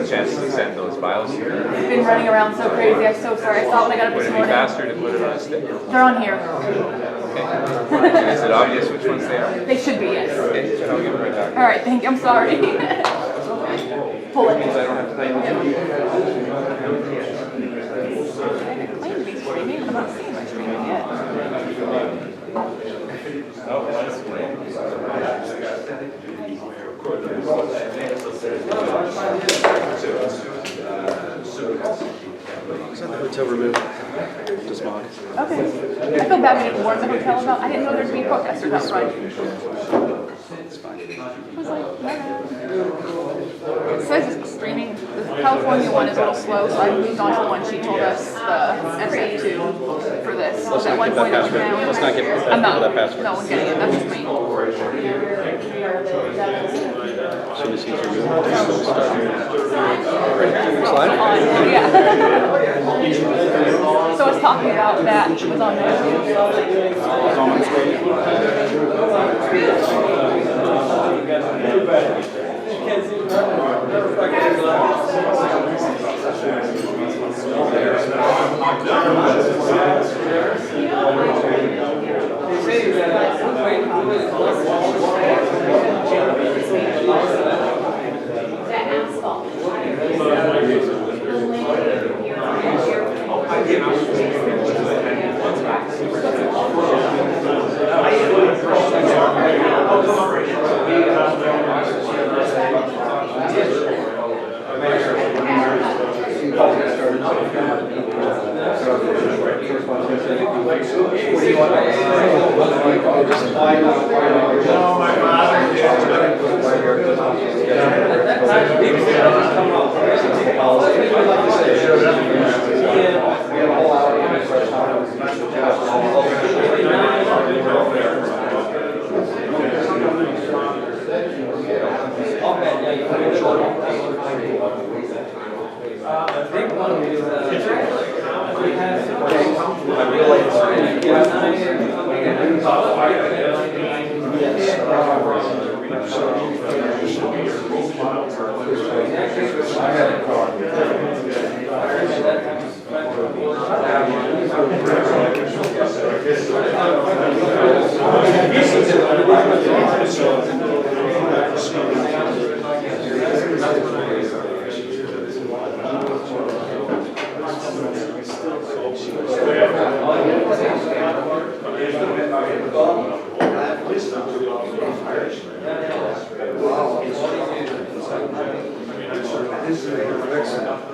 Chance to send those files here. I've been running around so crazy. I'm so sorry. I thought when I got up this morning. Would it be faster to put it on a stick? They're on here. Okay. Is it obvious which ones they are? They should be, yes. Okay, then I'll give it right back. All right, thank you. I'm sorry. Pull it. Means I don't have to type it. I claim to be streaming, but I'm not seeing my streaming yet. Is that the hotel removed? Just mine. Okay. I feel bad we didn't warn the hotel about. I didn't know there'd be protesters out front. It's fine. I was like, no. It says it's streaming. The California one is a little slow, so I moved on to the one she told us, the SF2 for this. Let's not give that password. Let's not give I'm not. that password. No one's getting it. That's just me. As soon as he's removed, we'll start. Slide? Yeah. So I was talking about that. It was on there.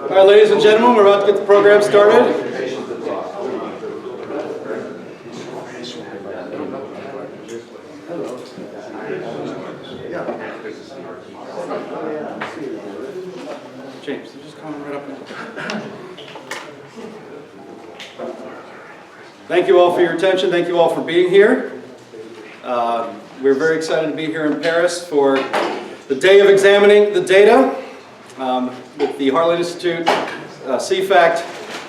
All right, ladies and gentlemen, we're about to get the program started. James, just come right up now. Thank you all for your attention. Thank you all for being here. We're very excited to be here in Paris for the day of examining the data with the Heartland Institute, CFACT,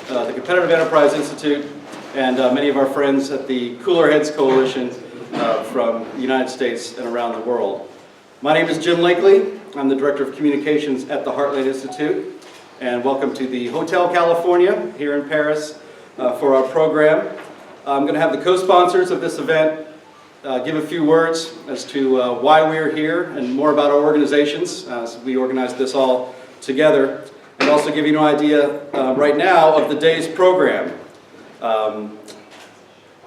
the Competitive Enterprise Institute, and many of our friends at the Cooler Heads Coalition from the United States and around the world. My name is Jim Lakely. I'm the Director of Communications at the Heartland Institute, and welcome to the Hotel California here in Paris for our program. I'm going to have the co-sponsors of this event give a few words as to why we're here and more about our organizations. So we organized this all together, and also give you an idea right now of the day's program.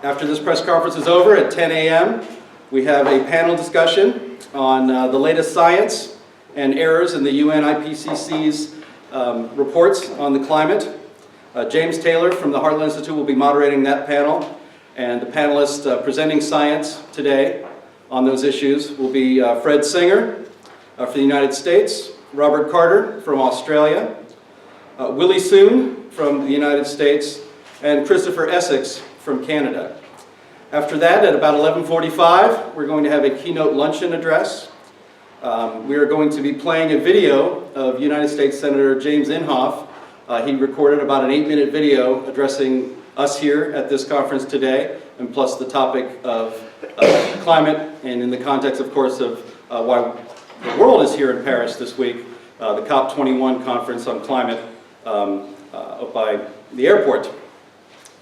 After this press conference is over at 10 a.m., we have a panel discussion on the latest science and errors in the UN IPCC's reports on the climate. James Taylor from the Heartland Institute will be moderating that panel, and the panelists presenting science today on those issues will be Fred Singer for the United States, Robert Carter from Australia, Willie Soon from the United States, and Christopher Essex from Canada. After that, at about 11:45, we're going to have a keynote luncheon address. We are going to be playing a video of United States Senator James Inhofe. He recorded about an 8-minute video addressing us here at this conference today, and plus the topic of climate, and in the context, of course, of why the world is here in Paris this week, the COP-21 conference on climate up by the airport.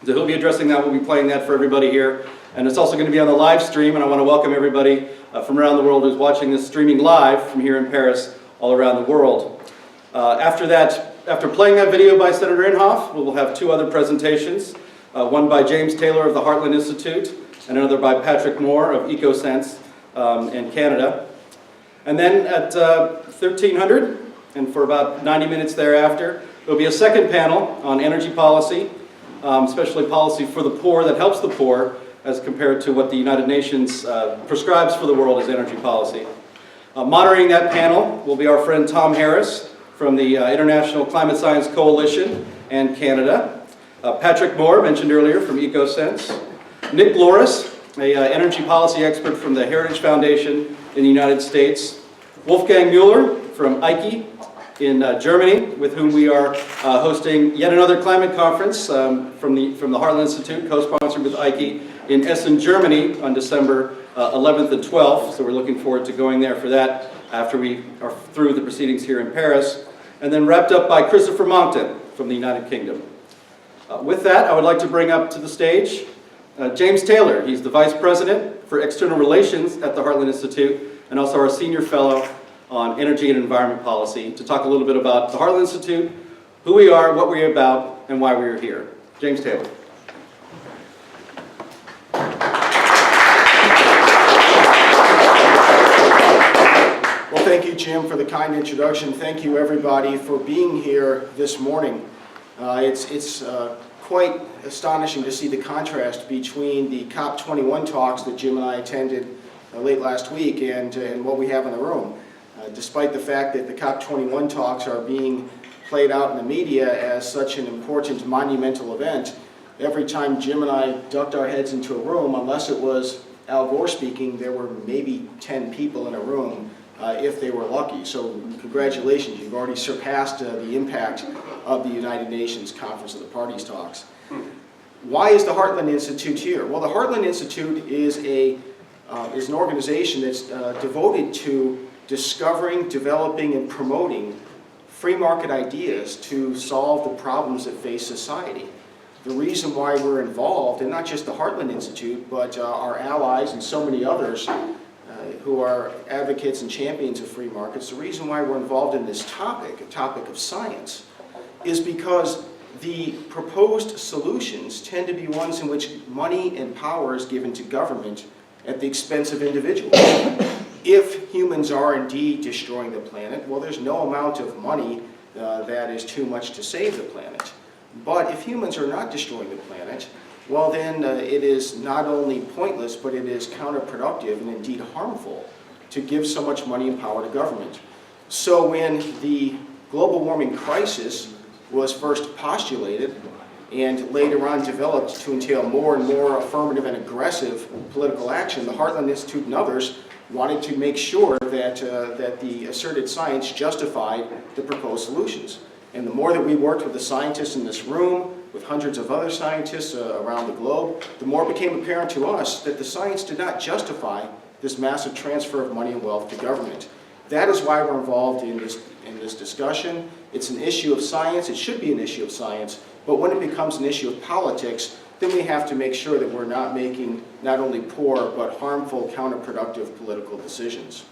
So he'll be addressing that. We'll be playing that for everybody here. And it's also going to be on the live stream, and I want to welcome everybody from around the world who's watching this streaming live from here in Paris all around the world. After that, after playing that video by Senator Inhofe, we will have 2 other presentations, one by James Taylor of the Heartland Institute, and another by Patrick Moore of EcoSense in Canada. And then at 1300, and for about 90 minutes thereafter, there'll be a second panel on energy policy, especially policy for the poor that helps the poor, as compared to what the United Nations prescribes for the world as energy policy. Moderating that panel will be our friend Tom Harris from the International Climate Science Coalition and Canada. Patrick Moore, mentioned earlier, from EcoSense. Nick Loris, an energy policy expert from the Heritage Foundation in the United States. Wolfgang Mueller from IKE in Germany, with whom we are hosting yet another climate conference from the Heartland Institute, co-sponsored with IKE, in Essen, Germany on December 11th and 12th. So we're looking forward to going there for that after we are through the proceedings here in Paris. And then wrapped up by Christopher Monckton from the United Kingdom. With that, I would like to bring up to the stage James Taylor. He's the Vice President for External Relations at the Heartland Institute, and also our Senior Fellow on Energy and Environment Policy, to talk a little bit about the Heartland Institute, who we are, what we're about, and why we're here. James Taylor. Well, thank you, Jim, for the kind introduction. Thank you, everybody, for being here this morning. It's quite astonishing to see the contrast between the COP-21 talks that Jim and I attended late last week and what we have in the room. Despite the fact that the COP-21 talks are being played out in the media as such an important, monumental event, every time Jim and I ducked our heads into a room, unless it was Al Gore speaking, there were maybe 10 people in a room, if they were lucky. So congratulations, you've already surpassed the impact of the United Nations Conference of the Parties talks. Why is the Heartland Institute here? Well, the Heartland Institute is an organization that's devoted to discovering, developing, and promoting free market ideas to solve the problems that face society. The reason why we're involved, and not just the Heartland Institute, but our allies and so many others who are advocates and champions of free markets, the reason why we're involved in this topic, a topic of science, is because the proposed solutions tend to be ones in which money and power is given to government at the expense of individuals. If humans are indeed destroying the planet, well, there's no amount of money that is too much to save the planet. But if humans are not destroying the planet, well then it is not only pointless, but it is counterproductive and indeed harmful to give so much money and power to government. So when the global warming crisis was first postulated and later on developed to entail more and more affirmative and aggressive political action, the Heartland Institute and others wanted to make sure that, that the asserted science justified the proposed solutions. And the more that we worked with the scientists in this room, with hundreds of other scientists around the globe, the more it became apparent to us that the science did not justify this massive transfer of money and wealth to government. That is why we're involved in this discussion. It's an issue of science, it should be an issue of science, but when it becomes an issue of politics, then we have to make sure that we're not making not only poor, but harmful, counterproductive political decisions.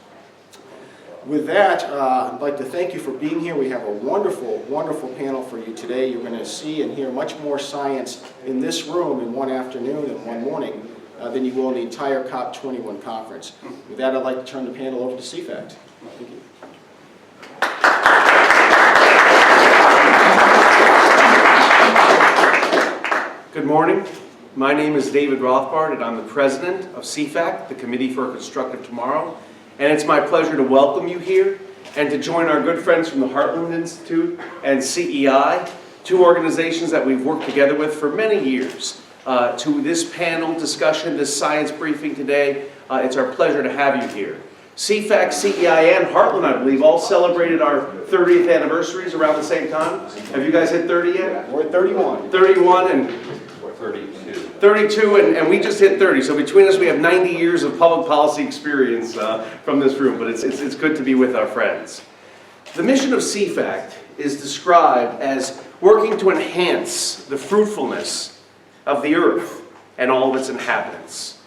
With that, I'd like to thank you for being here. We have a wonderful, wonderful panel for you today. You're going to see and hear much more science in this room in one afternoon and one morning than you will in the entire COP-21 conference. With that, I'd like to turn the panel over to CFACT. Thank you. Good morning. My name is David Rothbard, and I'm the president of CFACT, the Committee for a Constructive Tomorrow. And it's my pleasure to welcome you here and to join our good friends from the Heartland Institute and CEI, two organizations that we've worked together with for many years, to this panel discussion, this science briefing today. It's our pleasure to have you here. CFACT, CEI, and Heartland, I believe, all celebrated our 30th anniversaries around the same time. Have you guys hit 30 yet? We're at 31. 31 and 32, and we just hit 30. So between us, we have 90 years of public policy experience from this room, but it's good to be with our friends. The mission of CFACT is described as working to enhance the fruitfulness of the earth and all of its inhabitants.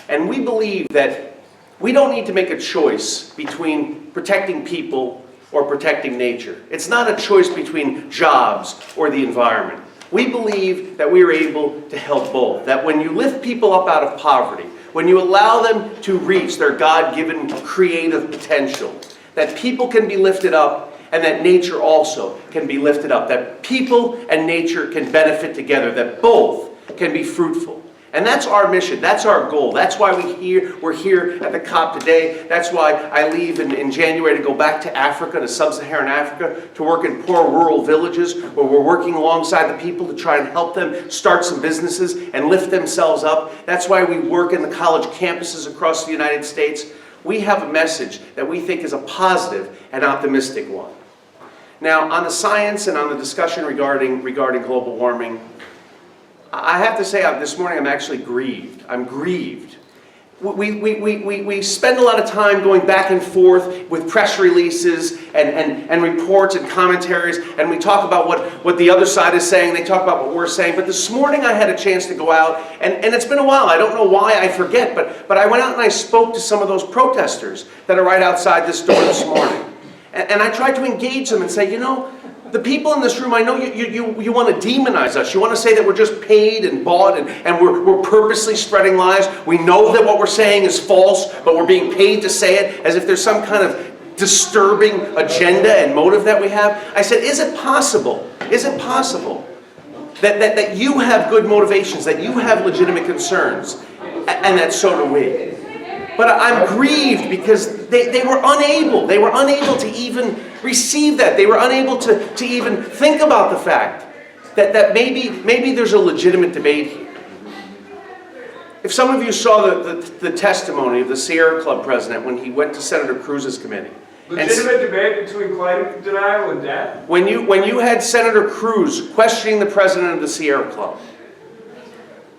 And we believe that we don't need to make a choice between protecting people or protecting nature. It's not a choice between jobs or the environment. We believe that we are able to help both. That when you lift people up out of poverty, when you allow them to reach their God-given creative potential, that people can be lifted up and that nature also can be lifted up. That people and nature can benefit together, that both can be fruitful. And that's our mission, that's our goal. That's why we're here at the COP today. That's why I leave in January to go back to Africa, to sub-Saharan Africa, to work in poor rural villages where we're working alongside the people to try and help them start some businesses and lift themselves up. That's why we work in the college campuses across the United States. We have a message that we think is a positive and optimistic one. Now, on the science and on the discussion regarding global warming, I have to say this morning I'm actually grieved. I'm grieved. We spend a lot of time going back and forth with press releases and reports and commentaries, and we talk about what the other side is saying, they talk about what we're saying. But this morning I had a chance to go out, and it's been a while. I don't know why, I forget, but I went out and I spoke to some of those protesters that are right outside this door this morning. And I tried to engage them and say, you know, the people in this room, I know you want to demonize us. You want to say that we're just paid and bought and we're purposely spreading lies. We know that what we're saying is false, but we're being paid to say it as if there's some kind of disturbing agenda and motive that we have. I said, is it possible that you have good motivations, that you have legitimate concerns, and that so do we? But I'm grieved because they were unable to even receive that. They were unable to even think about the fact that maybe there's a legitimate debate here. If some of you saw the testimony of the Sierra Club president when he went to Senator Cruz's committee. Legitimate debate between climate denial and death? When you had Senator Cruz questioning the president of the Sierra Club,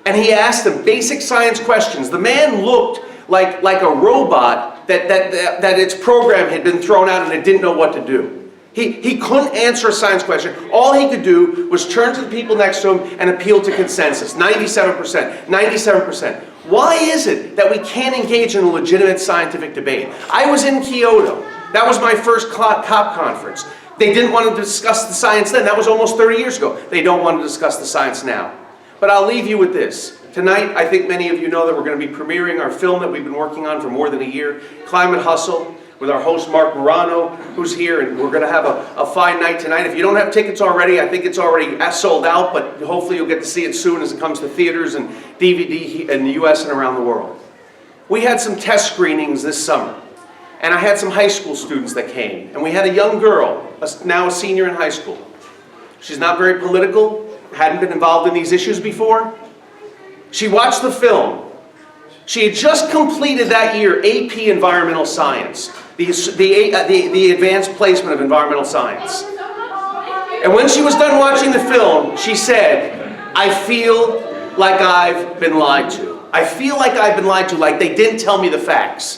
and he asked him basic science questions, the man looked like a robot that its program had been thrown out and it didn't know what to do. He couldn't answer a science question. All he could do was turn to the people next to him and appeal to consensus. 97%, 97%. Why is it that we can't engage in a legitimate scientific debate? I was in Kyoto. That was my first COP conference. They didn't want to discuss the science then. That was almost 30 years ago. They don't want to discuss the science now. But I'll leave you with this. Tonight, I think many of you know that we're going to be premiering our film that we've been working on for more than a year, Climate Hustle, with our host Mark Morano, who's here, and we're going to have a fine night tonight. If you don't have tickets already, I think it's already sold out, but hopefully you'll get to see it soon as it comes to theaters and DVD in the US and around the world. We had some test screenings this summer, and I had some high school students that came, and we had a young girl, now a senior in high school. She's not very political, hadn't been involved in these issues before. She watched the film. She had just completed that year AP Environmental Science, the advanced placement of environmental science. And when she was done watching the film, she said, I feel like I've been lied to. I feel like I've been lied to, like they didn't tell me the facts.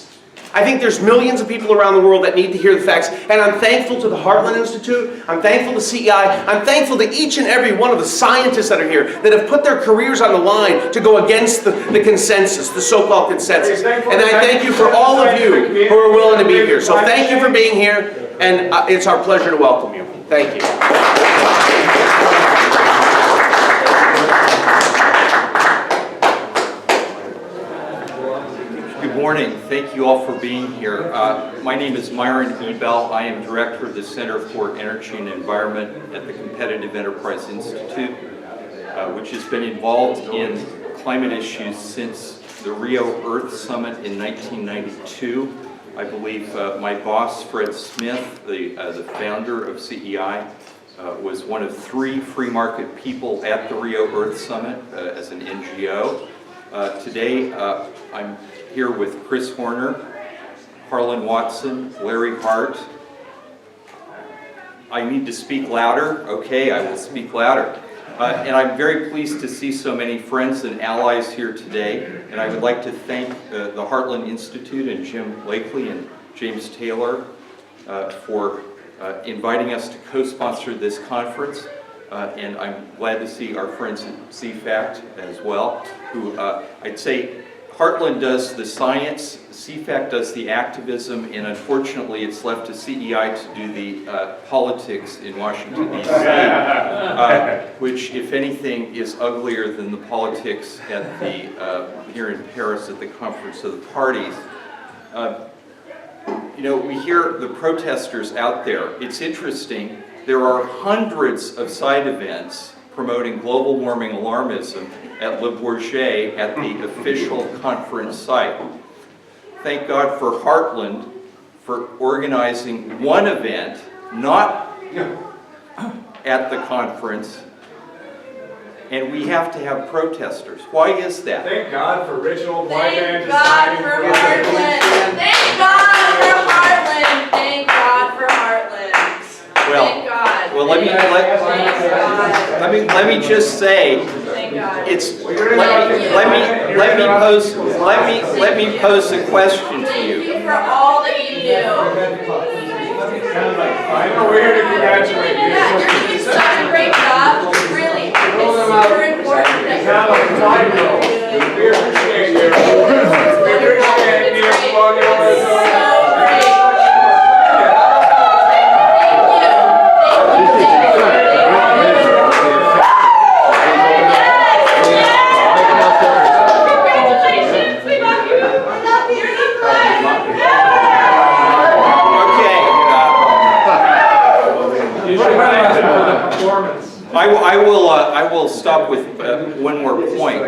I think there's millions of people around the world that need to hear the facts, and I'm thankful to the Heartland Institute, I'm thankful to CEI, I'm thankful to each and every one of the scientists that are here that have put their careers on the line to go against the consensus, the so-called consensus. And I thank you for all of you who are willing to be here. So thank you for being here, and it's our pleasure to welcome you. Thank you. Good morning. Thank you all for being here. My name is Myron Ebel. I am Director of the Center for Energy and Environment at the Competitive Enterprise Institute, which has been involved in climate issues since the Rio Earth Summit in 1992, I believe my boss, Fred Smith, the founder of CEI, was one of 3 free market people at the Rio Earth Summit as an NGO. Today, I'm here with Chris Horner, Harlan Watson, Larry Hart. I need to speak louder. Okay, I will speak louder. And I'm very pleased to see so many friends and allies here today. And I would like to thank the Heartland Institute and Jim Blakely and James Taylor for inviting us to co-sponsor this conference. And I'm glad to see our friends at CFACT as well, who I'd say Heartland does the science, CFACT does the activism, and unfortunately it's left to CEI to do the politics in Washington, D.C., which, if anything, is uglier than the politics at the here in Paris at the Conference of the Parties. You know, we hear the protesters out there. It's interesting. There are hundreds of side events promoting global warming alarmism at Le Bourget at the official conference site. Thank God for Heartland for organizing one event, not at the conference, and we have to have protesters. Why is that? Thank God for rich old white man Thank God for Heartland. Thank God for Heartland. Thank God for Heartland. Thank God. Well, let me just say, it's let me pose a question to Thank you. you for all that you do. I know we're here to congratulate you. Yeah, you're doing such a great job. Really, it's super important that Now, time though, we appreciate you. We appreciate you. so great. I will stop with one more point.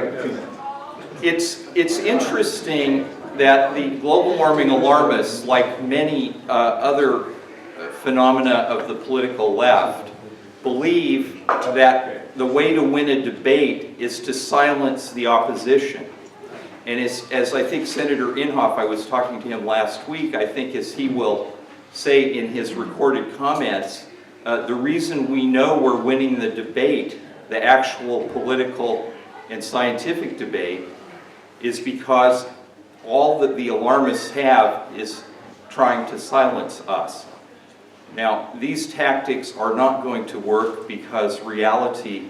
It's interesting that the global warming alarmists, like many other phenomena of the political left, believe that the way to win a debate is to silence the opposition. And as I think Senator Inhofe, I was talking to him last week, I think as he will say in his recorded comments, the reason we know we're winning the debate, the actual political and scientific debate, is because all that the alarmists have is trying to silence us. Now, these tactics are not going to work because reality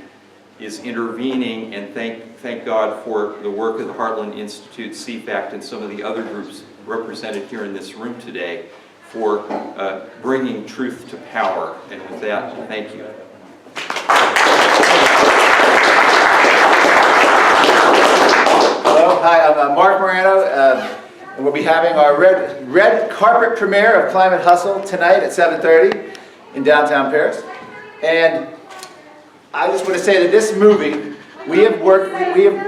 is intervening, and thank God for the work of the Heartland Institute, CFACT, and some of the other groups represented here in this room today for bringing truth to power. And with that, thank you. Hello, hi, I'm Mark Morano, and we'll be having our red carpet premiere of Climate Hustle tonight at 7:30 in downtown Paris. And I just want to say that this movie, we have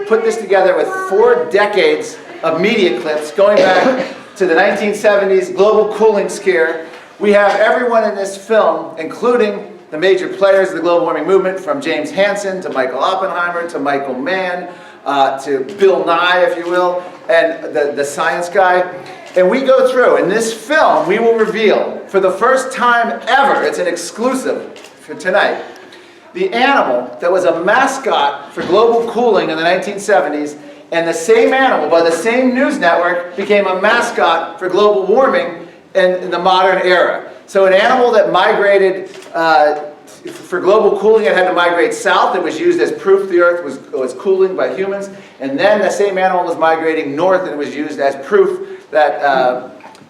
put this together with 4 decades of media clips going back to the 1970s global cooling scare. We have everyone in this film, including the major players of the global warming movement, from James Hansen to Michael Oppenheimer to Michael Mann to Bill Nye, if you will, and the science guy. And we go through, in this film, we will reveal, for the first time ever, it's an exclusive for tonight, the animal that was a mascot for global cooling in the 1970s, and the same animal, by the same news network, became a mascot for global warming in the modern era. So an animal that migrated for global cooling, it had to migrate south. It was used as proof the Earth was cooling by humans. And then the same animal was migrating north, and it was used as proof that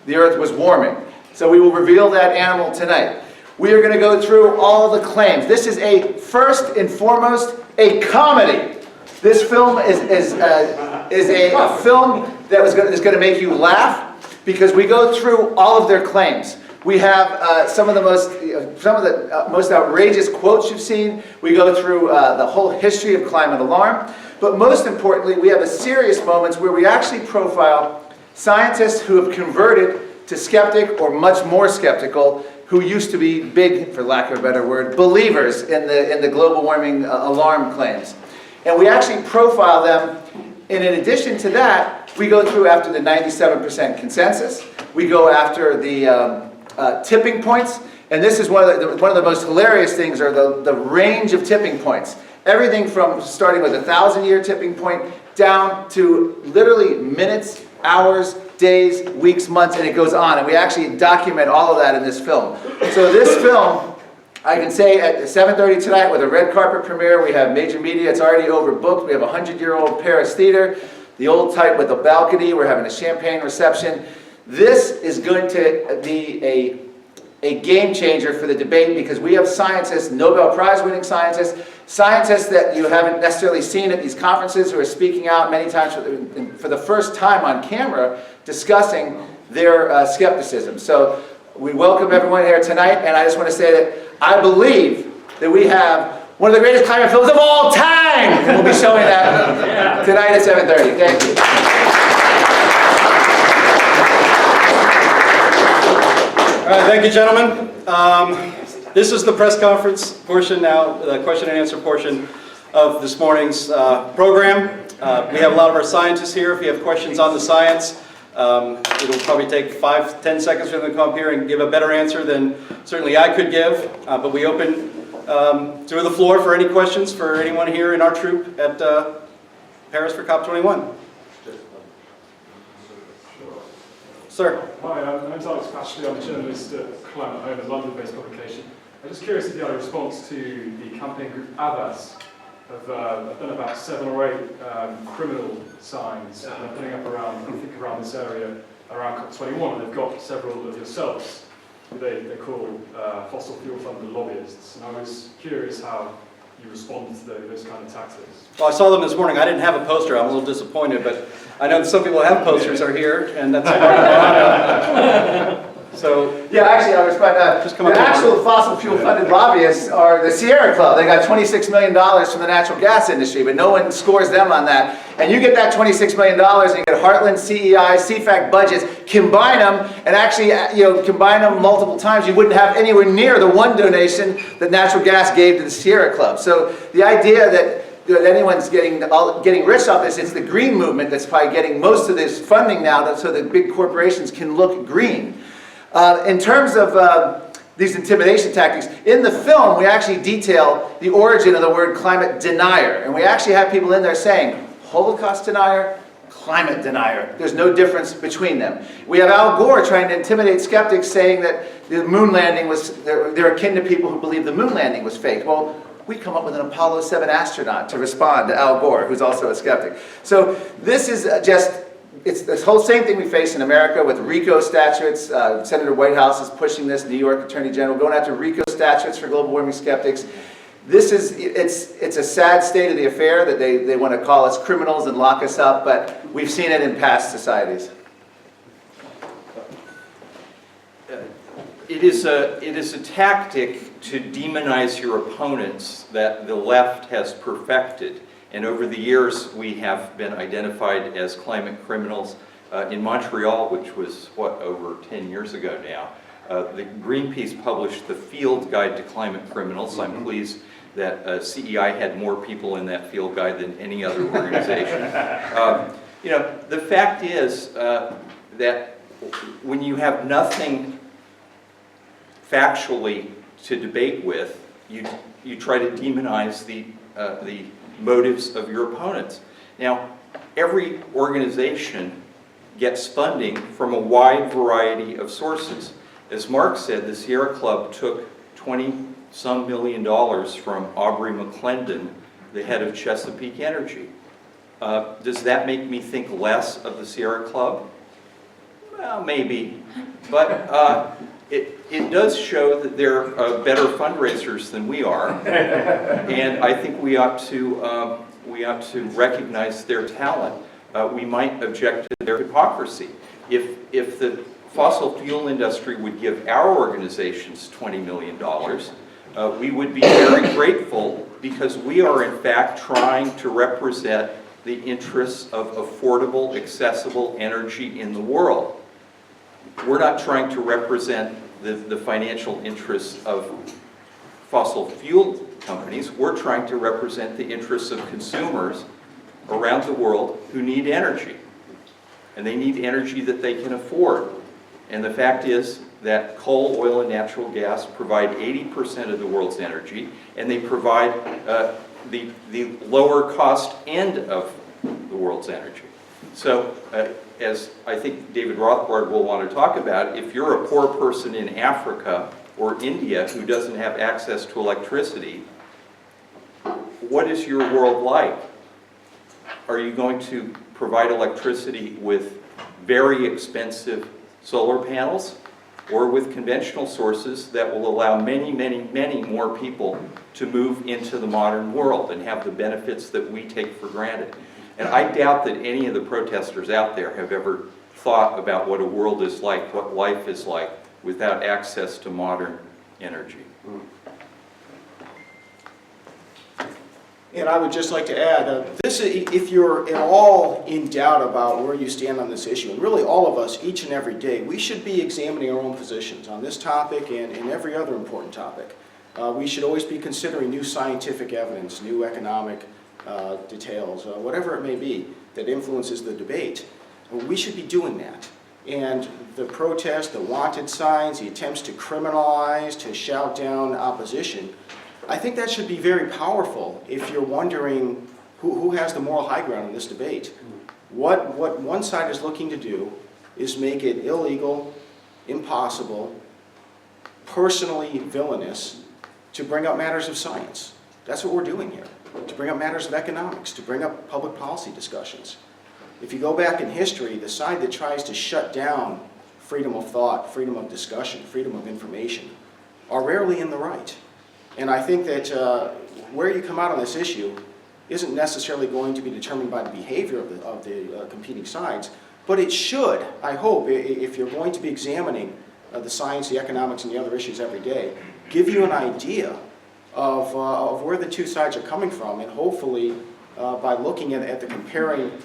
the Earth was warming. So we will reveal that animal tonight. We are going to go through all the claims. This is first and foremost, a comedy. This film is a film that is going to make you laugh, because we go through all of their claims. We have some of the most outrageous quotes you've seen. We go through the whole history of climate alarm. But most importantly, we have a serious moments where we actually profile scientists who have converted to skeptic or much more skeptical who used to be big, for lack of a better word, believers in the global warming alarm claims. And we actually profile them, and in addition to that, we go through after the 97% consensus, we go after the tipping points, and this is one of the most hilarious things, are the range of tipping points. Everything from starting with a 1,000-year tipping point down to literally minutes, hours, days, weeks, months, and it goes on. And we actually document all of that in this film. So this film, I can say at 7:30 tonight with a red carpet premiere, we have major media, it's already overbooked. We have a 100-year-old Paris theater, the old type with a balcony, we're having a champagne reception. This is going to be a game changer for the debate because we have scientists, Nobel Prize winning scientists, scientists that you haven't necessarily seen at these conferences who are speaking out many times for the first time on camera discussing their skepticism. So we welcome everyone here tonight, and I just want to say that I believe that we have one of the greatest climate films of all time, and we'll be showing that tonight at 7:30. Thank you. All right, thank you, gentlemen. This is the press conference portion now, the question and answer portion of this morning's program. We have a lot of our scientists here. If you have questions on the science, it'll probably take 5-10 seconds for them to come up here and give a better answer than certainly I could give. But we open to the floor for any questions for anyone here in our troop at Paris for COP-21. Sir. Hi, my name's Alex Pashley. I'm a journalist at Climate Home, a London-based publication. I'm just curious if you had a response to the campaign group Avas have done about 7 or 8 criminal signs that they're putting up around, I think around this area, around COP-21, and they've got several of yourselves who they call fossil fuel funded lobbyists. And I was curious how you respond to those kind of tactics. Well, I saw them this morning. I didn't have a poster. I'm a little disappointed, but I know some people have posters are here, and that's so. Yeah, actually, I'll respond. The actual fossil fuel funded lobbyists are the Sierra Club. They got $26 million from the natural gas industry, but no one scores them on that. And you get that $26 million, and you get Heartland, CEI, CFACT budgets, combine them, and actually, combine them multiple times, you wouldn't have anywhere near the one donation that natural gas gave to the Sierra Club. So the idea that anyone's getting rich off this, it's the green movement that's probably getting most of this funding now, so that big corporations can look green. In terms of these intimidation tactics, in the film we actually detail the origin of the word climate denier, and we actually have people in there saying Holocaust denier, climate denier. There's no difference between them. We have Al Gore trying to intimidate skeptics, saying that the moon landing was, they're akin to people who believe the moon landing was fake. Well, we come up with an Apollo 7 astronaut to respond to Al Gore, who's also a skeptic. So this is it's this whole same thing we face in America with RICO statutes. Senator Whitehouse is pushing this, New York Attorney General, going after RICO statutes for global warming skeptics. This is, it's a sad state of the affair that they want to call us criminals and lock us up, but we've seen it in past societies. It is a tactic to demonize your opponents that the left has perfected. And over the years, we have been identified as climate criminals. In Montreal, which was, over 10 years ago now, the Greenpeace published the Field Guide to Climate Criminals. I'm pleased that CEI had more people in that field guide than any other organization. The fact is that when you have nothing factually to debate with, you try to demonize the motives of your opponents. Now, every organization gets funding from a wide variety of sources. As Mark said, the Sierra Club took $20-some million from Aubrey McClendon, the head of Chesapeake Energy. Does that make me think less of the Sierra Club? Well, maybe. But it does show that they're better fundraisers than we are, and I think we ought to recognize their talent. We might object to their hypocrisy. If the fossil fuel industry would give our organizations $20 million, we would be very grateful, because we are in fact trying to represent the interests of affordable, accessible energy in the world. we're not trying to represent the financial interests of fossil fuel companies. We're trying to represent the interests of consumers around the world who need energy. And they need energy that they can afford. And the fact is that coal, oil, and natural gas provide 80% of the world's energy, and they provide the lower cost end of the world's energy. So, as I think David Rothbard will want to talk about, if you're a poor person in Africa or India who doesn't have access to electricity, what is your world like? Are you going to provide electricity with very expensive solar panels, or with conventional sources that will allow many, many, many more people to move into the modern world and have the benefits that we take for granted? And I doubt that any of the protesters out there have ever thought about what a world is like, what life is like, without access to modern energy. And I would just like to add, if you're at all in doubt about where you stand on this issue, and really all of us, each and every day, we should be examining our own positions on this topic and every other important topic. We should always be considering new scientific evidence, new economic details, whatever it may be that influences the debate. We should be doing that. And the protests, the wanted signs, the attempts to criminalize, to shout down opposition, I think that should be very powerful if you're wondering who has the moral high ground in this debate. What one side is looking to do is make it illegal, impossible, personally villainous to bring up matters of science. That's what we're doing here, to bring up matters of economics, to bring up public policy discussions. If you go back in history, the side that tries to shut down freedom of thought, freedom of discussion, freedom of information are rarely in the right. And I think that where you come out on this issue isn't necessarily going to be determined by the behavior of the competing sides, but it should, I hope, if you're going to be examining the science, the economics, and the other issues every day, give you an idea of where the two sides are coming from, and hopefully by looking at the comparative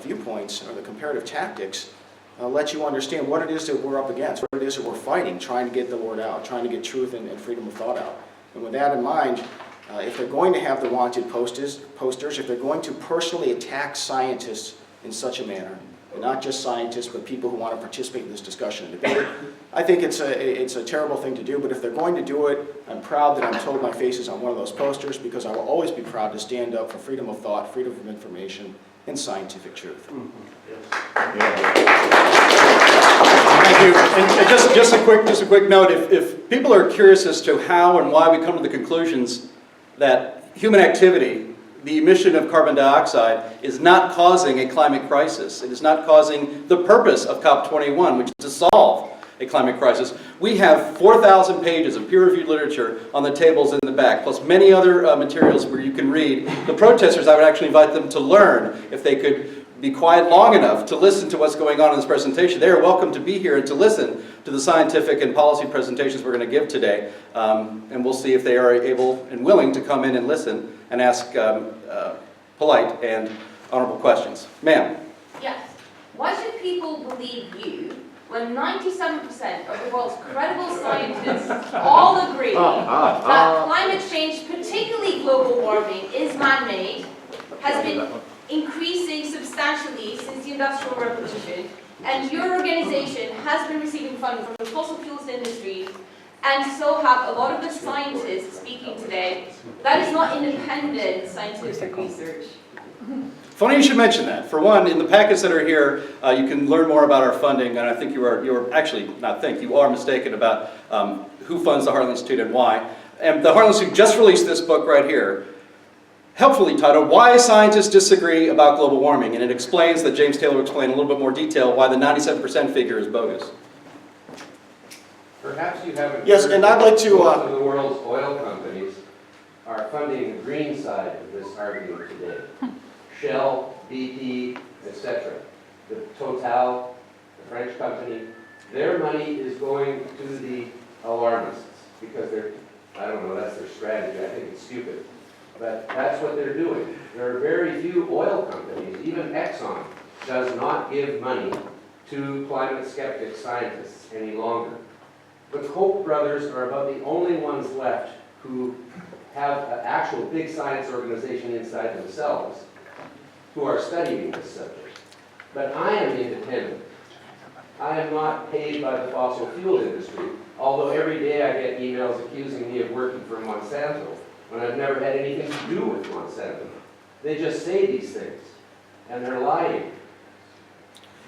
viewpoints or the comparative tactics, let you understand what it is that we're up against, what it is that we're fighting, trying to get the word out, trying to get truth and freedom of thought out. And with that in mind, if they're going to have the wanted posters, if they're going to personally attack scientists in such a manner, and not just scientists, but people who want to participate in this discussion and debate, I think it's a terrible thing to do, but if they're going to do it, I'm proud that I'm told my face is on one of those posters, because I will always be proud to stand up for freedom of thought, freedom of information, and scientific truth. Thank you. And just a quick note, if people are curious as to how and why we come to the conclusions that human activity, the emission of carbon dioxide, is not causing a climate crisis, it is not causing the purpose of COP-21, which is to solve a climate crisis. We have 4,000 pages of peer-reviewed literature on the tables in the back, plus many other materials where you can read. The protesters, I would actually invite them to learn, if they could be quiet long enough to listen to what's going on in this presentation. They are welcome to be here and to listen to the scientific and policy presentations we're going to give today. And we'll see if they are able and willing to come in and listen and ask polite and honorable questions. Ma'am. Yes. Why should people believe you when 97% of the world's credible scientists all agree that climate change, particularly global warming, is man-made, has been increasing substantially since the Industrial Revolution, and your organization has been receiving funding from the fossil fuels industry, and so have a lot of the scientists speaking today? That is not independent scientific research. Funny you should mention that. For one, in the packets that are here, you can learn more about our funding, and I think you are mistaken about who funds the Heartland Institute and why. And the Heartland Institute just released this book right here, helpfully titled, Why Scientists Disagree About Global Warming, and it explains that James Taylor will explain in a little bit more detail why the 97% figure is bogus. Perhaps you haven't Yes, and I'd like to... most of the world's oil companies are funding the green side of this argument today. Shell, BP, etc. The Total, the French company, their money is going to the alarmists because they're, I don't know, that's their strategy. I think it's stupid. But that's what they're doing. There are very few oil companies, even Exxon does not give money to climate skeptic scientists any longer. The Koch brothers are about the only ones left who have an actual big science organization inside themselves who are studying this subject. But I am independent. I am not paid by the fossil fuel industry, although every day I get emails accusing me of working for Monsanto when I've never had anything to do with Monsanto. They just say these things, and they're lying.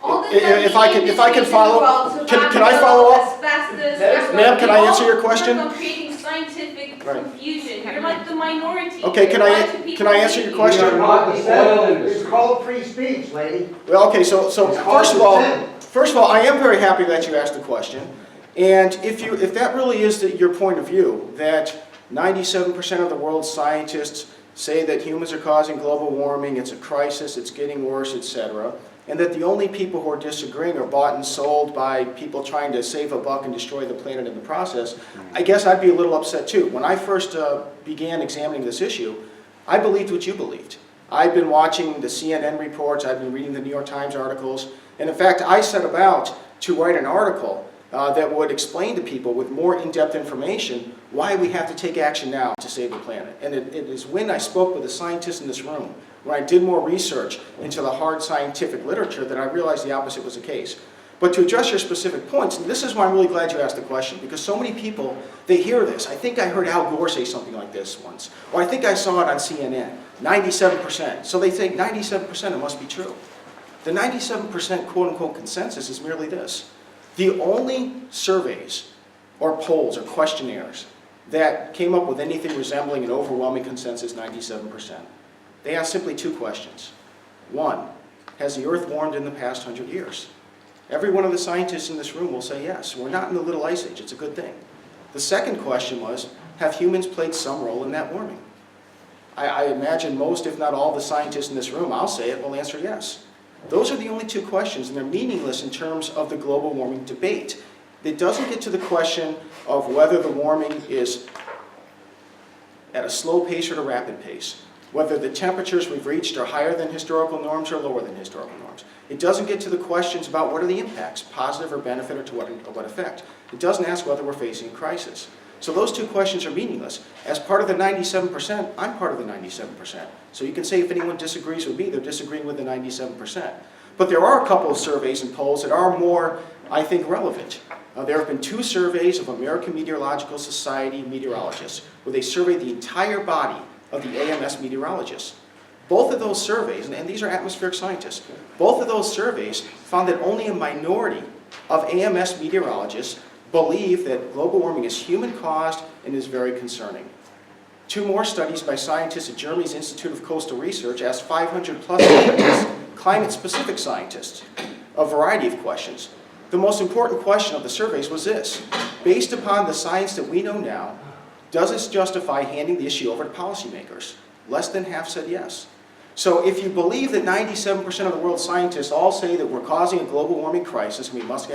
All the If I can follow, can I follow up? Ma'am, can I answer your question? You're creating scientific Right. confusion. You're like the minority. Okay, can Why do I people answer your believe question? We are not the oil industry. It's called free speech, lady. Well, okay, so first of all, I am very happy that you asked the question. And if that really is your point of view, that 97% of the world's scientists say that humans are causing global warming, it's a crisis, it's getting worse, etc., and that the only people who are disagreeing are bought and sold by people trying to save a buck and destroy the planet in the process, I guess I'd be a little upset too. When I first began examining this issue, I believed what you believed. I've been watching the CNN reports, I've been reading the New York Times articles, and in fact, I set about to write an article that would explain to people with more in-depth information why we have to take action now to save the planet. And it is when I spoke with the scientists in this room, when I did more research into the hard scientific literature, that I realized the opposite was the case. But to address your specific points, and this is why I'm really glad you asked the question, because so many people, they hear this. I think I heard Al Gore say something like this once, or I think I saw it on CNN, 97%. So they think 97% it must be true. The 97% quote-unquote consensus is merely this. The only surveys or polls or questionnaires that came up with anything resembling an overwhelming consensus, 97%. They asked simply two questions. One, has the Earth warmed in the past 100 years? Every one of the scientists in this room will say yes. We're not in the Little Ice Age. It's a good thing. The second question was, have humans played some role in that warming? I imagine most, if not all, the scientists in this room, I'll say it, will answer yes. Those are the only two questions, and they're meaningless in terms of the global warming debate. It doesn't get to the question of whether the warming is at a slow pace or at a rapid pace, whether the temperatures we've reached are higher than historical norms or lower than historical norms. It doesn't get to the questions about what are the impacts, positive or benefit, or to what effect. It doesn't ask whether we're facing a crisis. So those two questions are meaningless. As part of the 97%, I'm part of the 97%. So you can say if anyone disagrees with me, they're disagreeing with the 97%. But there are a couple of surveys and polls that are more, I think, relevant. There have been two surveys of American Meteorological Society meteorologists, where they surveyed the entire body of the AMS meteorologists. Both of those surveys, and these are atmospheric scientists, both of those surveys found that only a minority of AMS meteorologists believe that global warming is human-caused and is very concerning. Two more studies by scientists at Germany's Institute of Coastal Research asked 500+ climate-specific scientists a variety of questions. The most important question of the surveys was this: based upon the science that we know now, does this justify handing the issue over to policymakers? Less than half said yes. So if you believe that 97% of the world's scientists all say that we're causing a global warming crisis, and we must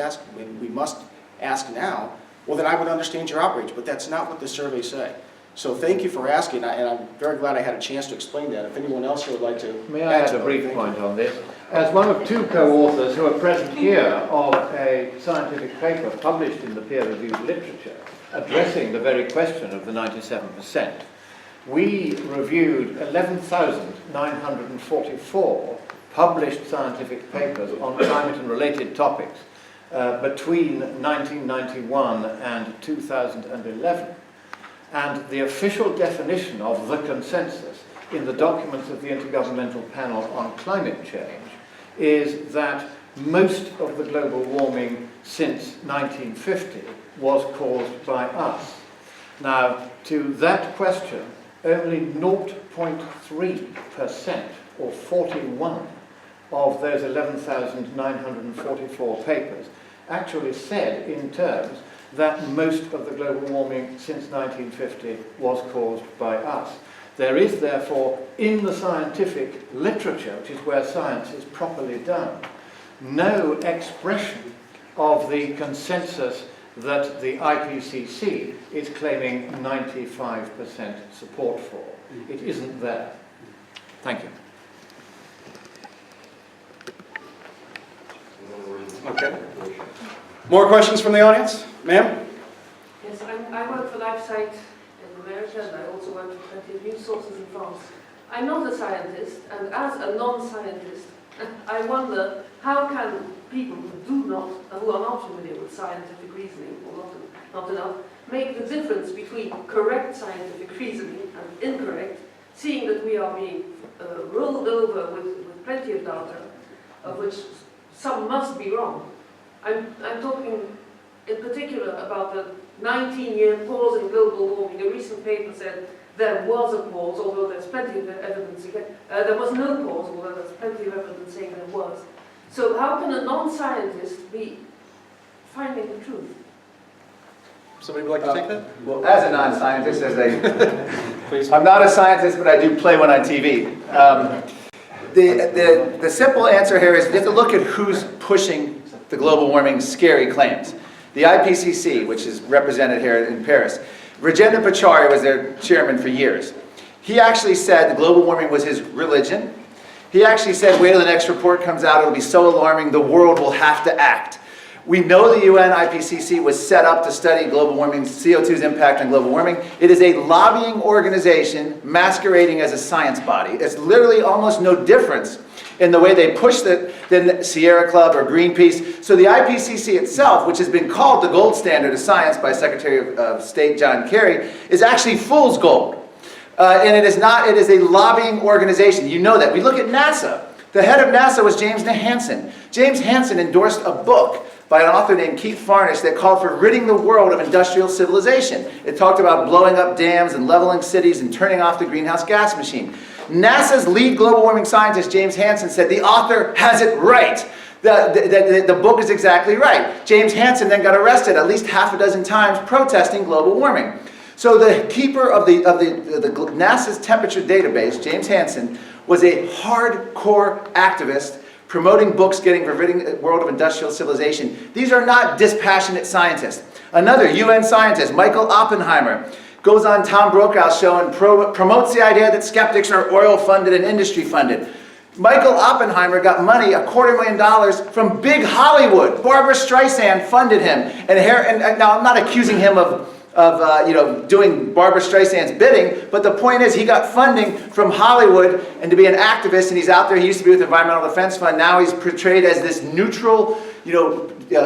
ask now, well then I would understand your outrage, but that's not what the surveys say. So thank you for asking, and I'm very glad I had a chance to explain that. If anyone else here would like to May I add a brief point on this? As one of two co-authors who are present here of a scientific paper published in the peer-reviewed literature addressing the very question of the 97%, we reviewed 11,944 published scientific papers on climate and related topics between 1991 and 2011. And the official definition of the consensus in the documents of the Intergovernmental Panel on Climate Change is that most of the global warming since 1950 was caused by us. Now, to that question, only 0.3%, or 41, of those 11,944 papers actually said in terms that most of the global warming since 1950 was caused by us. There is therefore, in the scientific literature, which is where science is properly done, no expression of the consensus that the IPCC is claiming 95% support for. It isn't there. Thank you. Okay. More questions from the audience? Ma'am? Yes, I work for LifeSite in America, and I also work for plenty of news sources in France. I'm not a scientist, and as a non-scientist, I wonder how can people who are not familiar with scientific reasoning, or not enough, make the difference between correct scientific reasoning and incorrect, seeing that we are being rolled over with plenty of data, of which some must be wrong. I'm talking in particular about the 19-year pause in global warming. A recent paper said there was a pause, although there's plenty of evidence again. There was no pause, although there's plenty of evidence saying there was. So how can a non-scientist be finding the truth? Somebody would like to take that? Well, as a non-scientist, I'm not a scientist, but I do play one on TV. The simple answer here is you have to look at who's pushing the global warming scary claims. The IPCC, which is represented here in Paris. Rajendra Pachauri was their chairman for years. He actually said the global warming was his religion. He actually said, wait till the next report comes out, it'll be so alarming, the world will have to act. We know the UN IPCC was set up to study global warming, CO2's impact on global warming. It is a lobbying organization masquerading as a science body. It's literally almost no difference in the way they push than Sierra Club or Greenpeace. So the IPCC itself, which has been called the gold standard of science by Secretary of State John Kerry, is actually fool's gold. And it is not, it is a lobbying organization. You know that. We look at NASA. The head of NASA was James Hansen. James Hansen endorsed a book by an author named Keith Farnish that called for ridding the world of industrial civilization. It talked about blowing up dams and leveling cities and turning off the greenhouse gas machine. NASA's lead global warming scientist, James Hansen, said the author has it right. The book is exactly right. James Hansen then got arrested at least half a dozen times protesting global warming. So the keeper of the NASA's temperature database, James Hansen, was a hardcore activist promoting books getting ridding the world of industrial civilization. These are not dispassionate scientists. Another UN scientist, Michael Oppenheimer, goes on Tom Brokaw's show and promotes the idea that skeptics are oil-funded and industry-funded. Michael Oppenheimer got money, $250,000 from big Hollywood. Barbara Streisand funded him. And now I'm not accusing him of doing Barbara Streisand's bidding, but the point is he got funding from Hollywood and to be an activist, and he's out there. He used to be with the Environmental Defense Fund. Now he's portrayed as this neutral,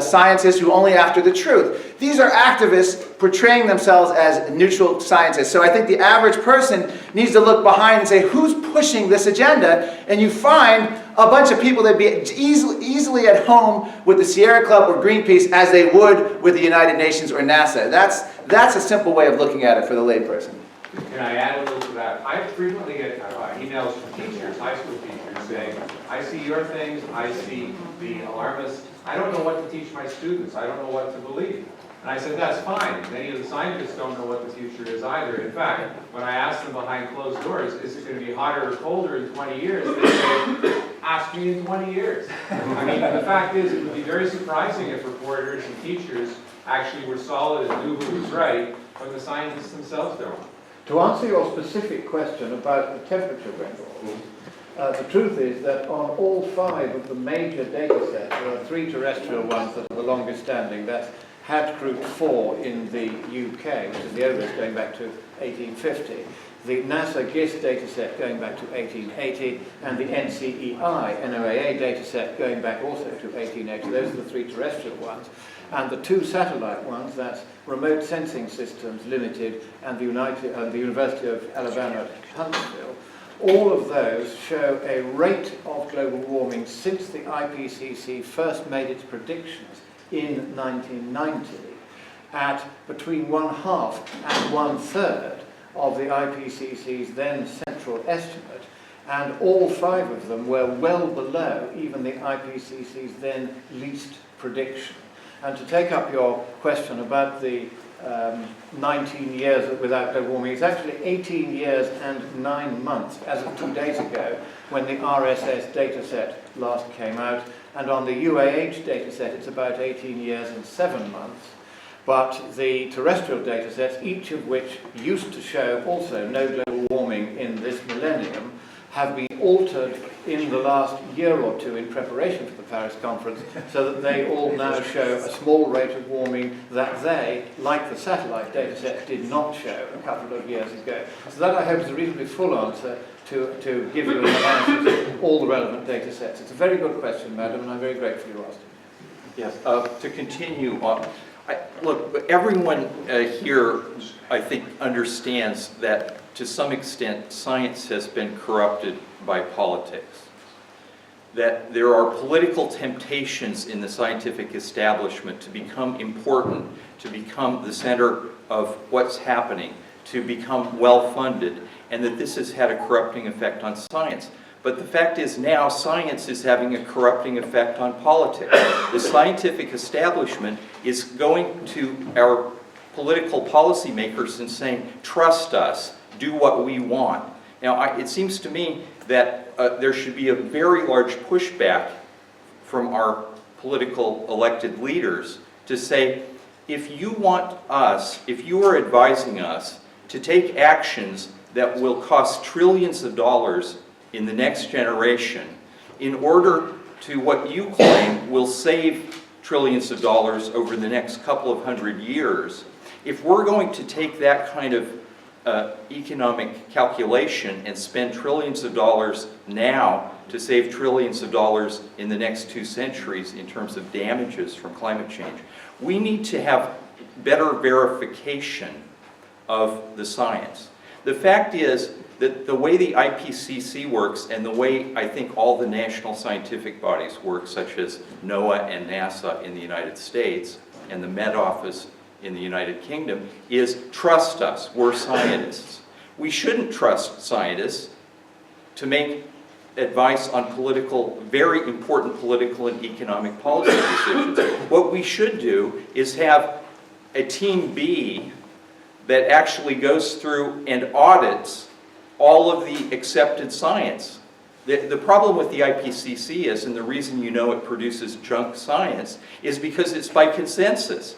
scientist who only after the truth. These are activists portraying themselves as neutral scientists. So I think the average person needs to look behind and say, who's pushing this agenda? And you find a bunch of people that be easily at home with the Sierra Club or Greenpeace as they would with the United Nations or NASA. That's a simple way of looking at it for the layperson. Can I add a little to that? I frequently get emails from teachers, high school teachers, saying, I see your things, I see the alarmists, I don't know what to teach my students, I don't know what to believe. And I said, that's fine. Many of the scientists don't know what the future is either. In fact, when I asked them behind closed doors, is it going to be hotter or colder in 20 years? They say, ask me in 20 years. I mean, the fact is, it would be very surprising if reporters and teachers actually were solid and knew who was right when the scientists themselves don't. To answer your specific question about the temperature record, the truth is that on all 5 of the major data sets, there are 3 terrestrial ones that are the longest standing. That's Hadcroot 4 in the UK, which is the oldest, going back to 1850. The NASA GIST data set going back to 1880, and the NCEI NOAA data set going back also to 1880. Those are the 3 terrestrial ones. And the 2 satellite ones, that's Remote Sensing Systems Limited and the University of Alabama at Huntsville, all of those show a rate of global warming since the IPCC first made its predictions in 1990 at between 1/2 and 1/3 of the IPCC's then central estimate, and all 5 of them were well below even the IPCC's then least prediction. And to take up your question about the 19 years without global warming, it's actually 18 years and 9 months as of 2 days ago when the RSS dataset last came out, and on the UAH dataset it's about 18 years and 7 months. But the terrestrial datasets, each of which used to show also no global warming in this millennium, have been altered in the last year or two in preparation for the Paris conference, so that they all now show a small rate of warming that they, like the satellite data set, did not show a couple of years ago. So that, I hope, is a reasonably full answer to give you an analysis of all the relevant data sets. It's a very good question, madam, and I'm very grateful you asked it. Yes, to continue on, look, everyone here, I think, understands that to some extent science has been corrupted by politics. That there are political temptations in the scientific establishment to become important, to become the center of what's happening, to become well-funded, and that this has had a corrupting effect on science. But the fact is now science is having a corrupting effect on politics. The scientific establishment is going to our political policymakers and saying, trust us, do what we want. Now, it seems to me that there should be a very large pushback from our political elected leaders to say, if you want us, if you are advising us to take actions that will cost trillions of dollars in the next generation, in order to what you claim will save trillions of dollars over the next couple of hundred years, if we're going to take that kind of economic calculation and spend trillions of dollars now to save trillions of dollars in the next 2 centuries in terms of damages from climate change, we need to have better verification of the science. The fact is that the way the IPCC works and the way I think all the national scientific bodies work, such as NOAA and NASA in the United States and the Met Office in the United Kingdom, is trust us, we're scientists. We shouldn't trust scientists to make advice on very important political and economic policy decisions. What we should do is have a team B that actually goes through and audits all of the accepted science. The problem with the IPCC is, and the reason you know it produces junk science, is because it's by consensus.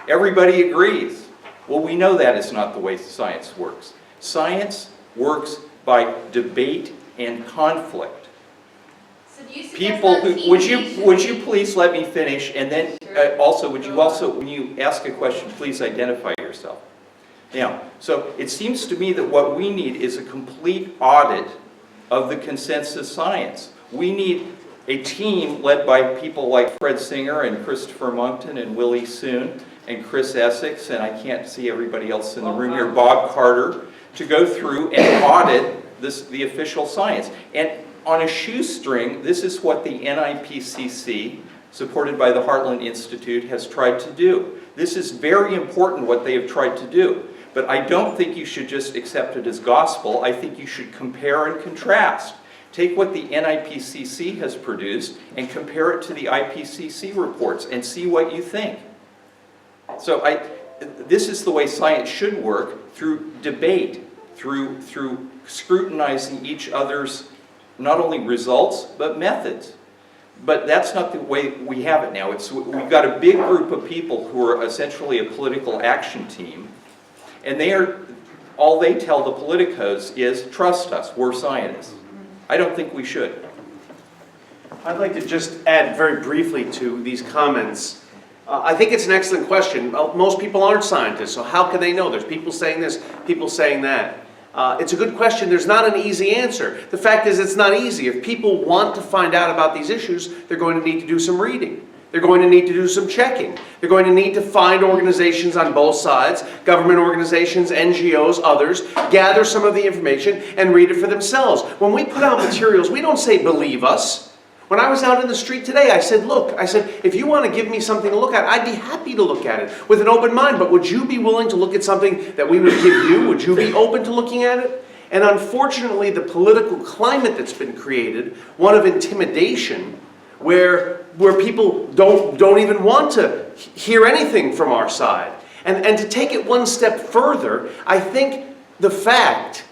Everybody agrees. Well, we know that is not the way science works. Science works by debate and conflict. So do you suggest People that who, team would you please let me finish, and then would you also, when you ask a question, please identify yourself. Now, so it seems to me that what we need is a complete audit of the consensus science. We need a team led by people like Fred Singer and Christopher Monkton and Willie Soon and Chris Essex, and I can't see everybody else in the room here, Bob Carter, to go through and audit the official science. And on a shoestring, this is what the NIPCC, supported by the Heartland Institute, has tried to do. This is very important what they have tried to do. But I don't think you should just accept it as gospel. I think you should compare and contrast. Take what the NIPCC has produced and compare it to the IPCC reports and see what you think. So this is the way science should work, through debate, through scrutinizing each other's not only results, but methods. But that's not the way we have it now. We've got a big group of people who are essentially a political action team, and all they tell the politicos is, trust us, we're scientists. I don't think we should. I'd like to just add very briefly to these comments. I think it's an excellent question. Most people aren't scientists, so how can they know? There's people saying this, people saying that. It's a good question. There's not an easy answer. The fact is, it's not easy. If people want to find out about these issues, they're going to need to do some reading. They're going to need to do some checking. They're going to need to find organizations on both sides, government organizations, NGOs, others, gather some of the information and read it for themselves. When we put out materials, we don't say, believe us. When I was out in the street today, I said, look, if you want to give me something to look at, I'd be happy to look at it with an open mind, but would you be willing to look at something that we would give you? Would you be open to looking at it? And unfortunately, the political climate that's been created, one of intimidation, where people don't even want to hear anything from our side. And to take it one step further, I think the fact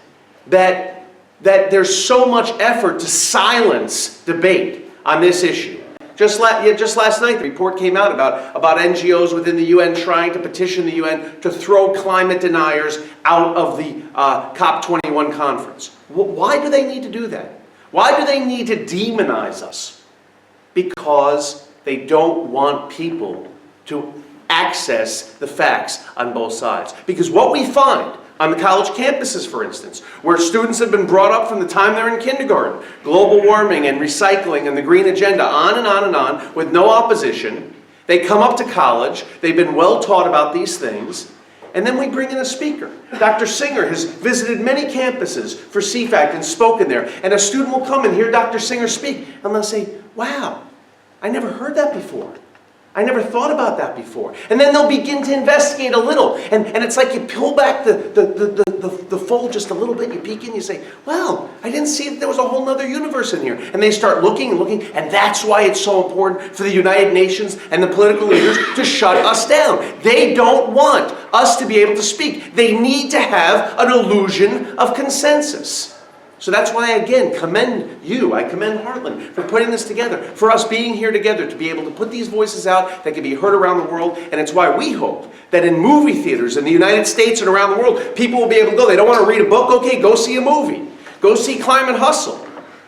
that there's so much effort to silence debate on this issue. Just last night, the report came out about NGOs within the UN trying to petition the UN to throw climate deniers out of the COP-21 conference. Why do they need to do that? Why do they need to demonize us? Because they don't want people to access the facts on both sides. Because what we find on the college campuses, for instance, where students have been brought up from the time they're in kindergarten, global warming and recycling and the green agenda, on and on and on, with no opposition. They come up to college, they've been well taught about these things, and then we bring in a speaker. Dr. Singer has visited many campuses for CFACT and spoken there, and a student will come and hear Dr. Singer speak, and they'll say, wow, I never heard that before. I never thought about that before. And then they'll begin to investigate a little. And it's like you pull back the fold just a little bit, you peek in, you say, well, I didn't see that there was a whole other universe in here. And they start looking and looking, and that's why it's so important for the United Nations and the political leaders to shut us down. They don't want us to be able to speak. They need to have an illusion of consensus. So that's why I again commend you, I commend Heartland for putting this together, for us being here together to be able to put these voices out that can be heard around the world. And it's why we hope that in movie theaters in the United States and around the world, people will be able to go. They don't want to read a book? Okay, go see a movie. Go see Climate Hustle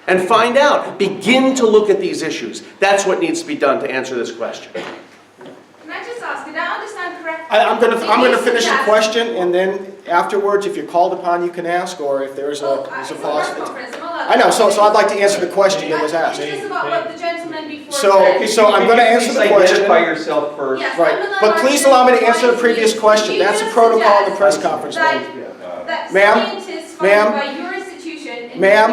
and find out. Begin to look at these issues. That's what needs to be done to answer this question. Can I just ask, did I understand correctly? I'm going to finish the question, and then afterwards, if you're called upon, you can ask, or if there's a pause. I know, so I'd like to answer the question that was asked. It's just about what the gentleman before So, said. I'm going to answer the question. Identify yourself first. Yes, Right, but please allow me to answer the previous question. That's a protocol in the press conference. That Ma'am? scientists Ma'am? funded by your institution Ma'am?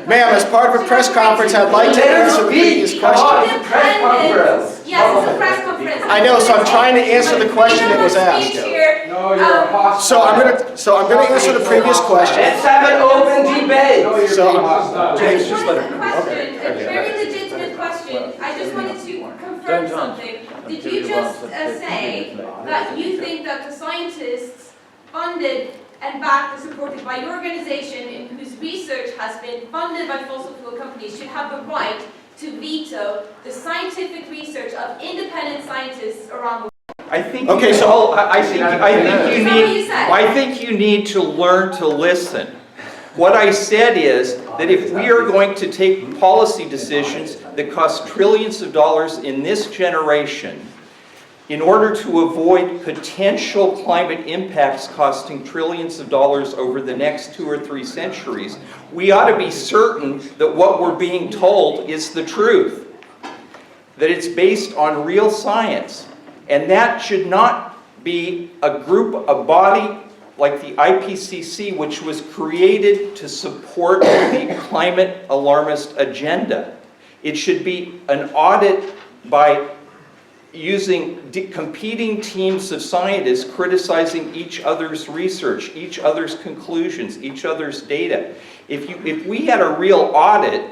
Ma'am, as part of a press conference, I'd like to answer the previous question. Yes, it's a press conference. I know, so I'm trying to answer the question that was asked. No, you're impossible. So I'm going to answer the previous question. Let's have an open debate. James, just let her. Question, a very legitimate question. I just wanted to confirm something. Did you just say that you think that the scientists funded and backed and supported by your organization in whose research has been funded by fossil fuel companies should have the right to veto the scientific research of independent scientists around the world? I think Okay, you so- all, I think you need to learn to listen. What I said is that if we are going to take policy decisions that cost trillions of dollars in this generation, in order to avoid potential climate impacts costing trillions of dollars over the next 2 or 3 centuries, we ought to be certain that what we're being told is the truth, that it's based on real science. And that should not be a group, a body like the IPCC, which was created to support the climate alarmist agenda. It should be an audit by using competing teams of scientists criticizing each other's research, each other's conclusions, each other's data. If we had a real audit,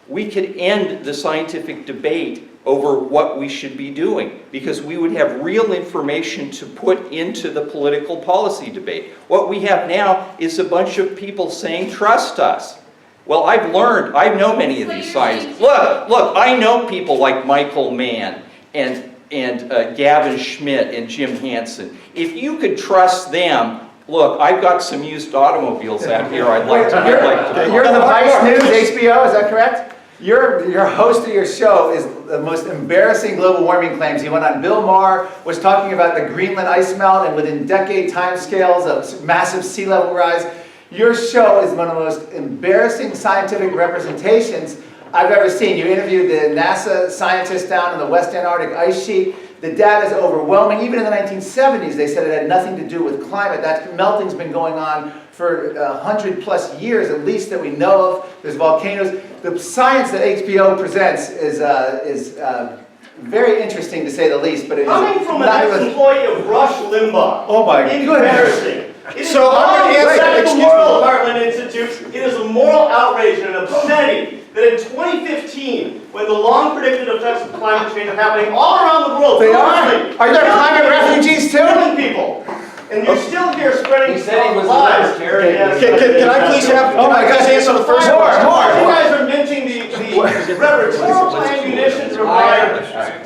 we could end the scientific debate over what we should be doing, because we would have real information to put into the political policy debate. What we have now is a bunch of people saying, trust us. Well, I've learned, I know many of these scientists. Look, I know people like Michael Mann and Gavin Schmidt and Jim Hansen. If you could trust them, look, I've got some used automobiles out here I'd like to. You're the Vice News HBO, is that correct? Your host of your show is the most embarrassing global warming claims. He went on Bill Maher, was talking about the Greenland ice melt and within decade timescales of massive sea level rise. Your show is one of the most embarrassing scientific representations I've ever seen. You interviewed the NASA scientists down in the West Antarctic ice sheet. The data is overwhelming. Even in the 1970s, they said it had nothing to do with climate. That melting's been going on for 100+ years, at least, that we know of. There's volcanoes. The science that HBO presents is very interesting, to say the least. But it is coming from an ex-employee of Rush Limbaugh. Oh my Embarrassing. It is So I'm going to answer. the moral Heartland Institute. It is a moral outrage and an obscenity that in 2015, when the long-predicted effects of climate change are happening all around the world, they are. Are there climate refugees too? Killing people. And you're still here spreading He said he was lies. libertarian. Can I please have? Can I guys answer the first question? You guys are minting the rhetorical ammunition to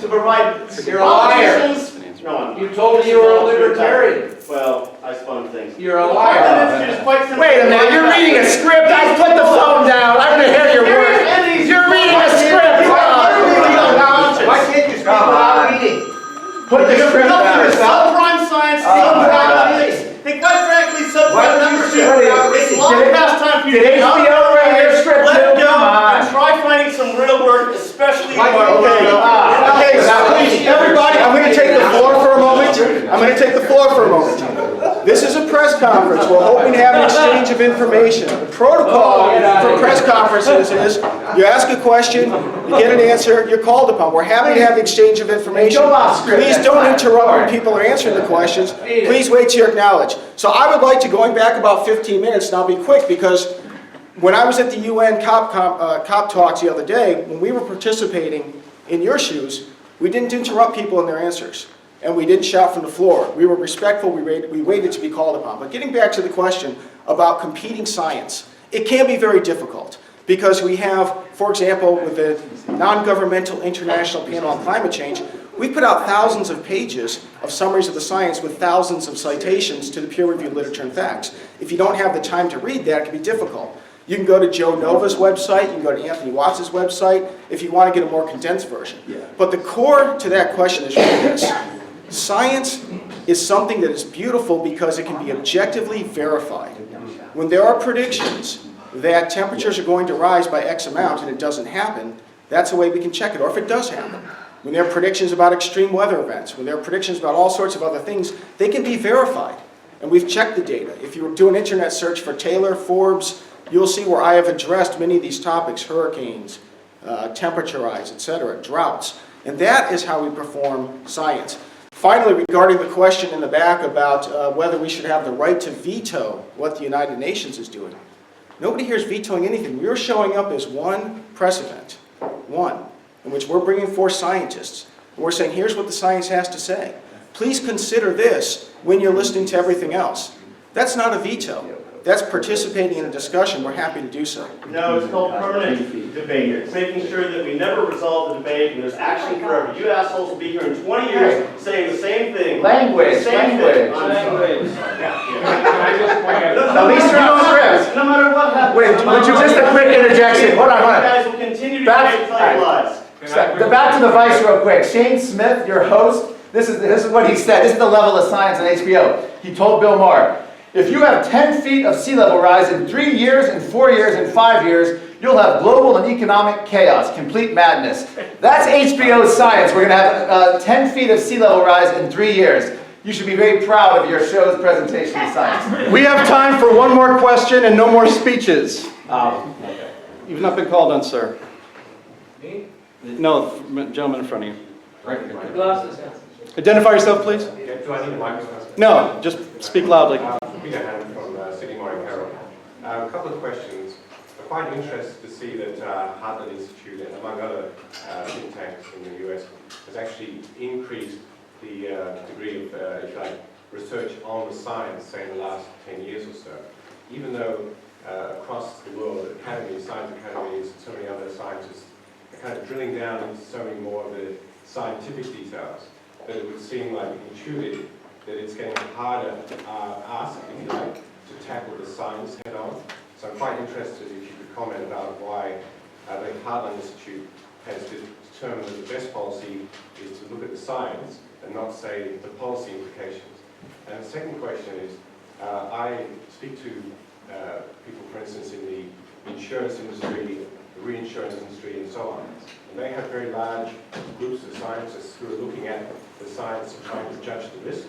provide You're a liar. politicians. No, You told me you were a libertarian. Well, I spun things. You're a The liar. Heartland Institute is quite simple. Wait a minute, you're reading a script. I put the phone down. I'm going to hear your words. You're reading a script. Why can't you speak without reading? Put the script down. Subprime science, subprime physics. And quite frankly, subprime membership. It's long past time for you to Did HBO write your script let too? it go Come on. and try finding some real work, especially in Okay, so please, everybody, I'm going to take the floor for a moment. This is a press conference. We're hoping to have an exchange of information. The protocol for press conferences is you ask a question, you get an answer, you're called upon. We're happy to have the exchange of information. Please don't interrupt when people are answering the questions. Please wait till you're acknowledged. So I would like to, going back about 15 minutes, and I'll be quick, because when I was at the UN COP talks the other day, when we were participating in your shoes, we didn't interrupt people in their answers. And we didn't shout from the floor. We were respectful, we waited to be called upon. But getting back to the question about competing science, it can be very difficult. Because we have, for example, with the Non-Governmental International Panel on Climate Change, we put out thousands of pages of summaries of the science with thousands of citations to the peer-reviewed literature and facts. If you don't have the time to read that, it can be difficult. You can go to Joe Nova's website, you can go to Anthony Watts' website, if you want to get a more condensed version. But the core to that question is really this. Science is something that is beautiful because it can be objectively verified. When there are predictions that temperatures are going to rise by X amount and it doesn't happen, that's a way we can check it, or if it does happen. When there are predictions about extreme weather events, when there are predictions about all sorts of other things, they can be verified. And we've checked the data. If you do an internet search for Taylor, Forbes, you'll see where I have addressed many of these topics: hurricanes, temperature rise, etc., droughts. And that is how we perform science. Finally, regarding the question in the back about whether we should have the right to veto what the United Nations is doing, nobody here is vetoing anything. We're showing up as one press event, one, in which we're bringing forth scientists. And we're saying, here's what the science has to say. Please consider this when you're listening to everything else. That's not a veto. That's participating in a discussion. We're happy to do so. No, it's called permanent debate. It's making sure that we never resolve the debate and there's action forever. You assholes will be here in 20 years saying the same thing. Language. Can I just point out? At least you're on script. No matter what happens. Wait, would you just a quick interjection? Hold on, hold on. You guys will continue to tell you lies. Back to the vice real quick. Shane Smith, your host, this is what he said. This is the level of science on HBO. He told Bill Maher, if you have 10 feet of sea level rise in 3 years, in 4 years, in 5 years, you'll have global and economic chaos, complete madness. That's HBO's science. We're going to have 10 feet of sea level rise in 3 years. You should be very proud of your show's presentation of science. We have time for one more question and no more speeches. You've not been called on, sir. Me? No, gentleman in front of you. Right. Glasses. Identify yourself, please. Do I need a microphone? No, just speak loudly. Peter Hammond from City Morning Herald. A couple of questions. I'm quite interested to see that Heartland Institute, and among other think tanks in the US, has actually increased the degree of, if you like, research on the science, say, in the last 10 years or so. Even though across the world, academies, science academies, and so many other scientists are kind of drilling down into so many more of the scientific details, that it would seem like intuitive that it's getting harder ask, if you like, to tackle the science head on. So I'm quite interested if you could comment about why the Heartland Institute has determined that the best policy is to look at the science and not say the policy implications. And the second question is, I speak to people, for instance, in the insurance industry, the reinsurance industry, and so on. And they have very large groups of scientists who are looking at the science and trying to judge the risk.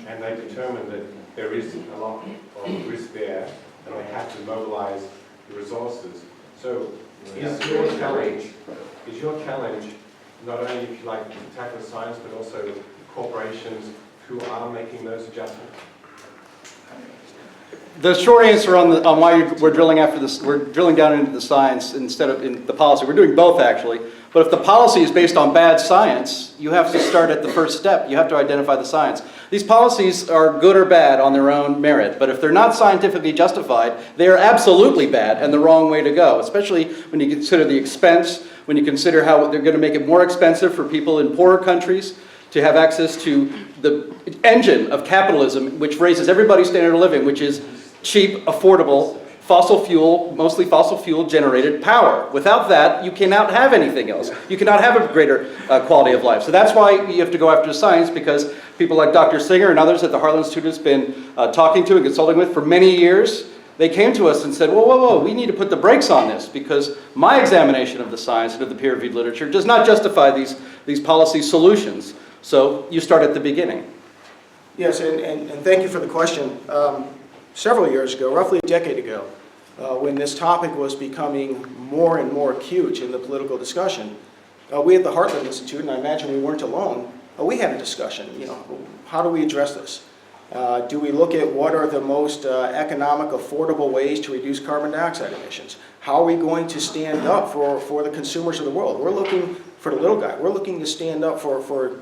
And they determine that there is a lot of risk there, and they have to mobilize the resources. So is your challenge not only, if you like, to tackle science, but also corporations who are making those adjustments? The short answer on why we're drilling after this, we're drilling down into the science instead of in the policy. We're doing both, actually. But if the policy is based on bad science, you have to start at the first step. You have to identify the science. These policies are good or bad on their own merit, but if they're not scientifically justified, they are absolutely bad and the wrong way to go, especially when you consider the expense, when you consider how they're going to make it more expensive for people in poorer countries to have access to the engine of capitalism, which raises everybody's standard of living, which is cheap, affordable, mostly fossil fuel generated power. Without that, you cannot have anything else. You cannot have a greater quality of life. So that's why you have to go after science, because people like Dr. Singer and others at the Heartland Institute has been talking to and consulting with for many years. They came to us and said, whoa, whoa, whoa, we need to put the brakes on this, because my examination of the science and of the peer-reviewed literature does not justify these policy solutions. So you start at the beginning. Yes, and thank you for the question. Several years ago, roughly a decade ago, when this topic was becoming more and more acute in the political discussion, we at the Heartland Institute, and I imagine we weren't alone, we had a discussion. How do we address this? Do we look at what are the most economic, affordable ways to reduce carbon dioxide emissions? How are we going to stand up for the consumers of the world? We're looking for the little guy. We're looking to stand up for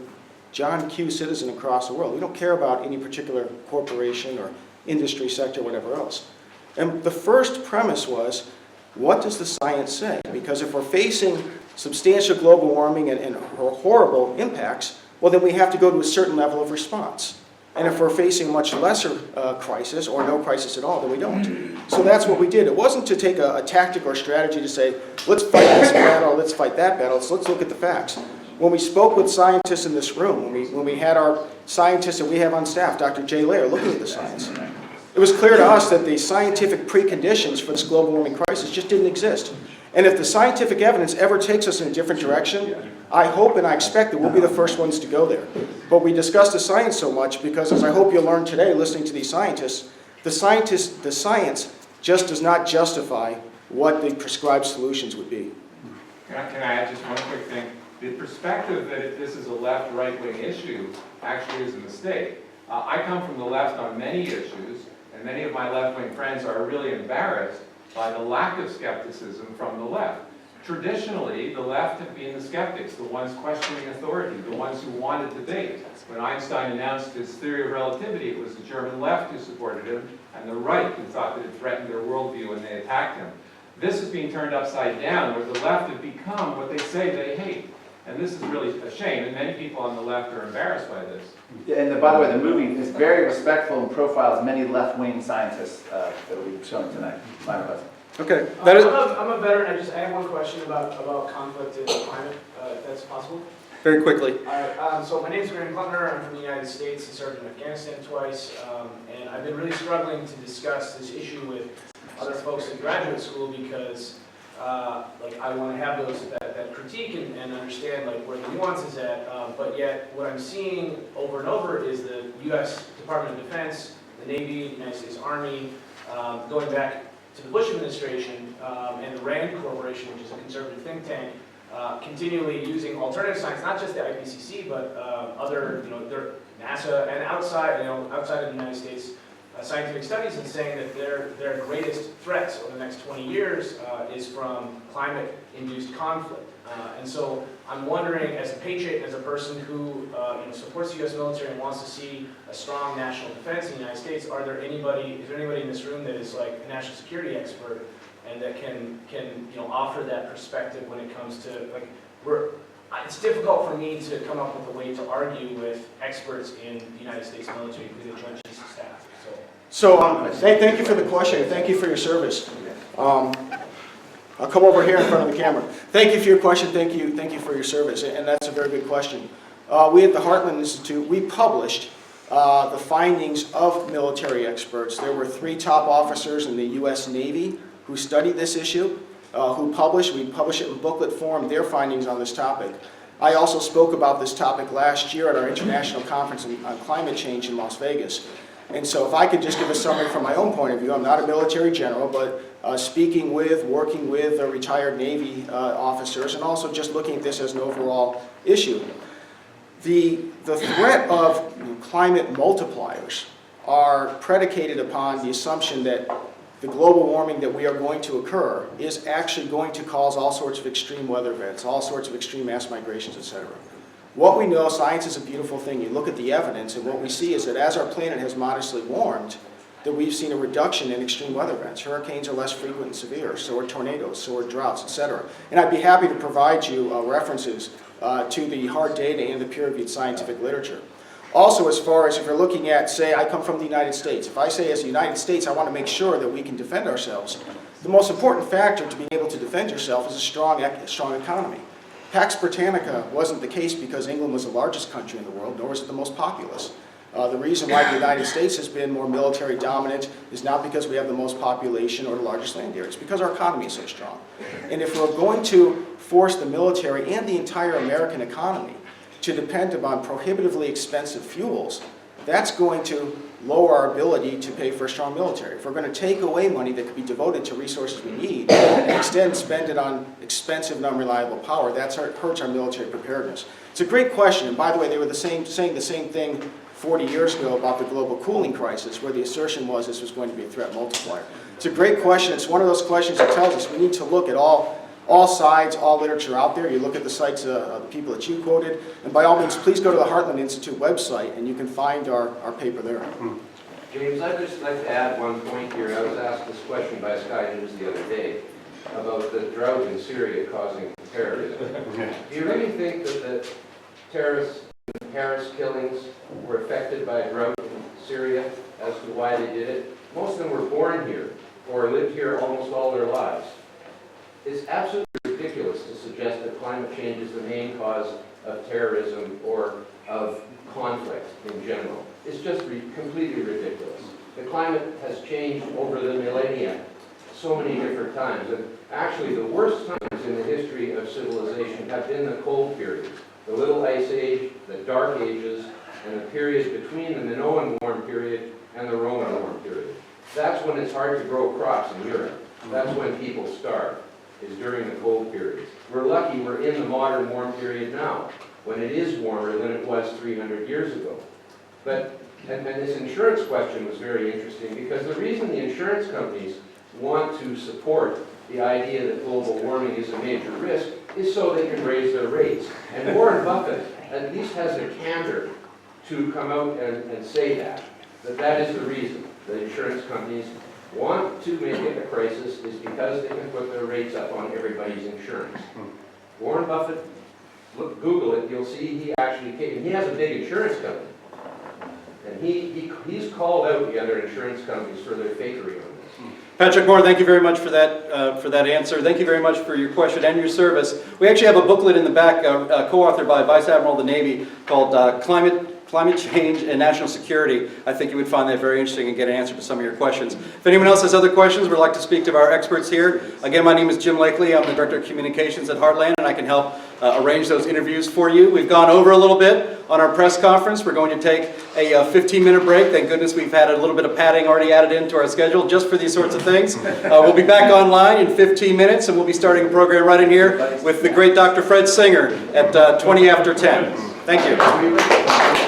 John Q. citizen across the world. We don't care about any particular corporation or industry sector, whatever else. And the first premise was, what does the science say? Because if we're facing substantial global warming and horrible impacts, well, then we have to go to a certain level of response. And if we're facing a much lesser crisis or no crisis at all, then we don't. So that's what we did. It wasn't to take a tactic or strategy to say, let's fight this battle, let's fight that battle. Let's look at the facts. When we spoke with scientists in this room, when we had our scientists that we have on staff, Dr. Jay Lair, looking at the science, it was clear to us that the scientific preconditions for this global warming crisis just didn't exist. And if the scientific evidence ever takes us in a different direction, I hope and I expect that we'll be the first ones to go there. But we discuss the science so much because, as I hope you'll learn today listening to these scientists, the science just does not justify what the prescribed solutions would be. Can I add just one quick thing? The perspective that if this is a left-right-wing issue actually is a mistake. I come from the left on many issues, and many of my left-wing friends are really embarrassed by the lack of skepticism from the left. Traditionally, the left have been the skeptics, the ones questioning authority, the ones who wanted debate. When Einstein announced his theory of relativity, it was the German left who supported him, and the right who thought that it threatened their worldview and they attacked him. This is being turned upside down, where the left have become what they say they hate. And this is really a shame, and many people on the left are embarrassed by this. And by the way, the movie is very respectful and profiles many left-wing scientists that will be shown tonight. My pleasure. Okay. I'm a veteran. I have one question about conflict in climate, if that's possible. Very quickly. All right. So my name is Graham Klutner. I'm from the United States. I served in Afghanistan twice, and I've been really struggling to discuss this issue with other folks in graduate school because, I want to have that critique and understand where the nuance is at. But yet, what I'm seeing over and over is the U.S. Department of Defense, the Navy, the United States Army, going back to the Bush administration, and the RAND Corporation, which is a conservative think tank, continually using alternative science, not just the IPCC, but other, NASA and outside of the United States, scientific studies, and saying that their greatest threats over the next 20 years is from climate-induced conflict. And so I'm wondering, as a patriot, as a person who supports the U.S. military and wants to see a strong national defense in the United States, is there anybody in this room that is like a national security expert and that can offer that perspective when it comes to it's difficult for me to come up with a way to argue with experts in the United States military, including the Joint Chiefs of Staff. So thank you for the question. Thank you for your service. I'll come over here in front of the camera. Thank you for your question. Thank you for your service. And that's a very good question. We at the Heartland Institute, we published the findings of military experts. There were 3 top officers in the U.S. Navy who studied this issue, we publish it in booklet form, their findings on this topic. I also spoke about this topic last year at our international conference on climate change in Las Vegas. And so if I could just give a summary from my own point of view, I'm not a military general, but working with retired Navy officers, and also just looking at this as an overall issue. The threat of climate multipliers are predicated upon the assumption that the global warming that we are going to occur is actually going to cause all sorts of extreme weather events, all sorts of extreme mass migrations, etc. What we know, science is a beautiful thing. You look at the evidence, and what we see is that as our planet has modestly warmed, that we've seen a reduction in extreme weather events. Hurricanes are less frequent and severe, so are tornadoes, so are droughts, etc. And I'd be happy to provide you references to the hard data and the peer-reviewed scientific literature. Also, as far as if you're looking at, say, I come from the United States. If I say as the United States, I want to make sure that we can defend ourselves, the most important factor to being able to defend yourself is a strong economy. Pax Britannica wasn't the case because England was the largest country in the world, nor was it the most populous. The reason why the United States has been more military dominant is not because we have the most population or the largest land area. It's because our economy is so strong. And if we're going to force the military and the entire American economy to depend upon prohibitively expensive fuels, that's going to lower our ability to pay for a strong military. If we're going to take away money that could be devoted to resources we need and instead spend it on expensive and unreliable power, that hurts our military preparedness. It's a great question, and by the way, they were saying the same thing 40 years ago about the global cooling crisis, where the assertion was this was going to be a threat multiplier. It's a great question. It's one of those questions that tells us we need to look at all sides, all literature out there. You look at the sites, the people that you quoted, and by all means, please go to the Heartland Institute website, and you can find our paper there. James, I'd just like to add one point here. I was asked this question by Sky News the other day about the drought in Syria causing terrorism. Do you really think that the terrorists and Paris killings were affected by a drought in Syria as to why they did it? Most of them were born here or lived here almost all their lives. It's absolutely ridiculous to suggest that climate change is the main cause of terrorism or of conflict in general. It's just completely ridiculous. The climate has changed over the millennia so many different times. And actually, the worst times in the history of civilization have been the cold periods, the Little Ice Age, the Dark Ages, and the periods between the Minoan warm period and the Roman warm period. That's when it's hard to grow crops in Europe. That's when people starve, is during the cold periods. We're lucky we're in the modern warm period now, when it is warmer than it was 300 years ago. And this insurance question was very interesting, because the reason the insurance companies want to support the idea that global warming is a major risk is so they can raise their rates. And Warren Buffett at least has the candor to come out and say that is the reason the insurance companies want to make it a crisis, is because they can put their rates up on everybody's insurance. Warren Buffett, Google it, you'll see he actually came. He has a big insurance company. And he's called out the other insurance companies for their fakery on this. Patrick Moore, thank you very much for that answer. Thank you very much for your question and your service. We actually have a booklet in the back, co-authored by Vice Admiral of the Navy, called Climate Change and National Security. I think you would find that very interesting and get an answer to some of your questions. If anyone else has other questions, would like to speak to our experts here. Again, my name is Jim Lakely. I'm the Director of Communications at Heartland, and I can help arrange those interviews for you. We've gone over a little bit on our press conference. We're going to take a 15-minute break. Thank goodness we've had a little bit of padding already added into our schedule just for these sorts of things. We'll be back online in 15 minutes, and we'll be starting a program right in here with the great Dr. Fred Singer at 20 after 10. Thank you.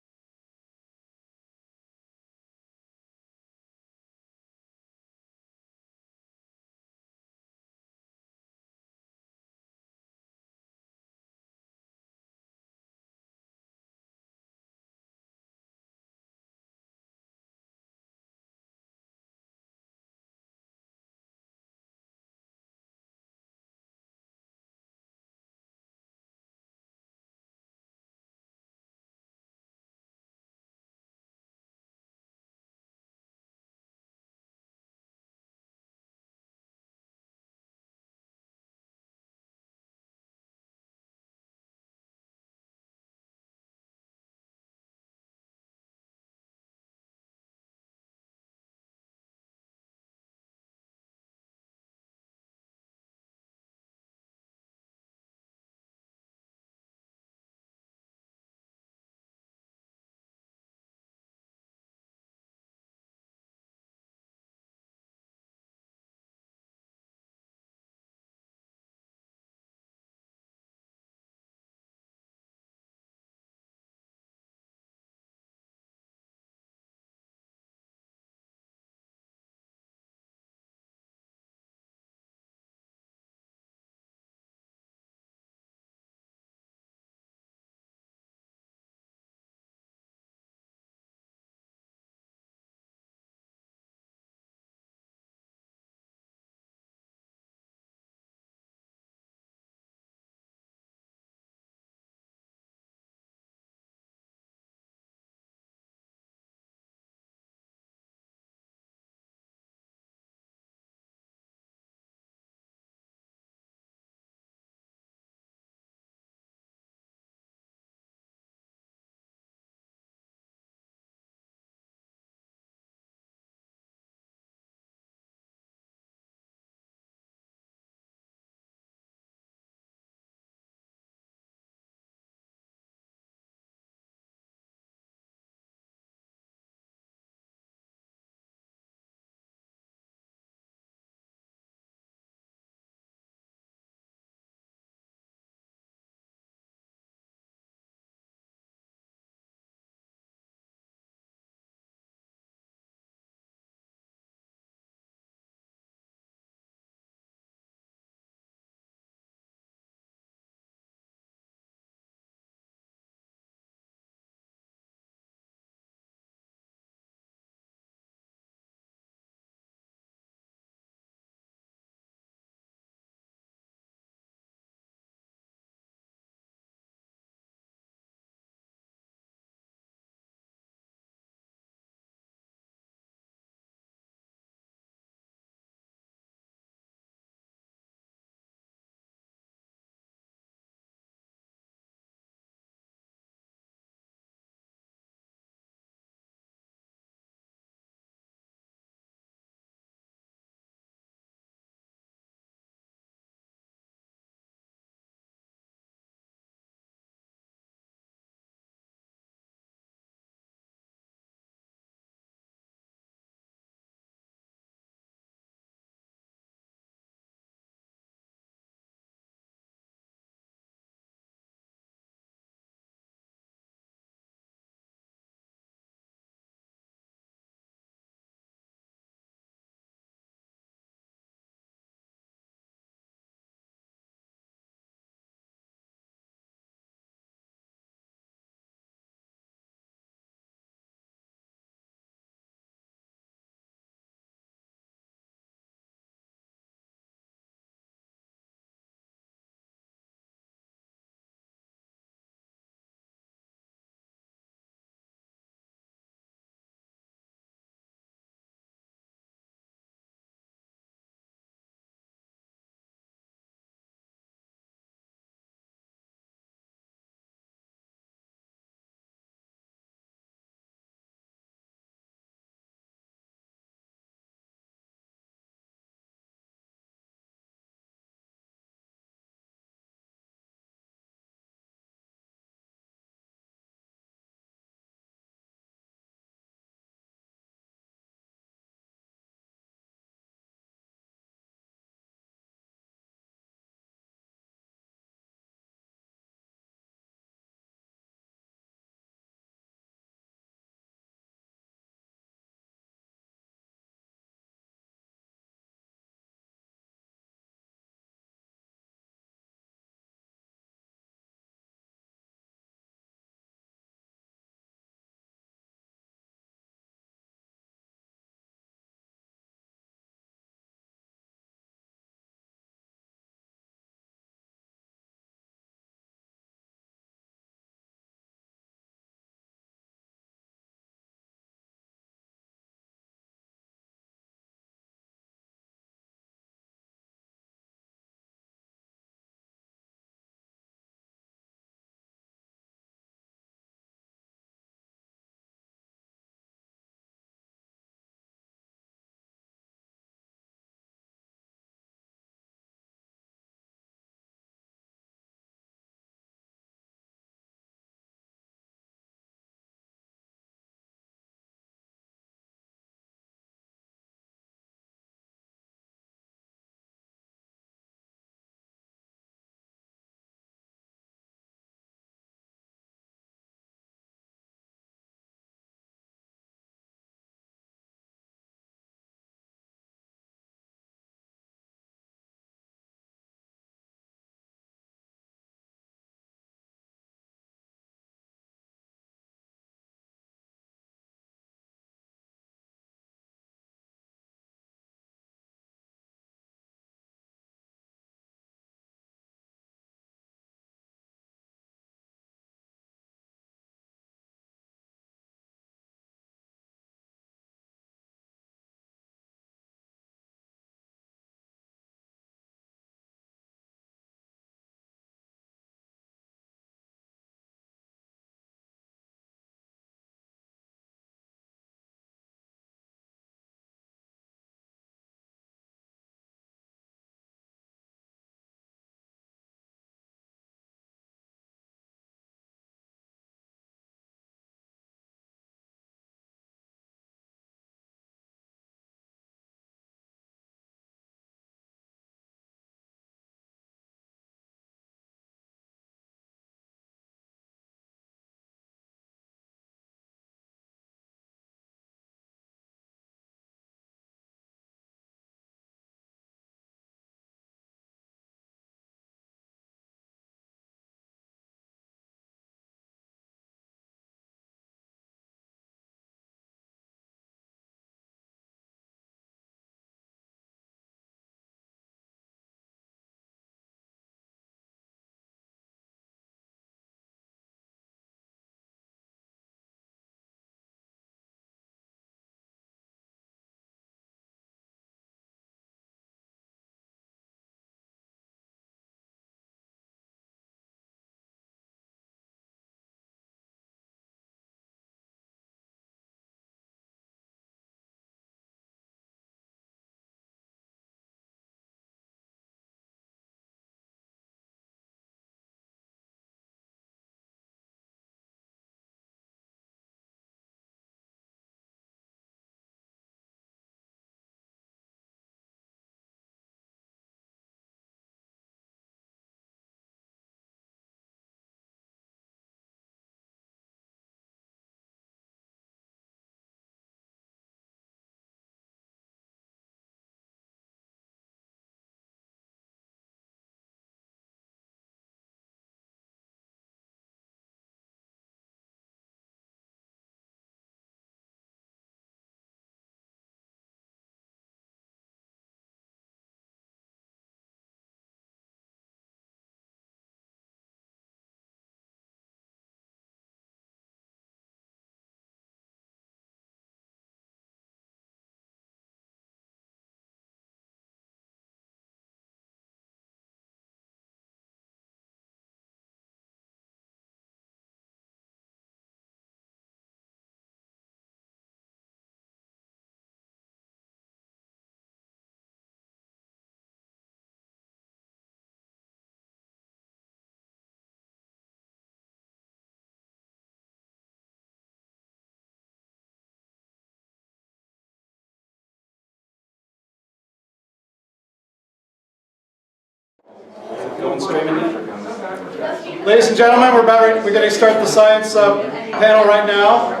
Going streaming now. Ladies and gentlemen, we're going to start the science panel right now.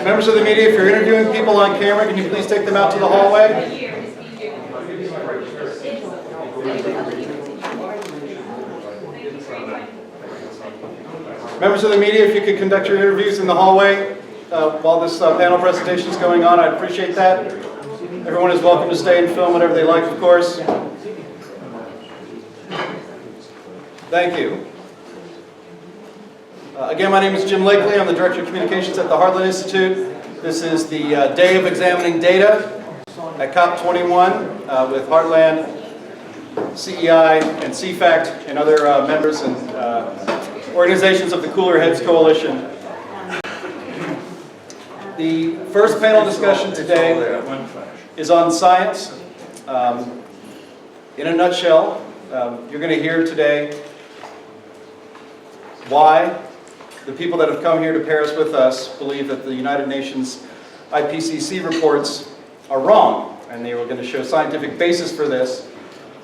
Members of the media, if you're interviewing people on camera, can you please take them out to the hallway? Members of the media, if you could conduct your interviews in the hallway while this panel presentation is going on, I'd appreciate that. Everyone is welcome to stay and film whatever they like, of course. Thank you. Again, my name is Jim Lakely. I'm the Director of Communications at the Heartland Institute. This is the day of examining data at COP-21 with Heartland, CEI, and CFACT, and other members and organizations of the Cooler Heads Coalition. The first panel discussion today is on science. In a nutshell, you're going to hear today why the people that have come here to Paris with us believe that the United Nations IPCC reports are wrong, and they were going to show scientific basis for this.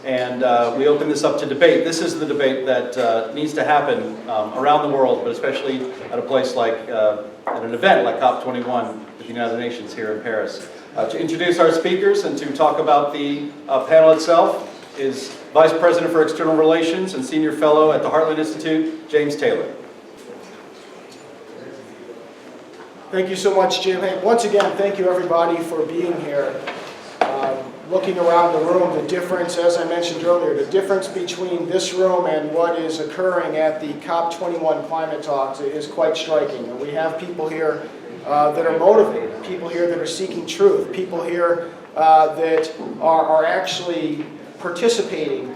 And we open this up to debate. This is the debate that needs to happen around the world, but especially at a place like, at an event like COP-21 with the United Nations here in Paris. To introduce our speakers and to talk about the panel itself is Vice President for External Relations and Senior Fellow at the Heartland Institute, James Taylor. Thank you so much, Jim. Hey, once again, thank you everybody for being here. Looking around the room, the difference, as I mentioned earlier, the difference between this room and what is occurring at the COP-21 climate talks is quite striking. And we have people here that are motivated, people here that are seeking truth, people here that are actually participating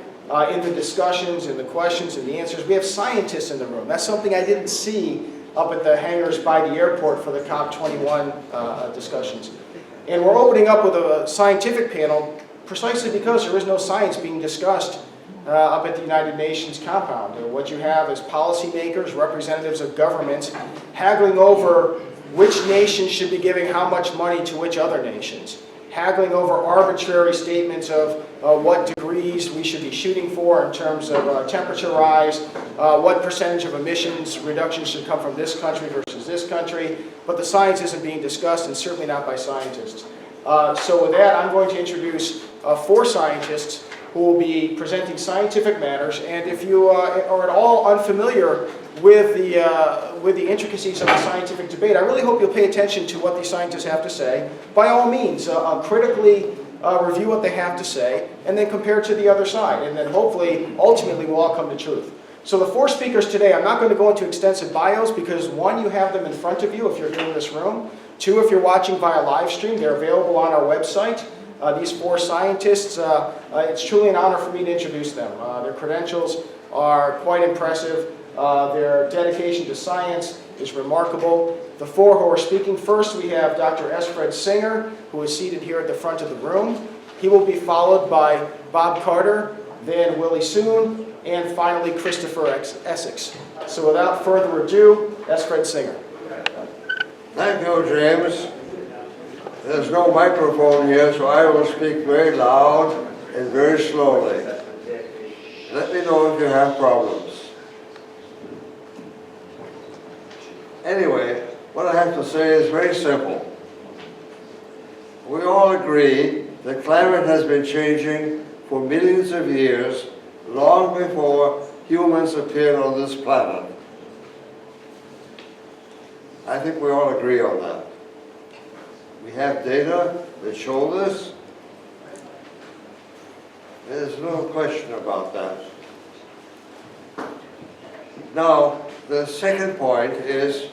in the discussions and the questions and the answers. We have scientists in the room. That's something I didn't see up at the hangars by the airport for the COP-21 discussions. And we're opening up with a scientific panel precisely because there is no science being discussed up at the United Nations compound. What you have is policymakers, representatives of governments, haggling over which nation should be giving how much money to which other nations, haggling over arbitrary statements of what degrees we should be shooting for in terms of temperature rise, what percentage of emissions reductions should come from this country versus this country, but the science isn't being discussed, and certainly not by scientists. So with that, I'm going to introduce 4 scientists who will be presenting scientific matters, and if you are at all unfamiliar with the intricacies of the scientific debate, I really hope you'll pay attention to what these scientists have to say. By all means, critically review what they have to say, and then compare it to the other side, and then hopefully, ultimately, we'll all come to truth. So the 4 speakers today, I'm not going to go into extensive bios because 1, you have them in front of you if you're in this room. 2, if you're watching via live stream, they're available on our website. These 4 scientists, it's truly an honor for me to introduce them. Their credentials are quite impressive. Their dedication to science is remarkable. The 4 who are speaking first, we have Dr. S. Fred Singer, who is seated here at the front of the room. He will be followed by Bob Carter, then Willie Soon, and finally Christopher Essex. So without further ado, S. Fred Singer. Thank you, James. There's no microphone here, so I will speak very loud and very slowly. Let me know if you have problems. Anyway, what I have to say is very simple. We all agree that climate has been changing for millions of years, long before humans appeared on this planet. I think we all agree on that. We have data that show this. There's no question about that. Now, the second point is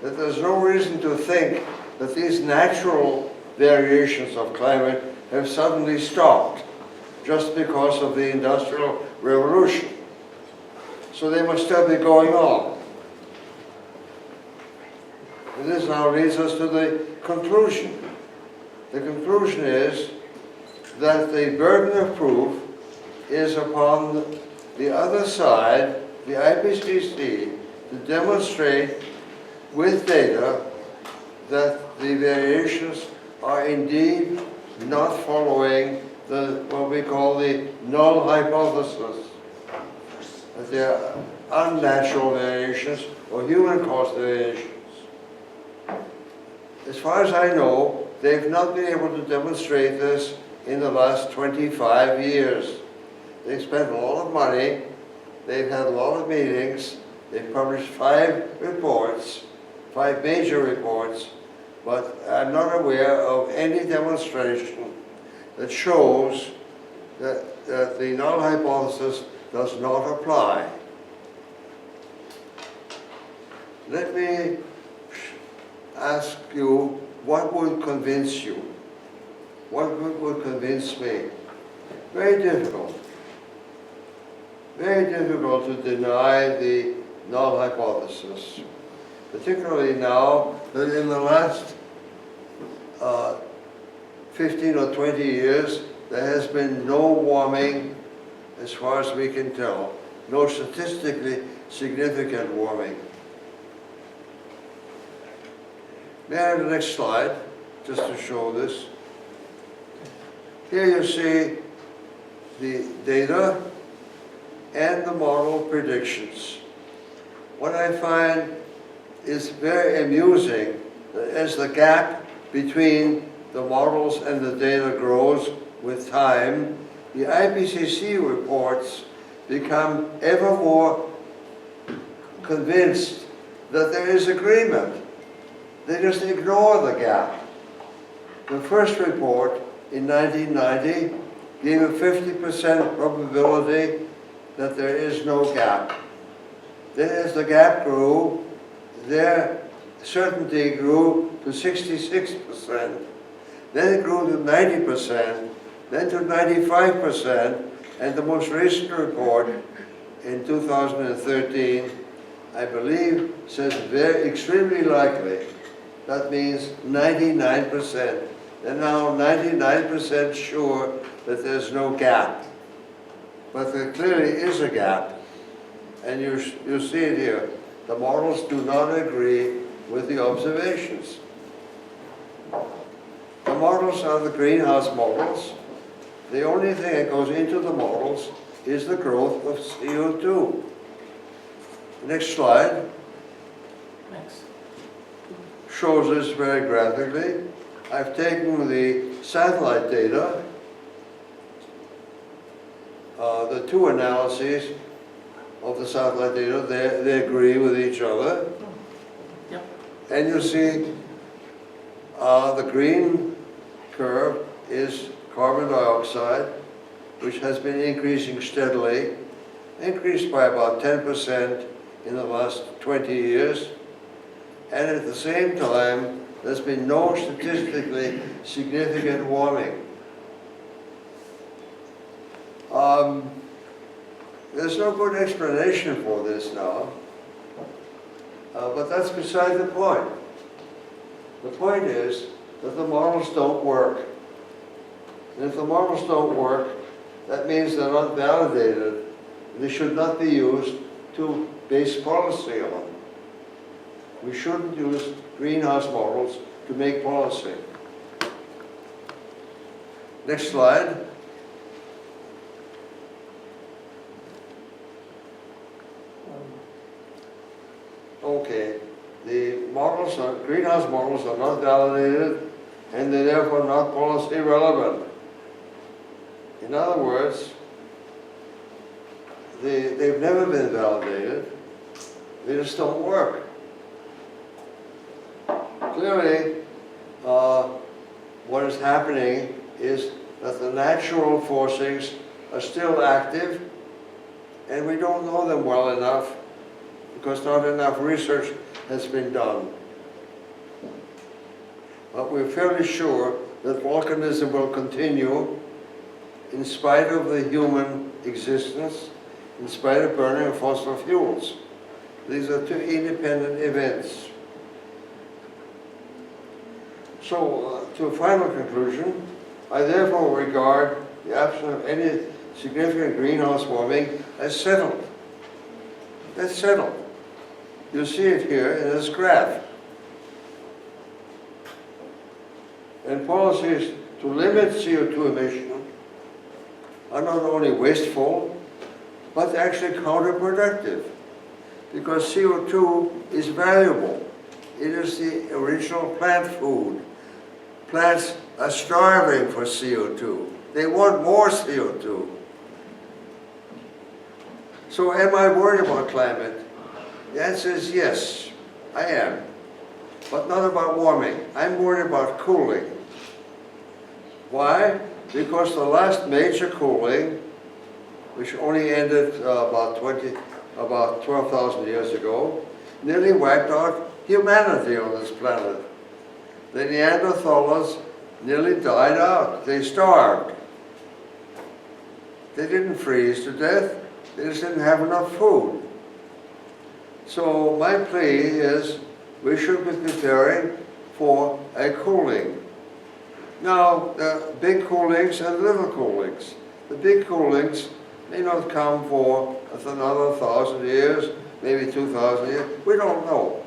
that there's no reason to think that these natural variations of climate have suddenly stopped just because of the Industrial Revolution. So they must still be going on. And this now leads us to the conclusion. The conclusion is that the burden of proof is upon the other side, the IPCC, to demonstrate with data that the variations are indeed not following what we call the null hypothesis, that they are unnatural variations or human-caused variations. As far as I know, they've not been able to demonstrate this in the last 25 years. They've spent a lot of money, they've had a lot of meetings, they've published 5 reports, 5 major reports, but I'm not aware of any demonstration that shows that the null hypothesis does not apply. Let me ask you, what would convince you? What would convince me? Very difficult. Very difficult to deny the null hypothesis, particularly now that in the last 15 or 20 years there has been no warming as far as we can tell, no statistically significant warming. May I have the next slide, just to show this? Here you see the data and the model predictions. What I find is very amusing that as the gap between the models and the data grows with time, the IPCC reports become ever more convinced that there is agreement. They just ignore the gap. The first report in 1990 gave a 50% probability that there is no gap. Then as the gap grew, their certainty grew to 66%. Then it grew to 90%, then to 95%, and the most recent report in 2013, I believe, says extremely likely. That means 99%. They're now 99% sure that there's no gap. But there clearly is a gap. And you see it here. The models do not agree with the observations. The models are the greenhouse models. The only thing that goes into the models is the growth of CO2. Next slide. Next. Shows this very graphically. I've taken the satellite data, the 2 analyses of the satellite data, they agree with each other. Yep. And you see the green curve is carbon dioxide, which has been increasing steadily, increased by about 10% in the last 20 years. And at the same time, there's been no statistically significant warming. There's no good explanation for this now, but that's beside the point. The point is that the models don't work. And if the models don't work, that means they're not validated. They should not be used to base policy on. We shouldn't use greenhouse models to make policy. Next slide. Okay, the models greenhouse models are not validated and they're therefore not policy relevant. In other words, they've never been validated. They just don't work. Clearly, what is happening is that the natural forcings are still active and we don't know them well enough because not enough research has been done. But we're fairly sure that volcanism will continue in spite of the human existence, in spite of burning of fossil fuels. These are 2 independent events. So, to a final conclusion, I therefore regard the absence of any significant greenhouse warming as settled. That's settled. You see it here in this graph. And policies to limit CO2 emission are not only wasteful, but actually counterproductive. Because CO2 is valuable. It is the original plant food. Plants are starving for CO2. They want more CO2. So am I worried about climate? The answer is yes, I am. But not about warming. I'm worried about cooling. Why? Because the last major cooling, which only ended about 12,000 years ago, nearly wiped out humanity on this planet. The Neanderthals nearly died out. They starved. They didn't freeze to death. They just didn't have enough food. So my plea is we should be preparing for a cooling. Now, there are big coolings and little coolings. The big coolings may not come for another 1,000 years, maybe 2,000 years. We don't know.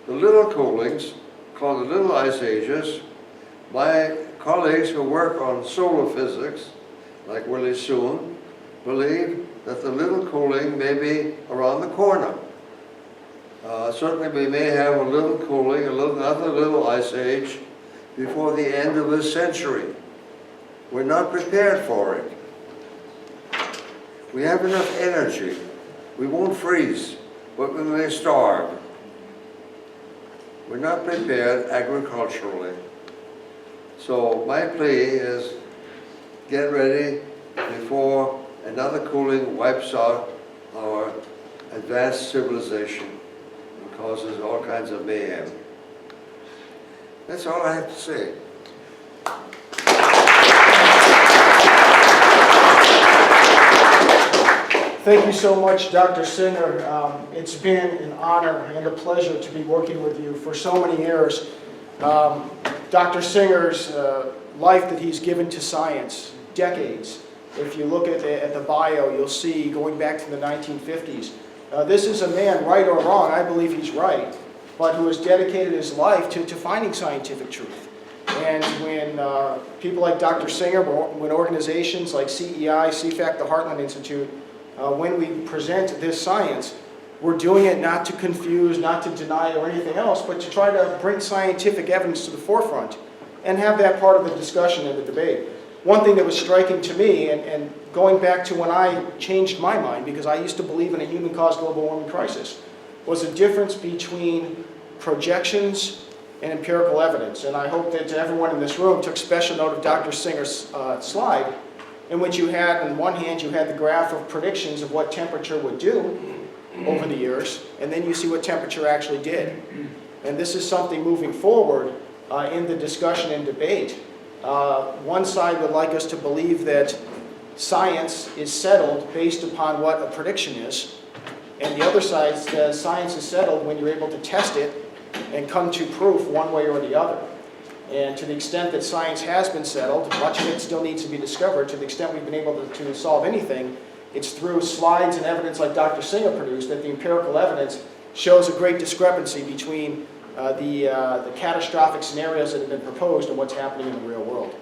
The little coolings, called the little ice ages, my colleagues who work on solar physics, like Willie Soon, believe that the little cooling may be around the corner. Certainly we may have a little cooling, another little ice age before the end of this century. We're not prepared for it. We have enough energy. We won't freeze, but we may starve. We're not prepared agriculturally. So my plea is get ready before another cooling wipes out our advanced civilization and causes all kinds of mayhem. That's all I have to say. Thank you so much, Dr. Singer. It's been an honor and a pleasure to be working with you for so many years. Dr. Singer's life that he's given to science, decades. If you look at the bio, you'll see going back to the 1950s. This is a man, right or wrong, I believe he's right, but who has dedicated his life to finding scientific truth. And when people like Dr. Singer, when organizations like CEI, CFACT, the Heartland Institute, when we present this science, we're doing it not to confuse, not to deny or anything else, but to try to bring scientific evidence to the forefront and have that part of the discussion and the debate. One thing that was striking to me, and going back to when I changed my mind, because I used to believe in a human-caused global warming crisis, was the difference between projections and empirical evidence. And I hope that everyone in this room took special note of Dr. Singer's slide, in which you had, on one hand, you had the graph of predictions of what temperature would do over the years, and then you see what temperature actually did. And this is something moving forward in the discussion and debate. One side would like us to believe that science is settled based upon what a prediction is, and the other side says science is settled when you're able to test it and come to proof one way or the other. And to the extent that science has been settled, much of it still needs to be discovered. To the extent we've been able to solve anything, it's through slides and evidence like Dr. Singer produced that the empirical evidence shows a great discrepancy between the catastrophic scenarios that have been proposed and what's happening in the real world.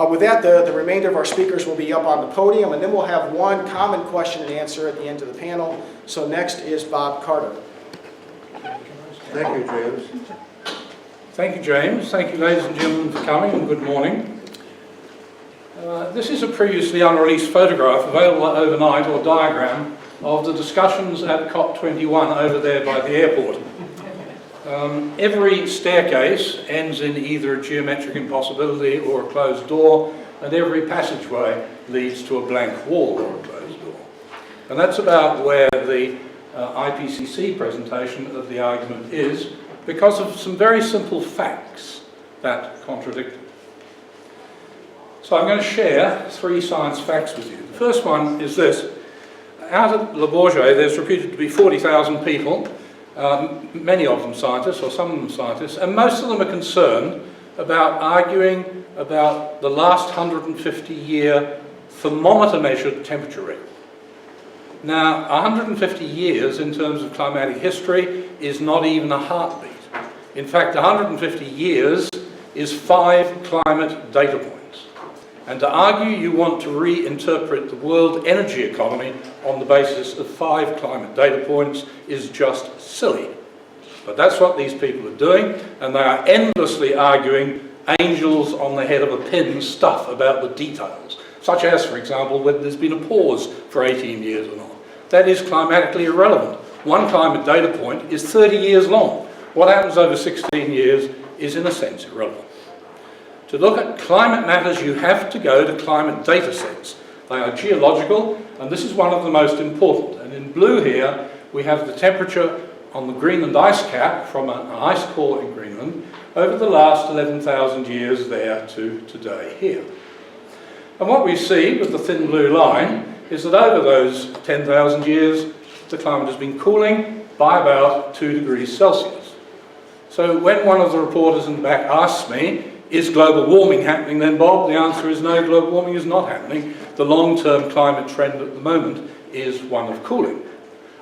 With that, the remainder of our speakers will be up on the podium, and then we'll have one common question and answer at the end of the panel. So next is Bob Carter. Thank you, James. Thank you, James. Thank you, ladies and gentlemen, for coming, and good morning. This is a previously unreleased photograph available overnight, or diagram, of the discussions at COP-21 over there by the airport. Every staircase ends in either a geometric impossibility or a closed door, and every passageway leads to a blank wall or a closed door. And that's about where the IPCC presentation of the argument is, because of some very simple facts that contradict it. So I'm going to share 3 science facts with you. The first one is this. Out at Le Bourget, there's reputed to be 40,000 people, many of them scientists, or some of them scientists, and most of them are concerned about arguing about the last 150-year thermometer-measured temperature record. Now, 150 years in terms of climatic history is not even a heartbeat. In fact, 150 years is 5 climate data points. And to argue you want to reinterpret the world energy economy on the basis of 5 climate data points is just silly. But that's what these people are doing, and they are endlessly arguing angels on the head of a pin stuff about the details, such as, for example, whether there's been a pause for 18 years or not. That is climatically irrelevant. One climate data point is 30 years long. What happens over 16 years is, in a sense, irrelevant. To look at climate matters, you have to go to climate data sets. They are geological, and this is one of the most important. And in blue here, we have the temperature on the Greenland ice cap from an ice core in Greenland over the last 11,000 years there to today here. And what we see with the thin blue line is that over those 10,000 years, the climate has been cooling by about 2 degrees Celsius. So when one of the reporters in the back asks me, is global warming happening then, Bob? The answer is no, global warming is not happening. The long-term climate trend at the moment is one of cooling.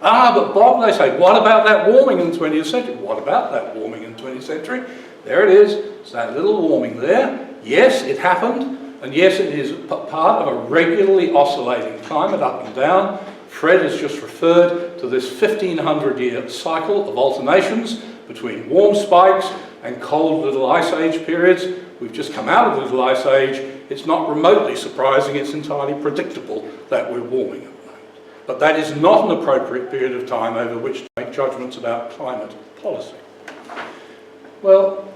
Ah, but Bob, they say, what about that warming in the 20th century? What about that warming in the 20th century? There it is. It's that little warming there. Yes, it happened. And yes, it is part of a regularly oscillating climate up and down. Fred has just referred to this 1,500-year cycle of alternations between warm spikes and cold little ice age periods. We've just come out of the little ice age. It's not remotely surprising, it's entirely predictable that we're warming at the moment. But that is not an appropriate period of time over which to make judgments about climate policy. Well,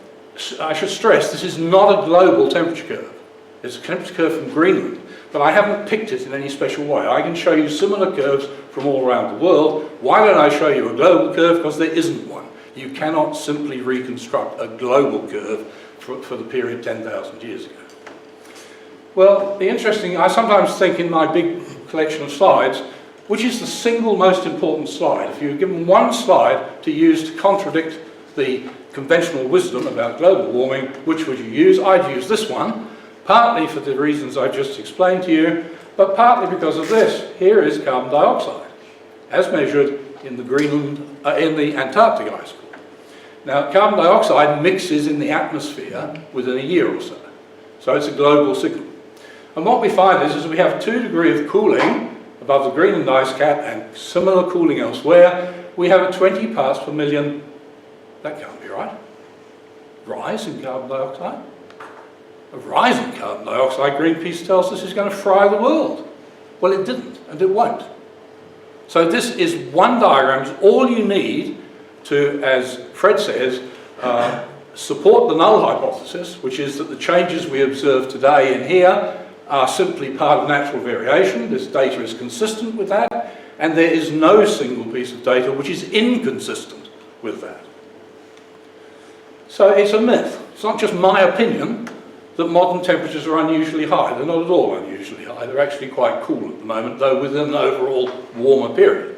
I should stress this is not a global temperature curve. It's a temperature curve from Greenland, but I haven't picked it in any special way. I can show you similar curves from all around the world. Why don't I show you a global curve? Because there isn't one. You cannot simply reconstruct a global curve for the period 10,000 years ago. Well, the interesting, I sometimes think in my big collection of slides, which is the single most important slide? If you were given one slide to use to contradict the conventional wisdom about global warming, which would you use? I'd use this one, partly for the reasons I just explained to you, but partly because of this. Here is carbon dioxide, as measured in the the Antarctic ice core. Now, carbon dioxide mixes in the atmosphere within a year or so. So it's a global signal. And what we find is we have 2 degrees of cooling above the Greenland ice cap and similar cooling elsewhere. We have a 20 parts per million, that can't be right, rise in carbon dioxide. A rise in carbon dioxide, Greenpeace tells us, is going to fry the world. Well, it didn't, and it won't. So this is one diagram. It's all you need to, as Fred says, support the null hypothesis, which is that the changes we observe today in here are simply part of natural variation. This data is consistent with that, and there is no single piece of data which is inconsistent with that. So it's a myth. It's not just my opinion that modern temperatures are unusually high. They're not at all unusually high. They're actually quite cool at the moment, though within an overall warmer period.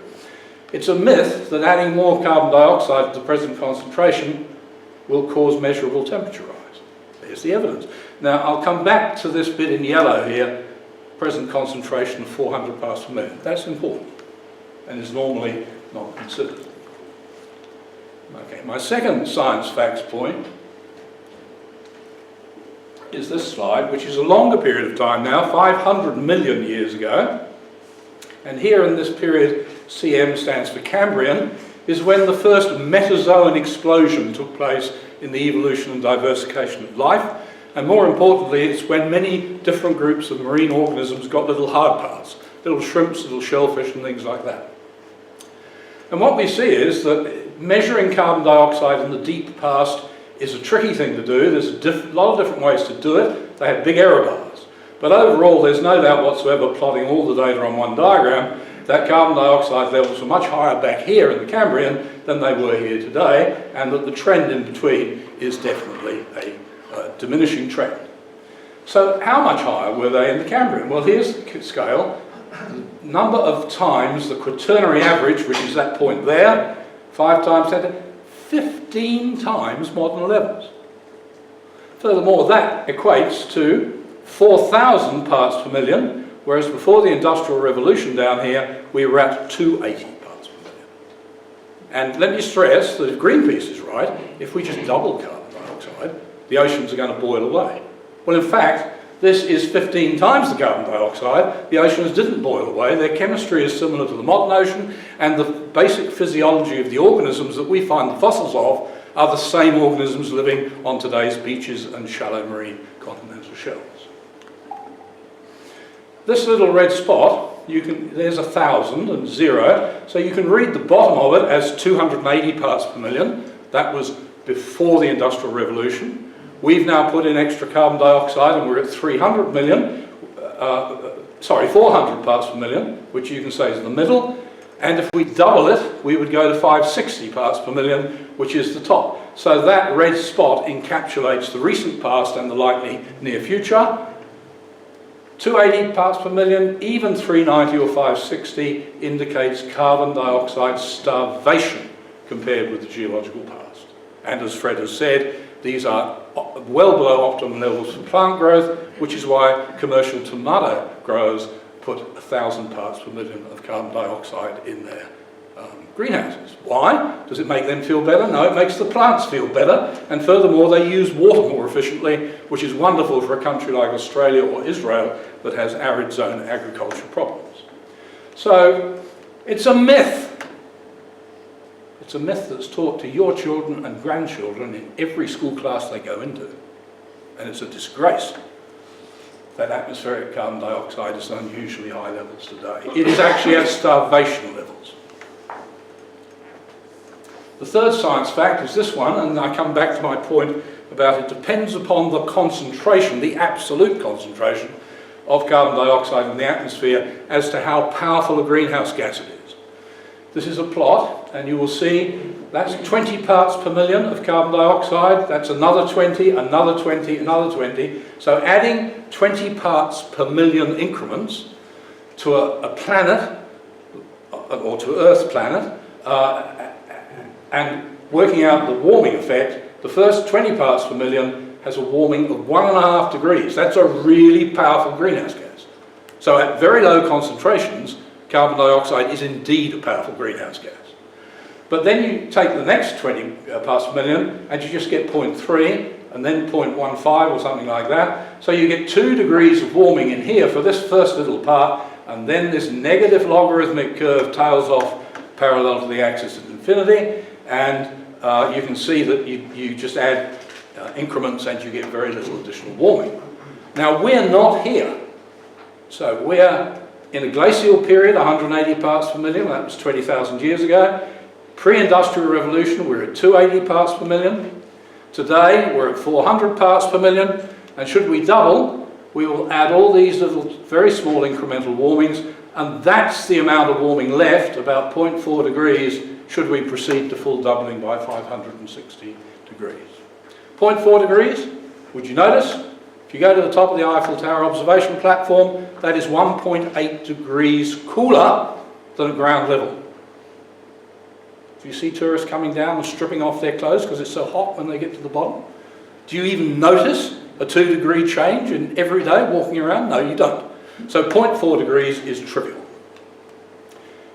It's a myth that adding more carbon dioxide to the present concentration will cause measurable temperature rise. There's the evidence. Now, I'll come back to this bit in yellow here, present concentration of 400 parts per million. That's important and is normally not considered. Okay, my second science facts point is this slide, which is a longer period of time now, 500 million years ago. And here in this period, CM stands for Cambrian, is when the first Metazoan explosion took place in the evolution and diversification of life. And more importantly, it's when many different groups of marine organisms got little hard parts, little shrimps, little shellfish and things like that. And what we see is that measuring carbon dioxide in the deep past is a tricky thing to do. There's a lot of different ways to do it. They have big error bars. But overall, there's no doubt whatsoever, plotting all the data on one diagram, that carbon dioxide levels were much higher back here in the Cambrian than they were here today, and that the trend in between is definitely a diminishing trend. So how much higher were they in the Cambrian? Well, here's the scale. The number of times the quaternary average, which is that point there, 5 times 10, 15 times modern levels. Furthermore, that equates to 4,000 parts per million, whereas before the Industrial Revolution down here, we were at 280 parts per million. And let me stress that if Greenpeace is right, if we just double carbon dioxide, the oceans are going to boil away. Well, in fact, This is 15 times the carbon dioxide. The oceans didn't boil away. Their chemistry is similar to the modern ocean, and the basic physiology of the organisms that we find the fossils of are the same organisms living on today's beaches and shallow marine continental shelves. This little red spot, there's 1,000 and 0, so you can read the bottom of it as 280 parts per million. That was before the Industrial Revolution. We've now put in extra carbon dioxide and we're at 400 parts per million, which you can say is the middle. And if we double it, we would go to 560 parts per million, which is the top. So that red spot encapsulates the recent past and the likely near future. 280 parts per million, even 390 or 560 indicates carbon dioxide starvation compared with the geological past. And as Fred has said, these are well below optimum levels for plant growth, which is why commercial tomato growers put 1,000 parts per million of carbon dioxide in their greenhouses. Why? Does it make them feel better? No, it makes the plants feel better, and furthermore they use water more efficiently, which is wonderful for a country like Australia or Israel that has arid zone agriculture problems. So it's a myth. It's a myth that's taught to your children and grandchildren in every school class they go into, and it's a disgrace that atmospheric carbon dioxide is at unusually high levels today. It is actually at starvation levels. The third science fact is this one, and I come back to my point about it depends upon the concentration, the absolute concentration of carbon dioxide in the atmosphere as to how powerful a greenhouse gas it is. This is a plot, and you will see that's 20 parts per million of carbon dioxide, that's another 20, another 20, another 20. So adding 20 parts per million increments to a planet, or to Earth's planet, and working out the warming effect, the first 20 parts per million has a warming of 1.5 degrees. That's a really powerful greenhouse gas. So at very low concentrations, carbon dioxide is indeed a powerful greenhouse gas. But then you take the next 20 parts per million and you just get 0.3 and then 0.15 or something like that. So you get 2 degrees of warming in here for this first little part, and then this negative logarithmic curve tails off parallel to the axis of infinity, and you can see that you just add increments and you get very little additional warming. Now we're not here. So we're in a glacial period, 180 parts per million, that was 20,000 years ago. Pre-industrial revolution, we're at 280 parts per million. Today, we're at 400 parts per million, and should we double, we will add all these little, very small incremental warmings, and that's the amount of warming left, about 0.4 degrees, should we proceed to full doubling by 560 degrees. 0.4 degrees, would you notice? If you go to the top of the Eiffel Tower observation platform, that is 1.8 degrees cooler than at ground level. Do you see tourists coming down and stripping off their clothes because it's so hot when they get to the bottom? Do you even notice a 2-degree change in every day walking around? No, you don't. So 0.4 degrees is trivial.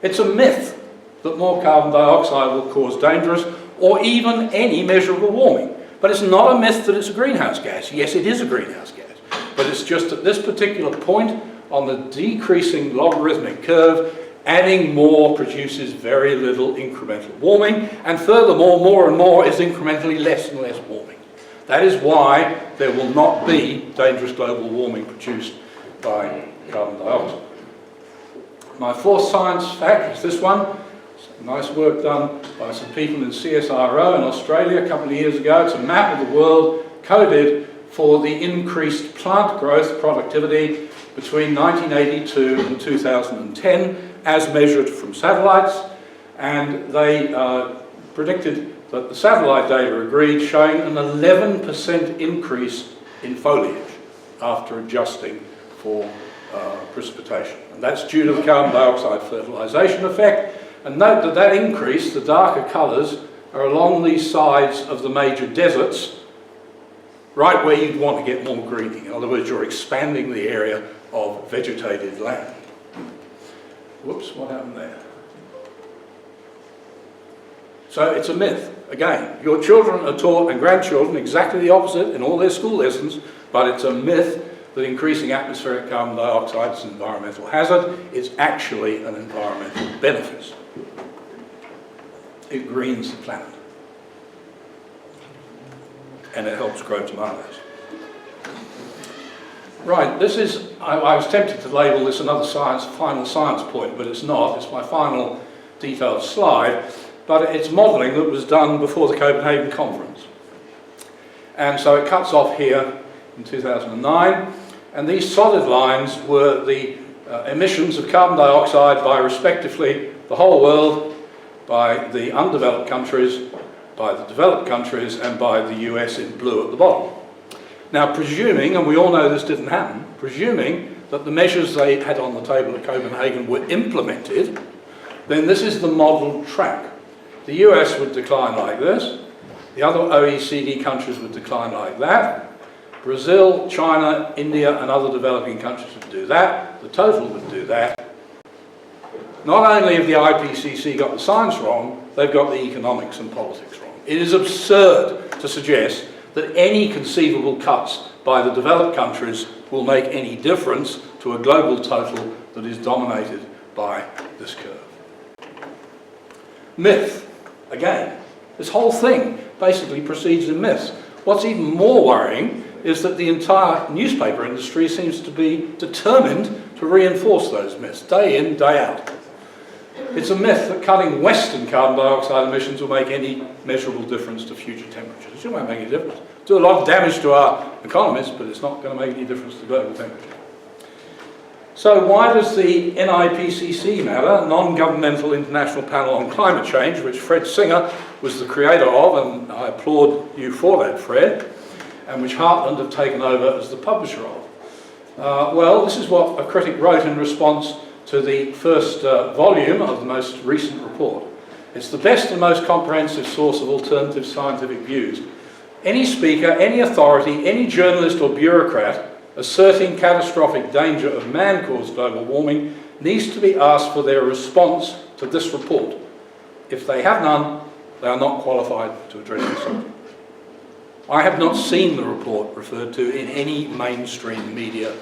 It's a myth that more carbon dioxide will cause dangerous or even any measurable warming. But it's not a myth that it's a greenhouse gas. Yes, it is a greenhouse gas. But it's just at this particular point on the decreasing logarithmic curve, adding more produces very little incremental warming, and furthermore, more and more is incrementally less and less warming. That is why there will not be dangerous global warming produced by carbon dioxide. My fourth science fact is this one. Some nice work done by some people in CSIRO in Australia a couple of years ago. It's a map of the world coded for the increased plant growth productivity between 1982 and 2010 as measured from satellites, and they predicted that the satellite data agreed, showing an 11% increase in foliage after adjusting for precipitation. And that's due to the carbon dioxide fertilization effect. And note that that increase, the darker colours, are along these sides of the major deserts, right where you'd want to get more greening. In other words, you're expanding the area of vegetated land. Whoops, what happened there? So it's a myth. Again, your children are taught, and grandchildren, exactly the opposite in all their school lessons, but it's a myth that increasing atmospheric carbon dioxide is an environmental hazard. It's actually an environmental benefit. It greens the planet. And it helps grow tomatoes. Right, this is, I was tempted to label this another final science point, but it's not. It's my final detailed slide, but it's modelling that was done before the Copenhagen conference. And so it cuts off here in 2009, and these solid lines were the emissions of carbon dioxide by respectively the whole world, by the undeveloped countries, by the developed countries, and by the US in blue at the bottom. Now presuming, and we all know this didn't happen, presuming that the measures they had on the table at Copenhagen were implemented, then this is the model track. The US would decline like this, the other OECD countries would decline like that, Brazil, China, India and other developing countries would do that, the total would do that. Not only have the IPCC got the science wrong, they've got the economics and politics wrong. It is absurd to suggest that any conceivable cuts by the developed countries will make any difference to a global total that is dominated by this curve. Myth. Again, this whole thing basically proceeds in myths. What's even more worrying is that the entire newspaper industry seems to be determined to reinforce those myths, day in, day out. It's a myth that cutting Western carbon dioxide emissions will make any measurable difference to future temperatures. It won't make any difference. Do a lot of damage to our economies, but it's not going to make any difference to global temperature. So why does the NIPCC matter, Non-Governmental International Panel on Climate Change, which Fred Singer was the creator of, and I applaud you for that, Fred, and which Heartland have taken over as the publisher of? Well, this is what a critic wrote in response to the first volume of the most recent report. It's the best and most comprehensive source of alternative scientific views. Any speaker, any authority, any journalist or bureaucrat asserting catastrophic danger of man-caused global warming needs to be asked for their response to this report. If they have none, they are not qualified to address the subject. I have not seen the report referred to in any mainstream media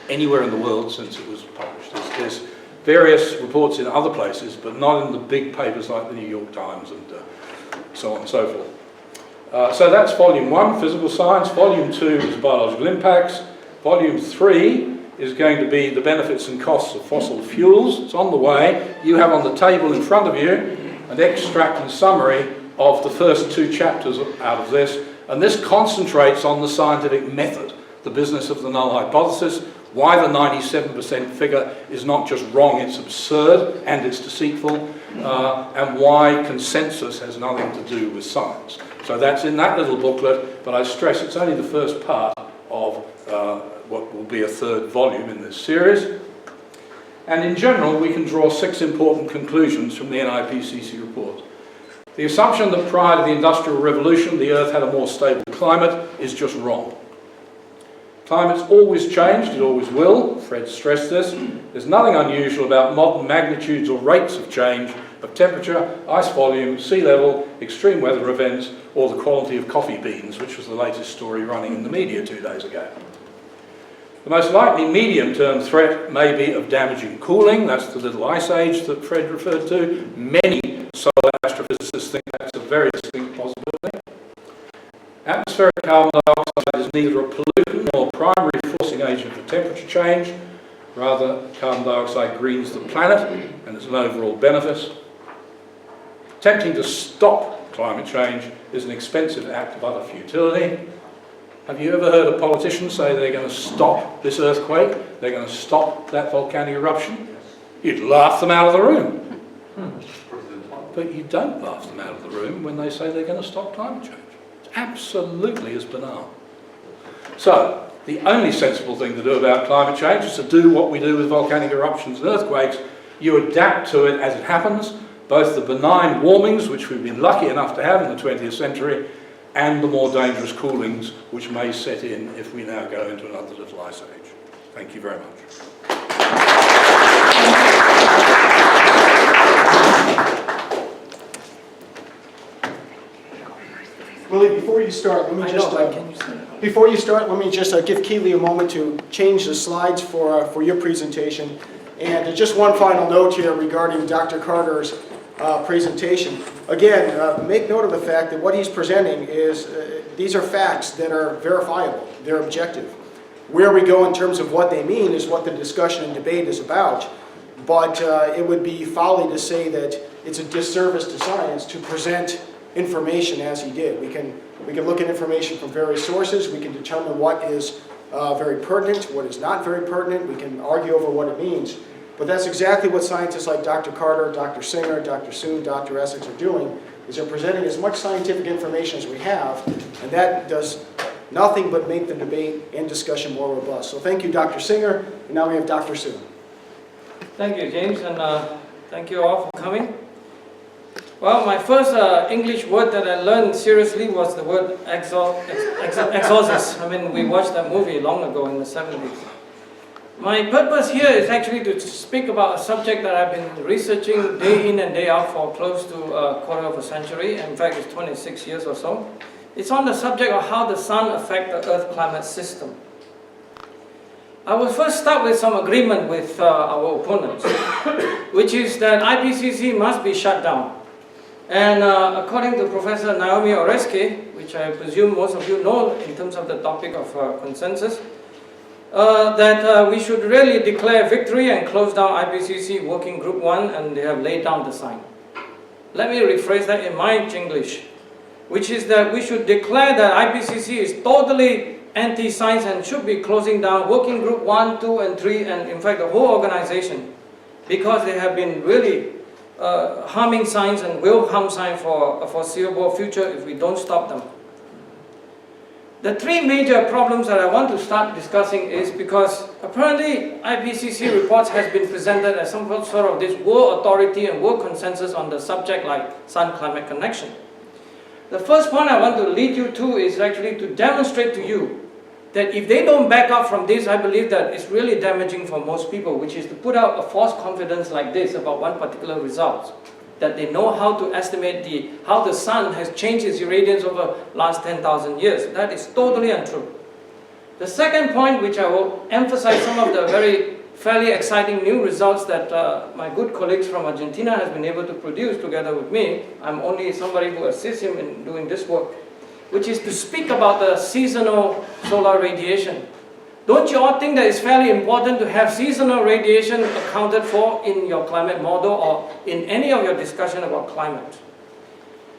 anywhere in the world since it was published. There's various reports in other places, but not in the big papers like the New York Times and so on and so forth. So that's volume 1, physical science. Volume 2 is biological impacts. Volume 3 is going to be the benefits and costs of fossil fuels. It's on the way. You have on the table in front of you an extract and summary of the first 2 chapters out of this, and this concentrates on the scientific method, the business of the null hypothesis, why the 97% figure is not just wrong, it's absurd and it's deceitful, and why consensus has nothing to do with science. So that's in that little booklet, but I stress it's only the first part of what will be a 3rd volume in this series. And in general, we can draw 6 important conclusions from the NIPCC report. The assumption that prior to the Industrial Revolution, the Earth had a more stable climate is just wrong. Climate's always changed, it always will. Fred stressed this. There's nothing unusual about modern magnitudes or rates of change of temperature, ice volume, sea level, extreme weather events, or the quality of coffee beans, which was the latest story running in the media 2 days ago. The most likely medium-term threat may be of damaging cooling. That's the little ice age that Fred referred to. Many solar astrophysicists think that's a very distinct possibility. Atmospheric carbon dioxide is neither a pollutant nor a primary forcing agent for temperature change. Rather, carbon dioxide greens the planet and is an overall benefit. Attempting to stop climate change is an expensive act of utter futility. Have you ever heard a politician say they're going to stop this earthquake? They're going to stop that volcanic eruption? You'd laugh them out of the room. But you don't laugh them out of the room when they say they're going to stop climate change. It's absolutely as banal. So, the only sensible thing to do about climate change is to do what we do with volcanic eruptions and earthquakes. You adapt to it as it happens, both the benign warmings, which we've been lucky enough to have in the 20th century, and the more dangerous coolings, which may set in if we now go into another little ice age. Thank you very much. Willie, before you start, let me just give Keely a moment to change the slides for your presentation. And just one final note here regarding Dr. Carter's presentation. Again, make note of the fact that what he's presenting is, these are facts that are verifiable, they're objective. Where we go in terms of what they mean is what the discussion and debate is about. But it would be folly to say that it's a disservice to science to present information as he did. We can look at information from various sources, we can determine what is very pertinent, what is not very pertinent, we can argue over what it means. But that's exactly what scientists like Dr. Carter, Dr. Singer, Dr. Soon, Dr. Essex are doing, is they're presenting as much scientific information as we have, and that does nothing but make the debate and discussion more robust. So thank you, Dr. Singer, and now we have Dr. Soon. Thank you, James, and thank you all for coming. Well, my first English word that I learned seriously was the word exorcist. I mean, we watched that movie long ago in the 70s. My purpose here is actually to speak about a subject that I've been researching day in and day out for close to a quarter of a century. In fact, it's 26 years or so. It's on the subject of how the sun affects the Earth climate system. I will first start with some agreement with our opponents, which is that IPCC must be shut down. And according to Professor Naomi Oreskes, which I presume most of you know in terms of the topic of consensus, that we should really declare victory and close down IPCC Working Group 1, and they have laid down the sign. Let me rephrase that in my Chinglish, which is that we should declare that IPCC is totally anti-science and should be closing down Working Group 1, 2, and 3, and in fact the whole organization, because they have been really harming science and will harm science for a foreseeable future if we don't stop them. The three major problems that I want to start discussing is because apparently IPCC reports has been presented as some sort of this world authority and world consensus on the subject like sun-climate connection. The first point I want to lead you to is actually to demonstrate to you that if they don't back up from this, I believe that it's really damaging for most people, which is to put out a false confidence like this about one particular result. That they know how to estimate how the sun has changed its irradiance over the last 10,000 years. That is totally untrue. The second point, which I will emphasize some of the very fairly exciting new results that my good colleagues from Argentina has been able to produce together with me. I'm only somebody who assists him in doing this work, which is to speak about the seasonal solar radiation. Don't you all think that it's fairly important to have seasonal radiation accounted for in your climate model or in any of your discussion about climate?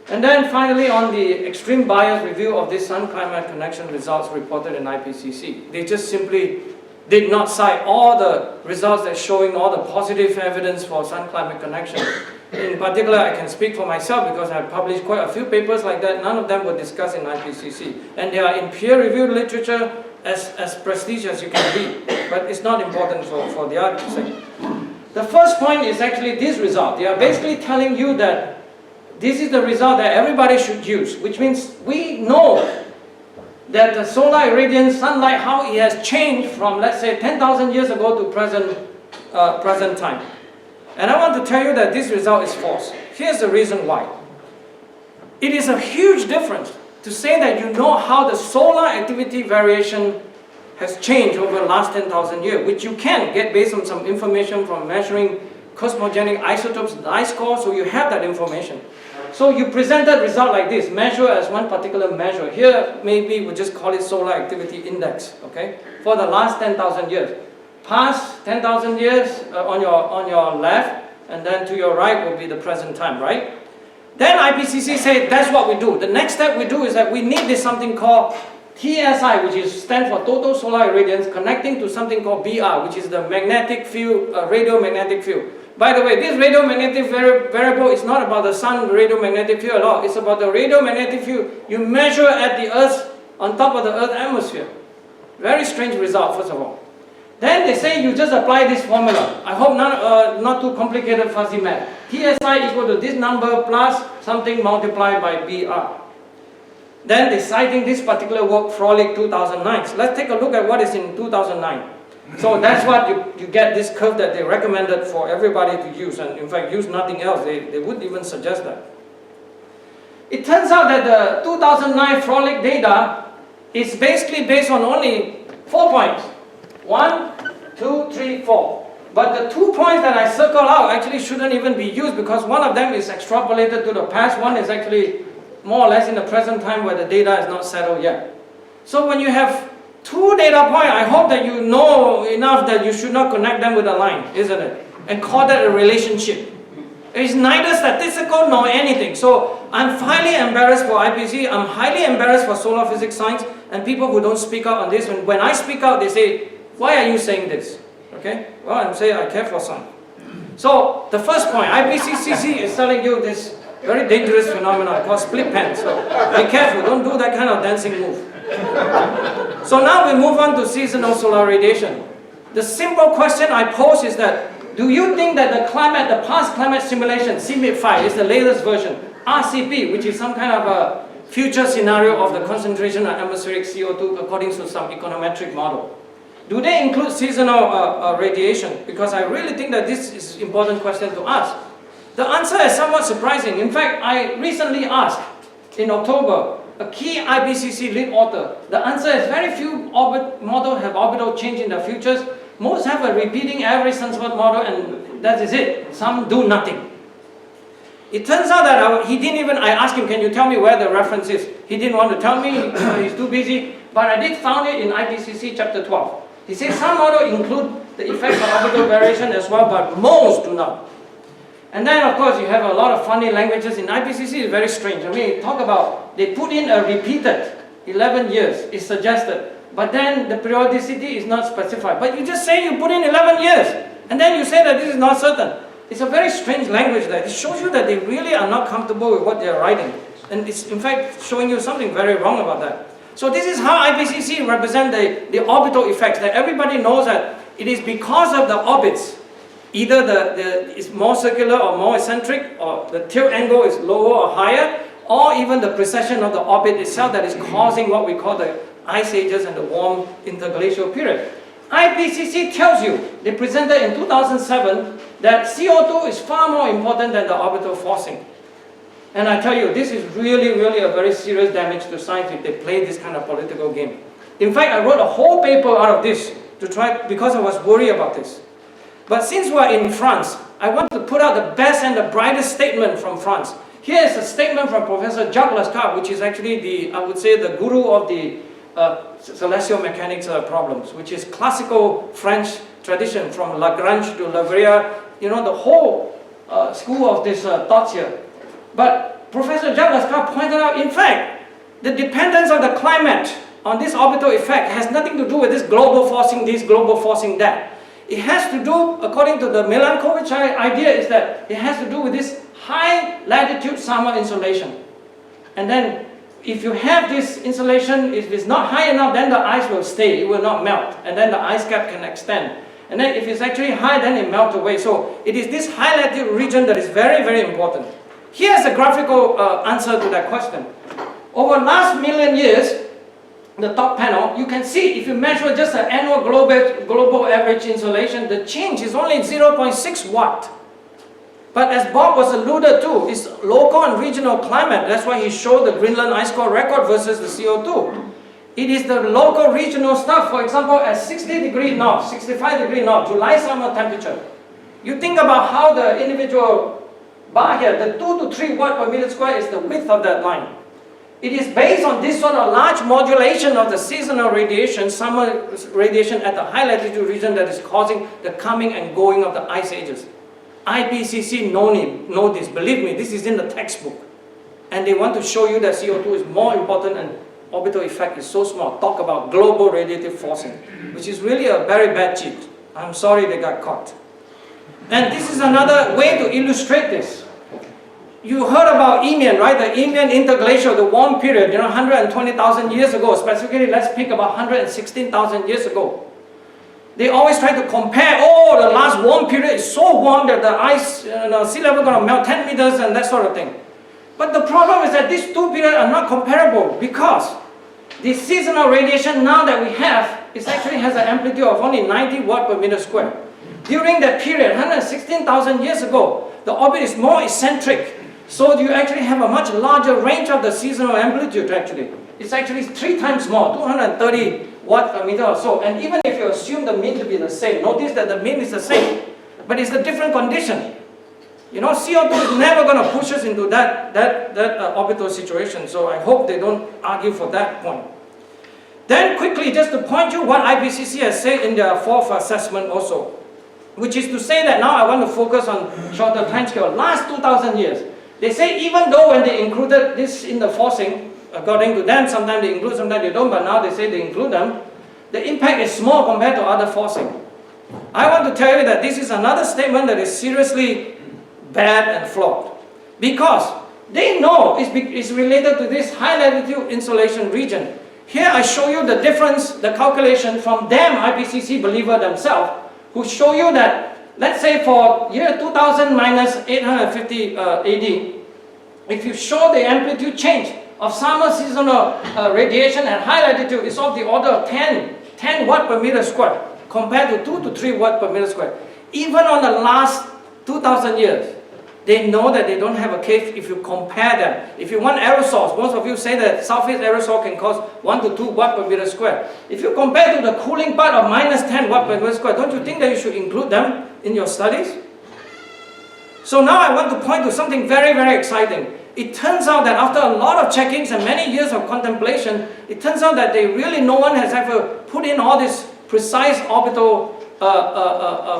And then finally, on the extreme bias review of this sun-climate connection results reported in IPCC, they just simply did not cite all the results that showing all the positive evidence for sun-climate connection. In particular, I can speak for myself because I've published quite a few papers like that. None of them were discussed in IPCC. And they are in peer-reviewed literature as prestigious as you can be. But it's not important for the other side. The first point is actually this result. They are basically telling you that this is the result that everybody should use, which means we know that the solar irradiance, sunlight, how it has changed from, let's say, 10,000 years ago to present time. And I want to tell you that this result is false. Here's the reason why. It is a huge difference to say that you know how the solar activity variation has changed over the last 10,000 years, which you can get based on some information from measuring cosmogenic isotopes, the ice core, so you have that information. So you present that result like this, measure as one particular measure. Here, maybe we'll just call it solar activity index, okay? For the last 10,000 years. Past 10,000 years on your left, and then to your right will be the present time, right? Then IPCC said that's what we do. The next step we do is that we need this something called TSI, which stands for total solar irradiance, connecting to something called BR, which is the magnetic field, radiomagnetic field. By the way, this radiomagnetic variable is not about the sun radiomagnetic field at all. It's about the radiomagnetic field you measure at the Earth, on top of the Earth atmosphere. Very strange result, first of all. Then they say you just apply this formula. I hope not too complicated fuzzy math. TSI equal to this number plus something multiplied by BR. Then they're citing this particular work, Frolic 2009. So let's take a look at what is in 2009. So that's what you get this curve that they recommended for everybody to use, and in fact use nothing else. They wouldn't even suggest that. It turns out that the 2009 frolic data is basically based on only 4 points. 1, 2, 3, 4. But the 2 points that I circle out actually shouldn't even be used because one of them is extrapolated to the past, one is actually more or less in the present time where the data is not settled yet. So when you have 2 data points, I hope that you know enough that you should not connect them with a line, isn't it? And call that a relationship. It's neither statistical nor anything. So I'm highly embarrassed for IPCC, I'm highly embarrassed for solar physics science, and people who don't speak out on this. When I speak out, they say, why are you saying this? Okay? Well, I'm saying I care for science. So the first point, IPCC is telling you this very dangerous phenomenon called split pens. So be careful, don't do that kind of dancing move. So now we move on to seasonal solar radiation. The simple question I pose is that, do you think that the past climate simulation, CMIP-5 is the latest version, RCP, which is some kind of a future scenario of the concentration of atmospheric CO2 according to some econometric model, do they include seasonal radiation? Because I really think that this is an important question to ask. The answer is somewhat surprising. In fact, I recently asked, in October, a key IPCC lead author. The answer is very few models have orbital change in the futures. Most have a repeating average sunspot model and that is it. Some do nothing. It turns out that I asked him, can you tell me where the reference is? He didn't want to tell me, he's too busy. But I did found it in IPCC chapter 12. He says some models include the effects of orbital variation as well, but most do not. And then of course you have a lot of funny languages in IPCC. It's very strange. I mean, talk about, they put in a repeated 11 years is suggested. But then the periodicity is not specified. But you just say you put in 11 years, and then you say that this is not certain. It's a very strange language that it shows you that they really are not comfortable with what they are writing. And it's in fact showing you something very wrong about that. So this is how IPCC represent the orbital effects, that everybody knows that it is because of the orbits. Either it's more circular or more eccentric, or the tilt angle is lower or higher, or even the precession of the orbit itself that is causing what we call the ice ages and the warm interglacial period. IPCC tells you, they presented in 2007, that CO2 is far more important than the orbital forcing. And I tell you, this is really, really a very serious damage to science if they play this kind of political game. In fact, I wrote a whole paper out of this because I was worried about this. But since we're in France, I want to put out the best and the brightest statement from France. Here is a statement from Professor Jacques Lescar, which is actually I would say, the guru of the celestial mechanics problems, which is classical French tradition from Lagrange to Leverrier, you know, the whole school of these thoughts here. But Professor Jacques Lescar pointed out, in fact, the dependence of the climate on this orbital effect has nothing to do with this global forcing this, global forcing that. It has to do, according to the Milankovitch idea, is that it has to do with this high latitude summer insolation. And then if you have this insolation, if it's not high enough, then the ice will stay, it will not melt. And then the ice cap can extend. And then if it's actually high, then it melts away. So it is this high latitude region that is very, very important. Here's a graphical answer to that question. Over the last million years, the top panel, you can see if you measure just the annual global average insolation, the change is only 0.6 watt. But as Bob was alluded to, it's local and regional climate. That's why he showed the Greenland ice core record versus the CO2. It is the local regional stuff. For example, at 60 degree north, 65 degree north, July summer temperature. You think about how the individual bar here, the 2 to 3 watt per meter square is the width of that line. It is based on this sort of large modulation of the seasonal radiation, summer radiation at the high latitude region that is causing the coming and going of the ice ages. IPCC know this, believe me, this is in the textbook. And they want to show you that CO2 is more important and orbital effect is so small. Talk about global radiative forcing, which is really a very bad cheat. I'm sorry they got caught. And this is another way to illustrate this. You heard about Eemian, right? The Eemian interglacial, the warm period, 120,000 years ago. Specifically, let's pick about 116,000 years ago. They always try to compare, oh, the last warm period is so warm that the ice, sea level is going to melt 10 meters and that sort of thing. But the problem is that these two periods are not comparable because the seasonal radiation now that we have, it actually has an amplitude of only 90 watt per meter square. During that period, 116,000 years ago, the orbit is more eccentric. So you actually have a much larger range of the seasonal amplitude actually. It's actually 3 times more, 230 watt per meter or so. And even if you assume the mean to be the same, notice that the mean is the same, but it's a different condition. You know, CO2 is never going to push us into that orbital situation. So I hope they don't argue for that point. Then quickly, just to point you what IPCC has said in their 4th assessment also, which is to say that now I want to focus on shorter time scale. Last 2,000 years, they say even though when they included this in the forcing, according to them, sometimes they include, sometimes they don't, but now they say they include them, the impact is small compared to other forcing. I want to tell you that this is another statement that is seriously bad and flawed, because they know it's related to this high latitude insolation region. Here I show you the difference, the calculation from them, IPCC believer themselves, who show you that, let's say for year 2000 minus 850 AD, if you show the amplitude change of summer seasonal radiation at high latitude, it's of the order of 10 watt per meter square, compared to 2 to 3 watt per meter square. Even on the last 2,000 years, they know that they don't have a cave if you compare them. If you want aerosols, most of you say that surface aerosol can cause 1 to 2 watt per meter square. If you compare to the cooling part of minus 10 watt per meter square, don't you think that you should include them in your studies? So now I want to point to something very, very exciting. It turns out that after a lot of checkings and many years of contemplation, it turns out that no one has ever put in all this precise orbital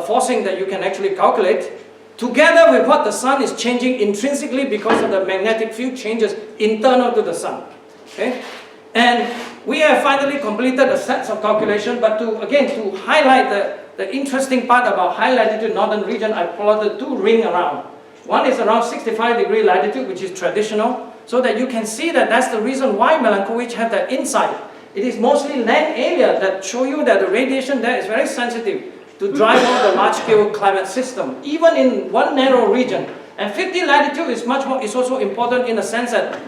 forcing that you can actually calculate, together with what the sun is changing intrinsically because of the magnetic field changes internal to the sun. Okay? And we have finally completed a set of calculations, but to highlight the interesting part about high latitude northern region, I plotted 2 rings around. One is around 65-degree latitude, which is traditional, so that you can see that that's the reason why Milankovitch had that insight. It is mostly land area that show you that the radiation there is very sensitive to drive out the large-scale climate system, even in one narrow region. And 50 latitude is also important in the sense that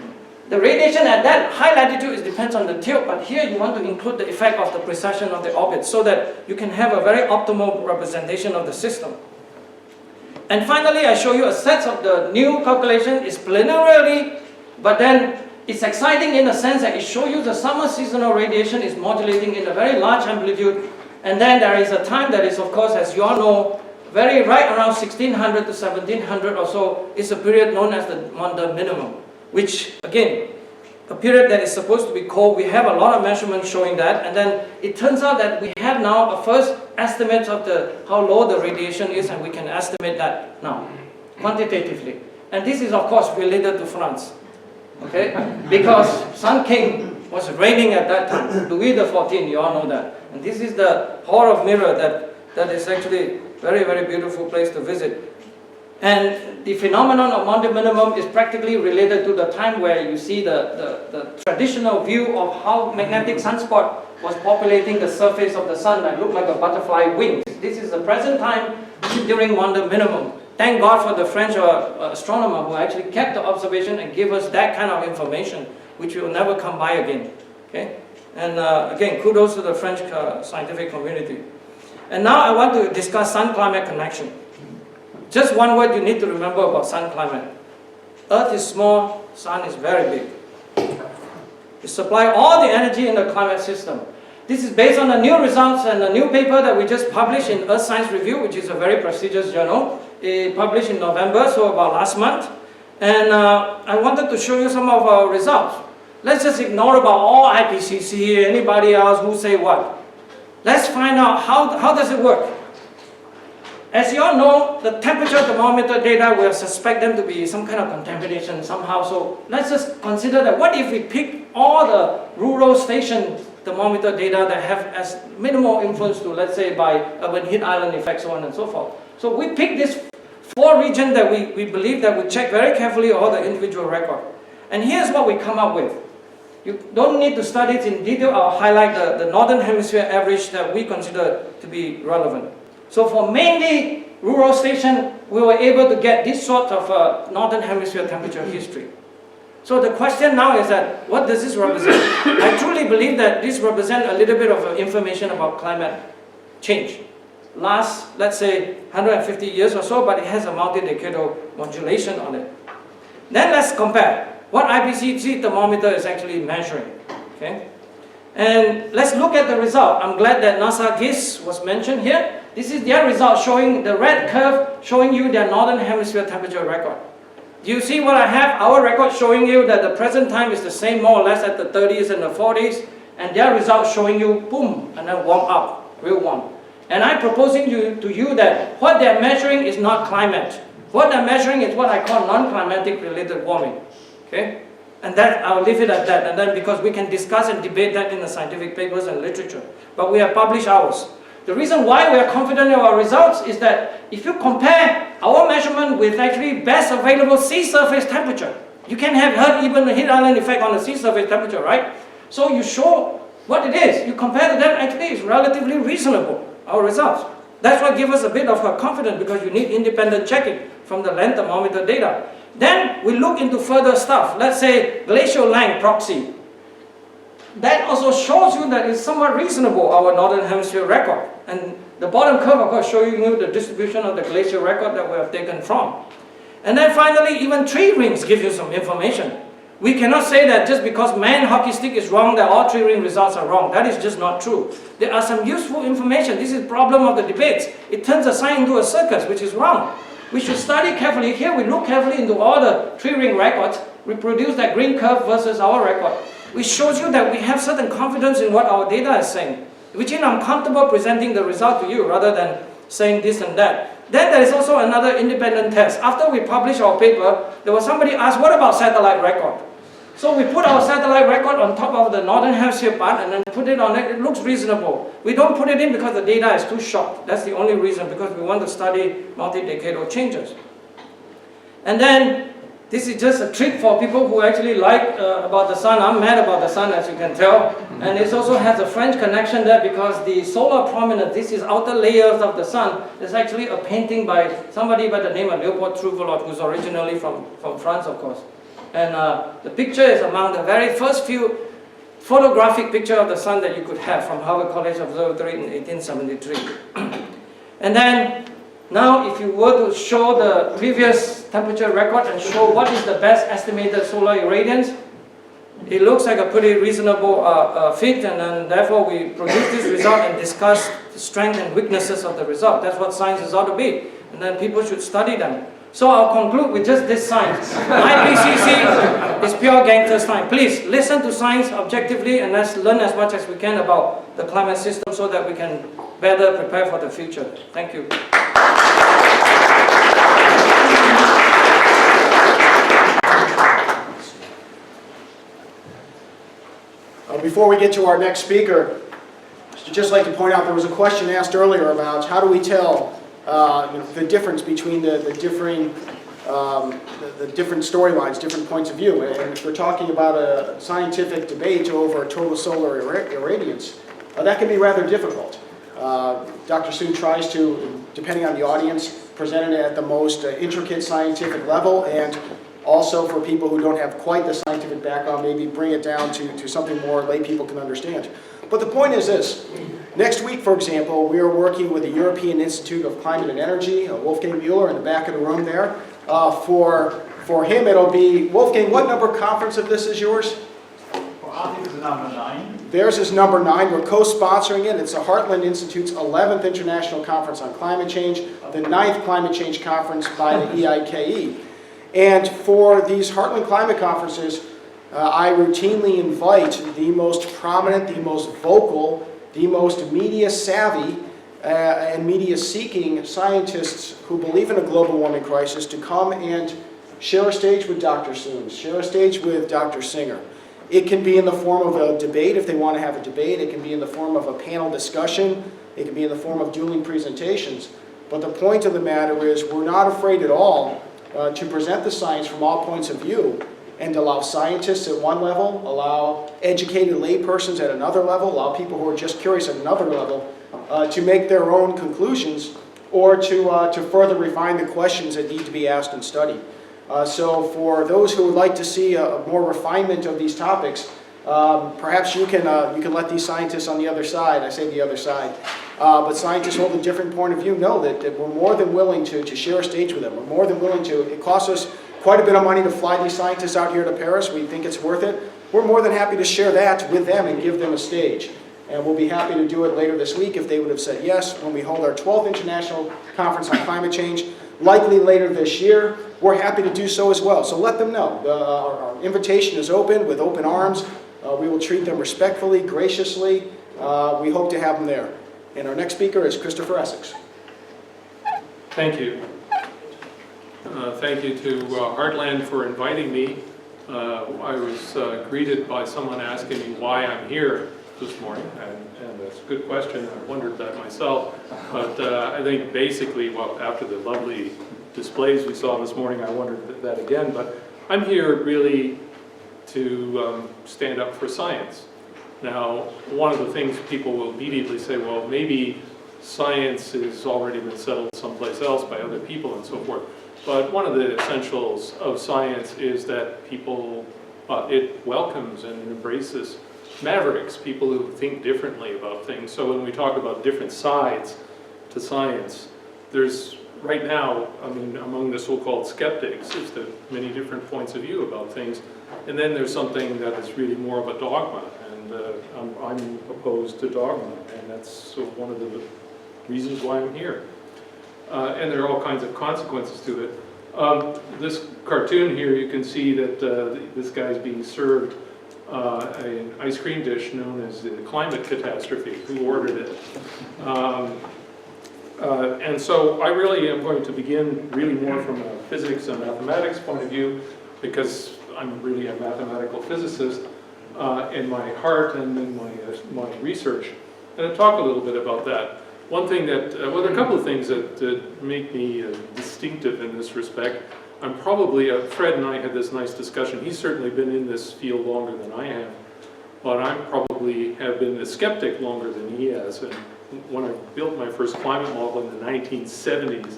the radiation at that high latitude depends on the tilt, but here you want to include the effect of the precession of the orbit so that you can have a very optimal representation of the system. And finally, I show you a set of the new calculation. It's preliminary, but then it's exciting in the sense that it shows you the summer seasonal radiation is modulating in a very large amplitude. And then there is a time that is, of course, as you all know, right around 1600 to 1700 or so, is a period known as the Maunder minimum, which, again, a period that is supposed to be cold. We have a lot of measurements showing that, and then it turns out that we have now a first estimate of how low the radiation is, and we can estimate that now, quantitatively. And this is, of course, related to France, okay? Because Sun King was reigning at that time, Louis XIV, you all know that. And this is the Hall of Mirror that is actually very, very beautiful place to visit. And the phenomenon of Maunder minimum is practically related to the time where you see the traditional view of how magnetic sunspot was populating the surface of the sun that looked like a butterfly wings. This is the present time during Maunder minimum. Thank God for the French astronomer who actually kept the observation and gave us that kind of information, which will never come by again. Okay? And again, kudos to the French scientific community. And now I want to discuss sun-climate connection. Just one word you need to remember about sun climate. Earth is small, sun is very big. It supplies all the energy in the climate system. This is based on the new results and the new paper that we just published in Earth Science Review, which is a very prestigious journal. It published in November, so about last month. And I wanted to show you some of our results. Let's just ignore about all IPCC, anybody else who say what. Let's find out how does it work. As you all know, the temperature thermometer data, we suspect them to be some kind of contamination somehow. So let's just consider that what if we pick all the rural station thermometer data that have as minimal influence to, let's say, by urban heat island effect, so on and so forth. So we pick this 4 regions that we believe that we check very carefully all the individual record. And here's what we come up with. You don't need to study it in detail. I'll highlight the northern hemisphere average that we consider to be relevant. So for mainly rural station, we were able to get this sort of northern hemisphere temperature history. So the question now is that, what does this represent? I truly believe that this represents a little bit of information about climate change. Last, let's say, 150 years or so, but it has a multi-decadal modulation on it. Then let's compare what IPCC thermometer is actually measuring. Okay? And let's look at the result. I'm glad that NASA GIS was mentioned here. This is their result showing the red curve showing you their northern hemisphere temperature record. Do you see what I have? Our record showing you that the present time is the same more or less at the 30s and the 40s, and their result showing you boom, and then warm up, real warm. And I'm proposing to you that what they're measuring is not climate. What they're measuring is what I call non-climatic related warming. Okay? And that, I'll leave it at that, and then because we can discuss and debate that in the scientific papers and literature. But we have published ours. The reason why we are confident of our results is that if you compare our measurement with actually best available sea surface temperature, you can have heard even the heat island effect on the sea surface temperature, right? So you show what it is. You compare to them, actually it's relatively reasonable, our results. That's what gives us a bit of confidence, because you need independent checking from the land thermometer data. Then we look into further stuff. Let's say glacial length proxy. That also shows you that it's somewhat reasonable, our northern hemisphere record. And the bottom curve, of course, showing you the distribution of the glacial record that we have taken from. And then finally, even tree rings give you some information. We cannot say that just because man hockey stick is wrong, that all tree ring results are wrong. That is just not true. There are some useful information. This is the problem of the debates. It turns a science into a circus, which is wrong. We should study carefully. Here we look carefully into all the tree ring records. We produce that green curve versus our record, which shows you that we have certain confidence in what our data is saying, which means I'm comfortable presenting the result to you rather than saying this and that. Then there is also another independent test. After we published our paper, there was somebody asked, what about satellite record? So we put our satellite record on top of the northern hemisphere part and then put it on it. It looks reasonable. We don't put it in because the data is too short. That's the only reason, because we want to study multi-decadal changes. And then this is just a trick for people who actually like about the sun. I'm mad about the sun, as you can tell. And it also has a French connection there, because the solar prominence, this is outer layers of the sun. There's actually a painting by somebody by the name of Leopold Trouvelot, who's originally from France, of course. And the picture is among the very first few photographic picture of the sun that you could have from Harvard College Observatory in 1873. And then, now if you were to show the previous temperature record and show what is the best estimated solar irradiance, it looks like a pretty reasonable fit, and then therefore we produce this result and discuss the strengths and weaknesses of the result. That's what science is ought to be, and then people should study them. So I'll conclude with just this science. IPCC is pure gangster science. Please listen to science objectively, and let's learn as much as we can about the climate system so that we can better prepare for the future. Thank you. Before we get to our next speaker, I'd just like to point out there was a question asked earlier about how do we tell the difference between the different storylines, different points of view. And if we're talking about a scientific debate over total solar irradiance, that can be rather difficult. Dr. Soon tries to, depending on the audience, present it at the most intricate scientific level, and also for people who don't have quite the scientific background, maybe bring it down to something more lay people can understand. But the point is this. Next week, for example, we are working with the European Institute of Climate and Energy, Wolfgang Mueller in the back of the room there. For him, it'll be, Wolfgang, what number conference of this is yours? Well, I think it's number 9. Theirs is number 9. We're co-sponsoring it. It's the Heartland Institute's 11th International Conference on Climate Change, the 9th Climate Change Conference by the EIKE. And for these Heartland Climate Conferences, I routinely invite the most prominent, the most vocal, the most media-savvy and media-seeking scientists who believe in a global warming crisis to come and share a stage with Dr. Soon, share a stage with Dr. Singer. It can be in the form of a debate if they want to have a debate. It can be in the form of a panel discussion. It can be in the form of dueling presentations. But the point of the matter is we're not afraid at all to present the science from all points of view, and allow scientists at one level, allow educated laypersons at another level, allow people who are just curious at another level to make their own conclusions, or to further refine the questions that need to be asked and studied. So for those who would like to see a more refinement of these topics, perhaps you can let these scientists on the other side, I say the other side, but scientists hold a different point of view, know that we're more than willing to share a stage with them. We're more than willing to, it costs us quite a bit of money to fly these scientists out here to Paris. We think it's worth it. We're more than happy to share that with them and give them a stage. And we'll be happy to do it later this week if they would have said yes when we hold our 12th International Conference on Climate Change, likely later this year. We're happy to do so as well. So let them know. Our invitation is open with open arms. We will treat them respectfully, graciously. We hope to have them there. And our next speaker is Christopher Essex. Thank you. Thank you to Heartland for inviting me. I was greeted by someone asking me why I'm here this morning, and that's a good question. I wondered that myself. But I think basically, well, after the lovely displays we saw this morning, I wondered that again. But I'm here really to stand up for science. Now, one of the things people will immediately say, well, maybe science has already been settled someplace else by other people and so forth. But one of the essentials of science is that people, it welcomes and embraces mavericks, people who think differently about things. So when we talk about different sides to science, there's right now, I mean, among the so-called skeptics, is the many different points of view about things. And then there's something that is really more of a dogma, and I'm opposed to dogma, and that's one of the reasons why I'm here. And there are all kinds of consequences to it. This cartoon here, you can see that this guy's being served an ice cream dish known as the climate catastrophe. Who ordered it? And so I really am going to begin really more from a physics and mathematics point of view, because I'm really a mathematical physicist in my heart and in my research. And I'll talk a little bit about that. One thing that, well, there are a couple of things that make me distinctive in this respect. I'm probably, Fred and I had this nice discussion. He's certainly been in this field longer than I have, but I probably have been a skeptic longer than he has. And when I built my first climate model in the 1970s,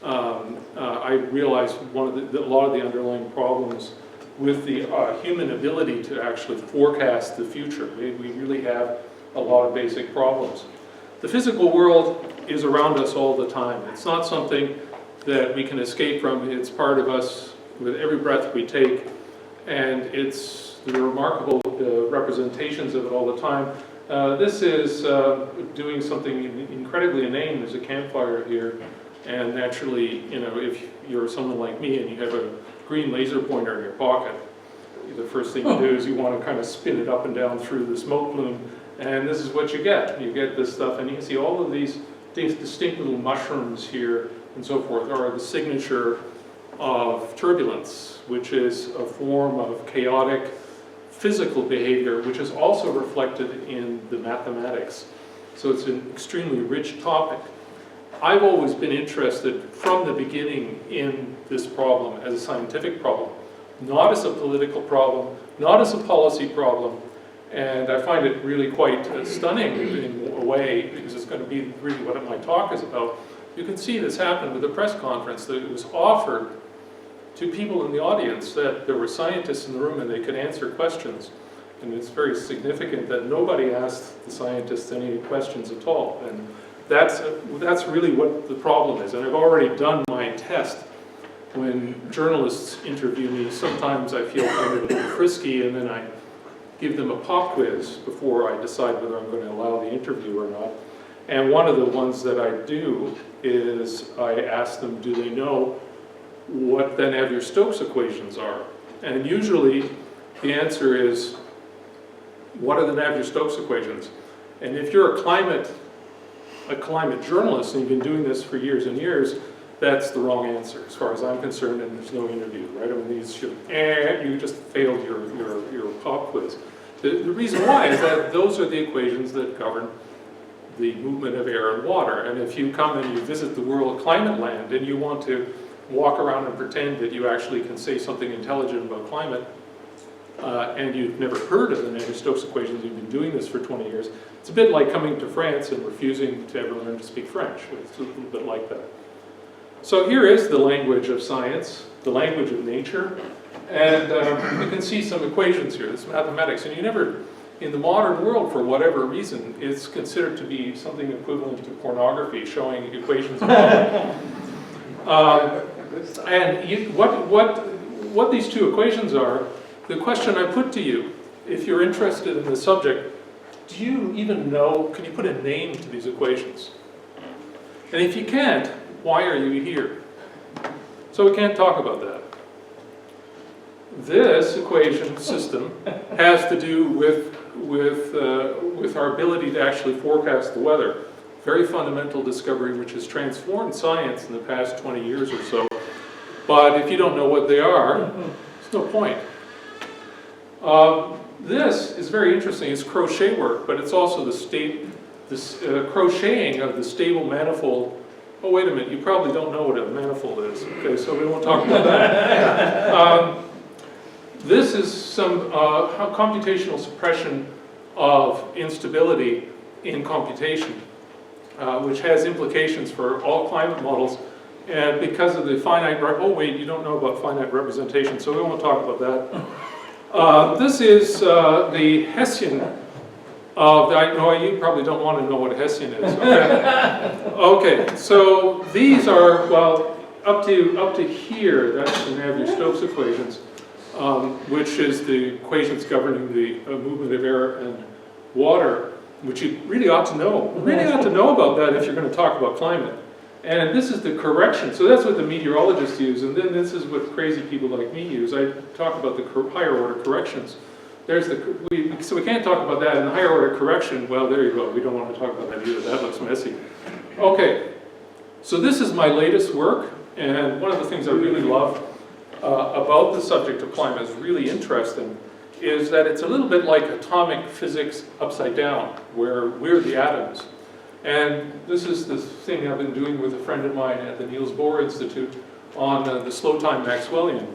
I realized a lot of the underlying problems with the human ability to actually forecast the future. We really have a lot of basic problems. The physical world is around us all the time. It's not something that we can escape from. It's part of us with every breath we take, and it's the remarkable representations of it all the time. This is doing something incredibly inane. There's a campfire here, and naturally, you know, if you're someone like me and you have a green laser pointer in your pocket, the first thing you do is you want to kind of spin it up and down through the smoke plume, and this is what you get. You get this stuff, and you can see all of these distinct little mushrooms here and so forth are the signature of turbulence, which is a form of chaotic physical behavior, which is also reflected in the mathematics. So it's an extremely rich topic. I've always been interested from the beginning in this problem as a scientific problem, not as a political problem, not as a policy problem, and I find it really quite stunning in a way, because it's going to be really what my talk is about. You can see this happen with the press conference, that it was offered to people in the audience that there were scientists in the room and they could answer questions. And it's very significant that nobody asked the scientists any questions at all. And that's really what the problem is. And I've already done my test. When journalists interview me, sometimes I feel kind of frisky, and then I give them a pop quiz before I decide whether I'm going to allow the interview or not. And one of the ones that I do is I ask them, do they know what the Navier-Stokes equations are? And usually the answer is, what are the Navier-Stokes equations? And if you're a climate journalist and you've been doing this for years and years, that's the wrong answer as far as I'm concerned, and there's no interview, right? I mean, you just failed your pop quiz. The reason why is that those are the equations that govern the movement of air and water. And if you come and you visit the World Climate Land and you want to walk around and pretend that you actually can say something intelligent about climate, and you've never heard of the Navier-Stokes equations, you've been doing this for 20 years, it's a bit like coming to France and refusing to ever learn to speak French. It's a little bit like that. So here is the language of science, the language of nature, and you can see some equations here. It's mathematics, and you never, in the modern world, for whatever reason, it's considered to be something equivalent to pornography, showing equations of And what these two equations are, the question I put to you, if you're interested in the subject, do you even know, can you put a name to these equations? And if you can't, why are you here? So we can't talk about that. This equation system has to do with our ability to actually forecast the weather. Very fundamental discovery which has transformed science in the past 20 years or so. But if you don't know what they are, there's no point. This is very interesting. It's crochet work, but it's also the crocheting of the stable manifold. Oh, wait a minute. You probably don't know what a manifold is. Okay, so we won't talk about that. This is some computational suppression of instability in computation, which has implications for all climate models. And because of the finite, oh wait, you don't know about finite representation, so we won't talk about that. This is the Hessian of, I know you probably don't want to know what a Hessian is. Okay, okay, so these are, well, up to here, that's the Navier-Stokes equations, which is the equations governing the movement of air and water, which you really ought to know. You really ought to know about that if you're going to talk about climate. And this is the correction. So that's what the meteorologists use, and then this is what crazy people like me use. I talk about the higher order corrections. There's so we can't talk about that in the higher order correction. Well, there you go. We don't want to talk about that either. That looks messy. Okay, so this is my latest work, and one of the things I really love about the subject of climate is really interesting, is that it's a little bit like atomic physics upside down, where we're the atoms. And this is the thing I've been doing with a friend of mine at the Niels Bohr Institute on the slow time Maxwellian,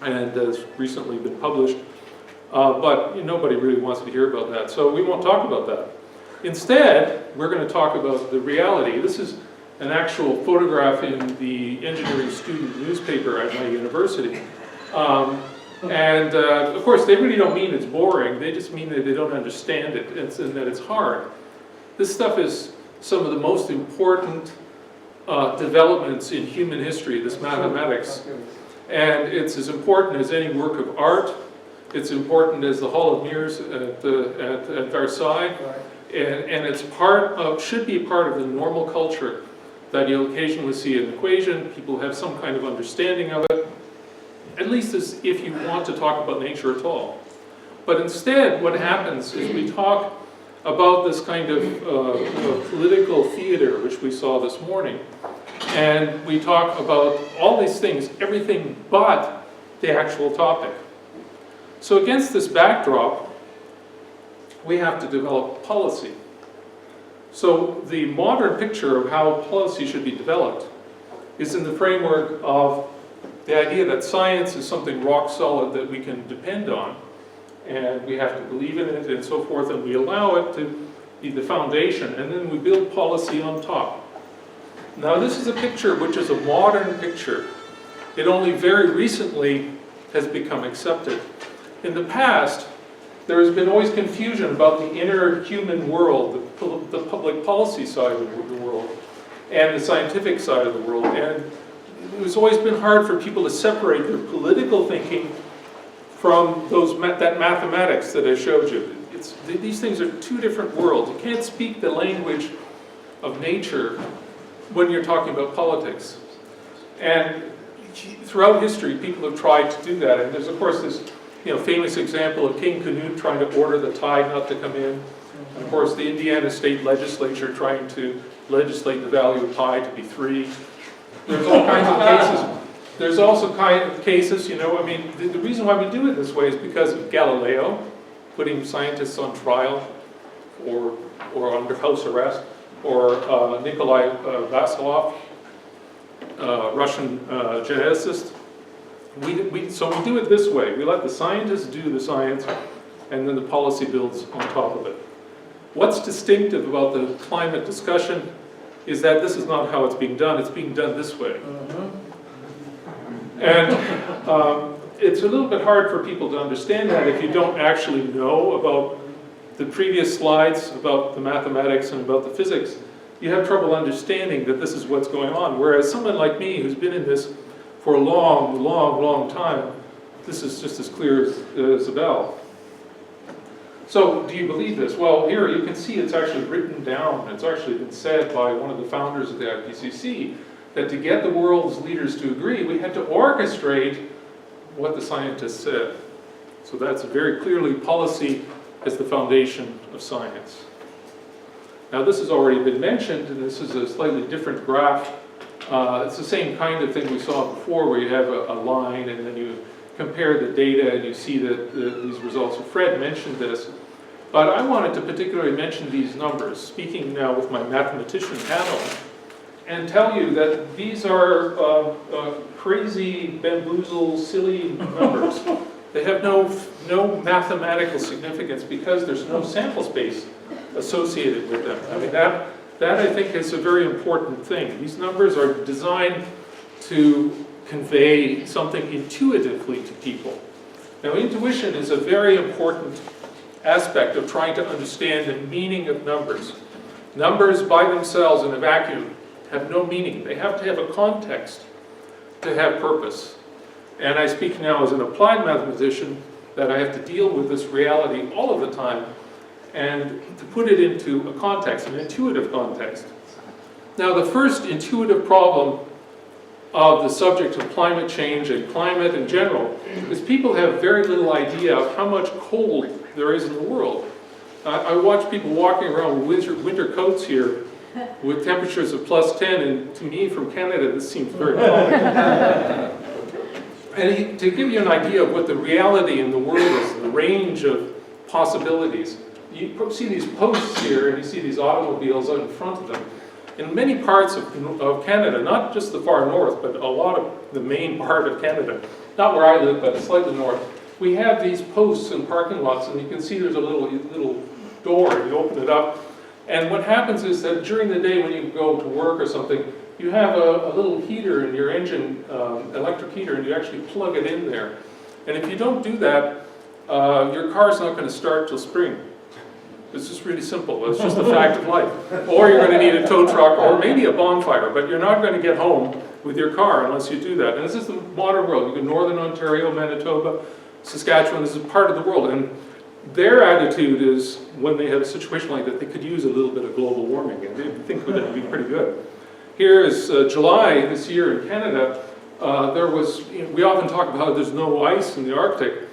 and has recently been published. But nobody really wants to hear about that, so we won't talk about that. Instead, we're going to talk about the reality. This is an actual photograph in the engineering student newspaper at my university. And of course, they really don't mean it's boring, they just mean that they don't understand it and that it's hard. This stuff is some of the most important developments in human history, this mathematics. And it's as important as any work of art. It's important as the Hall of Mirrors at Versailles. And it's should be part of the normal culture that you'll occasionally see an equation, people have some kind of understanding of it, at least as if you want to talk about nature at all. But instead, what happens is we talk about this kind of political theater, which we saw this morning, and we talk about all these things, everything but the actual topic. So against this backdrop, we have to develop policy. So the modern picture of how policy should be developed is in the framework of the idea that science is something rock solid that we can depend on, and we have to believe in it and so forth, and we allow it to be the foundation, and then we build policy on top. Now this is a picture which is a modern picture. It only very recently has become accepted. In the past, there has been always confusion about the inner human world, the public policy side of the world, and the scientific side of the world. And it has always been hard for people to separate their political thinking from that mathematics that I showed you. These things are two different worlds. You can't speak the language of nature when you're talking about politics. And throughout history, people have tried to do that. And there's, of course, this famous example of King Canute trying to order the tide not to come in. And of course, the Indiana state legislature trying to legislate the value of pi to be 3. There's all kinds of cases. There's also kind of cases, the reason why we do it this way is because of Galileo, putting scientists on trial or under house arrest, or Nikolai Vasilov, Russian geneticist. So we do it this way. We let the scientists do the science, and then the policy builds on top of it. What's distinctive about the climate discussion is that this is not how it's being done. It's being done this way. And it's a little bit hard for people to understand that if you don't actually know about the previous slides, about the mathematics and about the physics. You have trouble understanding that this is what's going on. Whereas someone like me who's been in this for a long, long, long time, this is just as clear as a bell. So, do you believe this? Well, here you can see it's actually written down. It's actually been said by one of the founders of the IPCC that to get the world's leaders to agree, we had to orchestrate what the scientists said. So that's very clearly policy as the foundation of science. Now this has already been mentioned, and this is a slightly different graph. It's the same kind of thing we saw before, where you have a line and then you compare the data and you see that these results. Fred mentioned this, but I wanted to particularly mention these numbers, speaking now with my mathematician panel, and tell you that these are crazy, bamboozle, silly numbers. They have no mathematical significance because there's no sample space associated with them. I mean, that I think is a very important thing. These numbers are designed to convey something intuitively to people. Now, intuition is a very important aspect of trying to understand the meaning of numbers. Numbers by themselves in a vacuum have no meaning. They have to have a context to have purpose. And I speak now as an applied mathematician that I have to deal with this reality all of the time and to put it into a context, an intuitive context. Now, the first intuitive problem of the subject of climate change and climate in general is people have very little idea of how much cold there is in the world. I watch people walking around with winter coats here with temperatures of +10, and to me from Canada this seems very cold. And to give you an idea of what the reality in the world is, the range of possibilities, you see these posts here and you see these automobiles out in front of them. In many parts of Canada, not just the far north, but a lot of the main part of Canada, not where I live, but slightly north, we have these posts in parking lots, and you can see there's a little door, and you open it up, and what happens is that during the day when you go to work or something, you have a little heater in your engine, electric heater, and you actually plug it in there. And if you don't do that, your car's not going to start till spring. It's just really simple. It's just a fact of life. Or you're going to need a tow truck or maybe a bonfire, but you're not going to get home with your car unless you do that. And this is the modern world. You go Northern Ontario, Manitoba, Saskatchewan, this is part of the world. And their attitude is, when they have a situation like that, they could use a little bit of global warming, and they think that would be pretty good. Here is July this year in Canada. We often talk about how there's no ice in the Arctic.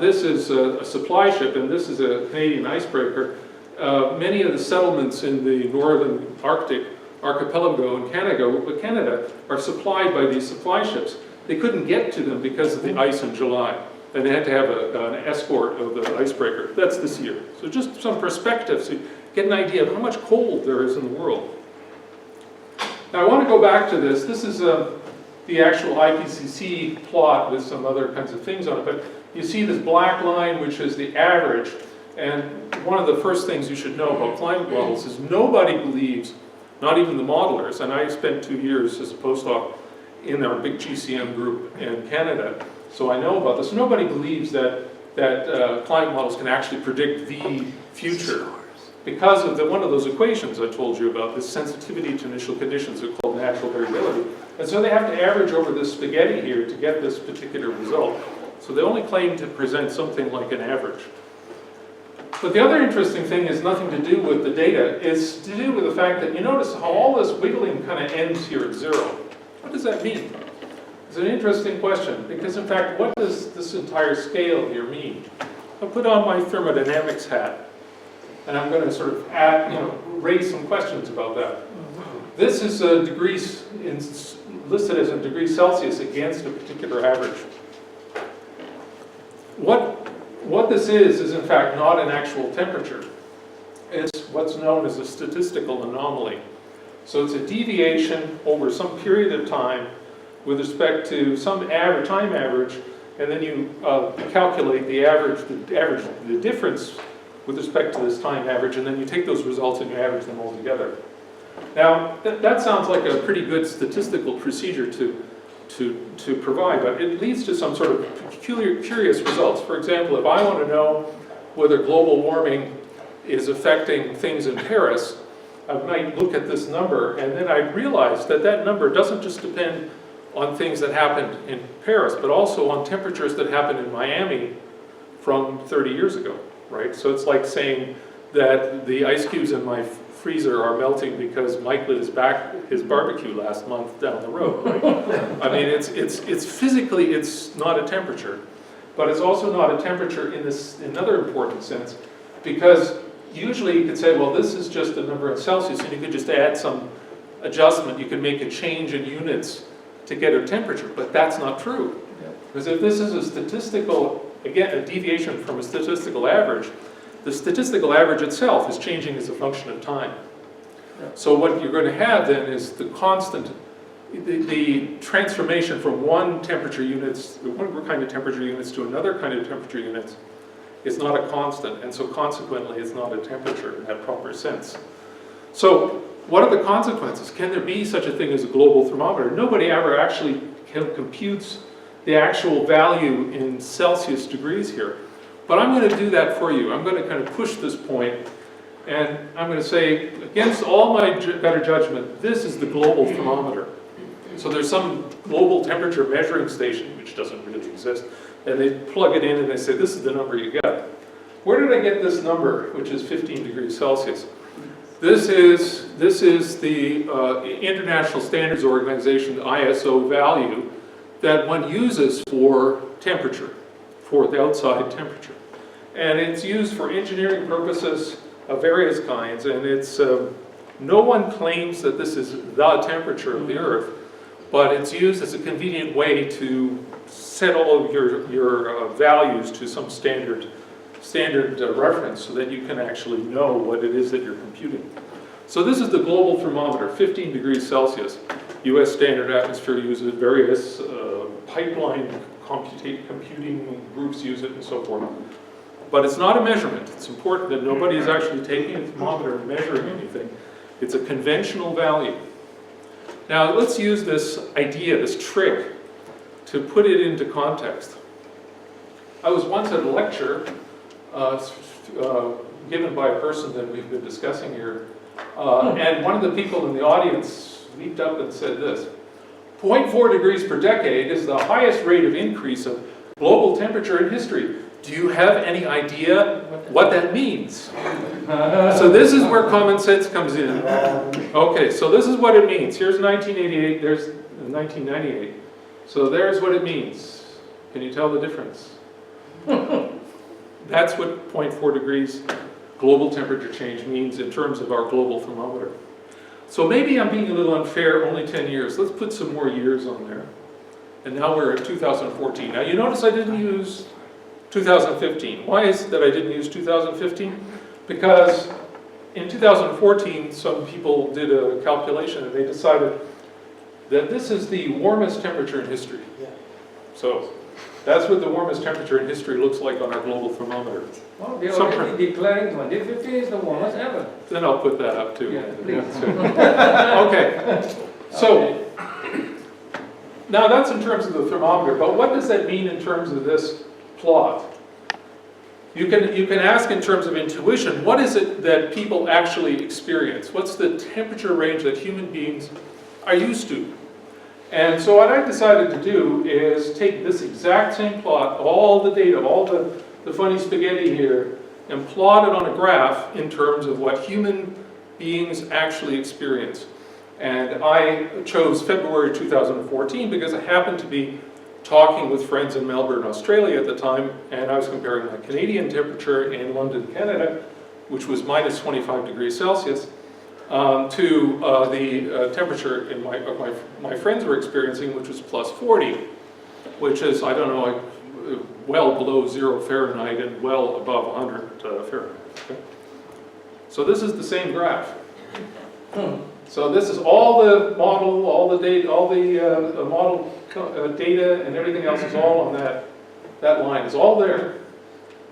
This is a supply ship, and this is a Canadian icebreaker. Many of the settlements in the northern Arctic archipelago in Canada are supplied by these supply ships. They couldn't get to them because of the ice in July, and they had to have an escort of the icebreaker. That's this year. So just some perspective, so you get an idea of how much cold there is in the world. Now I want to go back to this. This is the actual IPCC plot with some other kinds of things on it, but you see this black line, which is the average, and one of the first things you should know about climate models is nobody believes, not even the modelers, and I spent 2 years as a postdoc in our big GCM group in Canada, so I know about this. Nobody believes that climate models can actually predict the future because of one of those equations I told you about, this sensitivity to initial conditions are called natural variability. And so they have to average over this spaghetti here to get this particular result. So they only claim to present something like an average. But the other interesting thing is nothing to do with the data. It's to do with the fact that you notice how all this wiggling kind of ends here at 0. What does that mean? It's an interesting question, because in fact, what does this entire scale here mean? I'll put on my thermodynamics hat, and I'm going to sort of raise some questions about that. This is degrees listed as in degrees Celsius against a particular average. What this is in fact not an actual temperature. It's what's known as a statistical anomaly. So it's a deviation over some period of time with respect to some time average, and then you calculate the difference with respect to this time average, and then you take those results and you average them all together. Now, that sounds like a pretty good statistical procedure to provide, but it leads to some sort of curious results. For example, if I want to know whether global warming is affecting things in Paris, I might look at this number, and then I realize that that number doesn't just depend on things that happened in Paris, but also on temperatures that happened in Miami from 30 years ago, right? So it's like saying that the ice cubes in my freezer are melting because Mike lit his barbecue last month down the road, right? I mean, it's physically, it's not a temperature, but it's also not a temperature in another important sense, because usually you could say, well, this is just a number in Celsius, and you could just add some adjustment. You can make a change in units to get a temperature, but that's not true. Because if this is a statistical, again, a deviation from a statistical average, the statistical average itself is changing as a function of time. So what you're going to have then is the constant, the transformation from one kind of temperature units to another kind of temperature units is not a constant, and so consequently it's not a temperature in that proper sense. So what are the consequences? Can there be such a thing as a global thermometer? Nobody ever actually computes the actual value in Celsius degrees here. But I'm going to do that for you. I'm going to kind of push this point, and I'm going to say, against all my better judgment, this is the global thermometer. So there's some global temperature measuring station, which doesn't really exist, and they plug it in and they say, this is the number you get. Where did I get this number, which is 15 degrees Celsius? This is the International Standards Organization, ISO value, that one uses for temperature, for the outside temperature. And it's used for engineering purposes of various kinds, and it's, no one claims that this is the temperature of the Earth, but it's used as a convenient way to set all of your values to some standard reference so that you can actually know what it is that you're computing. So this is the global thermometer, 15 degrees Celsius. US Standard Atmosphere uses it, various pipeline computing groups use it, and so forth. But it's not a measurement. It's important that nobody is actually taking a thermometer and measuring anything. It's a conventional value. Now let's use this idea, this trick, to put it into context. I was once at a lecture given by a person that we've been discussing here, and one of the people in the audience leaped up and said this: 0.4 degrees per decade is the highest rate of increase of global temperature in history. Do you have any idea what that means? So this is where common sense comes in. Okay, so this is what it means. Here's 1988, there's 1998. So there's what it means. Can you tell the difference? That's what 0.4 degrees global temperature change means in terms of our global thermometer. So maybe I'm being a little unfair, only 10 years. Let's put some more years on there. And now we're at 2014. Now you notice I didn't use 2015. Why is it that I didn't use 2015? Because in 2014, some people did a calculation and they decided that this is the warmest temperature in history. So that's what the warmest temperature in history looks like on our global thermometer. Well, they're already declaring 2015 is the warmest ever. Then I'll put that up too. Yeah, please. Okay, so now that's in terms of the thermometer, but what does that mean in terms of this plot? You can ask in terms of intuition, what is it that people actually experience? What's the temperature range that human beings are used to? And so what I decided to do is take this exact same plot, all the data, all the funny spaghetti here, and plot it on a graph in terms of what human beings actually experience. And I chose February 2014 because I happened to be talking with friends in Melbourne, Australia at the time, and I was comparing the Canadian temperature in London, Canada, which was minus 25 degrees Celsius, to the temperature in my friends were experiencing, which was plus 40, which is, I don't know, well below 0 Fahrenheit and well above 100 Fahrenheit. Okay? So this is the same graph. So this is all the model, all the data, all the model data and everything else is all on that line. It's all there.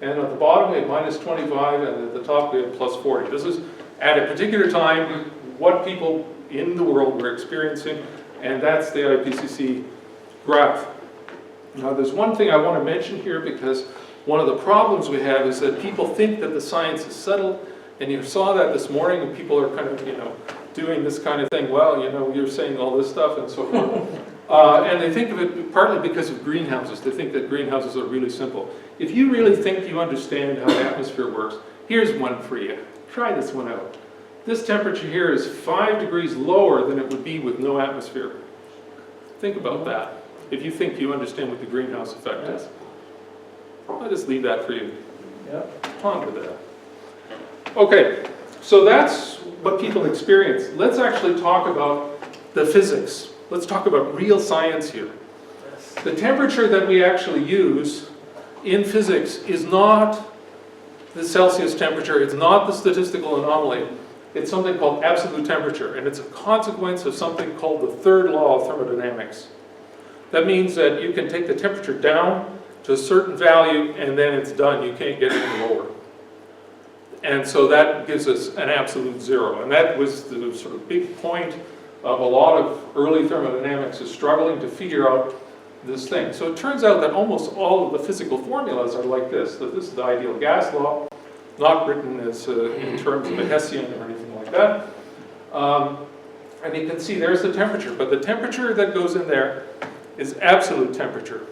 And at the bottom we have minus 25 and at the top we have plus 40. This is at a particular time what people in the world were experiencing, and that's the IPCC graph. Now there's one thing I want to mention here, because one of the problems we have is that people think that the science is settled, and you saw that this morning and people are kind of, doing this kind of thing. Well, you're saying all this stuff and so forth. And they think of it partly because of greenhouses. They think that greenhouses are really simple. If you really think you understand how the atmosphere works, here's one for you. Try this one out. This temperature here is 5 degrees lower than it would be with no atmosphere. Think about that, if you think you understand what the greenhouse effect is. I'll just leave that for you. Ponder that. Okay, so that's what people experience. Let's actually talk about the physics. Let's talk about real science here. The temperature that we actually use in physics is not the Celsius temperature, it's not the statistical anomaly. It's something called absolute temperature, and it's a consequence of something called the third law of thermodynamics. That means that you can take the temperature down to a certain value, and then it's done. You can't get any lower. And so that gives us an absolute zero. And that was the sort of big point of a lot of early thermodynamics, is struggling to figure out this thing. So it turns out that almost all of the physical formulas are like this. So this is the ideal gas law, not written as in terms of a Hessian or anything like that. And you can see there's the temperature, but the temperature that goes in there is absolute temperature.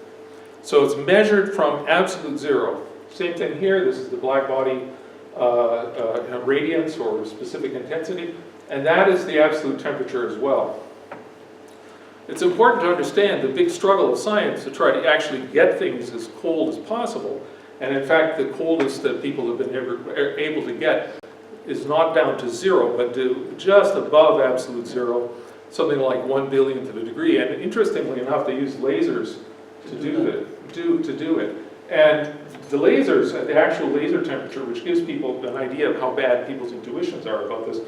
So it's measured from absolute zero. Same thing here, this is the black body radiance or specific intensity, and that is the absolute temperature as well. It's important to understand the big struggle of science to try to actually get things as cold as possible. And in fact, the coldest that people have been able to get is not down to zero, but to just above absolute zero, something like 1 billionth of a degree. And interestingly enough, they use lasers to do it. And the lasers, at the actual laser temperature, which gives people an idea of how bad people's intuitions are about this,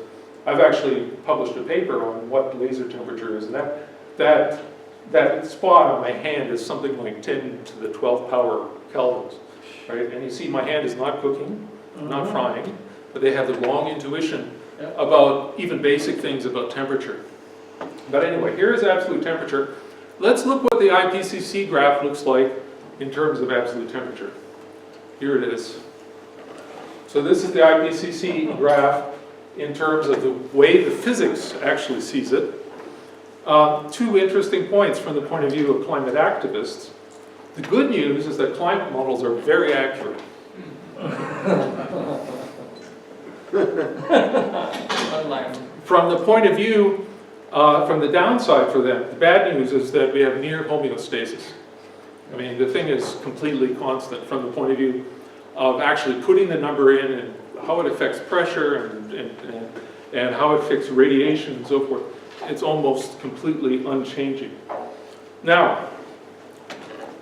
I've actually published a paper on what laser temperature is, and that spot on my hand is something like 10 to the 12th power kelvins, right? And you see my hand is not cooking, not frying, but they have the wrong intuition about even basic things about temperature. But anyway, here is absolute temperature. Let's look what the IPCC graph looks like in terms of absolute temperature. Here it is. So this is the IPCC graph in terms of the way the physics actually sees it. Two interesting points from the point of view of climate activists. The good news is that climate models are very accurate. From the point of view, from the downside for them, the bad news is that we have near homeostasis. I mean, the thing is completely constant from the point of view of actually putting the number in and how it affects pressure and how it affects radiation and so forth. It's almost completely unchanging. Now,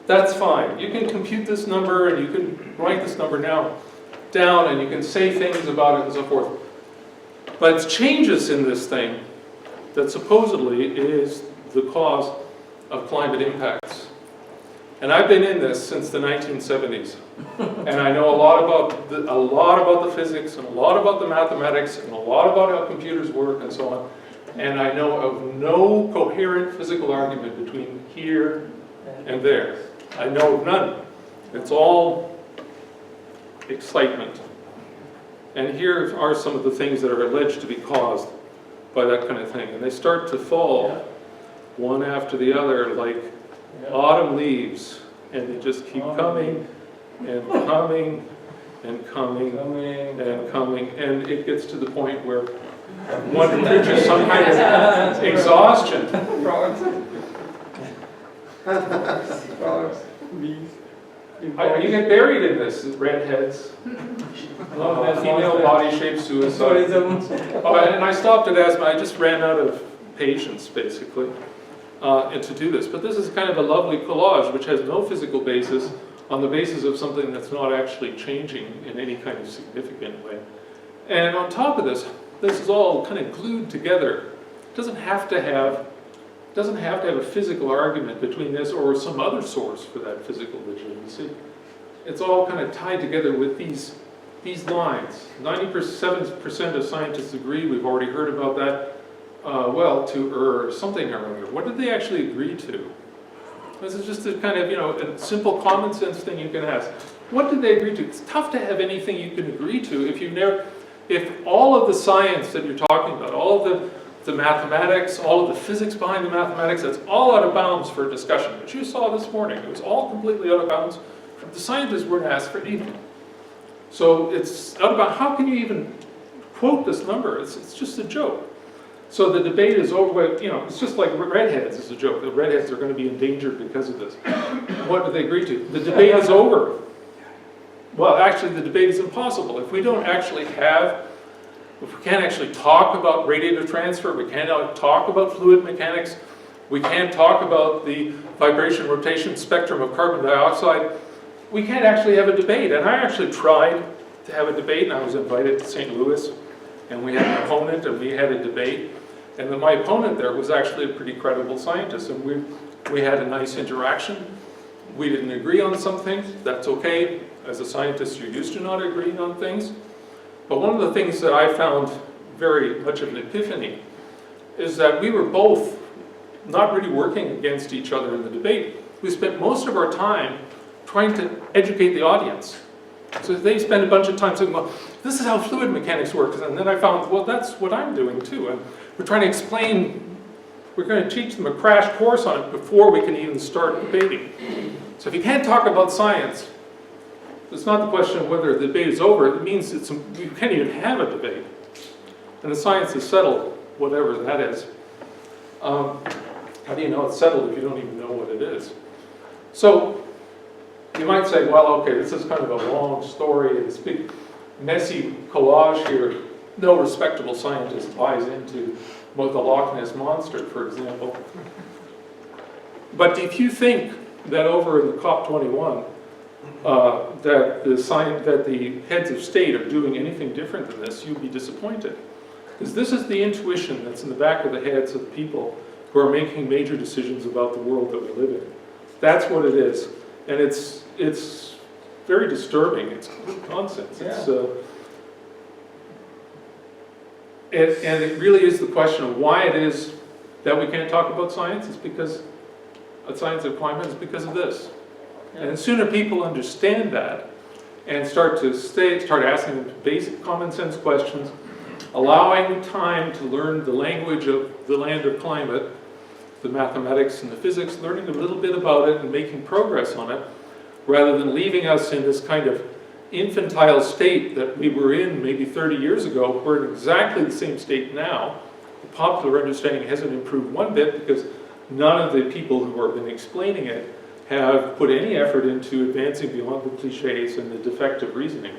that's fine. You can compute this number and you can write this number now down and you can say things about it and so forth. But it's changes in this thing that supposedly is the cause of climate impacts. And I've been in this since the 1970s. And I know a lot about the physics and a lot about the mathematics and a lot about how computers work and so on. And I know of no coherent physical argument between here and there. I know of none. It's all excitement. And here are some of the things that are alleged to be caused by that kind of thing. And they start to fall one after the other like autumn leaves. And they just keep coming and coming and coming and coming. And it gets to the point where one reaches some kind of exhaustion. You get buried in this, redheads, female body shape suicide. Oh, and I stopped at asthma. I just ran out of patience, basically, and to do this. But this is kind of a lovely collage, which has no physical basis, on the basis of something that's not actually changing in any kind of significant way. And on top of this, this is all kind of glued together. It doesn't have to have a physical argument between this or some other source for that physical legitimacy. It's all kind of tied together with these lines. 97% of scientists agree, we've already heard about that, to something or other. What did they actually agree to? This is just a kind of, a simple common sense thing you can ask. What did they agree to? It's tough to have anything you can agree to if all of the science that you're talking about, all of the mathematics, all of the physics behind the mathematics, that's all out of bounds for discussion. What you saw this morning, it was all completely out of bounds. The scientists weren't asked for anything. So it's out of bounds. How can you even quote this number? It's just a joke. So the debate is over, it's just like redheads is a joke. The redheads are going to be endangered because of this. What did they agree to? The debate is over. Well, actually, the debate is impossible. If we don't actually if we can't actually talk about radiative transfer, we can't talk about fluid mechanics, we can't talk about the vibration rotation spectrum of carbon dioxide, we can't actually have a debate. And I actually tried to have a debate, and I was invited to St. Louis, and we had an opponent, and we had a debate. And then my opponent there was actually a pretty credible scientist, and we had a nice interaction. We didn't agree on some things. That's okay. As a scientist, you're used to not agreeing on things. But one of the things that I found very much of an epiphany is that we were both not really working against each other in the debate. We spent most of our time trying to educate the audience. So they spend a bunch of time saying, well, this is how fluid mechanics works. And then I found, well, that's what I'm doing too. And we're trying to explain, we're going to teach them a crash course on it before we can even start debating. So if you can't talk about science, it's not the question of whether the debate is over. It means you can't even have a debate. And the science is settled, whatever that is. How do you know it's settled if you don't even know what it is? So you might say, well, okay, this is kind of a long story, and this big messy collage here. No respectable scientist buys into the Loch Ness Monster, for example. But if you think that over in the COP-21, that the heads of state are doing anything different than this, you'll be disappointed. Because this is the intuition that's in the back of the heads of the people who are making major decisions about the world that we live in. That's what it is. And it's very disturbing. It's nonsense. Yeah. And it really is the question of why it is that we can't talk about science. It's because science of climate is because of this. And the sooner people understand that and start asking them basic common sense questions, allowing time to learn the language of the land of climate, the mathematics and the physics, learning a little bit about it and making progress on it, rather than leaving us in this kind of infantile state that we were in maybe 30 years ago. We're in exactly the same state now. The popular understanding hasn't improved one bit because none of the people who have been explaining it have put any effort into advancing beyond the cliches and the defective reasoning.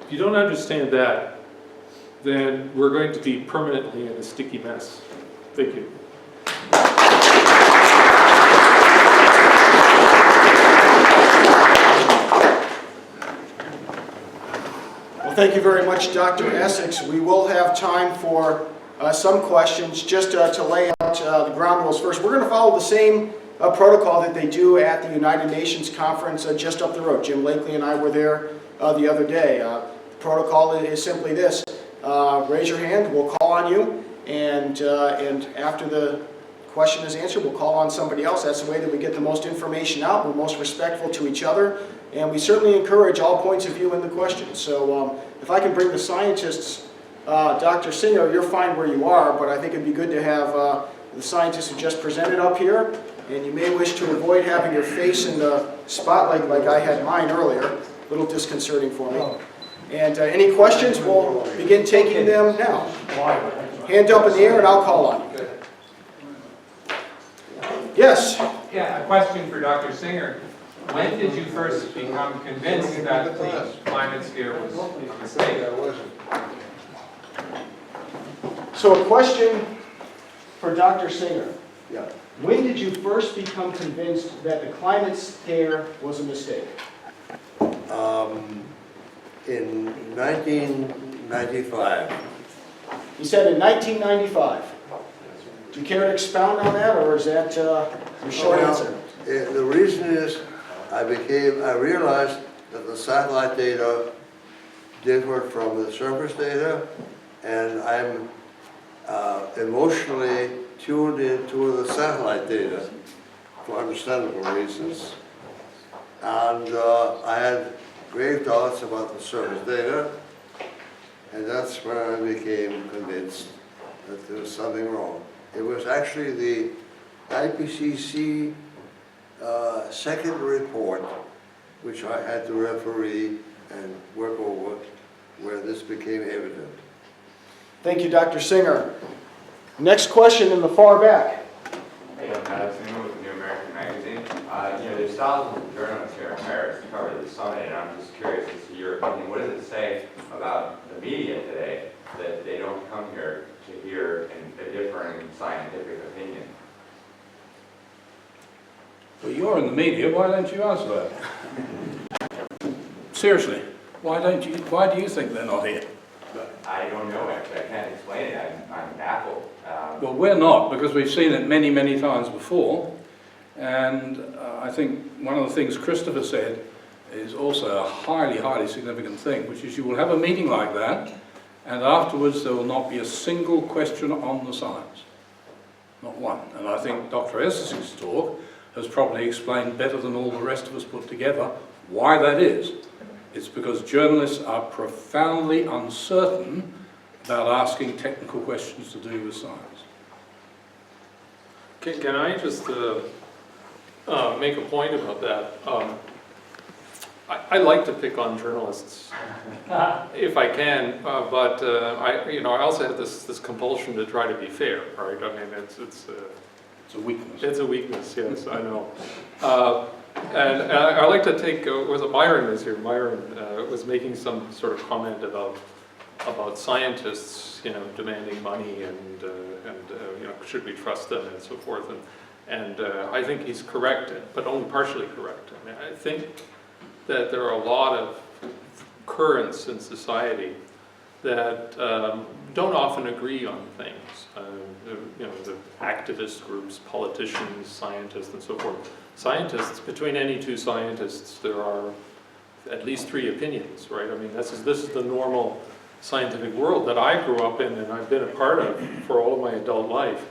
If you don't understand that, then we're going to be permanently in a sticky mess. Thank you. Well, thank you very much, Dr. Essex. We will have time for some questions. Just to lay out the ground rules first, we're going to follow the same protocol that they do at the United Nations conference just up the road. Jim Lakely and I were there the other day. The protocol is simply this. Raise your hand, we'll call on you, and after the question is answered, we'll call on somebody else. That's the way that we get the most information out. We're most respectful to each other, and we certainly encourage all points of view in the question. So if I can bring the scientists, Dr. Singer, you're fine where you are, but I think it'd be good to have the scientists who just presented up here, and you may wish to avoid having your face in the spotlight like I had mine earlier. A little disconcerting for me. And any questions, we'll begin taking them now. Hand up in the air and I'll call on you. Yes? Yeah, a question for Dr. Singer. When did you first become convinced that the climate scare was a mistake? So a question for Dr. Singer. Yeah. When did you first become convinced that the climate scare was a mistake? In 1995. He said in 1995. Do you care to expound on that, or is that your short answer? The reason is I realized that the satellite data differed from the surface data, and I'm emotionally tuned into the satellite data for understandable reasons. And I had grave doubts about the surface data, and that's when I became convinced that there was something wrong. It was actually the IPCC second report, which I had to referee and work over, where this became evident. Thank you, Dr. Singer. Next question in the far back. Hey, I'm Salmon with New American Magazine. There's thousands of journalists here in Paris to cover the summit, and I'm just curious as to your opinion. What does it say about the media today that they don't come here to hear a differing scientific opinion? Well, you're in the media, why don't you answer that? Seriously, why do you think they're not here? I don't know, actually. I can't explain it. I'm baffled. Well, we're not, because we've seen it many, many times before. And I think one of the things Christopher said is also a highly, highly significant thing, which is you will have a meeting like that, and afterwards there will not be a single question on the science. Not one. And I think Dr. Essex's talk has probably explained better than all the rest of us put together why that is. It's because journalists are profoundly uncertain about asking technical questions to do with science. Can I just make a point about that? I like to pick on journalists if I can, but I also have this compulsion to try to be fair, right? I mean, it's a weakness. It's a weakness, yes, I know. And I like to take, was it Myron was here? Myron was making some sort of comment about scientists, demanding money and should we trust them and so forth. And I think he's correct, but only partially correct. I mean, I think that there are a lot of currents in society that don't often agree on things. The activist groups, politicians, scientists, and so forth. Scientists, between any two scientists, there are at least 3 opinions, right? I mean, this is the normal scientific world that I grew up in and I've been a part of for all of my adult life.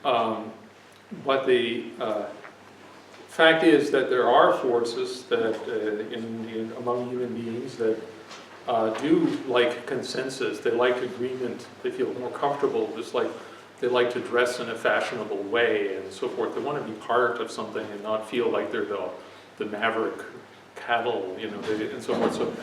But the fact is that there are forces that among human beings that do like consensus, they like agreement, they feel more comfortable, just like they like to dress in a fashionable way and so forth. They want to be part of something and not feel like they're the maverick cattle, and so forth. So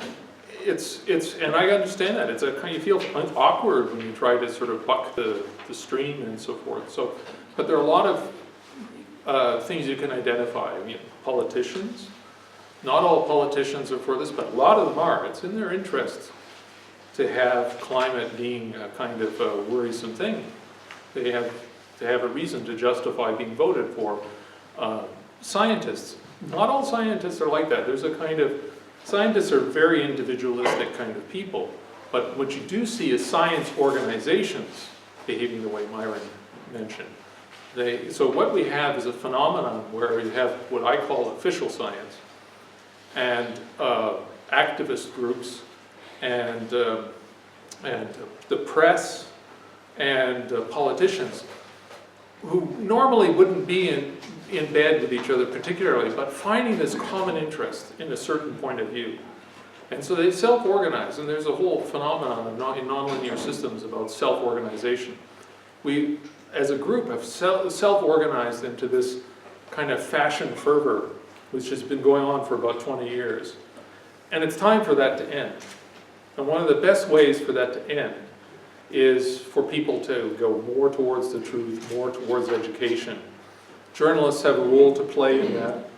and I understand that. It's a kind, you feel awkward when you try to sort of buck the stream and so forth. So, but there are a lot of things you can identify. I mean, politicians. Not all politicians are for this, but a lot of them are. It's in their interest to have climate being a kind of a worrisome thing. They have to have a reason to justify being voted for. Scientists. Not all scientists are like that. There's a kind of, scientists are very individualistic kind of people. But what you do see is science organizations behaving the way Myron mentioned. So what we have is a phenomenon where you have what I call official science, and activist groups, and the press, and politicians, who normally wouldn't be in bed with each other particularly, but finding this common interest in a certain point of view. And so they self-organize, and there's a whole phenomenon in nonlinear systems about self-organization. We, as a group, have self-organized into this kind of fashion fervor, which has been going on for about 20 years. And it's time for that to end. And one of the best ways for that to end is for people to go more towards the truth, more towards education. Journalists have a role to play in that.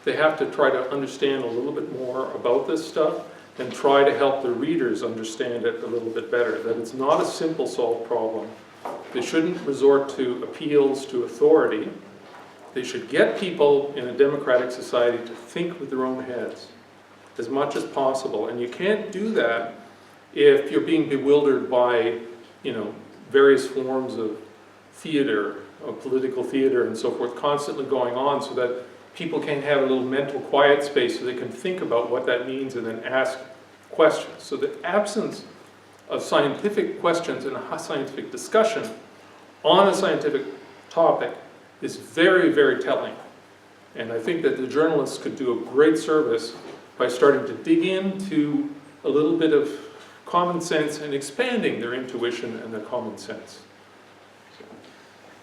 They have to try to understand a little bit more about this stuff and try to help the readers understand it a little bit better, that it's not a simple solved problem. They shouldn't resort to appeals to authority. They should get people in a democratic society to think with their own heads as much as possible. And you can't do that if you're being bewildered by, various forms of theater, of political theater and so forth, constantly going on, so that people can have a little mental quiet space so they can think about what that means and then ask questions. So the absence of scientific questions and a scientific discussion on a scientific topic is very, very telling. And I think that the journalists could do a great service by starting to dig into a little bit of common sense and expanding their intuition and their common sense.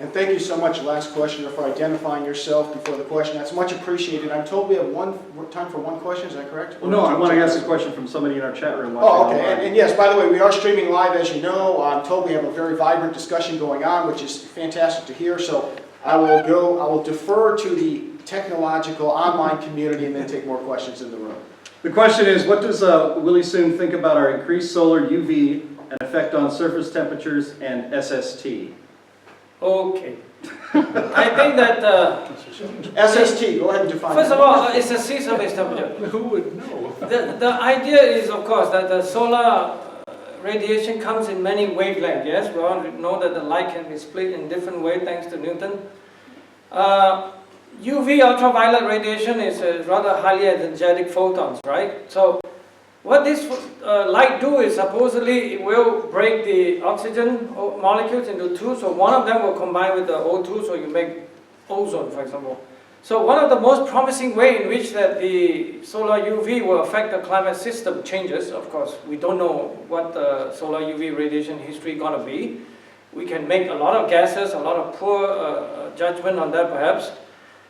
And thank you so much, last questioner, for identifying yourself before the question. That's much appreciated. I'm told we have time for one question, is that correct? Well, no, I want to ask a question from somebody in our chat room. Oh, okay. And yes, by the way, we are streaming live, as you know. I'm told we have a very vibrant discussion going on, which is fantastic to hear. So I will defer to the technological online community and then take more questions in the room. The question is, what does Willie Soon think about our increased solar UV and effect on surface temperatures and SST? Okay. I think that SST, go ahead and define first that. of all, it's a sea surface temperature. Who would know? The idea is, of course, that the solar radiation comes in many wavelengths. Yes, we all know that the light can be split in different ways thanks to Newton. UV ultraviolet radiation is rather highly energetic photons, right? So what this light do is supposedly it will break the oxygen molecules into two, so one of them will combine with the O2, so you make ozone, for example. So one of the most promising way in which that the solar UV will affect the climate system changes. Of course, we don't know what the solar UV radiation history gonna be. We can make a lot of guesses, a lot of poor judgment on that perhaps.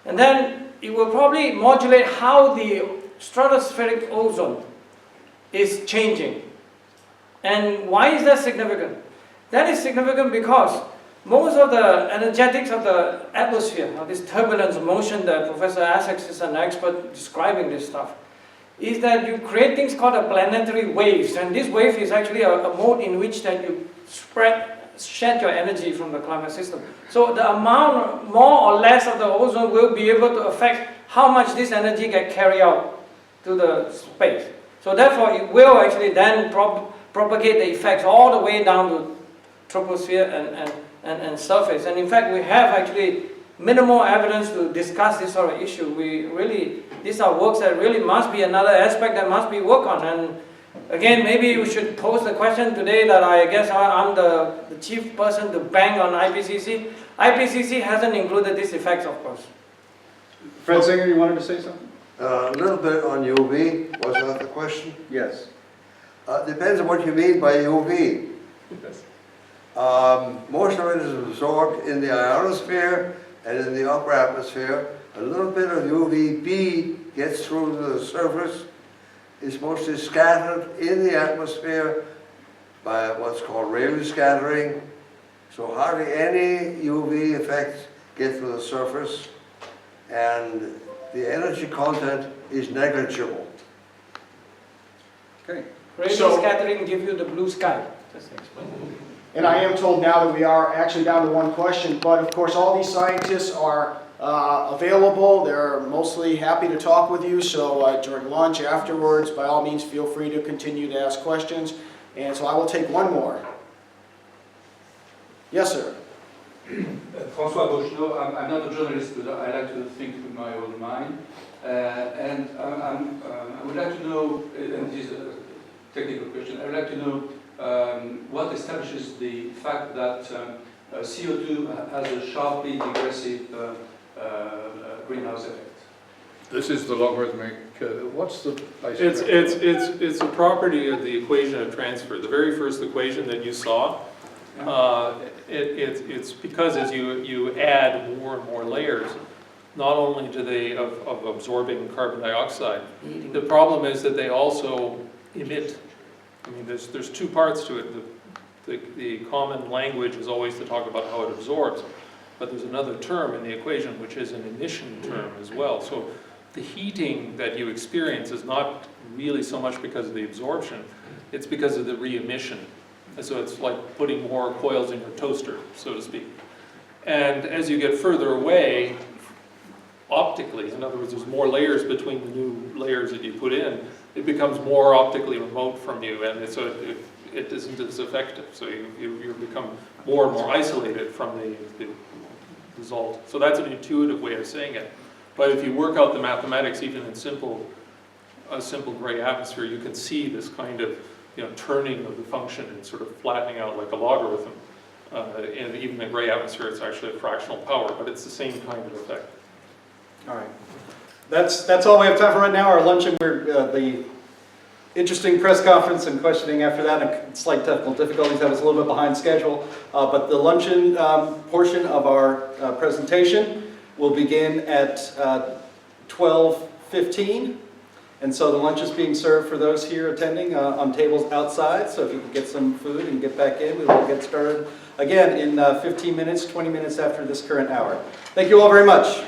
And then it will probably modulate how the stratospheric ozone is changing. And why is that significant? That is significant because most of the energetics of the atmosphere, of this turbulence motion that Professor Essex is an expert describing this stuff, is that you create things called a planetary waves. And this wave is actually a mode in which that you shed your energy from the climate system. So the amount, more or less, of the ozone will be able to affect how much this energy gets carried out to the space. So therefore, it will actually then propagate the effects all the way down to troposphere and surface. And in fact, we have actually minimal evidence to discuss this sort of issue. These are works that really must be another aspect that must be worked on. And again, maybe we should pose the question today that I guess I'm the chief person to bang on IPCC. IPCC hasn't included these effects, of course. Fred Singer, you wanted to say something? A little bit on UV, was that the question? Yes. Depends on what you mean by UV. Most of it is absorbed in the ionosphere and in the upper atmosphere. A little bit of UVB gets through to the surface. It's mostly scattered in the atmosphere by what's called Rayleigh scattering. So hardly any UV effects get to the surface, and the energy content is negligible. Okay. Rayleigh scattering gives you the blue sky. Just explain. And I am told now that we are actually down to one question, but of course all these scientists are available. They're mostly happy to talk with you, so during lunch, afterwards, by all means feel free to continue to ask questions. And so I will take one more. Yes, sir. François Beauchenot, I'm not a journalist, but I like to think with my own mind. And I would like to know, and this is a technical question, I would like to know what establishes the fact that CO2 has a sharply digressive greenhouse effect. This is the logarithmic. What's the? It's a property of the equation of transfer. The very first equation that you saw. It's because as you add more and more layers, not only do they of absorbing carbon dioxide, the problem is that they also emit. I mean, there's two parts to it. The common language is always to talk about how it absorbs, but there's another term in the equation which is an emission term as well. So the heating that you experience is not really so much because of the absorption, it's because of the re-emission. And so it's like putting more coils in your toaster, so to speak. And as you get further away, optically, in other words, there's more layers between the new layers that you put in, it becomes more optically remote from you, and so it isn't as effective. So you become more and more isolated from the result. So that's an intuitive way of saying it. But if you work out the mathematics, even in a simple gray atmosphere, you can see this kind of turning of the function and sort of flattening out like a logarithm. And even in a gray atmosphere, it's actually a fractional power, but it's the same kind of effect. All right. That's all we have time for right now. Our luncheon, the interesting press conference and questioning after that, and slight technical difficulties. That was a little bit behind schedule. But the luncheon portion of our presentation will begin at 12:15. And so the lunch is being served for those here attending on tables outside. So if you can get some food and get back in, we will get started again in 15 minutes, 20 minutes after this current hour. Thank you all very much.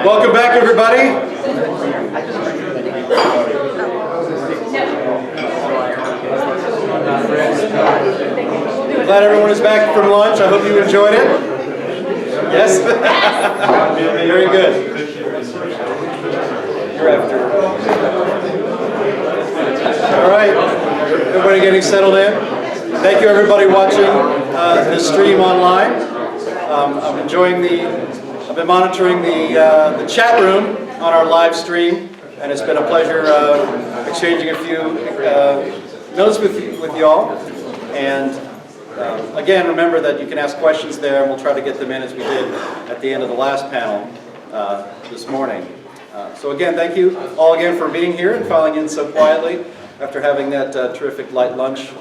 Welcome back, everybody. Glad everyone is back from lunch. I hope you enjoyed it. Yes? Very good. You're after. All right. Everybody getting settled in? Thank you, everybody watching this stream online. I'm enjoying I've been monitoring the chat room on our live stream, and it's been a pleasure exchanging a few notes with you all. And again, remember that you can ask questions there, and we'll try to get them in as we did at the end of the last panel this morning. So again, thank you all again for being here and filing in so quietly after having that terrific light lunch.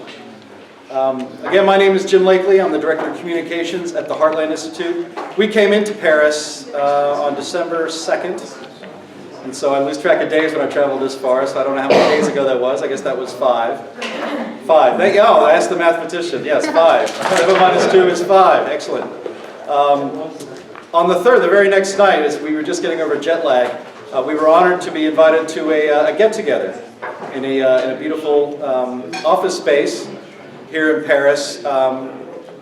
Again, my name is Jim Lakely. I'm the Director of Communications at the Heartland Institute. We came into Paris on December 2nd, and so I lose track of days when I traveled this far, so I don't know how many days ago that was. I guess that was 5. 5. Thank you. Oh, I asked the mathematician. Yes, 5. 7 minus 2 is 5. Excellent. On the 3rd, the very next night, as we were just getting over jet lag, we were honored to be invited to a get-together in a beautiful office space here in Paris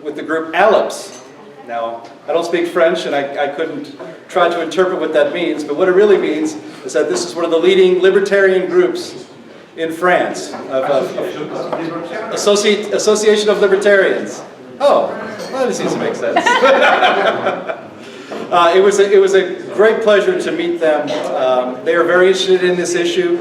with the group ALIPS. Now, I don't speak French, and I couldn't try to interpret what that means, but what it really means is that this is one of the leading libertarian groups in France, Association of Libertarians. Oh, well, that seems to make sense. It was a great pleasure to meet them. They are very interested in this issue.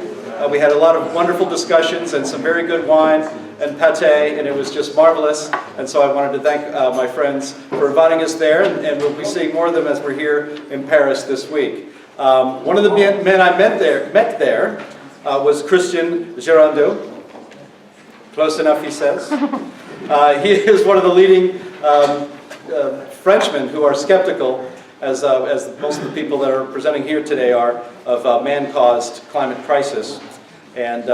We had a lot of wonderful discussions and some very good wine and pâté, and it was just marvelous. And so I wanted to thank my friends for inviting us there, and we'll be seeing more of them as we're here in Paris this week. One of the men I met there was Christian Girondeau. Close enough, he says. He is one of the leading Frenchmen who are skeptical, as most of the people that are presenting here today are, of man-caused climate crisis. And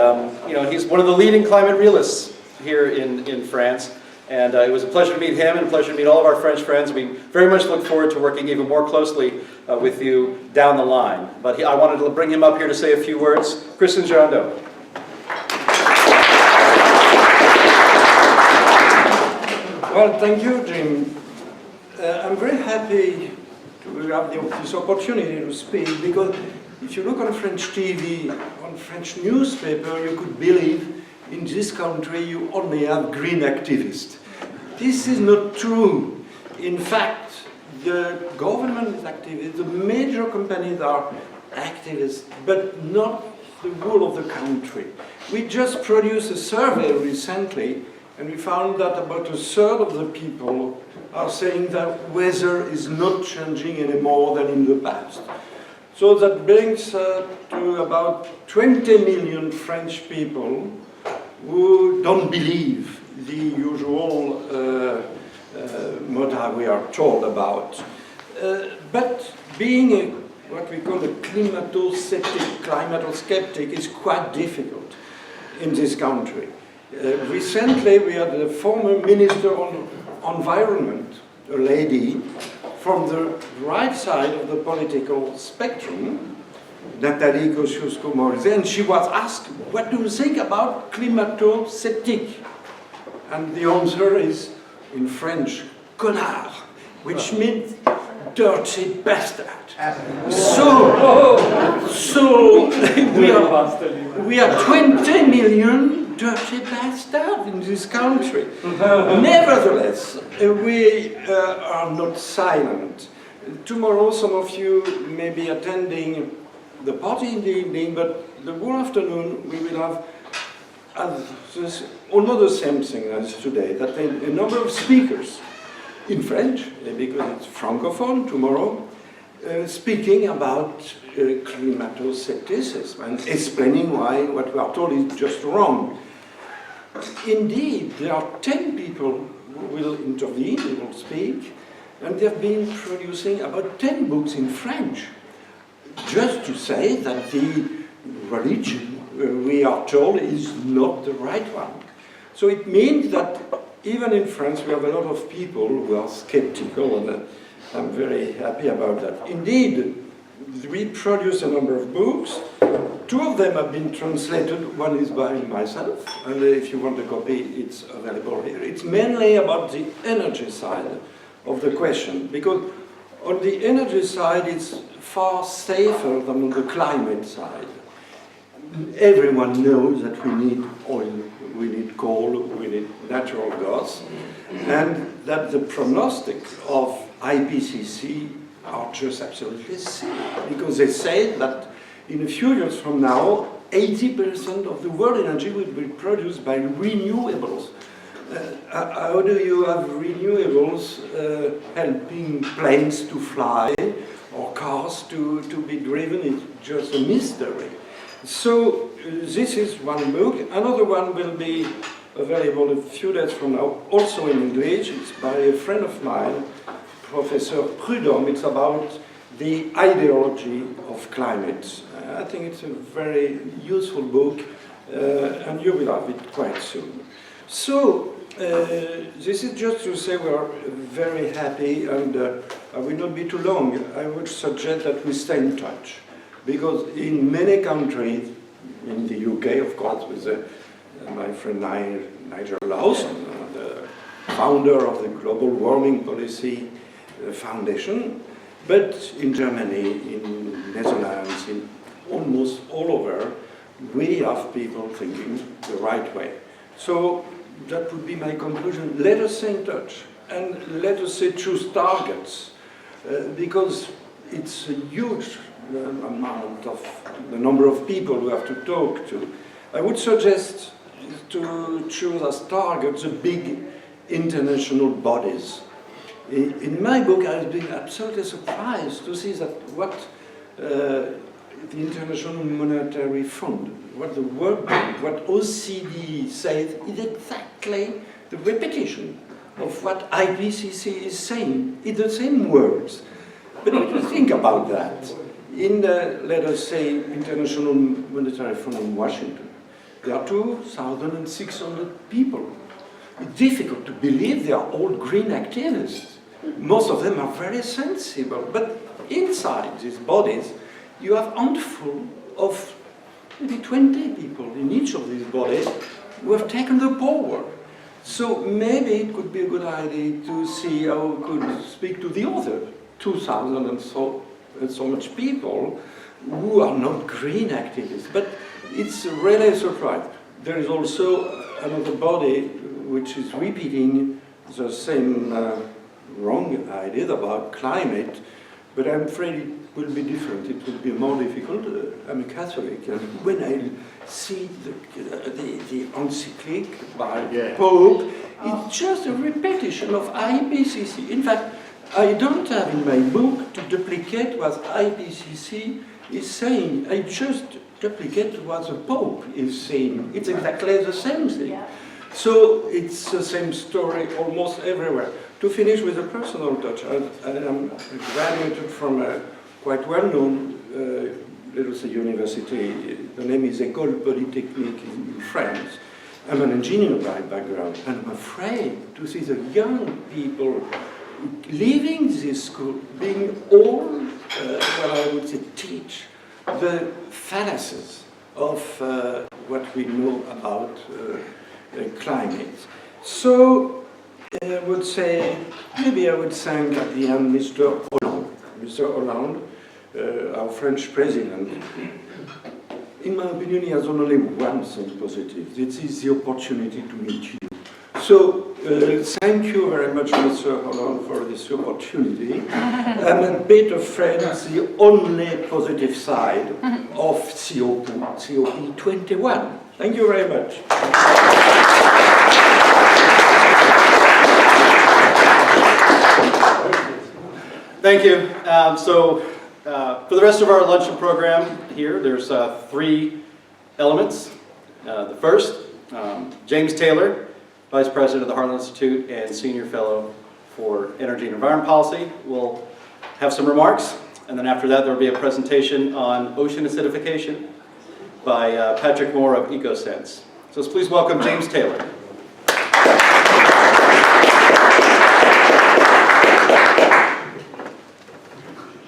he's one of the leading climate realists here in France. And it was a pleasure to meet him and a pleasure to meet all of our French friends. We very much look forward to working even more closely with you down the line. But I wanted to bring him up here to say a few words. Christian Girondeau. Well, thank you, Jim. I'm very happy to have this opportunity to speak, because if you look on French TV, on French newspaper, you could believe in this country you only have green activists. This is not true. In fact, the government is activist, the major companies are activists, but not the whole of the country. We just produced a survey recently, and we found that about a third of the people are saying that weather is not changing any more than in the past. So that brings to about 20 million French people who don't believe the usual motto we are told about. But being what we call a climato-skeptic is quite difficult in this country. Recently we had the former Minister on Environment, a lady from the right side of the political spectrum, Nathalie Kosciusko-Morizet, and she was asked, what do you think about climato-sceptic? And the answer is, in French, connard, which means dirty bastard. So we are 20 million dirty bastards in this country. Nevertheless, we are not silent. Tomorrow, some of you may be attending the party in the evening, but the whole afternoon we will have almost the same thing as today, that a number of speakers in French, because it's Francophone tomorrow, speaking about climato-skepticism and explaining why what we are told is just wrong. Indeed, there are 10 people who will intervene, who will speak, and they've been producing about 10 books in French, just to say that the religion we are told is not the right one. So it means that even in France we have a lot of people who are skeptical, and I'm very happy about that. Indeed, we produce a number of books. 2 of them have been translated. One is by myself, and if you want a copy, it's available here. It's mainly about the energy side of the question, because on the energy side it's far safer than on the climate side. Everyone knows that we need oil, we need coal, we need natural gas, and that the prognostic of IPCC are just absolutely silly, because they say that in a few years from now, 80% of the world energy will be produced by renewables. How do you have renewables helping planes to fly or cars to be driven? It's just a mystery. So this is one book. Another one will be available a few days from now, also in English. It's by a friend of mine, Professor Prudhomme. It's about the ideology of climate. I think it's a very useful book, and you will have it quite soon. So, this is just to say we are very happy, and I will not be too long. I would suggest that we stay in touch, because in many countries, in the UK, of course, with my friend Nigel Lawson, the founder of the Global Warming Policy Foundation, but in Germany, in Netherlands, in almost all over, we have people thinking the right way. So that would be my conclusion. Let us stay in touch, and let us choose targets, because it's a huge amount of the number of people we have to talk to. I would suggest to choose as targets the big international bodies. In my book, I've been absolutely surprised to see that what the International Monetary Fund, what the World Bank, what OECD says is exactly the repetition of what IPCC is saying. It's the same words. But what do you think about that? In the, let us say, International Monetary Fund in Washington, there are 2,600 people. It's difficult to believe they are all green activists. Most of them are very sensible, but inside these bodies, you have a handful of maybe 20 people in each of these bodies who have taken the power. So maybe it could be a good idea to see how we could speak to the other 2,000 and so much people who are not green activists. But it's really a surprise. There is also another body which is repeating the same wrong idea about climate, but I'm afraid it will be different. It will be more difficult. I'm a Catholic, and when I see the encyclic by Pope, it's just a repetition of IPCC. In fact, I don't have in my book to duplicate what IPCC is saying. I just duplicate what the Pope is saying. It's exactly the same thing. Yeah. So it's the same story almost everywhere. To finish with a personal touch, I am graduated from a quite well-known little university. The name is École Polytechnique in France. I'm an engineer by background, and I'm afraid to see the young people leaving this school, being all, what I would say, teach the fallacies of what we know about climate. So I would say, maybe I would thank at the end Mr. Hollande. Mr. Hollande, our French president. In my opinion, he has only one thing positive. This is the opportunity to meet you. So, thank you very much, Mr. Hollande, for this opportunity. I'm a bit afraid it's the only positive side of COP-21. Thank you very much. Thank you. For the rest of our luncheon program here, there's 3 elements. The first, James Taylor, Vice President of the Heartland Institute and Senior Fellow for Energy and Environment Policy, will have some remarks. And then after that, there will be a presentation on ocean acidification. by Patrick Moore of EcoSense. So let's please welcome James Taylor.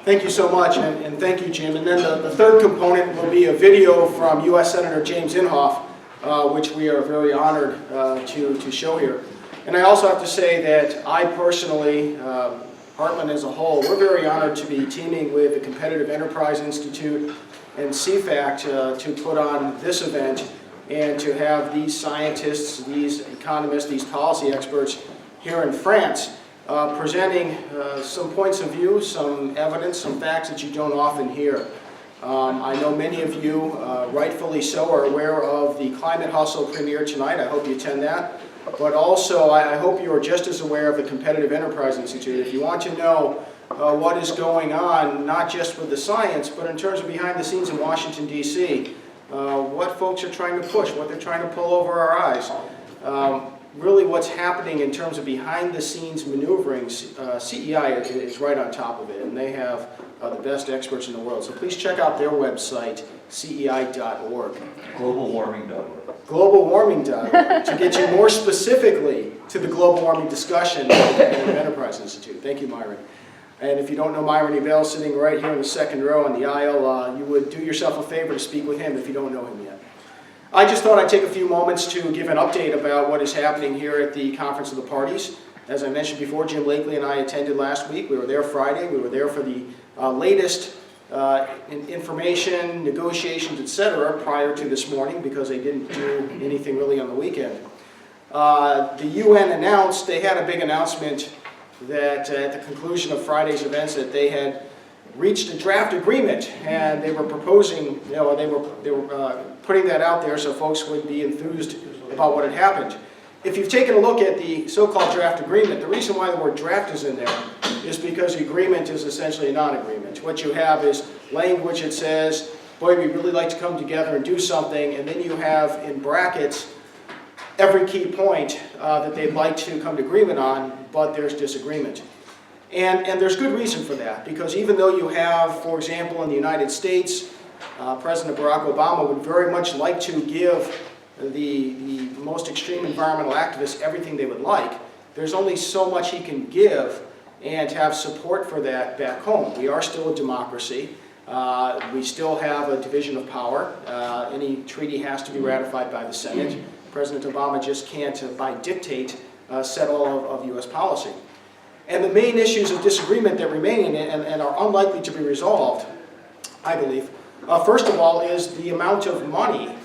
Thank you so much, and thank you, Jim. And then the third component will be a video from U.S. Senator James Inhofe, which we are very honored to show here. And I also have to say that I personally, Heartland as a whole, we're very honored to be teaming with the Competitive Enterprise Institute and CFACT to put on this event and to have these scientists, these economists, these policy experts here in France presenting some points of view, some evidence, some facts that you don't often hear. I know many of you, rightfully so, are aware of the Climate Hustle premiere tonight. I hope you attend that. But also, I hope you are just as aware of the Competitive Enterprise Institute. If you want to know what is going on, not just with the science, but in terms of behind the scenes in Washington, D.C., what folks are trying to push, what they're trying to pull over our eyes, really what's happening in terms of behind the scenes maneuverings, CEI is right on top of it, and they have the best experts in the world. So please check out their website, cei.org. Globalwarming.org. Globalwarming.org, to get you more specifically to the global warming discussion at the Competitive Enterprise Institute. Thank you, Myron. And if you don't know Myron Ebell, sitting right here in the second row on the aisle, you would do yourself a favor to speak with him if you don't know him yet. I just thought I'd take a few moments to give an update about what is happening here at the Conference of the Parties. As I mentioned before, Jim Lakely and I attended last week. We were there Friday. We were there for the latest information, negotiations, etc. prior to this morning because they didn't do anything really on the weekend. The UN announced, they had a big announcement that at the conclusion of Friday's events that they had reached a draft agreement, and they were proposing, they were putting that out there so folks would be enthused about what had happened. If you've taken a look at the so-called draft agreement, the reason why the word draft is in there is because the agreement is essentially a non-agreement. What you have is language that says, boy, we'd really like to come together and do something, and then you have in brackets every key point that they'd like to come to agreement on, but there's disagreement. And there's good reason for that, because even though you have, for example, in the United States, President Barack Obama would very much like to give the most extreme environmental activists everything they would like, there's only so much he can give and have support for that back home. We are still a democracy. We still have a division of power. Any treaty has to be ratified by the Senate. President Obama just can't, by dictate, set all of U.S. policy. And the main issues of disagreement that remain and are unlikely to be resolved, I believe, first of all, is the amount of money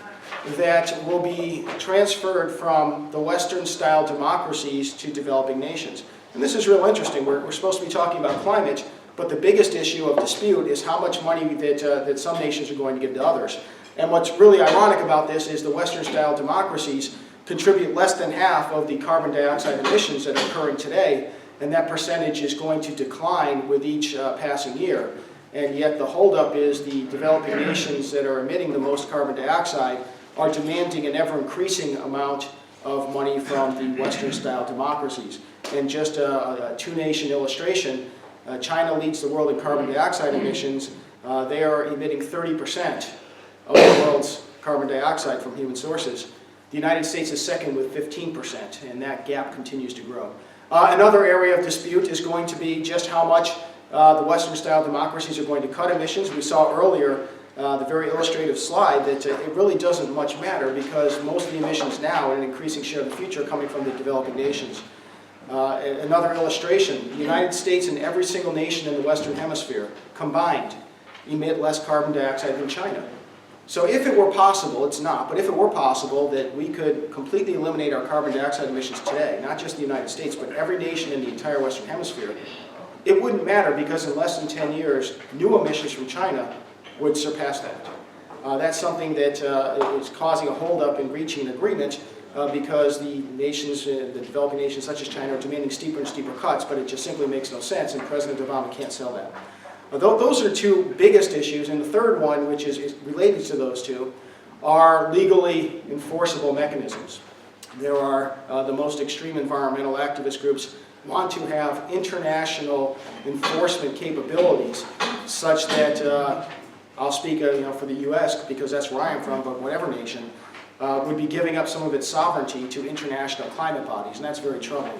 that will be transferred from the Western-style democracies to developing nations. And this is real interesting. We're supposed to be talking about climate, but the biggest issue of dispute is how much money that some nations are going to give to others. And what's really ironic about this is the Western-style democracies contribute less than half of the carbon dioxide emissions that are occurring today, and that percentage is going to decline with each passing year. And yet the holdup is the developing nations that are emitting the most carbon dioxide are demanding an ever-increasing amount of money from the Western-style democracies. And just a two-nation illustration, China leads the world in carbon dioxide emissions. They are emitting 30% of the world's carbon dioxide from human sources. The United States is second with 15%, and that gap continues to grow. Another area of dispute is going to be just how much the Western-style democracies are going to cut emissions. We saw earlier the very illustrative slide that it really doesn't much matter because most of the emissions now and an increasing share of the future are coming from the developing nations. Another illustration, the United States and every single nation in the Western Hemisphere combined emit less carbon dioxide than China. So if it were possible, it's not, but if it were possible that we could completely eliminate our carbon dioxide emissions today, not just the United States, but every nation in the entire Western Hemisphere, it wouldn't matter because in less than 10 years, new emissions from China would surpass that. That's something that is causing a holdup in reaching agreement because the nations, the developing nations such as China, are demanding steeper and steeper cuts, but it just simply makes no sense, and President Obama can't sell that. Those are two biggest issues, and the third one, which is related to those two, are legally enforceable mechanisms. There are the most extreme environmental activist groups want to have international enforcement capabilities such that I'll speak for the U.S. because that's where I am from, but whatever nation, would be giving up some of its sovereignty to international climate bodies, and that's very troubling.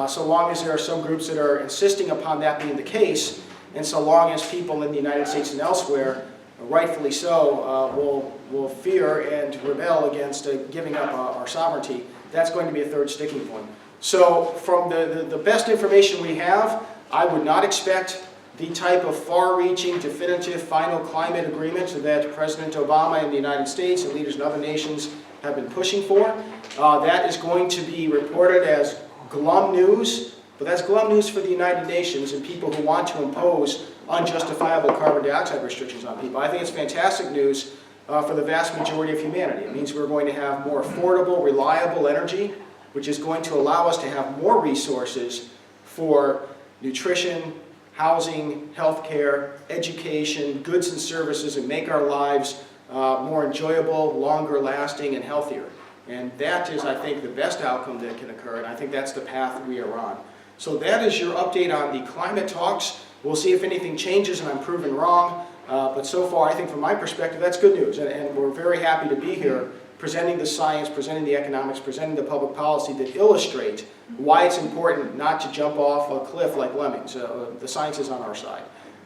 So long as there are some groups that are insisting upon that being the case, and so long as people in the United States and elsewhere, rightfully so, will fear and rebel against giving up our sovereignty, that's going to be a third sticking point. So from the best information we have, I would not expect the type of far-reaching, definitive, final climate agreement that President Obama in the United States and leaders in other nations have been pushing for. That is going to be reported as glum news, but that's glum news for the United Nations and people who want to impose unjustifiable carbon dioxide restrictions on people. I think it's fantastic news for the vast majority of humanity. It means we're going to have more affordable, reliable energy, which is going to allow us to have more resources for nutrition, housing, healthcare, education, goods and services, and make our lives more enjoyable, longer lasting, and healthier. And that is, I think, the best outcome that can occur, and I think that's the path we are on. So that is your update on the climate talks. We'll see if anything changes and I'm proven wrong, but so far, I think from my perspective, that's good news, and we're very happy to be here presenting the science, presenting the economics, presenting the public policy that illustrate why it's important not to jump off a cliff like lemmings. The science is on our side.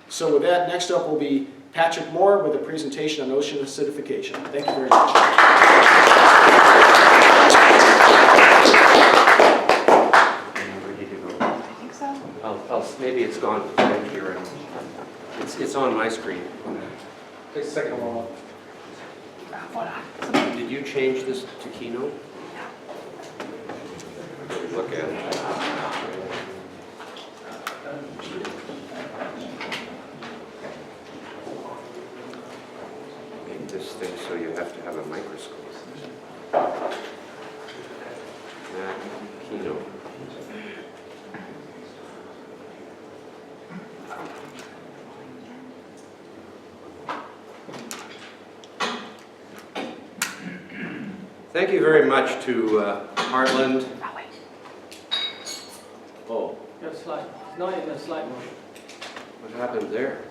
So with that, next up will be Patrick Moore with a presentation on ocean acidification. Thank you very much. Maybe it's gone right here. It's on my screen. Take a second one. Did you change this to Keynote? Look at it. Make this thing so you have to have a microscope. Keynote. Thank you very much to Heartland. Oh. Your slide. It's not in the slide motion. What happened there?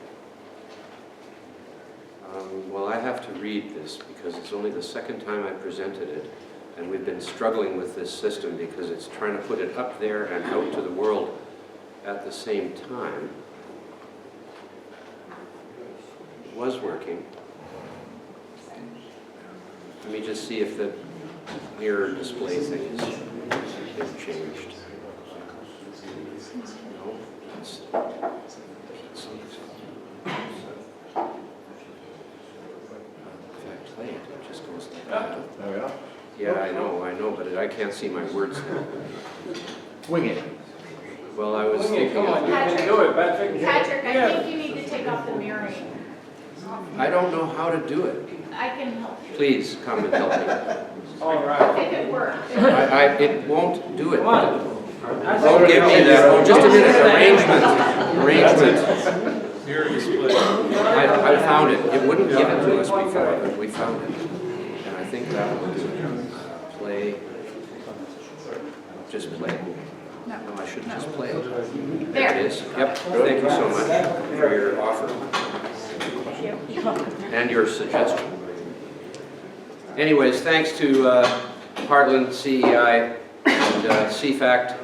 Well, I have to read this because it's only the second time I presented it, and we've been struggling with this system because it's trying to put it up there and out to the world at the same time. It was working. Let me just see if the mirror display thing is changed. No, it's play it. It just goes like that. There we are. Yeah, I know, but I can't see my words now. Wing it. Well, I was thinking. Come on, you can do it, Patrick. Patrick, I think you need to take off the mirroring. I don't know how to do it. I can help you. Please come and help me. All right. If it works. It won't do it. Come on. Don't give me that. Oh, just a minute. Arrangement. Mirror display. I found it. It wouldn't give it to us before, but we found it. And I think that will do it. Play. Just play. No, I should just play. There it is. Yep. Thank you so much for your offer. And your suggestion. Anyways, thanks to Heartland, CEI, and CFACT.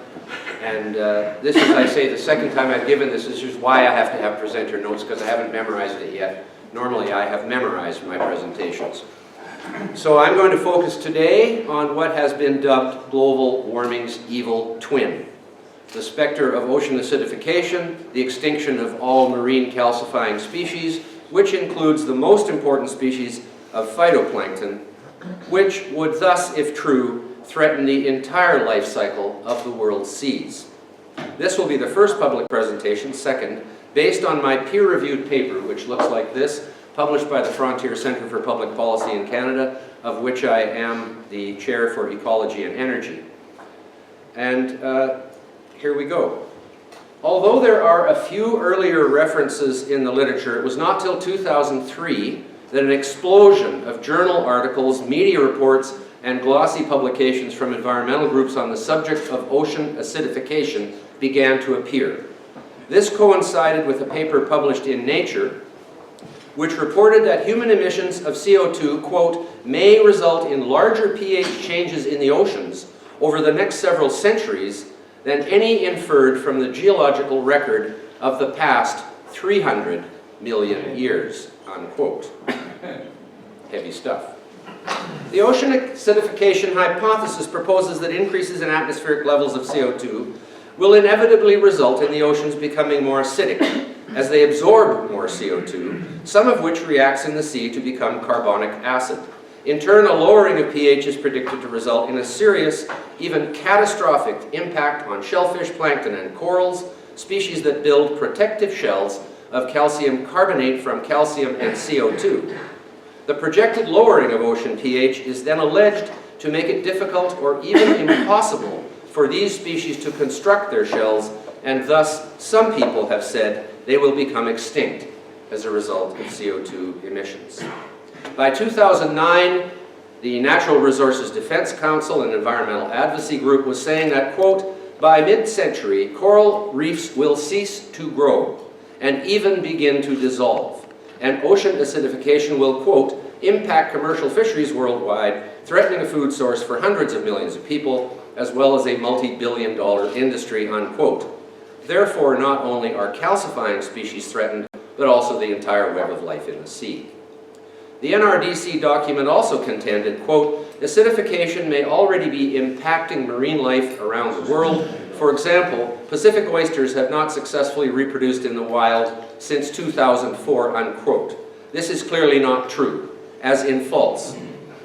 And this is, I say, the second time I've given this. This is why I have to have presenter notes, because I haven't memorized it yet. Normally, I have memorized my presentations. So I'm going to focus today on what has been dubbed global warming's evil twin. The specter of ocean acidification, the extinction of all marine calcifying species, which includes the most important species of phytoplankton, which would thus, if true, threaten the entire life cycle of the world's seas. This will be the first public presentation, second, based on my peer-reviewed paper, which looks like this, published by the Frontier Centre for Public Policy in Canada, of which I am the Chair for Ecology and Energy. And here we go. Although there are a few earlier references in the literature, it was not till 2003 that an explosion of journal articles, media reports, and glossy publications from environmental groups on the subject of ocean acidification began to appear. This coincided with a paper published in Nature which reported that human emissions of CO2, quote, may result in larger pH changes in the oceans over the next several centuries than any inferred from the geological record of the past 300 million years, unquote. Heavy stuff. The ocean acidification hypothesis proposes that increases in atmospheric levels of CO2 will inevitably result in the oceans becoming more acidic as they absorb more CO2, some of which reacts in the sea to become carbonic acid. In turn, a lowering of pH is predicted to result in a serious, even catastrophic impact on shellfish, plankton, and corals, species that build protective shells of calcium carbonate from calcium and CO2. The projected lowering of ocean pH is then alleged to make it difficult or even impossible for these species to construct their shells, and thus some people have said they will become extinct as a result of CO2 emissions. By 2009, the Natural Resources Defense Council, an environmental advocacy group, was saying that, quote, by mid-century, coral reefs will cease to grow and even begin to dissolve, and ocean acidification will, quote, impact commercial fisheries worldwide, threatening a food source for hundreds of millions of people, as well as a multi-billion-dollar industry, unquote. Therefore, not only are calcifying species threatened, but also the entire web of life in the sea. The NRDC document also contended, quote, acidification may already be impacting marine life around the world. For example, Pacific oysters have not successfully reproduced in the wild since 2004, unquote. This is clearly not true, as in false,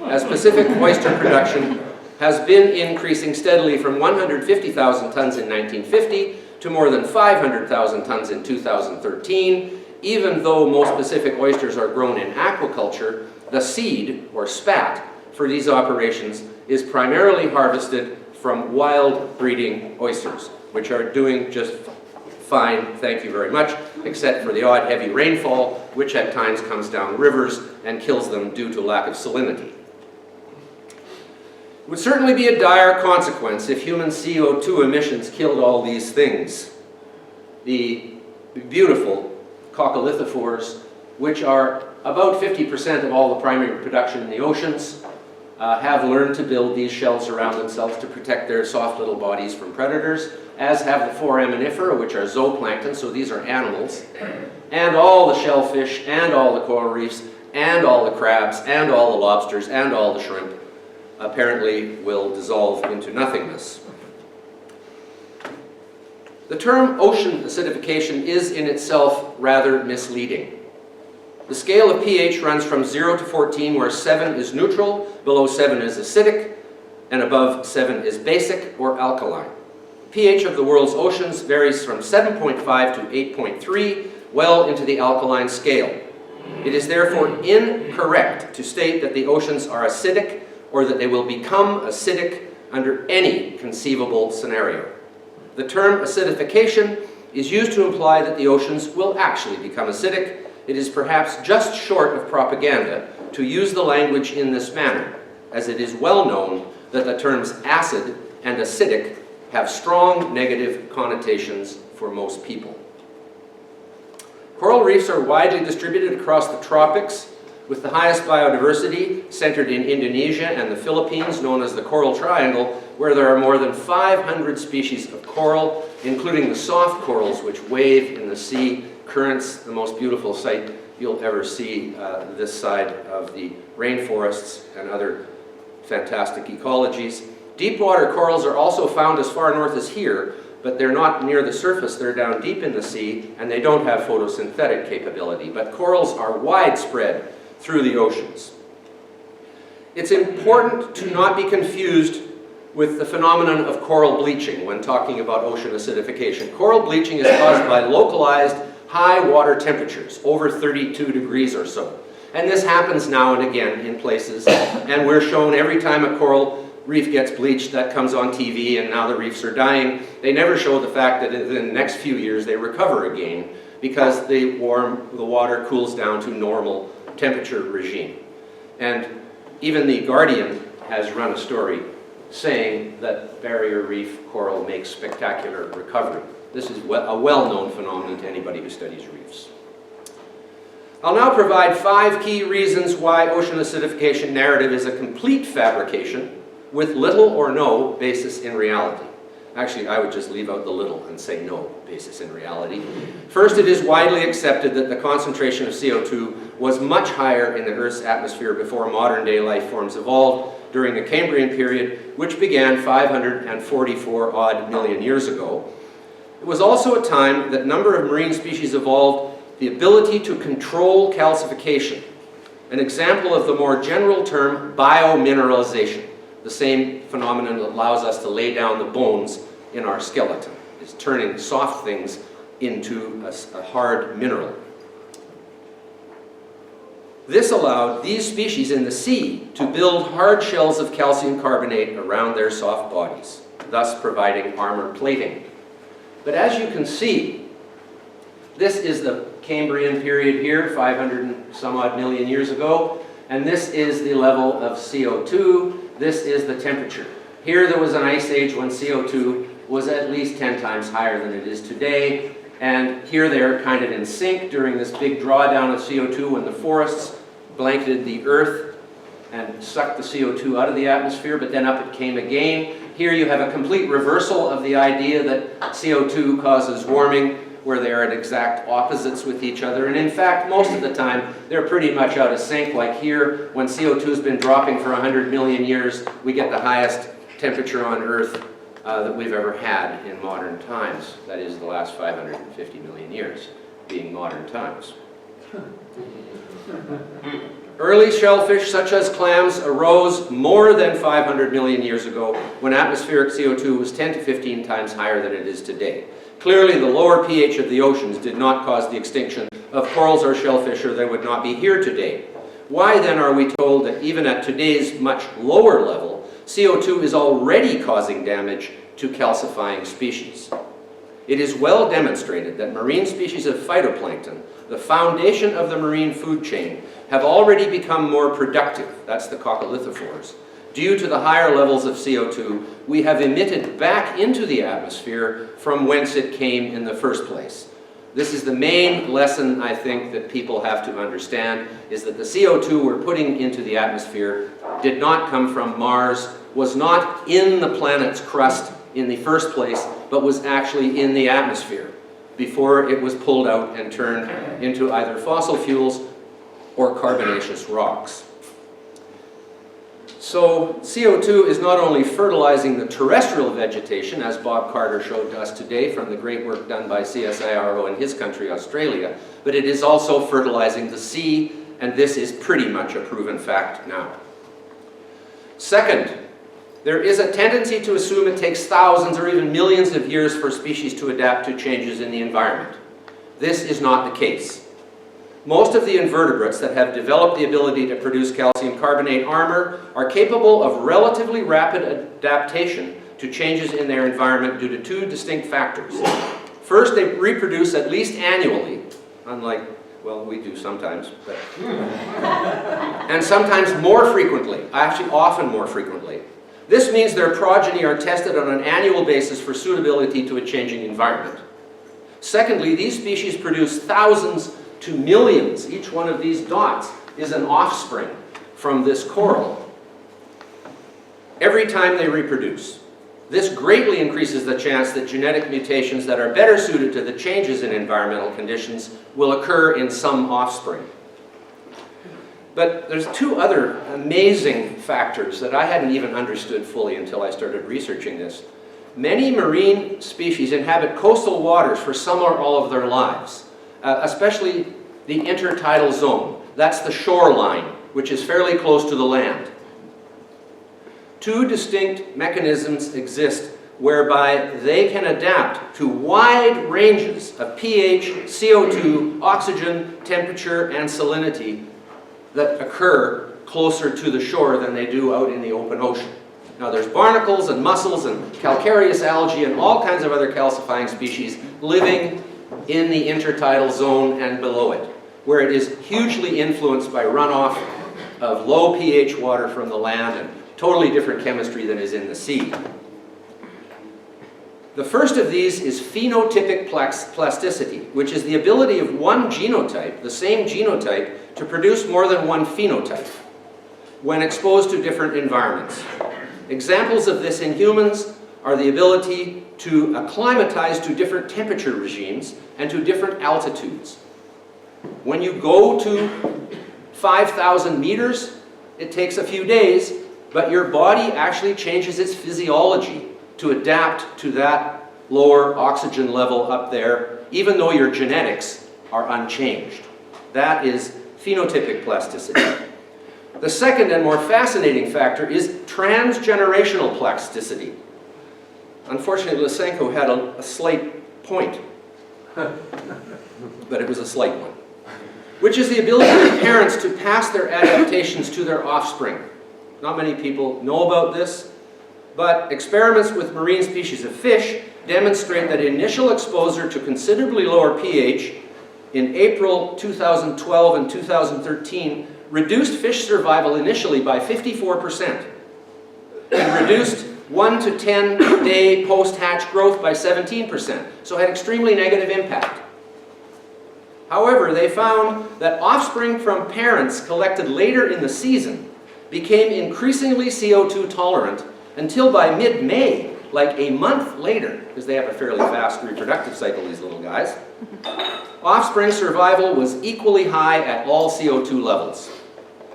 as Pacific oyster production has been increasing steadily from 150,000 tons in 1950 to more than 500,000 tons in 2013. Even though most Pacific oysters are grown in aquaculture, the seed, or spat, for these operations is primarily harvested from wild breeding oysters, which are doing just fine, thank you very much, except for the odd heavy rainfall, which at times comes down rivers and kills them due to lack of salinity. It would certainly be a dire consequence if human CO2 emissions killed all these things. The beautiful coccolithophores, which are about 50% of all the primary production in the oceans, have learned to build these shells around themselves to protect their soft little bodies from predators, as have the foraminifera, which are zooplankton, so these are animals, and all the shellfish, and all the coral reefs, and all the crabs, and all the lobsters, and all the shrimp, apparently will dissolve into nothingness. The term ocean acidification is in itself rather misleading. The scale of pH runs from 0 to 14, where 7 is neutral, below 7 is acidic, and above 7 is basic or alkaline. pH of the world's oceans varies from 7.5 to 8.3, well into the alkaline scale. It is therefore incorrect to state that the oceans are acidic or that they will become acidic under any conceivable scenario. The term acidification is used to imply that the oceans will actually become acidic. It is perhaps just short of propaganda to use the language in this manner, as it is well known that the terms acid and acidic have strong negative connotations for most people. Coral reefs are widely distributed across the tropics, with the highest biodiversity centered in Indonesia and the Philippines, known as the Coral Triangle, where there are more than 500 species of coral, including the soft corals which wave in the sea currents, the most beautiful sight you'll ever see this side of the rainforests and other fantastic ecologies. Deep water corals are also found as far north as here, but they're not near the surface, they're down deep in the sea, and they don't have photosynthetic capability. But corals are widespread through the oceans. It's important to not be confused with the phenomenon of coral bleaching when talking about ocean acidification. Coral bleaching is caused by localized high water temperatures, over 32 degrees or so. And this happens now and again in places, and we're shown every time a coral reef gets bleached, that comes on TV, and now the reefs are dying. They never show the fact that in the next few years they recover again because the water cools down to normal temperature regime. And even The Guardian has run a story saying that barrier reef coral makes spectacular recovery. This is a well-known phenomenon to anybody who studies reefs. I'll now provide 5 key reasons why ocean acidification narrative is a complete fabrication with little or no basis in reality. Actually, I would just leave out the little and say no basis in reality. First, it is widely accepted that the concentration of CO2 was much higher in the Earth's atmosphere before modern-day life forms evolved during the Cambrian period, which began 544-odd million years ago. It was also a time that a number of marine species evolved the ability to control calcification, an example of the more general term biomineralization, the same phenomenon that allows us to lay down the bones in our skeleton, is turning soft things into a hard mineral. This allowed these species in the sea to build hard shells of calcium carbonate around their soft bodies, thus providing armor plating. But as you can see, this is the Cambrian period here, 500 and some odd million years ago, and this is the level of CO2, this is the temperature. Here there was an ice age when CO2 was at least 10 times higher than it is today, and here they're kind of in sync during this big drawdown of CO2 when the forests blanketed the Earth and sucked the CO2 out of the atmosphere, but then up it came again. Here you have a complete reversal of the idea that CO2 causes warming, where they are at exact opposites with each other. And in fact, most of the time, they're pretty much out of sync. Like here, when CO2 has been dropping for 100 million years, we get the highest temperature on Earth that we've ever had in modern times. That is the last 550 million years being modern times. Early shellfish, such as clams, arose more than 500 million years ago when atmospheric CO2 was 10 to 15 times higher than it is today. Clearly, the lower pH of the oceans did not cause the extinction of corals or shellfish, or they would not be here today. Why then are we told that even at today's much lower level, CO2 is already causing damage to calcifying species? It is well demonstrated that marine species of phytoplankton, the foundation of the marine food chain, have already become more productive, that's the coccolithophores. Due to the higher levels of CO2, we have emitted back into the atmosphere from whence it came in the first place. This is the main lesson, I think, that people have to understand, is that the CO2 we're putting into the atmosphere did not come from Mars, was not in the planet's crust in the first place, but was actually in the atmosphere before it was pulled out and turned into either fossil fuels or carbonaceous rocks. So CO2 is not only fertilizing the terrestrial vegetation, as Bob Carter showed us today from the great work done by CSIRO in his country, Australia, but it is also fertilizing the sea, and this is pretty much a proven fact now. Second, there is a tendency to assume it takes thousands or even millions of years for species to adapt to changes in the environment. This is not the case. Most of the invertebrates that have developed the ability to produce calcium carbonate armor are capable of relatively rapid adaptation to changes in their environment due to 2 distinct factors. First, they reproduce at least annually, unlike, well, we do sometimes, but and sometimes more frequently, actually often more frequently. This means their progeny are tested on an annual basis for suitability to a changing environment. Secondly, these species produce thousands to millions. Each one of these dots is an offspring from this coral every time they reproduce. This greatly increases the chance that genetic mutations that are better suited to the changes in environmental conditions will occur in some offspring. But there's 2 other amazing factors that I hadn't even understood fully until I started researching this. Many marine species inhabit coastal waters for some or all of their lives. Especially the intertidal zone. That's the shoreline, which is fairly close to the land. 2 distinct mechanisms exist whereby they can adapt to wide ranges of pH, CO2, oxygen, temperature, and salinity that occur closer to the shore than they do out in the open ocean. Now there's barnacles and mussels and calcareous algae and all kinds of other calcifying species living in the intertidal zone and below it, where it is hugely influenced by runoff of low pH water from the land and totally different chemistry than is in the sea. The first of these is phenotypic plasticity, which is the ability of one genotype, the same genotype, to produce more than one phenotype when exposed to different environments. Examples of this in humans are the ability to acclimatize to different temperature regimes and to different altitudes. When you go to 5,000 meters, it takes a few days, but your body actually changes its physiology to adapt to that lower oxygen level up there, even though your genetics are unchanged. That is phenotypic plasticity. The second and more fascinating factor is transgenerational plasticity. Unfortunately, Lysenko had a slight point, but it was a slight one, which is the ability of parents to pass their adaptations to their offspring. Not many people know about this, but experiments with marine species of fish demonstrate that initial exposure to considerably lower pH in April 2012 and 2013 reduced fish survival initially by 54% and reduced 1 to 10 day post-hatch growth by 17%, so had extremely negative impact. However, they found that offspring from parents collected later in the season became increasingly CO2 tolerant until by mid-May, like a month later, because they have a fairly fast reproductive cycle, these little guys, offspring survival was equally high at all CO2 levels.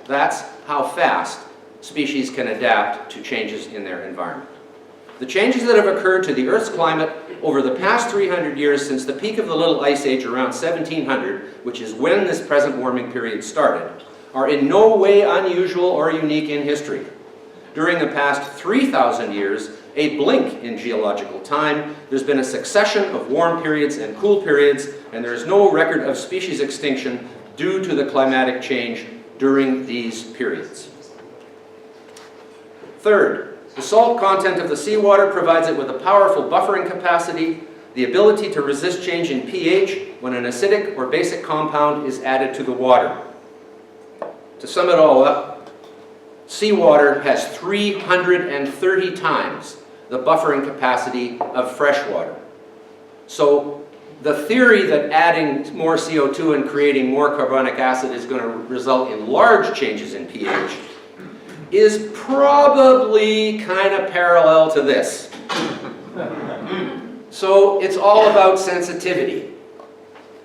That's how fast species can adapt to changes in their environment. The changes that have occurred to the Earth's climate over the past 300 years since the peak of the Little Ice Age around 1700, which is when this present warming period started, are in no way unusual or unique in history. During the past 3,000 years, a blink in geological time, there's been a succession of warm periods and cool periods, and there is no record of species extinction due to the climatic change during these periods. Third, the salt content of the seawater provides it with a powerful buffering capacity, the ability to resist change in pH when an acidic or basic compound is added to the water. To sum it all up, seawater has 330 times the buffering capacity of freshwater. So the theory that adding more CO2 and creating more carbonic acid is going to result in large changes in pH is probably kind of parallel to this. So it's all about sensitivity,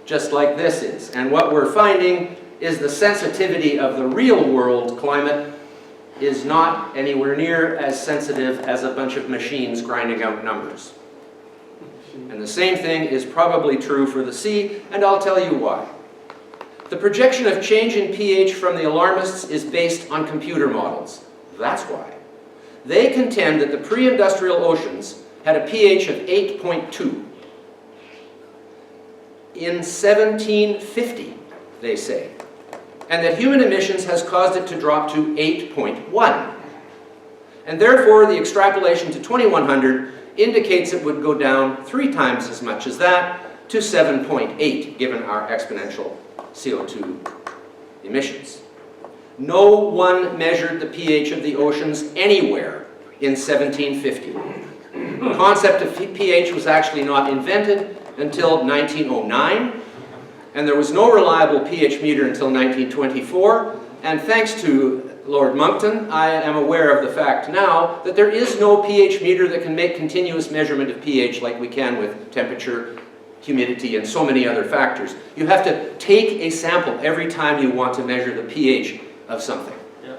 just like this is. And what we're finding is the sensitivity of the real world climate is not anywhere near as sensitive as a bunch of machines grinding out numbers. And the same thing is probably true for the sea, and I'll tell you why. The projection of change in pH from the alarmists is based on computer models. That's why. They contend that the pre-industrial oceans had a pH of 8.2. In 1750, they say, and that human emissions has caused it to drop to 8.1. And therefore, the extrapolation to 2100 indicates it would go down 3 times as much as that, to 7.8, given our exponential CO2 emissions. No one measured the pH of the oceans anywhere in 1750. The concept of pH was actually not invented until 1909, and there was no reliable pH meter until 1924, and thanks to Lord Monckton, I am aware of the fact now that there is no pH meter that can make continuous measurement of pH like we can with temperature, humidity, and so many other factors. You have to take a sample every time you want to measure the pH of something. Yeah.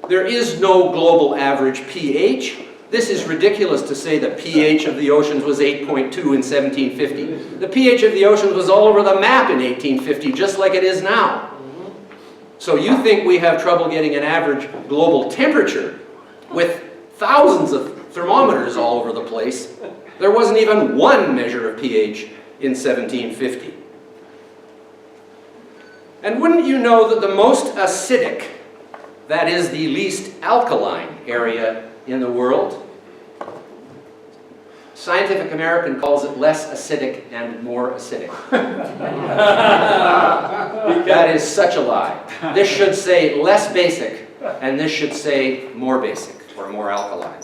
There is no global average pH. This is ridiculous to say the pH of the oceans was 8.2 in 1750. The pH of the oceans was all over the map in 1850, just like it is now. So you think we have trouble getting an average global temperature with thousands of thermometers all over the place. There wasn't even one measure of pH in 1750. And wouldn't you know that the most acidic, that is the least alkaline area in the world, Scientific American calls it less acidic and more acidic. That is such a lie. This should say less basic, and this should say more basic, or more alkaline.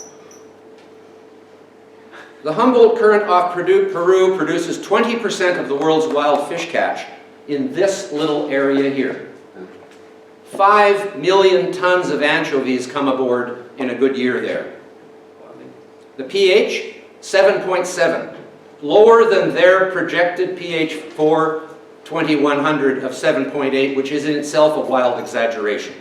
The Humboldt Current off Peru produces 20% of the world's wild fish catch in this little area here. 5 million tons of anchovies come aboard in a good year there. The pH, 7.7, lower than their projected pH for 2100 of 7.8, which is in itself a wild exaggeration.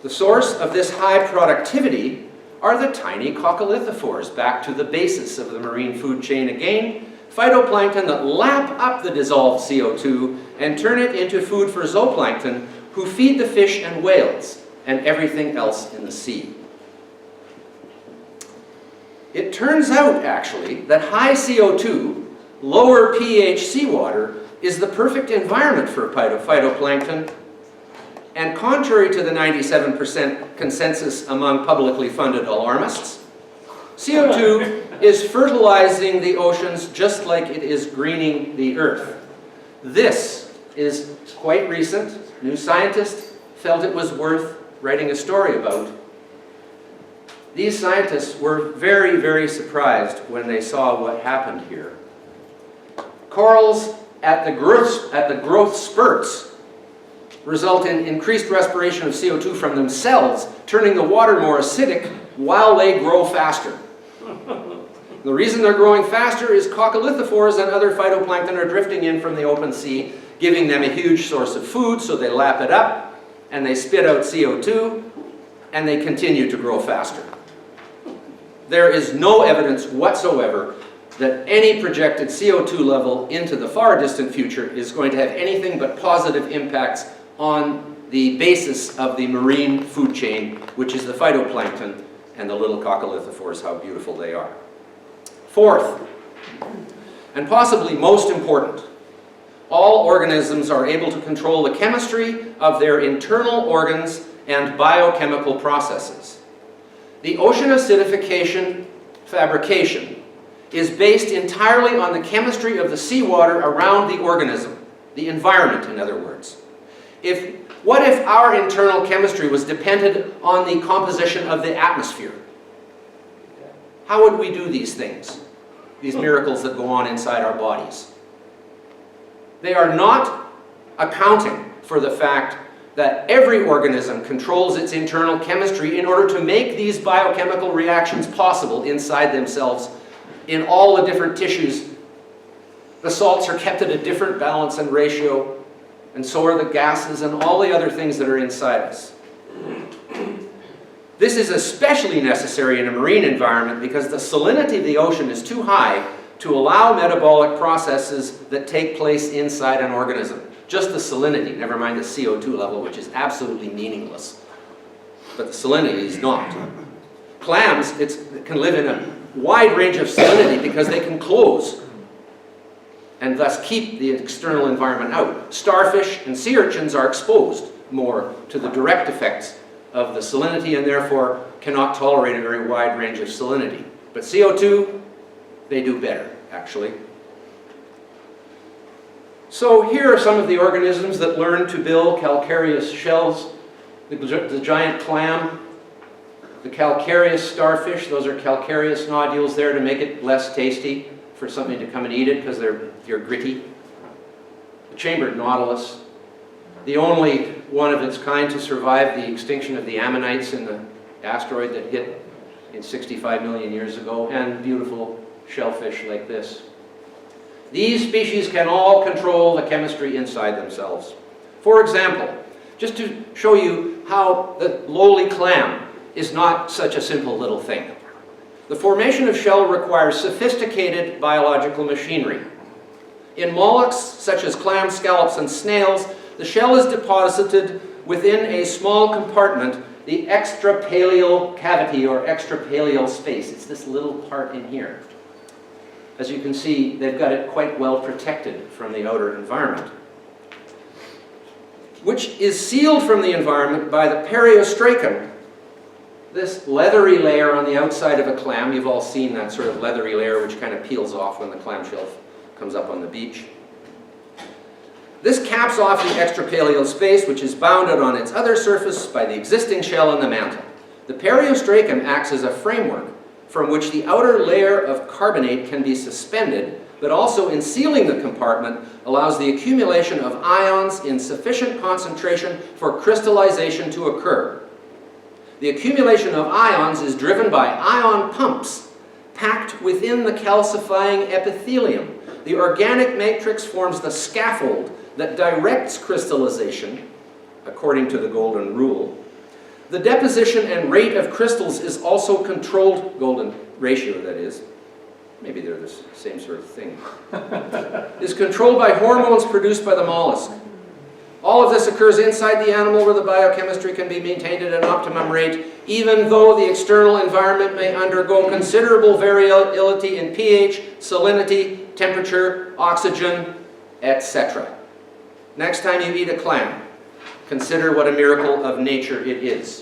The source of this high productivity are the tiny coccolithophores, back to the basis of the marine food chain again, phytoplankton that lap up the dissolved CO2 and turn it into food for zooplankton, who feed the fish and whales and everything else in the sea. It turns out, actually, that high CO2, lower pH seawater is the perfect environment for phytoplankton. And contrary to the 97% consensus among publicly funded alarmists, CO2 is fertilizing the oceans just like it is greening the earth. This is quite recent. New Scientist felt it was worth writing a story about. These scientists were very, very surprised when they saw what happened here. Corals at the growth spurts result in increased respiration of CO2 from themselves, turning the water more acidic while they grow faster. The reason they're growing faster is coccolithophores and other phytoplankton are drifting in from the open sea, giving them a huge source of food, so they lap it up, and they spit out CO2, and they continue to grow faster. There is no evidence whatsoever that any projected CO2 level into the far distant future is going to have anything but positive impacts on the basis of the marine food chain, which is the phytoplankton and the little coccolithophores, how beautiful they are. Fourth, and possibly most important, all organisms are able to control the chemistry of their internal organs and biochemical processes. The ocean acidification fabrication is based entirely on the chemistry of the seawater around the organism, the environment, in other words. What if our internal chemistry was dependent on the composition of the atmosphere? How would we do these things, these miracles that go on inside our bodies? They are not accounting for the fact that every organism controls its internal chemistry in order to make these biochemical reactions possible inside themselves in all the different tissues. The salts are kept at a different balance and ratio, and so are the gases and all the other things that are inside us. This is especially necessary in a marine environment because the salinity of the ocean is too high to allow metabolic processes that take place inside an organism. Just the salinity, never mind the CO2 level, which is absolutely meaningless. But the salinity is not. Clams can live in a wide range of salinity because they can close and thus keep the external environment out. Starfish and sea urchins are exposed more to the direct effects of the salinity and therefore cannot tolerate a very wide range of salinity. But CO2, they do better, actually. So here are some of the organisms that learn to build calcareous shells. The giant clam, the calcareous starfish, those are calcareous nodules there to make it less tasty for something to come and eat it because they're gritty. The chambered nautilus, the only one of its kind to survive the extinction of the ammonites in the asteroid that hit in 65 million years ago, and beautiful shellfish like this. These species can all control the chemistry inside themselves. For example, just to show you how the lowly clam is not such a simple little thing. The formation of shell requires sophisticated biological machinery. In mollusks, such as clams, scallops, and snails, the shell is deposited within a small compartment, the extrapaleal cavity or extrapaleal space. It's this little part in here. As you can see, they've got it quite well protected from the outer environment, which is sealed from the environment by the periostracum, this leathery layer on the outside of a clam. You've all seen that sort of leathery layer which kind of peels off when the clamshell comes up on the beach. This caps off the extrapaleal space, which is bounded on its other surface by the existing shell and the mantle. The periostracum acts as a framework from which the outer layer of carbonate can be suspended, but also in sealing the compartment allows the accumulation of ions in sufficient concentration for crystallization to occur. The accumulation of ions is driven by ion pumps packed within the calcifying epithelium. The organic matrix forms the scaffold that directs crystallization, according to the golden rule. The deposition and rate of crystals is also controlled, golden ratio that is, maybe they're the same sort of thing, is controlled by hormones produced by the mollusk. All of this occurs inside the animal where the biochemistry can be maintained at an optimum rate, even though the external environment may undergo considerable variability in pH, salinity, temperature, oxygen, etc. Next time you eat a clam, consider what a miracle of nature it is.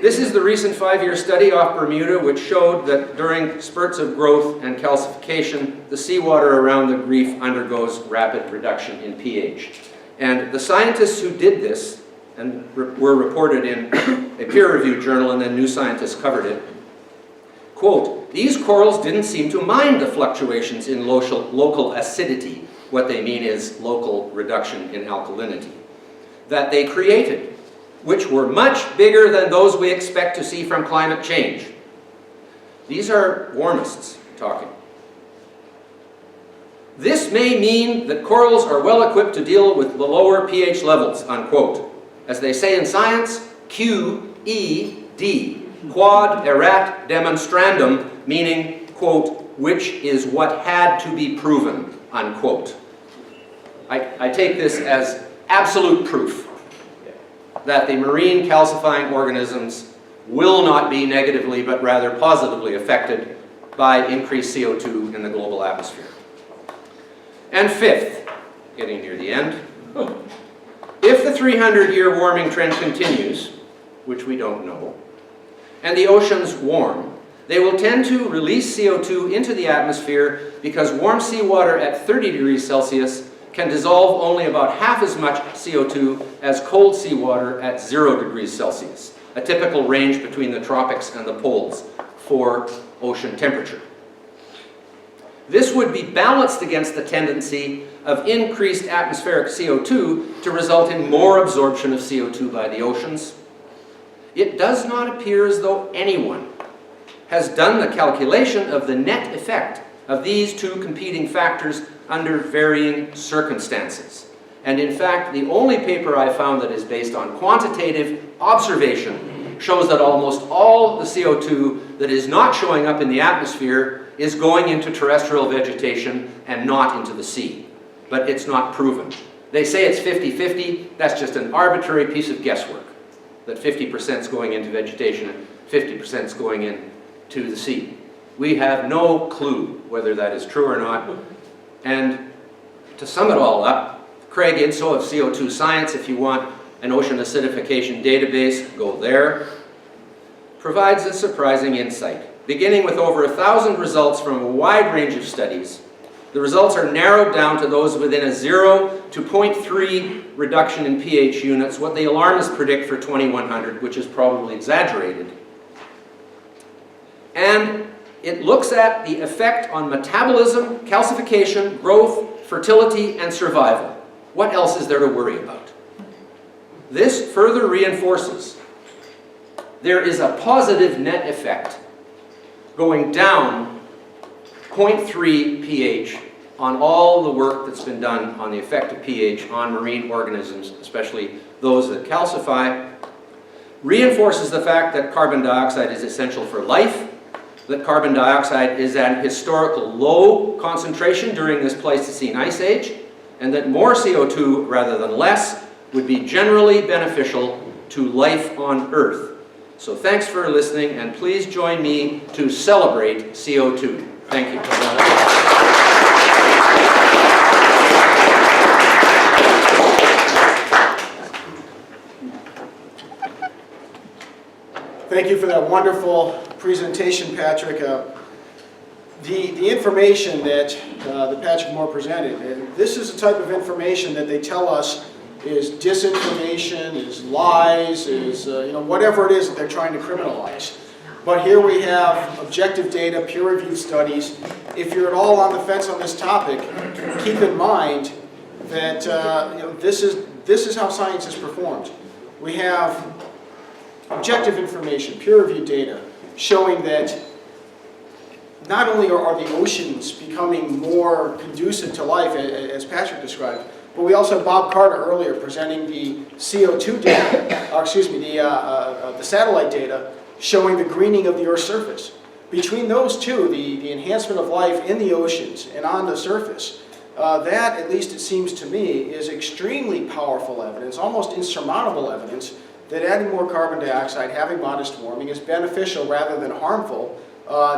This is the recent 5-year study off Bermuda, which showed that during spurts of growth and calcification, the seawater around the reef undergoes rapid reduction in pH. And the scientists who did this, and were reported in a peer-reviewed journal, and then New Scientist covered it, quote, "These corals didn't seem to mind the fluctuations in local acidity," what they mean is local reduction in alkalinity, "that they created, which were much bigger than those we expect to see from climate change." These are warmists talking. "This may mean that corals are well equipped to deal with the lower pH levels," unquote. As they say in science, QED, quod erat demonstrandum, meaning, quote, "which is what had to be proven," unquote. I take this as absolute proof that the marine calcifying organisms will not be negatively but rather positively affected by increased CO2 in the global atmosphere. And fifth, getting near the end, if the 300-year warming trend continues, which we don't know, and the oceans warm, they will tend to release CO2 into the atmosphere because warm seawater at 30 degrees Celsius can dissolve only about half as much CO2 as cold seawater at 0 degrees Celsius, a typical range between the tropics and the poles for ocean temperature. This would be balanced against the tendency of increased atmospheric CO2 to result in more absorption of CO2 by the oceans. It does not appear as though anyone has done the calculation of the net effect of these two competing factors under varying circumstances. And in fact, the only paper I found that is based on quantitative observation shows that almost all the CO2 that is not showing up in the atmosphere is going into terrestrial vegetation and not into the sea. But it's not proven. They say it's 50-50, that's just an arbitrary piece of guesswork, that 50% is going into vegetation and 50% is going into the sea. We have no clue whether that is true or not. And to sum it all up, Craig Idso of CO2 Science, if you want an ocean acidification database, go there, provides a surprising insight. Beginning with over 1,000 results from a wide range of studies, the results are narrowed down to those within a 0 to 0.3 reduction in pH units, what the alarmists predict for 2100, which is probably exaggerated. And it looks at the effect on metabolism, calcification, growth, fertility, and survival. What else is there to worry about? This further reinforces there is a positive net effect going down 0.3 pH on all the work that's been done on the effect of pH on marine organisms, especially those that calcify, reinforces the fact that carbon dioxide is essential for life, that carbon dioxide is at historical low concentration during this Pleistocene Ice Age, and that more CO2 rather than less would be generally beneficial to life on Earth. So thanks for listening, and please join me to celebrate CO2. Thank you. Thank you for that wonderful presentation, Patrick. The information that Patrick Moore presented, and this is the type of information that they tell us is disinformation, is lies, is whatever it is that they're trying to criminalize. But here we have objective data, peer-reviewed studies. If you're at all on the fence on this topic, keep in mind that this is how science is performed. We have objective information, peer-reviewed data, showing that not only are the oceans becoming more conducive to life, as Patrick described, but we also have Bob Carter earlier presenting the CO2 data, or excuse me, the satellite data showing the greening of the Earth's surface. Between those two, the enhancement of life in the oceans and on the surface, that, at least it seems to me, is extremely powerful evidence, almost insurmountable evidence, that adding more carbon dioxide, having modest warming, is beneficial rather than harmful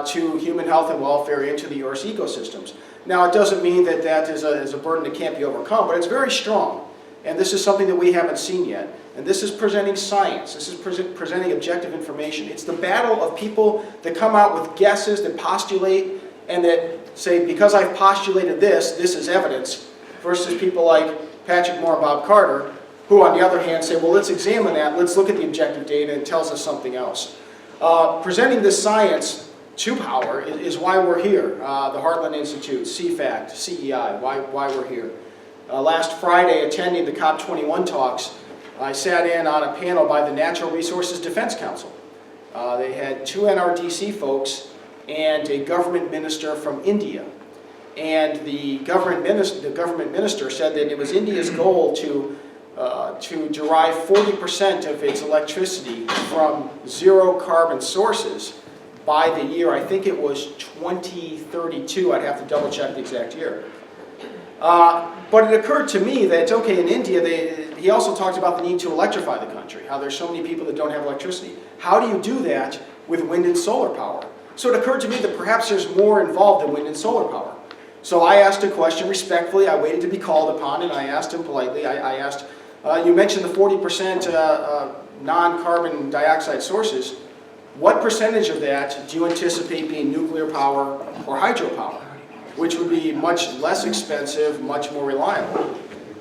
to human health and welfare and to the Earth's ecosystems. Now, it doesn't mean that that is a burden that can't be overcome, but it's very strong. And this is something that we haven't seen yet. And this is presenting science. This is presenting objective information. It's the battle of people that come out with guesses, that postulate, and that say, because I've postulated this, this is evidence, versus people like Patrick Moore and Bob Carter, who on the other hand say, well, let's examine that, let's look at the objective data, and it tells us something else. Presenting this science to power is why we're here. The Heartland Institute, CFACT, CEI, why we're here. Last Friday, attending the COP-21 talks, I sat in on a panel by the Natural Resources Defense Council. They had 2 NRDC folks and a government minister from India. And the government minister said that it was India's goal to derive 40% of its electricity from zero carbon sources by the year, I think it was 2032, I'd have to double check the exact year. But it occurred to me that, okay, in India, he also talked about the need to electrify the country, how there's so many people that don't have electricity. How do you do that with wind and solar power? So it occurred to me that perhaps there's more involved in wind and solar power. So I asked a question respectfully, I waited to be called upon, and I asked him politely, I asked, you mentioned the 40% non-carbon dioxide sources. What percentage of that do you anticipate being nuclear power or hydropower, which would be much less expensive, much more reliable?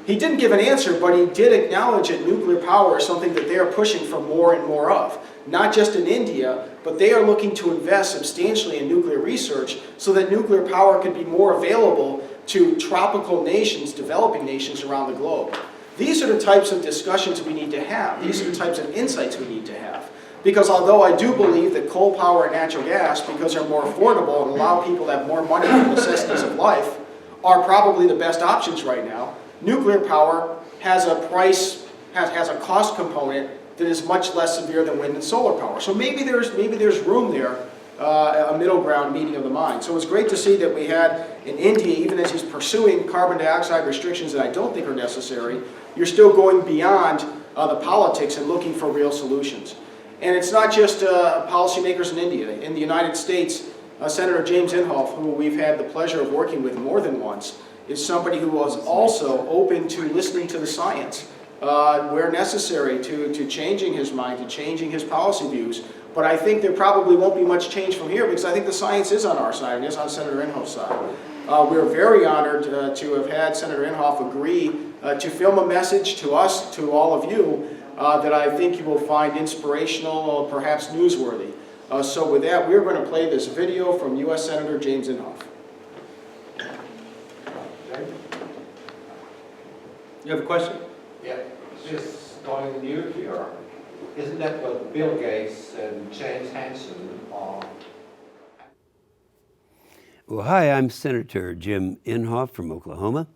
He didn't give an answer, but he did acknowledge that nuclear power is something that they are pushing for more and more of. Not just in India, but they are looking to invest substantially in nuclear research so that nuclear power can be more available to tropical nations, developing nations around the globe. These are the types of discussions we need to have. These are the types of insights we need to have. Because although I do believe that coal power and natural gas, because they're more affordable and allow people to have more money for the necessities of life, are probably the best options right now, nuclear power has a price, has a cost component that is much less severe than wind and solar power. So maybe there's room there, a middle ground meeting of the mind. So it's great to see that we had in India, even as he's pursuing carbon dioxide restrictions that I don't think are necessary, you're still going beyond the politics and looking for real solutions. And it's not just policymakers in India. In the United States, Senator James Inhofe, who we've had the pleasure of working with more than once, is somebody who was also open to listening to the science where necessary, to changing his mind, to changing his policy views. But I think there probably won't be much change from here because I think the science is on our side and is on Senator Inhofe's side. We're very honored to have had Senator Inhofe agree to film a message to us, to all of you, that I think you will find inspirational or perhaps newsworthy. So with that, we're going to play this video from U.S. Senator James Inhofe. You have a question? Yeah, just going nuclear. Isn't that what Bill Gates and James Hansen are? Well, hi, I'm Senator Jim Inhofe from Oklahoma.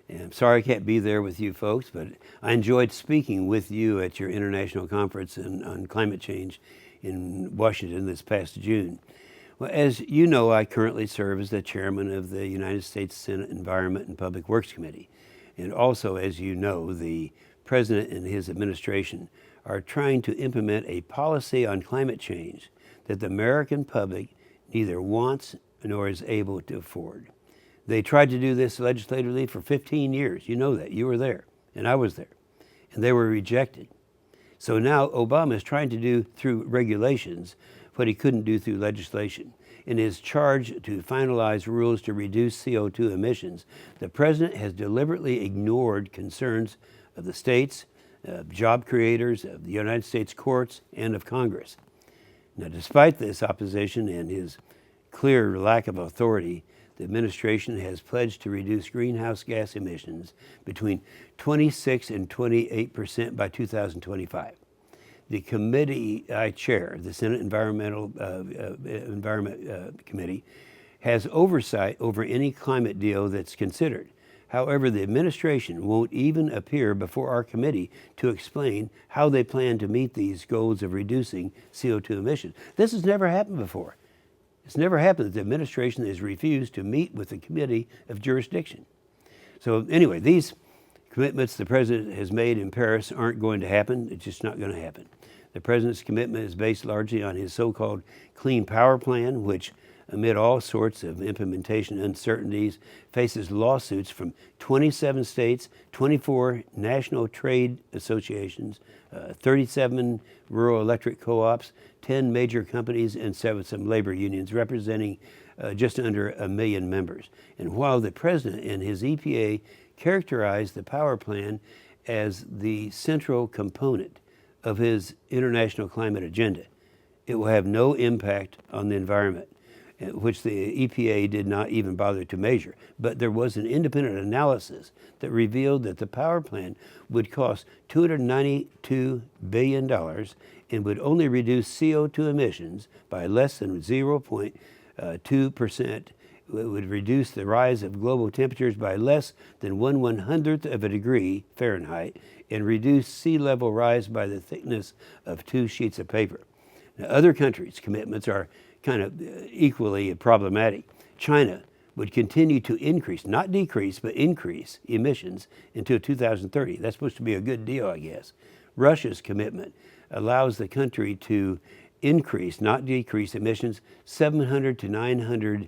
And I'm sorry I can't be there with you folks, but I enjoyed speaking with you at your international conference on climate change in Washington this past June. Well, as you know, I currently serve as the chairman of the United States Senate Environment and Public Works Committee. And also, as you know, the President and his administration are trying to implement a policy on climate change that the American public neither wants nor is able to afford. They tried to do this legislatively for 15 years. You know that. You were there, and I was there. And they were rejected. So now Obama is trying to do through regulations what he couldn't do through legislation. In his charge to finalize rules to reduce CO2 emissions, the president has deliberately ignored concerns of the states, job creators, of the United States courts, and of Congress. Now, despite this opposition and his clear lack of authority, the administration has pledged to reduce greenhouse gas emissions between 26 and 28% by 2025. The committee I chair, the Senate Environment Committee, has oversight over any climate deal that's considered. However, the administration won't even appear before our committee to explain how they plan to meet these goals of reducing CO2 emissions. This has never happened before. It's never happened that the administration has refused to meet with the committee of jurisdiction. So anyway, these commitments the president has made in Paris aren't going to happen. It's just not going to happen. The president's commitment is based largely on his so-called Clean Power Plan, which, amid all sorts of implementation uncertainties, faces lawsuits from 27 states, 24 national trade associations, 37 rural electric co-ops, 10 major companies, and some labor unions representing just under 1 million members. And while the president and his EPA characterized the power plan as the central component of his international climate agenda, it will have no impact on the environment, which the EPA did not even bother to measure. But there was an independent analysis that revealed that the power plant would cost $292 billion and would only reduce CO2 emissions by less than 0.2%. It would reduce the rise of global temperatures by less than 1/100th of a degree Fahrenheit and reduce sea level rise by the thickness of 2 sheets of paper. Now, other countries' commitments are kind of equally problematic. China would continue to increase, not decrease, but increase emissions until 2030. That's supposed to be a good deal, I guess. Russia's commitment allows the country to increase, not decrease, emissions 700 to 900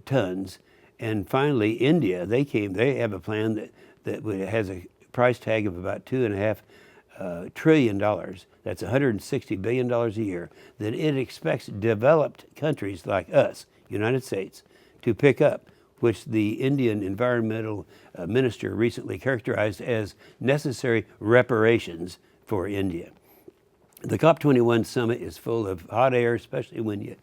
tons. And finally, India, they have a plan that has a price tag of about $2.5 trillion. That's $160 billion a year, that it expects developed countries like us, United States, to pick up, which the Indian environmental minister recently characterized as necessary reparations for India. The COP-21 summit is full of hot air, especially when you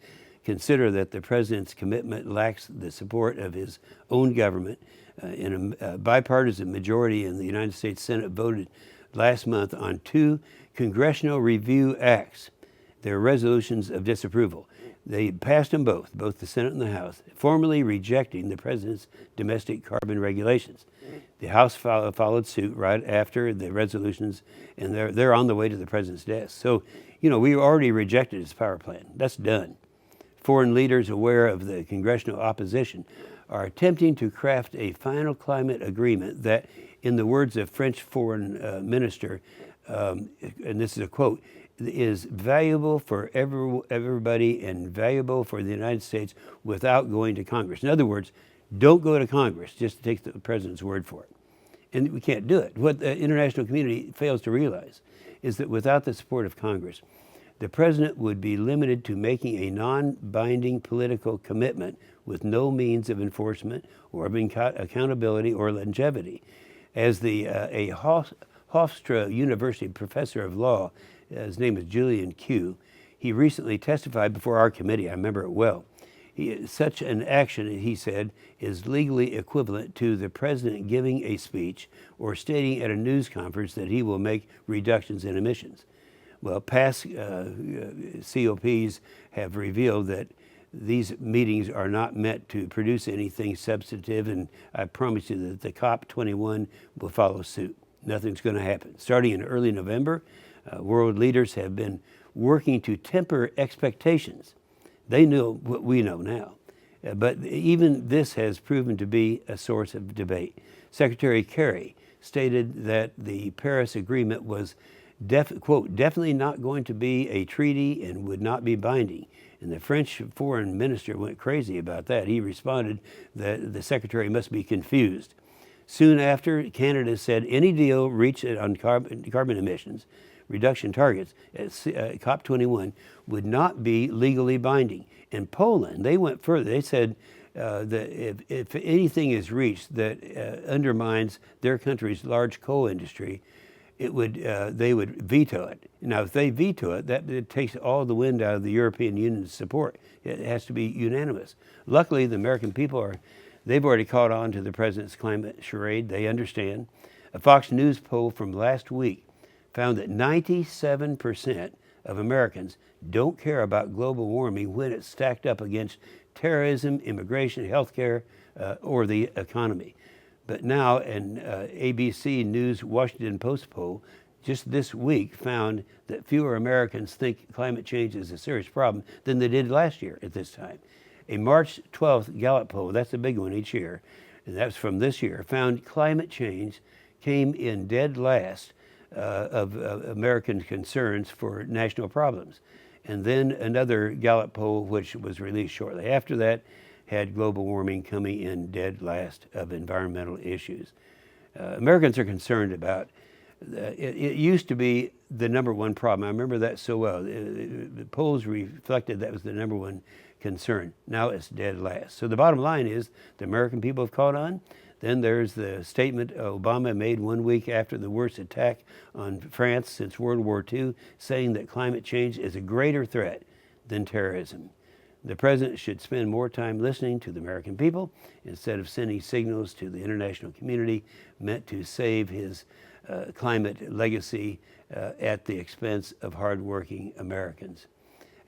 consider that the president's commitment lacks the support of his own government. In a bipartisan majority in the United States Senate voted last month on 2 congressional review acts. They're resolutions of disapproval. They passed them both the Senate and the House, formally rejecting the president's domestic carbon regulations. The House followed suit right after the resolutions, and they're on the way to the president's desk. So, we already rejected his power plan. That's done. Foreign leaders aware of the congressional opposition are attempting to craft a final climate agreement that, in the words of French foreign minister, and this is a quote, is valuable for everybody and valuable for the United States without going to Congress. In other words, don't go to Congress, just take the president's word for it. And we can't do it. What the international community fails to realize is that without the support of Congress, the president would be limited to making a non-binding political commitment with no means of enforcement or of accountability or longevity. As a Hofstra University professor of law, his name is Julian Q., he recently testified before our committee. I remember it well. Such an action, he said, is legally equivalent to the president giving a speech or stating at a news conference that he will make reductions in emissions. Well, past COPs have revealed that these meetings are not meant to produce anything substantive, and I promise you that the COP-21 will follow suit. Nothing's going to happen. Starting in early November, world leaders have been working to temper expectations. They know what we know now. But even this has proven to be a source of debate. Secretary Kerry stated that the Paris Agreement was, quote, definitely not going to be a treaty and would not be binding. And the French foreign minister went crazy about that. He responded that the secretary must be confused. Soon after, Canada said any deal reached on carbon emissions reduction targets at COP-21 would not be legally binding. And Poland, they went further. They said that if anything is reached that undermines their country's large coal industry, they would veto it. Now, if they veto it, it takes all the wind out of the European Union's support. It has to be unanimous. Luckily, the American people they've already caught on to the president's climate charade. They understand. A Fox News poll from last week found that 97% of Americans don't care about global warming when it's stacked up against terrorism, immigration, healthcare, or the economy. But now an ABC News Washington Post poll just this week found that fewer Americans think climate change is a serious problem than they did last year at this time. A March 12th Gallup poll, that's a big one each year, and that's from this year, found climate change came in dead last of American concerns for national problems. And then another Gallup poll, which was released shortly after that, had global warming coming in dead last of environmental issues. Americans are concerned about, it used to be the #1 problem. I remember that so well. The polls reflected that was the #1 concern. Now it's dead last. So the bottom line is the American people have caught on. Then there's the statement Obama made 1 week after the worst attack on France since World War II, saying that climate change is a greater threat than terrorism. The president should spend more time listening to the American people instead of sending signals to the international community meant to save his climate legacy at the expense of hardworking Americans.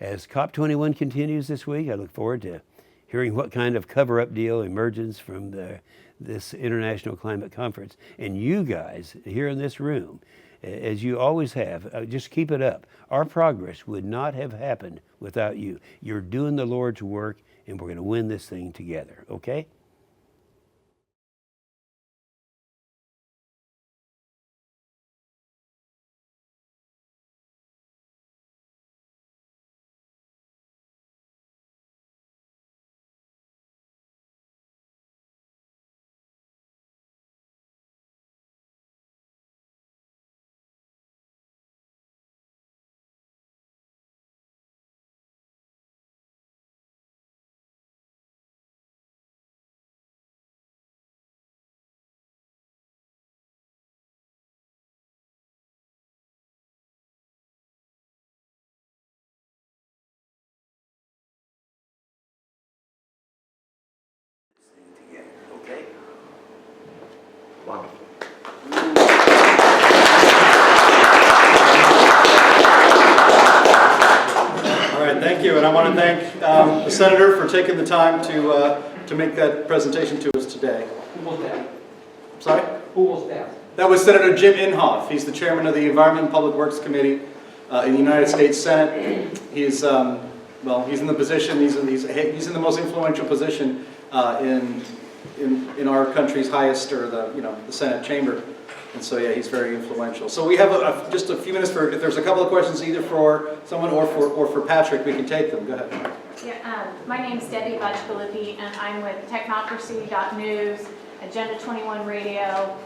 As COP-21 continues this week, I look forward to hearing what kind of cover-up deal emerges from this International Climate Conference. And you guys here in this room, as you always have, just keep it up. Our progress would not have happened without you. You're doing the Lord's work, and we're going to win this thing together, okay? Okay? Wonderful. All right, thank you, and I want to thank the Senator for taking the time to make that presentation to us today. Who was that? Sorry? Who was that? That was Senator Jim Inhofe. He's the chairman of the Environment and Public Works Committee in the United States Senate. He's well, he's in the position. He's in the most influential position in our country's highest, or the Senate chamber. And so yeah, he's very influential. So we have just a few minutes for if there's a couple of questions either for someone or for Patrick, we can take them. Go ahead. Yeah, my name's Debbie Butch-Filippi, and I'm with Technocracy.news, Agenda 21 Radio,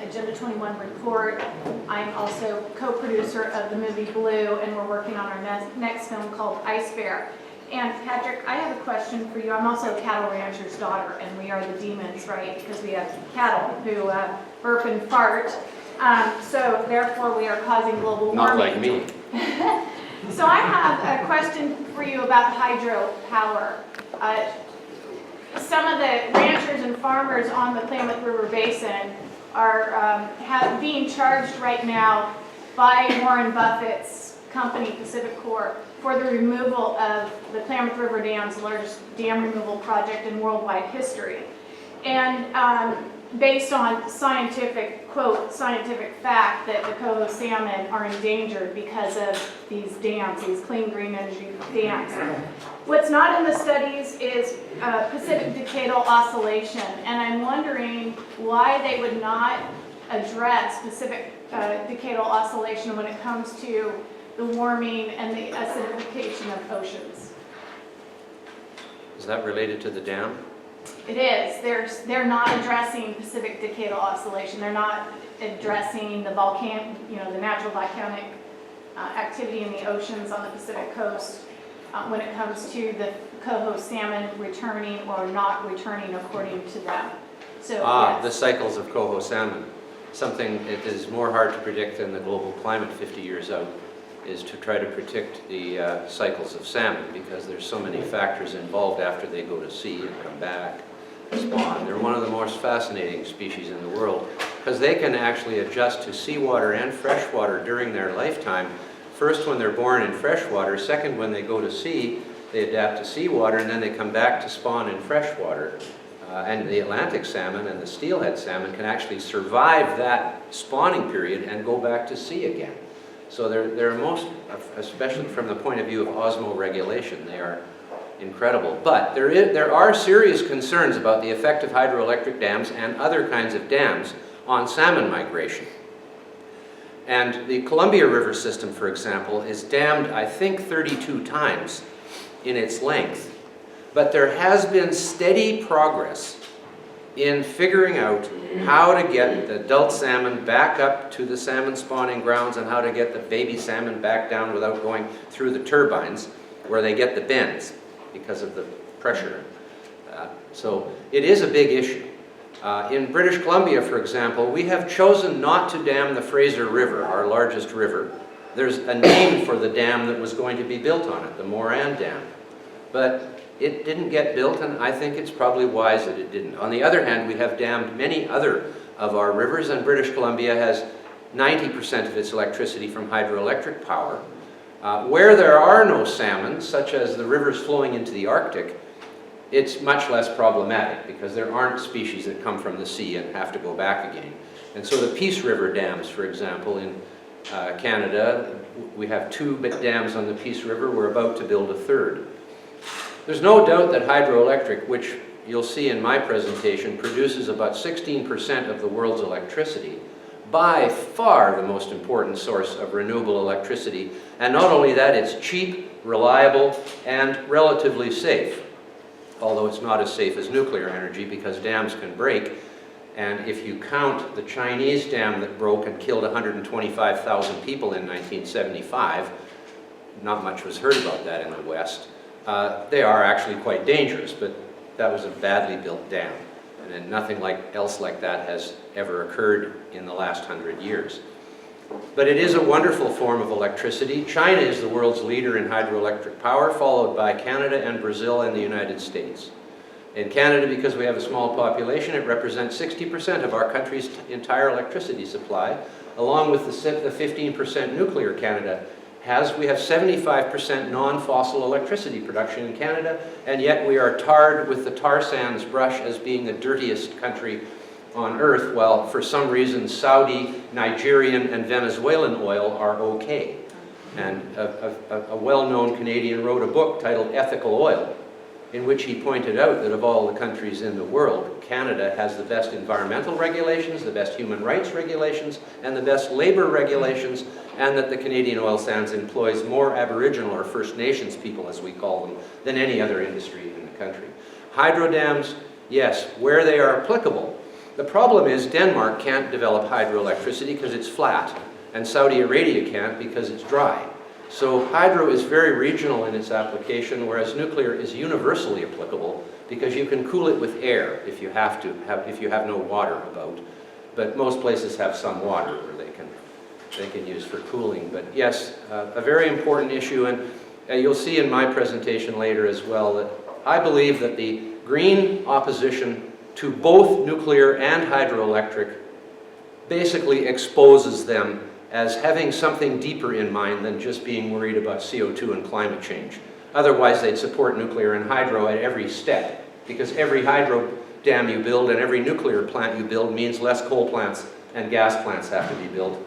Agenda 21 Report. I'm also co-producer of the movie Blue, and we're working on our next film called Ice Bear. And Patrick, I have a question for you. I'm also a cattle rancher's daughter, and we are the demons, right? Because we have cattle who burp and fart. So therefore, we are causing global warming. Not like me. So I have a question for you about hydropower. Some of the ranchers and farmers on the Klamath River Basin are being charged right now by Warren Buffett's company, Pacific Corp, for the removal of the Klamath River Dam's largest dam removal project in worldwide history. And based on scientific, quote, scientific fact that the coho salmon are endangered because of these dams, these clean green energy dams. What's not in the studies is Pacific decadal oscillation, and I'm wondering why they would not address Pacific decadal oscillation when it comes to the warming and the acidification of oceans. Is that related to the dam? It is. They're not addressing Pacific decadal oscillation. They're not addressing the the natural volcanic activity in the oceans on the Pacific coast when it comes to the coho salmon returning or not returning according to them. So The cycles of coho salmon. something that is more hard to predict than the global climate 50 years out is to try to predict the cycles of salmon, because there's so many factors involved after they go to sea and come back, spawn. They're one of the most fascinating species in the world because they can actually adjust to seawater and freshwater during their lifetime. First when they're born in freshwater, second when they go to sea, they adapt to seawater, and then they come back to spawn in freshwater. And the Atlantic salmon and the steelhead salmon can actually survive that spawning period and go back to sea again. So they're most, especially from the point of view of osmoregulation, they are incredible. But there are serious concerns about the effect of hydroelectric dams and other kinds of dams on salmon migration. And the Columbia River system, for example, is dammed, I think, 32 times in its length. But there has been steady progress in figuring out how to get the adult salmon back up to the salmon spawning grounds and how to get the baby salmon back down without going through the turbines where they get the bends because of the pressure. So it is a big issue. In British Columbia, for example, we have chosen not to dam the Fraser River, our largest river. There's a name for the dam that was going to be built on it, the Moran Dam. But it didn't get built, and I think it's probably wise that it didn't. On the other hand, we have dammed many other of our rivers, and British Columbia has 90% of its electricity from hydroelectric power. Where there are no salmon, such as the rivers flowing into the Arctic, it's much less problematic because there aren't species that come from the sea and have to go back again. And so the Peace River dams, for example, in Canada, we have 2 dams on the Peace River. We're about to build a 3rd. There's no doubt that hydroelectric, which you'll see in my presentation, produces about 16% of the world's electricity. By far the most important source of renewable electricity. And not only that, it's cheap, reliable, and relatively safe. Although it's not as safe as nuclear energy because dams can break. And if you count the Chinese dam that broke and killed 125,000 people in 1975, not much was heard about that in the West. They are actually quite dangerous, but that was a badly built dam. And then nothing else like that has ever occurred in the last 100 years. But it is a wonderful form of electricity. China is the world's leader in hydroelectric power, followed by Canada and Brazil and the United States. In Canada, because we have a small population, it represents 60% of our country's entire electricity supply, along with the 15% nuclear Canada has. We have 75% non-fossil electricity production in Canada, and yet we are tarred with the tar sands brush as being the dirtiest country on earth, while for some reason Saudi, Nigerian, and Venezuelan oil are okay. And a well-known Canadian wrote a book titled Ethical Oil, in which he pointed out that of all the countries in the world, Canada has the best environmental regulations, the best human rights regulations, and the best labor regulations, and that the Canadian oil sands employs more Aboriginal or First Nations people, as we call them, than any other industry in the country. Hydro dams, yes, where they are applicable. The problem is Denmark can't develop hydroelectricity because it's flat, and Saudi Arabia can't because it's dry. So hydro is very regional in its application, whereas nuclear is universally applicable because you can cool it with air if you have to, if you have no water about. But most places have some water where they can use for cooling. But yes, a very important issue, and you'll see in my presentation later as well that I believe that the green opposition to both nuclear and hydroelectric basically exposes them as having something deeper in mind than just being worried about CO2 and climate change. Otherwise, they'd support nuclear and hydro at every step, because every hydro dam you build and every nuclear plant you build means less coal plants and gas plants have to be built.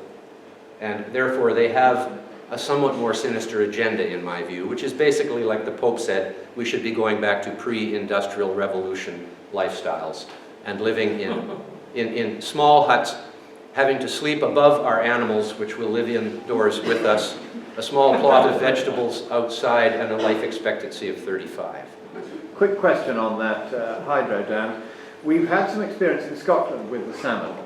And therefore, they have a somewhat more sinister agenda, in my view, which is basically like the Pope said, we should be going back to pre-industrial revolution lifestyles and living in small huts, having to sleep above our animals, which will live indoors with us, a small plot of vegetables outside, and a life expectancy of 35. Quick question on that hydro dam. We've had some experience in Scotland with the salmon,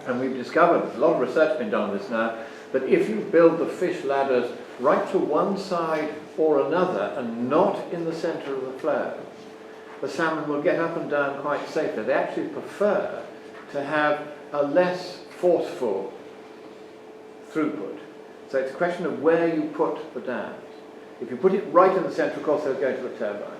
and we've discovered, there's a lot of research been done on this now, that if you build the fish ladders right to one side or another and not in the centre of the flow, the salmon will get up and down quite safely. They actually prefer to have a less forceful throughput. So it's a question of where you put the dams. If you put it right in the centre, of course, they'll go to the turbine.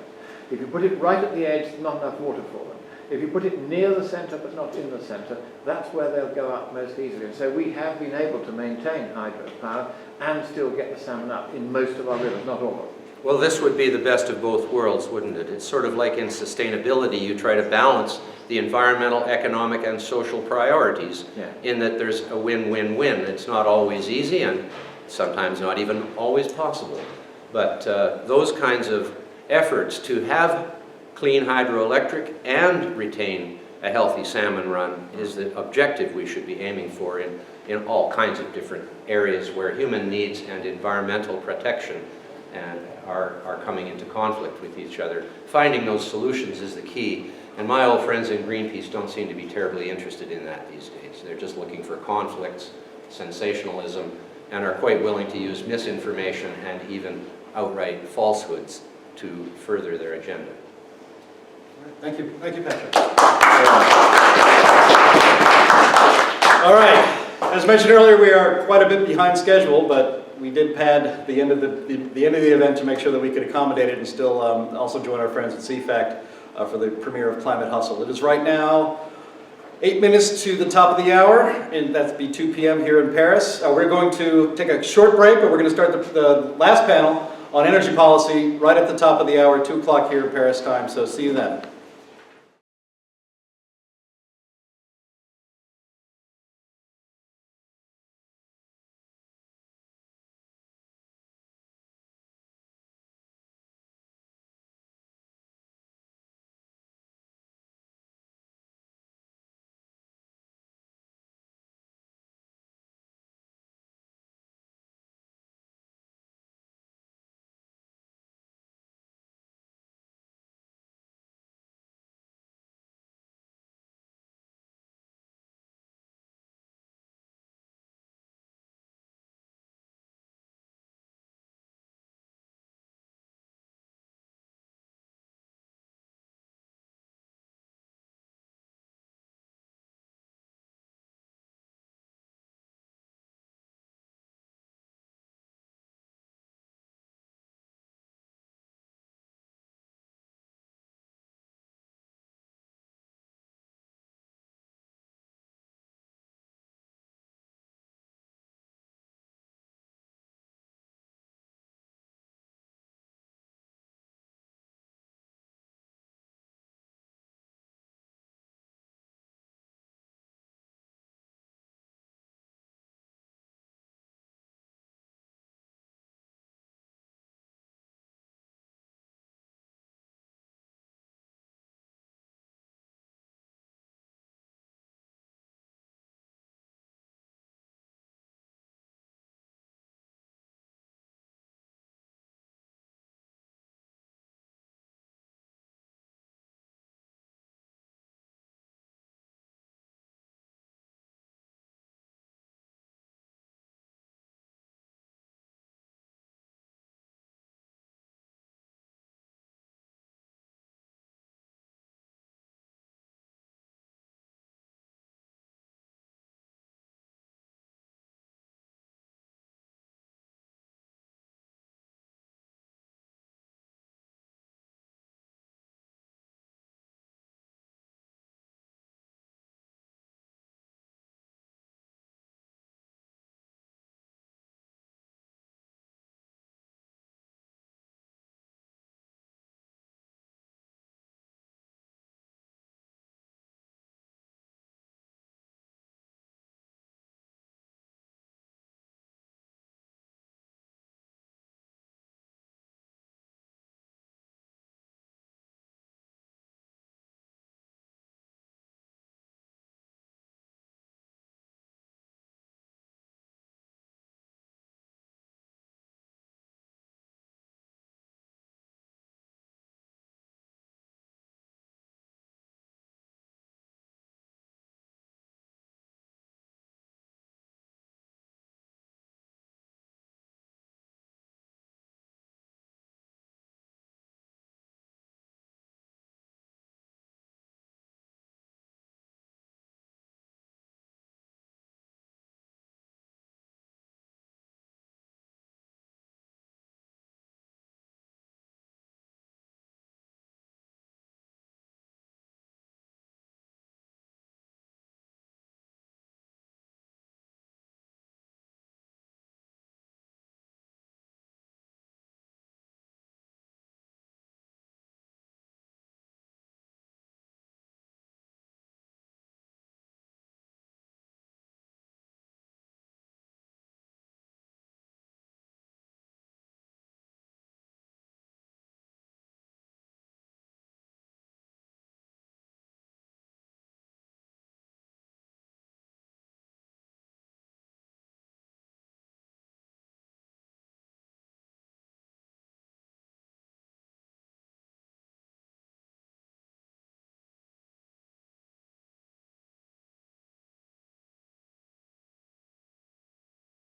If you put it right at the edge, not enough water for them. If you put it near the centre but not in the centre, that's where they'll go up most easily. And so we have been able to maintain hydropower and still get the salmon up in most of our rivers, not all of them. Well, this would be the best of both worlds, wouldn't it? It's sort of like in sustainability, you try to balance the environmental, economic, and social priorities in that there's a win-win-win. It's not always easy and sometimes not even always possible. But those kinds of efforts to have clean hydroelectric and retain a healthy salmon run is the objective we should be aiming for in all kinds of different areas where human needs and environmental protection are coming into conflict with each other. Finding those solutions is the key. And my old friends in Greenpeace don't seem to be terribly interested in that these days. They're just looking for conflicts, sensationalism, and are quite willing to use misinformation and even outright falsehoods to further their agenda. Thank you, Patrick. All right, as mentioned earlier, we are quite a bit behind schedule, but we did pad the end of the event to make sure that we could accommodate it and still also join our friends at CFACT for the premiere of Climate Hustle. It is right now 8 minutes to the top of the hour, and that'd be 2 p.m. here in Paris. We're going to take a short break, but we're going to start the last panel on energy policy right at the top of the hour, 2 o'clock here in Paris time, so see you then.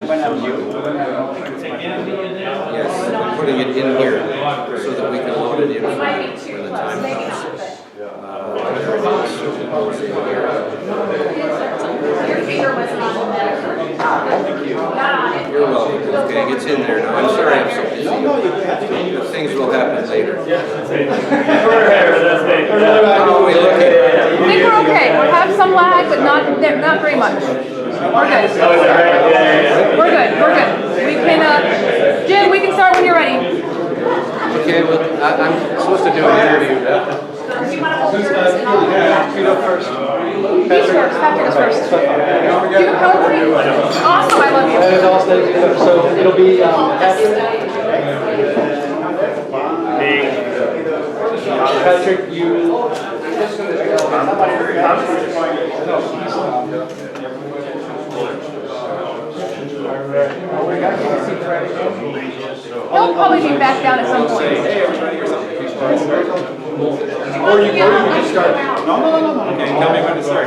Yes, I'm putting it in here so that we can load it in when the time comes. Your finger wasn't on the letter. You're welcome, Wolfgang. It's in there now. I'm sorry I'm so busy. But things will happen later. How are we looking? I think we're okay. We'll have some lag, but not very much. We're good. We're good. We're good. We can, Jim, we can start when you're ready. Okay, well, I'm supposed to do an interview now. Do you want to hold yours and I'll hold that? You go first. He's first. Patrick is first. Do you have poetry? Awesome. I love you. So it'll be Patrick, you. He'll probably be back down at some point. Or you can start. No. Okay, tell me when to start.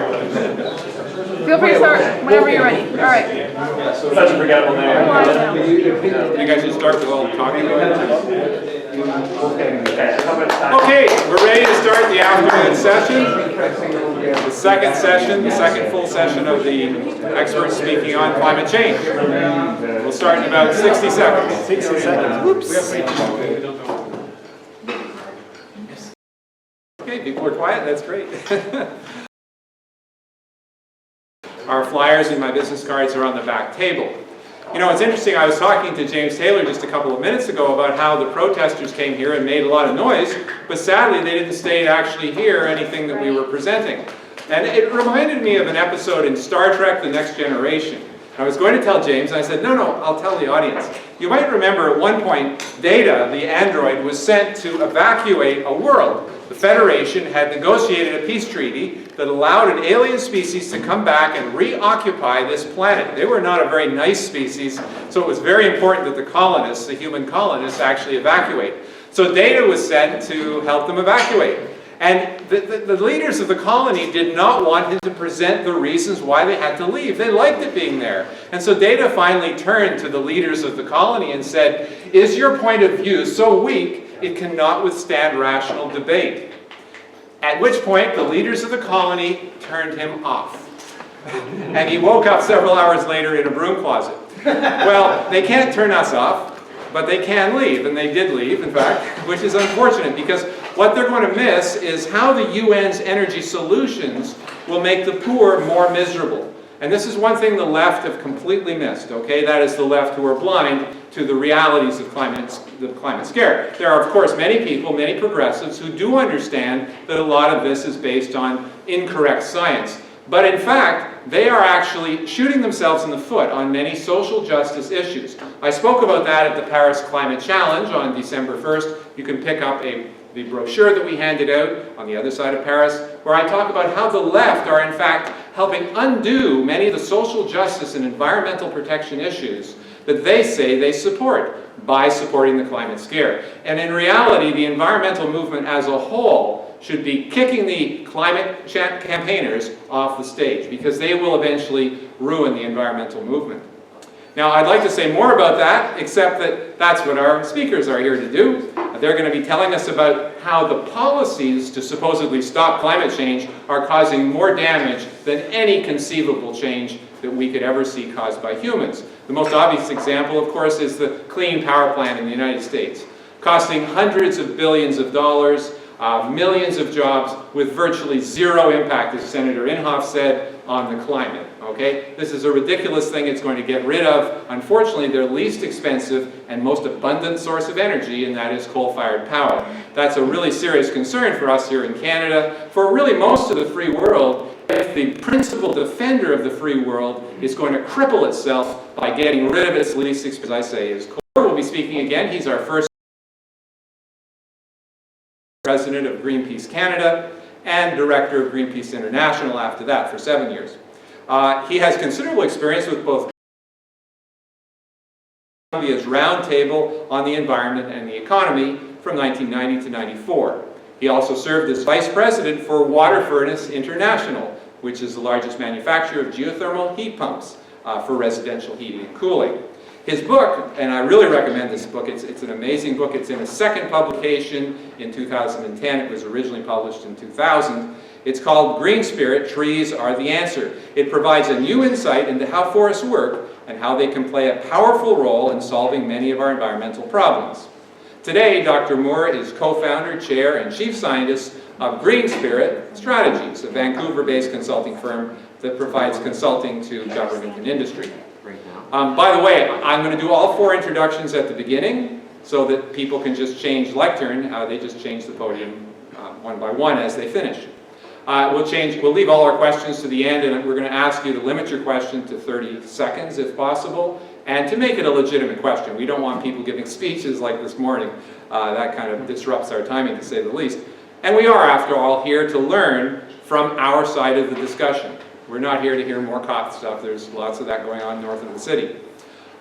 Feel free to start whenever you're ready. All right. That's forgettable there. You guys should start with all talking about it. Okay, we're ready to start the afternoon session. The second session, the second full session of the experts speaking on climate change. We'll start in about 60 seconds. 60 seconds. Whoops. Okay, people are quiet. That's great. Our flyers and my business cards are on the back table. You know, it's interesting, I was talking to James Taylor just a couple of minutes ago about how the protesters came here and made a lot of noise, but sadly they didn't stay to actually hear anything that we were presenting. And it reminded me of an episode in Star Trek: The Next Generation. I was going to tell James, and I said, no, I'll tell the audience. You might remember at one point, Data, the android, was sent to evacuate a world. The Federation had negotiated a peace treaty that allowed an alien species to come back and reoccupy this planet. They were not a very nice species, so it was very important that the colonists, the human colonists, actually evacuate. So Data was sent to help them evacuate. And the leaders of the colony did not want him to present the reasons why they had to leave. They liked it being there. And so Data finally turned to the leaders of the colony and said, "Is your point of view so weak it cannot withstand rational debate?" At which point the leaders of the colony turned him off. And he woke up several hours later in a broom closet. Well, they can't turn us off, but they can leave, and they did leave, in fact, which is unfortunate because what they're going to miss is how the UN's energy solutions will make the poor more miserable. And this is one thing the left have completely missed, okay? That is the left who are blind to the realities of the climate scare. There are, of course, many people, many progressives, who do understand that a lot of this is based on incorrect science. But in fact, they are actually shooting themselves in the foot on many social justice issues. I spoke about that at the Paris Climate Challenge on December 1st. You can pick up the brochure that we handed out on the other side of Paris, where I talk about how the left are in fact helping undo many of the social justice and environmental protection issues that they say they support by supporting the climate scare. And in reality, the environmental movement as a whole should be kicking the climate campaigners off the stage because they will eventually ruin the environmental movement. Now, I'd like to say more about that, except that that's what our speakers are here to do. They're going to be telling us about how the policies to supposedly stop climate change are causing more damage than any conceivable change that we could ever see caused by humans. The most obvious example, of course, is the clean power plant in the United States, costing hundreds of billions of dollars, millions of jobs with virtually zero impact, as Senator Inhofe said, on the climate. Okay? This is a ridiculous thing it's going to get rid of, unfortunately, their least expensive and most abundant source of energy, and that is coal-fired power. That's a really serious concern for us here in Canada, for really most of the free world, if the principal defender of the free world is going to cripple itself by getting rid of its least expensive, as I say, is coal. We'll be speaking again. He's our first president of Greenpeace Canada and director of Greenpeace International after that for 7 years. He has considerable experience with both Columbia's Roundtable on the Environment and the Economy from 1990 to 94. He also served as vice president for Water Furnace International, which is the largest manufacturer of geothermal heat pumps. for residential heating and cooling. His book, and I really recommend this book, it's an amazing book. It's in a second publication in 2010. It was originally published in 2000. It's called Green Spirit, Trees Are the Answer. It provides a new insight into how forests work and how they can play a powerful role in solving many of our environmental problems. Today, Dr. Moore is co-founder, chair, and chief scientist of Green Spirit Strategies, a Vancouver-based consulting firm that provides consulting to government and industry. By the way, I'm going to do all 4 introductions at the beginning so that people can just change lectern. They just change the podium one by one as they finish. We'll leave all our questions to the end, and we're going to ask you to limit your question to 30 seconds if possible, and to make it a legitimate question. We don't want people giving speeches like this morning. That kind of disrupts our timing, to say the least. And we are, after all, here to learn from our side of the discussion. We're not here to hear more COP stuff. There's lots of that going on north of the city.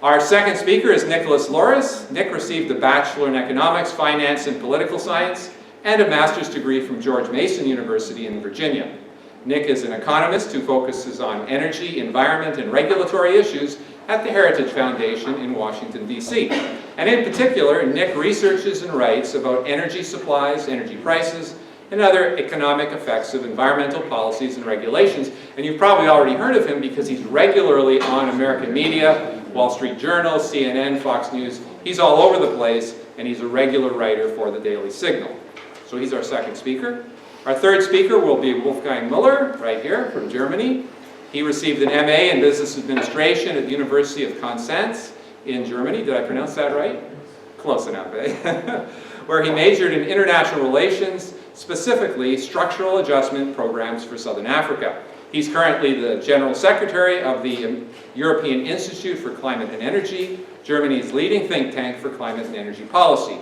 Our second speaker is Nicholas Loris. Nick received a Bachelor in Economics, Finance, and Political Science, and a master's degree from George Mason University in Virginia. Nick is an economist who focuses on energy, environment, and regulatory issues at the Heritage Foundation in Washington, D.C. And in particular, Nick researches and writes about energy supplies, energy prices, and other economic effects of environmental policies and regulations. And you've probably already heard of him because he's regularly on American media, Wall Street Journal, CNN, Fox News. He's all over the place, and he's a regular writer for the Daily Signal. So he's our second speaker. Our third speaker will be Wolfgang Müller, right here, from Germany. He received an MA in Business Administration at the University of Konstanz in Germany. Did I pronounce that right? Close enough, eh? Where he majored in international relations, specifically structural adjustment programs for Southern Africa. He's currently the General Secretary of the European Institute for Climate and Energy, Germany's leading think tank for climate and energy policy.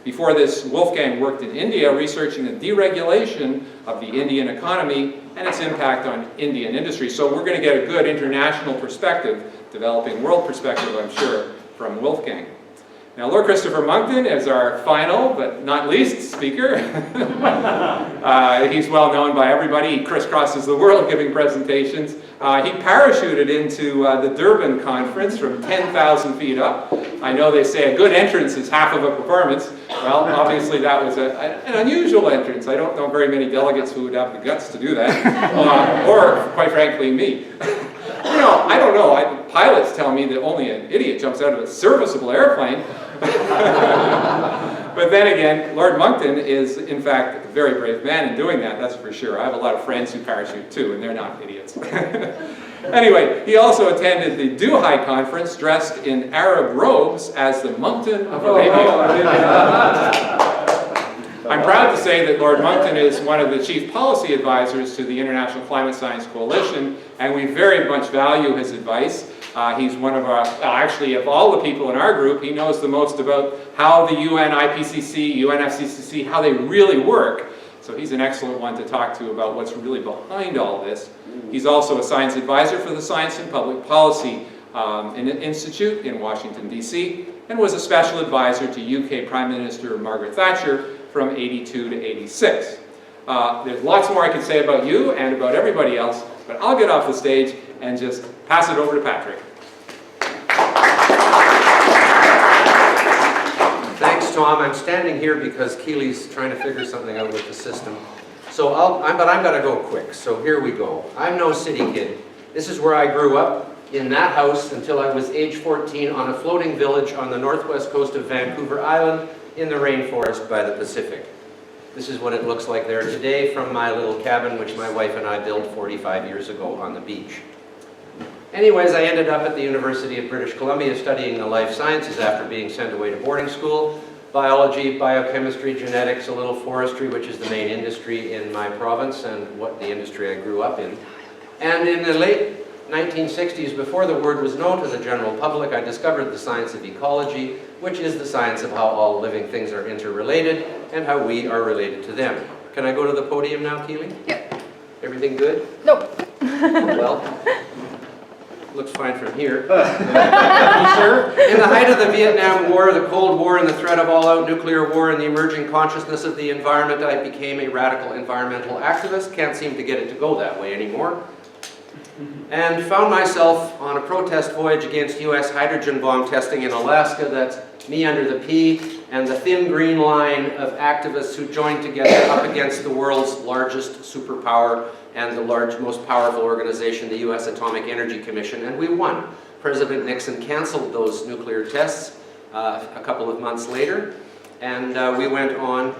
Before this, Wolfgang worked in India researching the deregulation of the Indian economy and its impact on Indian industry. So we're going to get a good international perspective, developing world perspective, I'm sure, from Wolfgang. Now, Lord Christopher Monckton is our final, but not least, speaker. He's well known by everybody. He crisscrosses the world giving presentations. He parachuted into the Durban conference from 10,000 feet up. I know they say a good entrance is half of a performance. Well, obviously that was an unusual entrance. I don't know very many delegates who would have the guts to do that, or, quite frankly, me. You know, I don't know. Pilots tell me that only an idiot jumps out of a serviceable airplane. But then again, Lord Monckton is, in fact, a very brave man in doing that, that's for sure. I have a lot of friends who parachute too, and they're not idiots. Anyway, he also attended the Duhai conference dressed in Arab robes as the Monckton of Arabia. I'm proud to say that Lord Monckton is one of the chief policy advisors to the International Climate Science Coalition, and we very much value his advice. He's one of our, actually of all the people in our group, he knows the most about how the UN, IPCC, UNFCCC, how they really work. So he's an excellent one to talk to about what's really behind all this. He's also a science advisor for the Science and Public Policy Institute in Washington, D.C., and was a special advisor to UK Prime Minister Margaret Thatcher from 82 to 86. There's lots more I could say about you and about everybody else, but I'll get off the stage and just pass it over to Patrick. Thanks, Tom. I'm standing here because Keely's trying to figure something out with the system. So but I'm going to go quick. So here we go. I'm no city kid. This is where I grew up, in that house until I was age 14 on a floating village on the northwest coast of Vancouver Island in the rainforest by the Pacific. This is what it looks like there today from my little cabin, which my wife and I built 45 years ago on the beach. Anyways, I ended up at the University of British Columbia studying the life sciences after being sent away to boarding school. Biology, biochemistry, genetics, a little forestry, which is the main industry in my province and what the industry I grew up in. And in the late 1960s, before the word was known to the general public, I discovered the science of ecology, which is the science of how all living things are interrelated and how we are related to them. Can I go to the podium now, Keely? Yep. Everything good? Nope. Well, looks fine from here. Sir, in the height of the Vietnam War, the Cold War, and the threat of all-out nuclear war and the emerging consciousness of the environment, I became a radical environmental activist. Can't seem to get it to go that way anymore. and found myself on a protest voyage against US hydrogen bomb testing in Alaska. That's me under the P and the thin green line of activists who joined together up against the world's largest superpower and the most powerful organization, the US Atomic Energy Commission, and we won. President Nixon canceled those nuclear tests a couple of months later, and we went on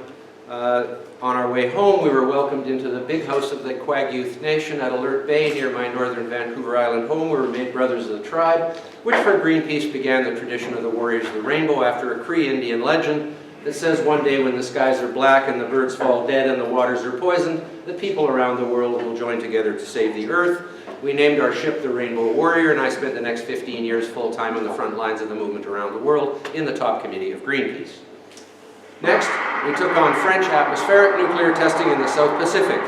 our way home. We were welcomed into the big house of the Quag Nation at Alert Bay near my northern Vancouver Island home. We were made brothers of the tribe, which for Greenpeace began the tradition of the Warriors of the Rainbow after a Cree Indian legend that says one day when the skies are black and the birds fall dead and the waters are poisoned, the people around the world will join together to save the earth. We named our ship the Rainbow Warrior, and I spent the next 15 years full-time on the front lines of the movement around the world in the top committee of Greenpeace. Next, we took on French atmospheric nuclear testing in the South Pacific.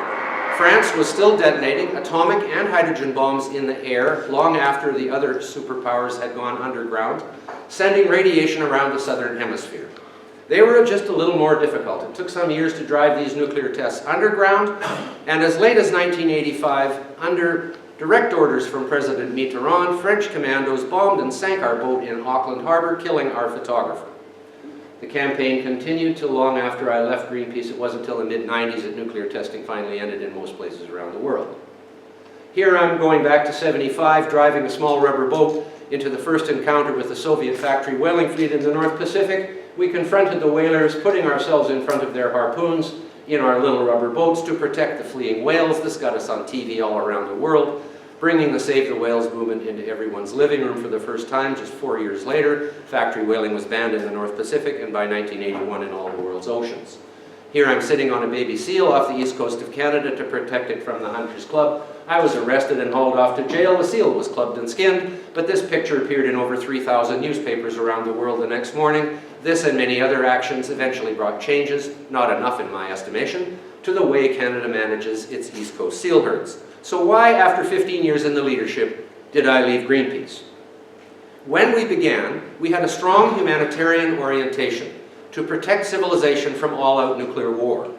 France was still detonating atomic and hydrogen bombs in the air long after the other superpowers had gone underground, sending radiation around the southern hemisphere. They were just a little more difficult. It took some years to drive these nuclear tests underground, and as late as 1985, under direct orders from President Mitterrand, French commandos bombed and sank our boat in Auckland Harbor, killing our photographer. The campaign continued till long after I left Greenpeace. It wasn't until the mid-90s that nuclear testing finally ended in most places around the world. Here I'm going back to '75, driving a small rubber boat into the first encounter with the Soviet factory whaling fleet in the North Pacific. We confronted the whalers, putting ourselves in front of their harpoons in our little rubber boats to protect the fleeing whales. This got us on TV all around the world, bringing the Save the Whales movement into everyone's living room for the first time. Just 4 years later, factory whaling was banned in the North Pacific, and by 1981 in all the world's oceans. Here I'm sitting on a baby seal off the east coast of Canada to protect it from the Hunters Club. I was arrested and hauled off to jail. The seal was clubbed and skinned, but this picture appeared in over 3,000 newspapers around the world the next morning. This and many other actions eventually brought changes, not enough in my estimation, to the way Canada manages its east coast seal herds. So why, after 15 years in the leadership, did I leave Greenpeace? When we began, we had a strong humanitarian orientation to protect civilization from all-out nuclear war.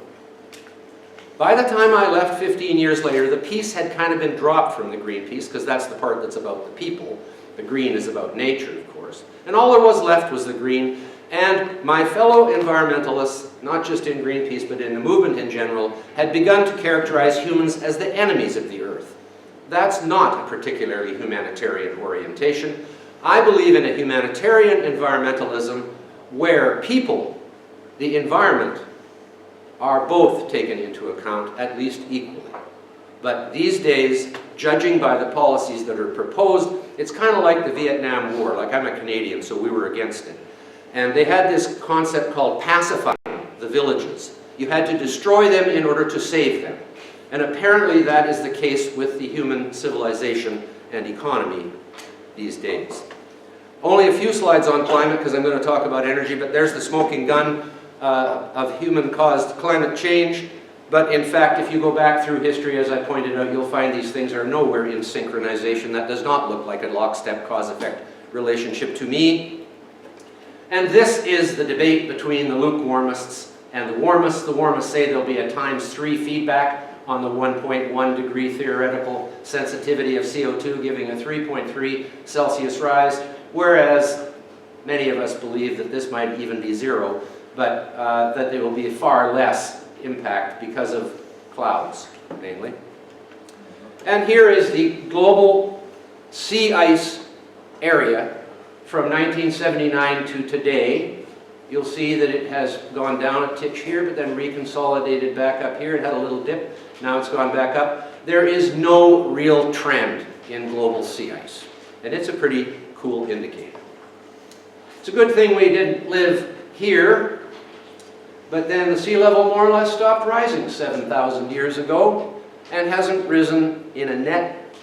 By the time I left 15 years later, the peace had kind of been dropped from the Greenpeace, because that's the part that's about the people. The green is about nature, of course. And all there was left was the green. And my fellow environmentalists, not just in Greenpeace, but in the movement in general, had begun to characterize humans as the enemies of the earth. That's not a particularly humanitarian orientation. I believe in a humanitarian environmentalism where people, the environment, are both taken into account, at least equally. But these days, judging by the policies that are proposed, it's kind of like the Vietnam War. Like, I'm a Canadian, so we were against it. And they had this concept called pacifying the villages. You had to destroy them in order to save them. And apparently that is the case with the human civilization and economy these days. Only a few slides on climate, because I'm going to talk about energy, but there's the smoking gun of human-caused climate change. But in fact, if you go back through history, as I pointed out, you'll find these things are nowhere in synchronization. That does not look like a lockstep cause-effect relationship to me. And this is the debate between the lukewarmists and the warmists. The warmists say there'll be a ×3 feedback on the 1.1 degree theoretical sensitivity of CO2, giving a 3.3 Celsius rise, whereas many of us believe that this might even be 0, but that there will be far less impact because of clouds, mainly. And here is the global sea ice area from 1979 to today. You'll see that it has gone down a titch here, but then reconsolidated back up here. It had a little dip. Now it's gone back up. There is no real trend in global sea ice, and it's a pretty cool indicator. It's a good thing we didn't live here, but then the sea level more or less stopped rising 7,000 years ago and hasn't risen in a net,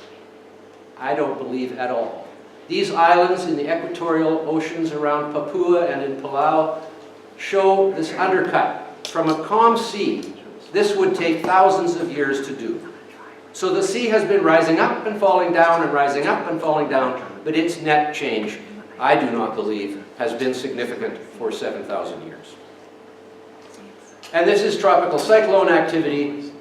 I don't believe, at all. These islands in the equatorial oceans around Papua and in Palau show this undercut. From a calm sea, this would take thousands of years to do. So the sea has been rising up and falling down and rising up and falling down, but its net change, I do not believe, has been significant for 7,000 years. And this is tropical cyclone activity,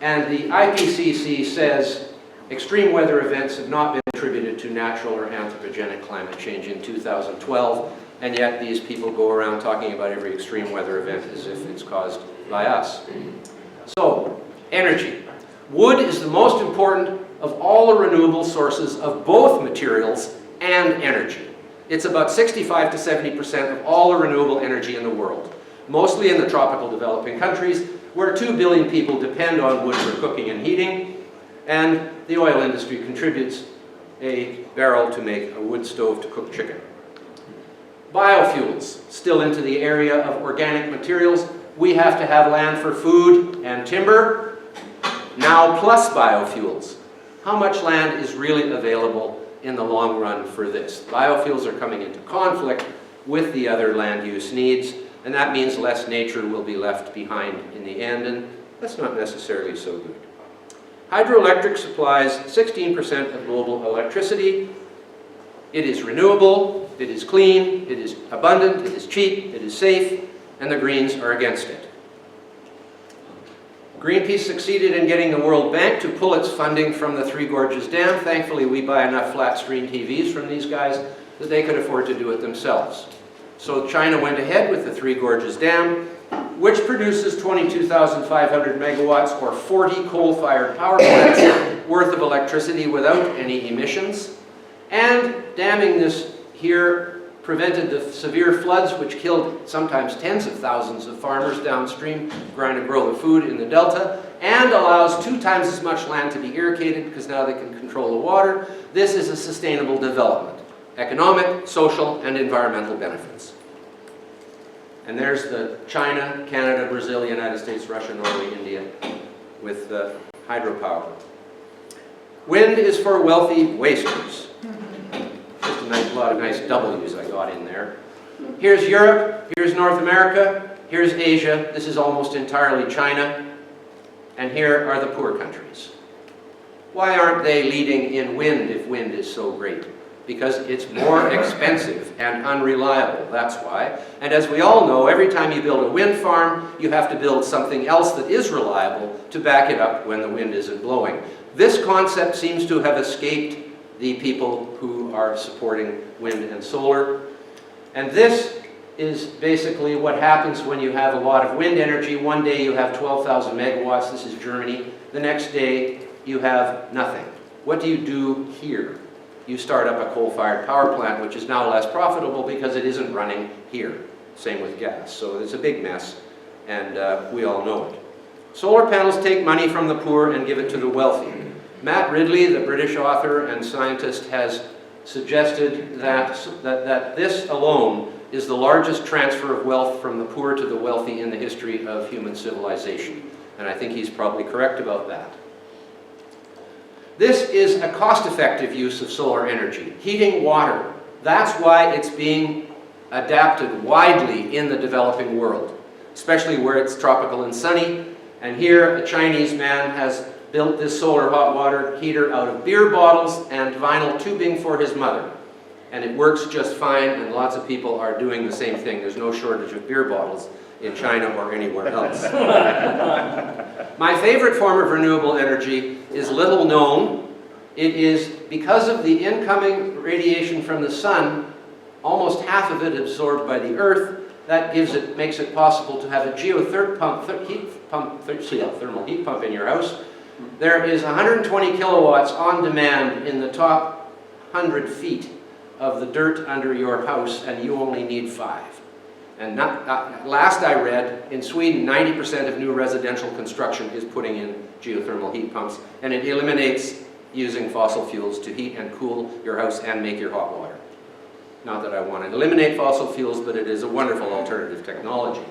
and the IPCC says extreme weather events have not been attributed to natural or anthropogenic climate change in 2012, and yet these people go around talking about every extreme weather event as if it's caused by us. So, energy. Wood is the most important of all the renewable sources of both materials and energy. It's about 65 to 70% of all the renewable energy in the world, mostly in the tropical developing countries, where 2 billion people depend on wood for cooking and heating, and the oil industry contributes a barrel to make a wood stove to cook chicken. Biofuels, still into the area of organic materials. We have to have land for food and timber, now plus biofuels. How much land is really available in the long run for this? Biofuels are coming into conflict with the other land use needs, and that means less nature will be left behind in the end, and that's not necessarily so good. Hydroelectric supplies 16% of global electricity. It is renewable, it is clean, it is abundant, it is cheap, it is safe, and the Greens are against it. Greenpeace succeeded in getting the World Bank to pull its funding from the Three Gorges Dam. Thankfully, we buy enough flat-screen TVs from these guys that they could afford to do it themselves. So China went ahead with the Three Gorges Dam, which produces 22,500 megawatts or 40 coal-fired power plants worth of electricity without any emissions. And damming this here prevented the severe floods which killed sometimes tens of thousands of farmers downstream trying to grow the food in the delta, and allows 2 times as much land to be irrigated because now they can control the water. This is a sustainable development. Economic, social, and environmental benefits. And there's the China, Canada, Brazil, United States, Russia, Norway, India with hydropower. Wind is for wealthy wasters. Just a lot of nice W's I got in there. Here's Europe, here's North America, here's Asia, this is almost entirely China, and here are the poor countries. Why aren't they leading in wind if wind is so great? Because it's more expensive and unreliable, that's why. And as we all know, every time you build a wind farm, you have to build something else that is reliable to back it up when the wind isn't blowing. This concept seems to have escaped the people who are supporting wind and solar. And this is basically what happens when you have a lot of wind energy. One day you have 12,000 megawatts, this is Germany. The next day you have nothing. What do you do here? You start up a coal-fired power plant, which is now less profitable because it isn't running here. Same with gas. So it's a big mess, and we all know it. Solar panels take money from the poor and give it to the wealthy. Matt Ridley, the British author and scientist, has suggested that this alone is the largest transfer of wealth from the poor to the wealthy in the history of human civilization. And I think he's probably correct about that. This is a cost-effective use of solar energy. Heating water. That's why it's being adapted widely in the developing world, especially where it's tropical and sunny. And here, a Chinese man has built this solar hot water heater out of beer bottles and vinyl tubing for his mother. And it works just fine, and lots of people are doing the same thing. There's no shortage of beer bottles in China or anywhere else. My favorite form of renewable energy is little known. It is because of the incoming radiation from the sun, almost half of it absorbed by the earth. That makes it possible to have a geothermal heat pump in your house. There is 120 kilowatts on demand in the top 100 feet of the dirt under your house, and you only need 5. And last I read, in Sweden, 90% of new residential construction is putting in geothermal heat pumps, and it eliminates using fossil fuels to heat and cool your house and make your hot water. Not that I want to eliminate fossil fuels, but it is a wonderful alternative technology.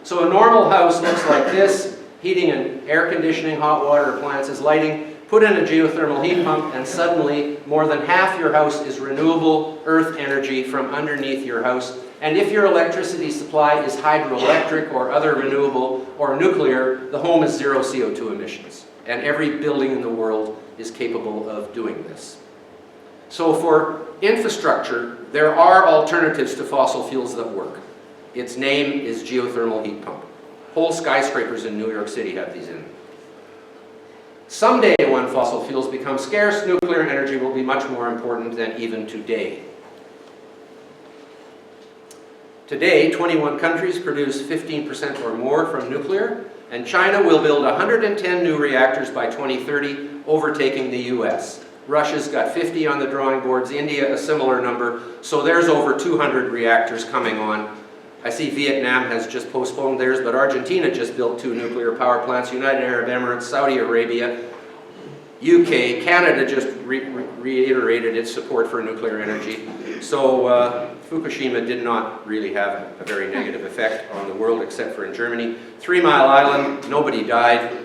So a normal house looks like this. Heating and air conditioning, hot water, appliances, lighting. Put in a geothermal heat pump, and suddenly more than half your house is renewable earth energy from underneath your house. And if your electricity supply is hydroelectric or other renewable or nuclear, the home is 0 CO2 emissions. And every building in the world is capable of doing this. So for infrastructure, there are alternatives to fossil fuels that work. Its name is geothermal heat pump. Whole skyscrapers in New York City have these in them. Someday, when fossil fuels become scarce, nuclear energy will be much more important than even today. Today, 21 countries produce 15% or more from nuclear, and China will build 110 new reactors by 2030, overtaking the US. Russia's got 50 on the drawing boards, India a similar number, so there's over 200 reactors coming on. I see Vietnam has just postponed theirs, but Argentina just built 2 nuclear power plants, United Arab Emirates, Saudi Arabia, UK, Canada just reiterated its support for nuclear energy. So Fukushima did not really have a very negative effect on the world except for in Germany. 3 Mile Island, nobody died.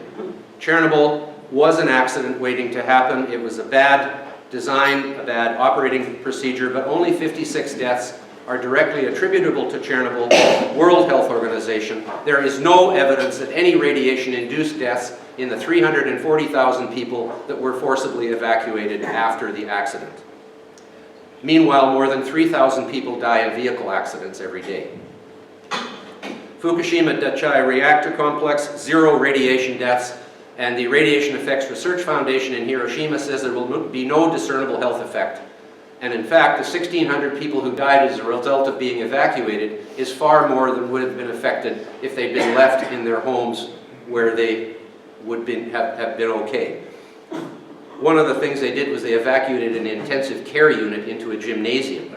Chernobyl was an accident waiting to happen. It was a bad design, a bad operating procedure, but only 56 deaths are directly attributable to Chernobyl, World Health Organization. There is no evidence that any radiation-induced deaths in the 340,000 people that were forcibly evacuated after the accident. Meanwhile, more than 3,000 people die in vehicle accidents every day. Fukushima Daiichi reactor complex, 0 radiation deaths, and the Radiation Effects Research Foundation in Hiroshima says there will be no discernible health effect. And in fact, the 1,600 people who died as a result of being evacuated is far more than would have been affected if they'd been left in their homes where they would have been okay. One of the things they did was they evacuated an intensive care unit into a gymnasium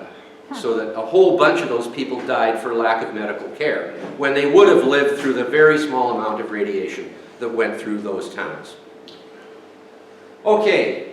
so that a whole bunch of those people died for lack of medical care when they would have lived through the very small amount of radiation that went through those towns. Okay.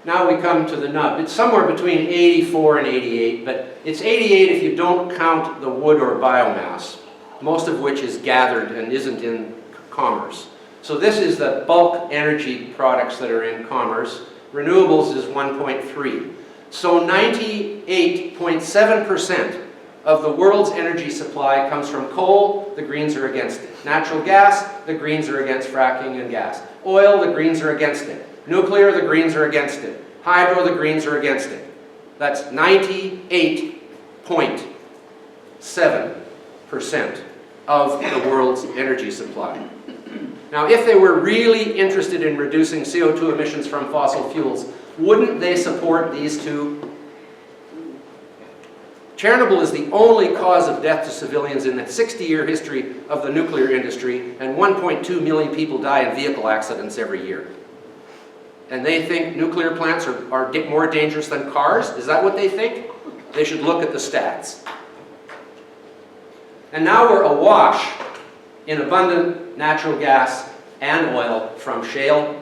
Now we come to the nub. It's somewhere between 84 and 88, but it's 88 if you don't count the wood or biomass, most of which is gathered and isn't in commerce. So this is the bulk energy products that are in commerce. Renewables is 1.3. So 98.7% of the world's energy supply comes from coal, the Greens are against it. Natural gas, the Greens are against fracking and gas. Oil, the Greens are against it. Nuclear, the Greens are against it. Hydro, the Greens are against it. That's 98.7% of the world's energy supply. Now, if they were really interested in reducing CO2 emissions from fossil fuels, wouldn't they support these two? Chernobyl is the only cause of death to civilians in the 60-year history of the nuclear industry, and 1.2 million people die in vehicle accidents every year. And they think nuclear plants are more dangerous than cars? Is that what they think? They should look at the stats. And now we're awash in abundant natural gas and oil from shale.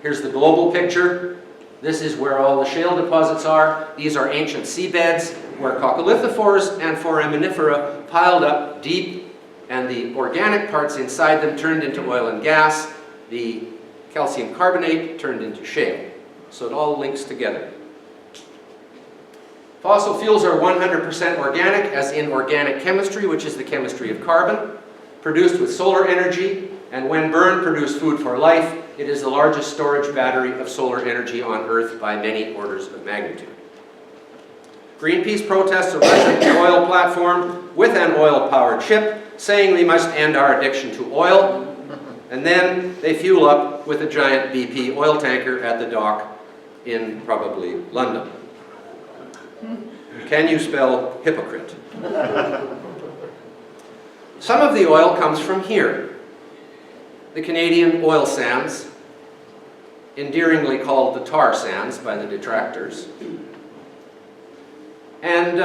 Here's the global picture. This is where all the shale deposits are. These are ancient seabeds where coccolithophores and foraminifera piled up deep, and the organic parts inside them turned into oil and gas. The calcium carbonate turned into shale. So it all links together. Fossil fuels are 100% organic, as in organic chemistry, which is the chemistry of carbon, produced with solar energy, and when burned, produce food for life. It is the largest storage battery of solar energy on Earth by many orders of magnitude. Greenpeace protests a Russian oil platform with an oil-powered ship, saying we must end our addiction to oil. And then they fuel up with a giant BP oil tanker at the dock in probably London. Can you spell hypocrite? Some of the oil comes from here. The Canadian oil sands, endearingly called the tar sands by the detractors. And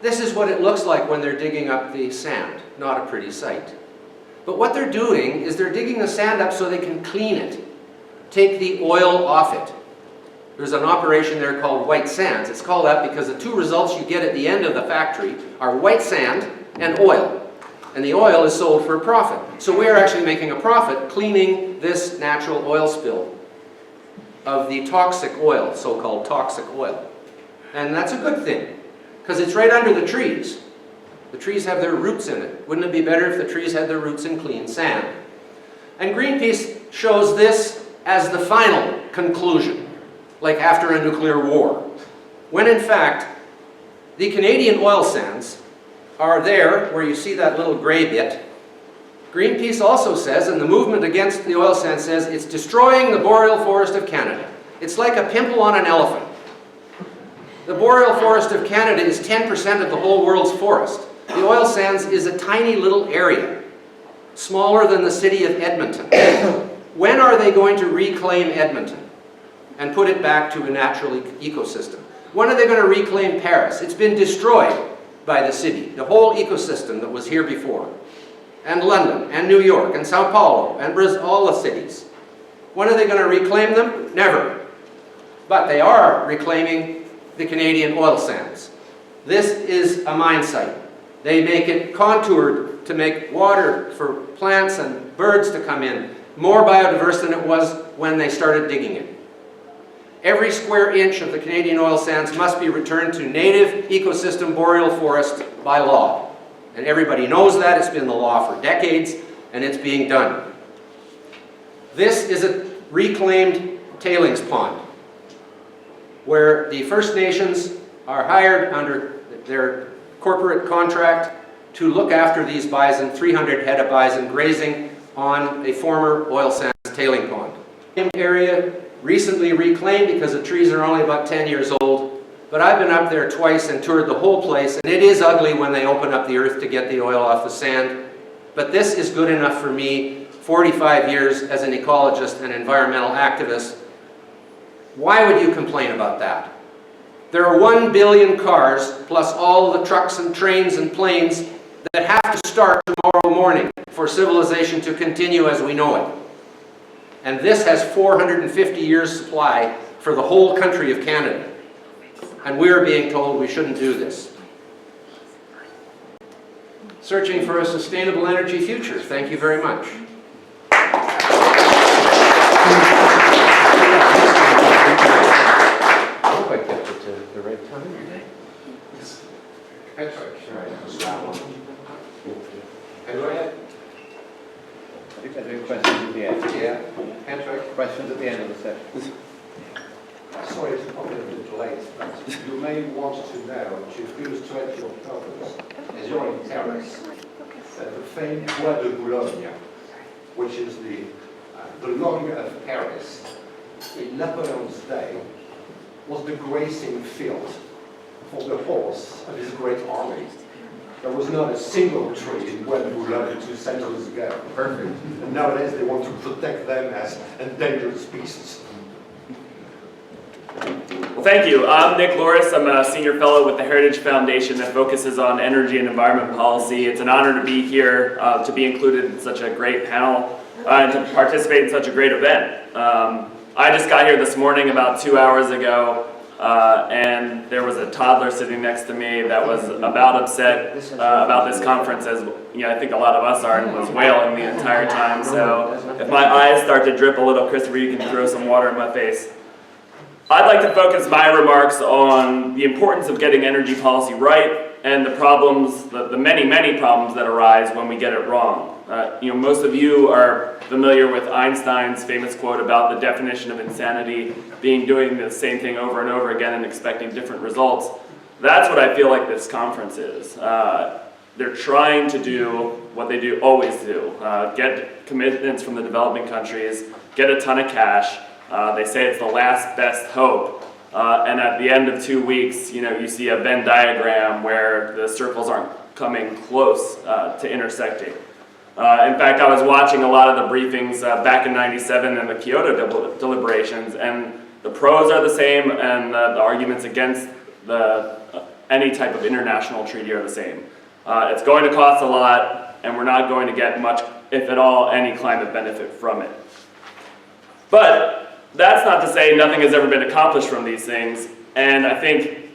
this is what it looks like when they're digging up the sand. Not a pretty sight. But what they're doing is they're digging the sand up so they can clean it, take the oil off it. There's an operation there called white sands. It's called that because the two results you get at the end of the factory are white sand and oil. And the oil is sold for a profit. So we're actually making a profit cleaning this natural oil spill of the toxic oil, so-called toxic oil. And that's a good thing, because it's right under the trees. The trees have their roots in it. Wouldn't it be better if the trees had their roots in clean sand? And Greenpeace shows this as the final conclusion, like after a nuclear war, when in fact the Canadian oil sands are there, where you see that little gray bit, Greenpeace also says, and the movement against the oil sands says, it's destroying the boreal forest of Canada. It's like a pimple on an elephant. The boreal forest of Canada is 10% of the whole world's forest. The oil sands is a tiny little area, smaller than the city of Edmonton. When are they going to reclaim Edmonton and put it back to a natural ecosystem? When are they going to reclaim Paris? It's been destroyed by the city, the whole ecosystem that was here before. And London, and New York, and Sao Paulo, and Brazil, all the cities. When are they going to reclaim them? Never. But they are reclaiming the Canadian oil sands. This is a mine site. They make it contoured to make water for plants and birds to come in. More biodiverse than it was when they started digging it. Every square inch of the Canadian oil sands must be returned to native ecosystem boreal forest by law. And everybody knows that. It's been the law for decades, and it's being done. This is a reclaimed tailings pond, where the First Nations are hired under their corporate contract to look after these bison, 300 head of bison grazing on a former oil sands tailing pond. Area recently reclaimed because the trees are only about 10 years old. But I've been up there twice and toured the whole place, and it is ugly when they open up the earth to get the oil off the sand. But this is good enough for me, 45 years as an ecologist and environmental activist. Why would you complain about that? There are 1 billion cars, plus all the trucks and trains and planes, that have to start tomorrow morning for civilization to continue as we know it. And this has 450 years supply for the whole country of Canada. And we're being told we shouldn't do this. Searching for a sustainable energy future. Thank you very much. I hope I kept it to the right time. Patrick, go ahead. You can do questions at the end. Yeah, Patrick. Questions at the end of the session. Sorry, it's probably a bit late, but you may want to know to illustrate your purpose as you're in Paris, that the famed Bois de Boulogne, which is the lung of Paris, in Napoleon's day, was the grazing field for the horse of his great army. There was not a single tree in Bois de Boulogne 2 centuries ago. Perfect. And nowadays they want to protect them as endangered species. Well, thank you. I'm Nick Loris. I'm a senior fellow with the Heritage Foundation that focuses on energy and environment policy. It's an honor to be here, to be included in such a great panel, and to participate in such a great event. I just got here this morning about 2 hours ago, and there was a toddler sitting next to me that was about upset about this conference, as I think a lot of us are, and was wailing the entire time. So if my eyes start to drip a little, Christopher, you can throw some water in my face. I'd like to focus my remarks on the importance of getting energy policy right and the problems, the many, many problems that arise when we get it wrong. Most of you are familiar with Einstein's famous quote about the definition of insanity being doing the same thing over and over again and expecting different results. That's what I feel like this conference is. They're trying to do what they always do, get commitments from the developing countries, get a ton of cash. They say it's the last best hope, and at the end of 2 weeks, you see a Venn diagram where the circles aren't coming close to intersecting. In fact, I was watching a lot of the briefings back in '97 in the Kyoto deliberations, and the pros are the same, and the arguments against any type of international treaty are the same. It's going to cost a lot, and we're not going to get much, if at all, any climate benefit from it. But that's not to say nothing has ever been accomplished from these things, and I think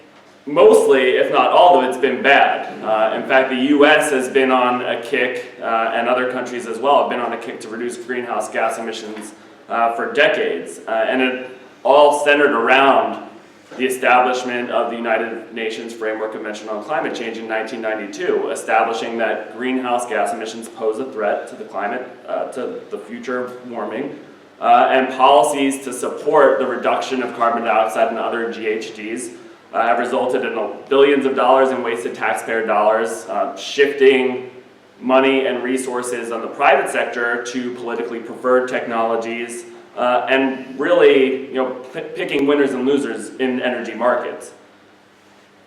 mostly, if not all of it's been bad. In fact, the US has been on a kick, and other countries as well have been on a kick to reduce greenhouse gas emissions for decades, and it all centered around the establishment of the United Nations Framework Convention on Climate Change in 1992, establishing that greenhouse gas emissions pose a threat to the climate, to the future warming, and policies to support the reduction of carbon dioxide and other GHGs have resulted in billions of dollars in wasted taxpayer dollars, shifting money and resources on the private sector to politically preferred technologies, and really, picking winners and losers in energy markets.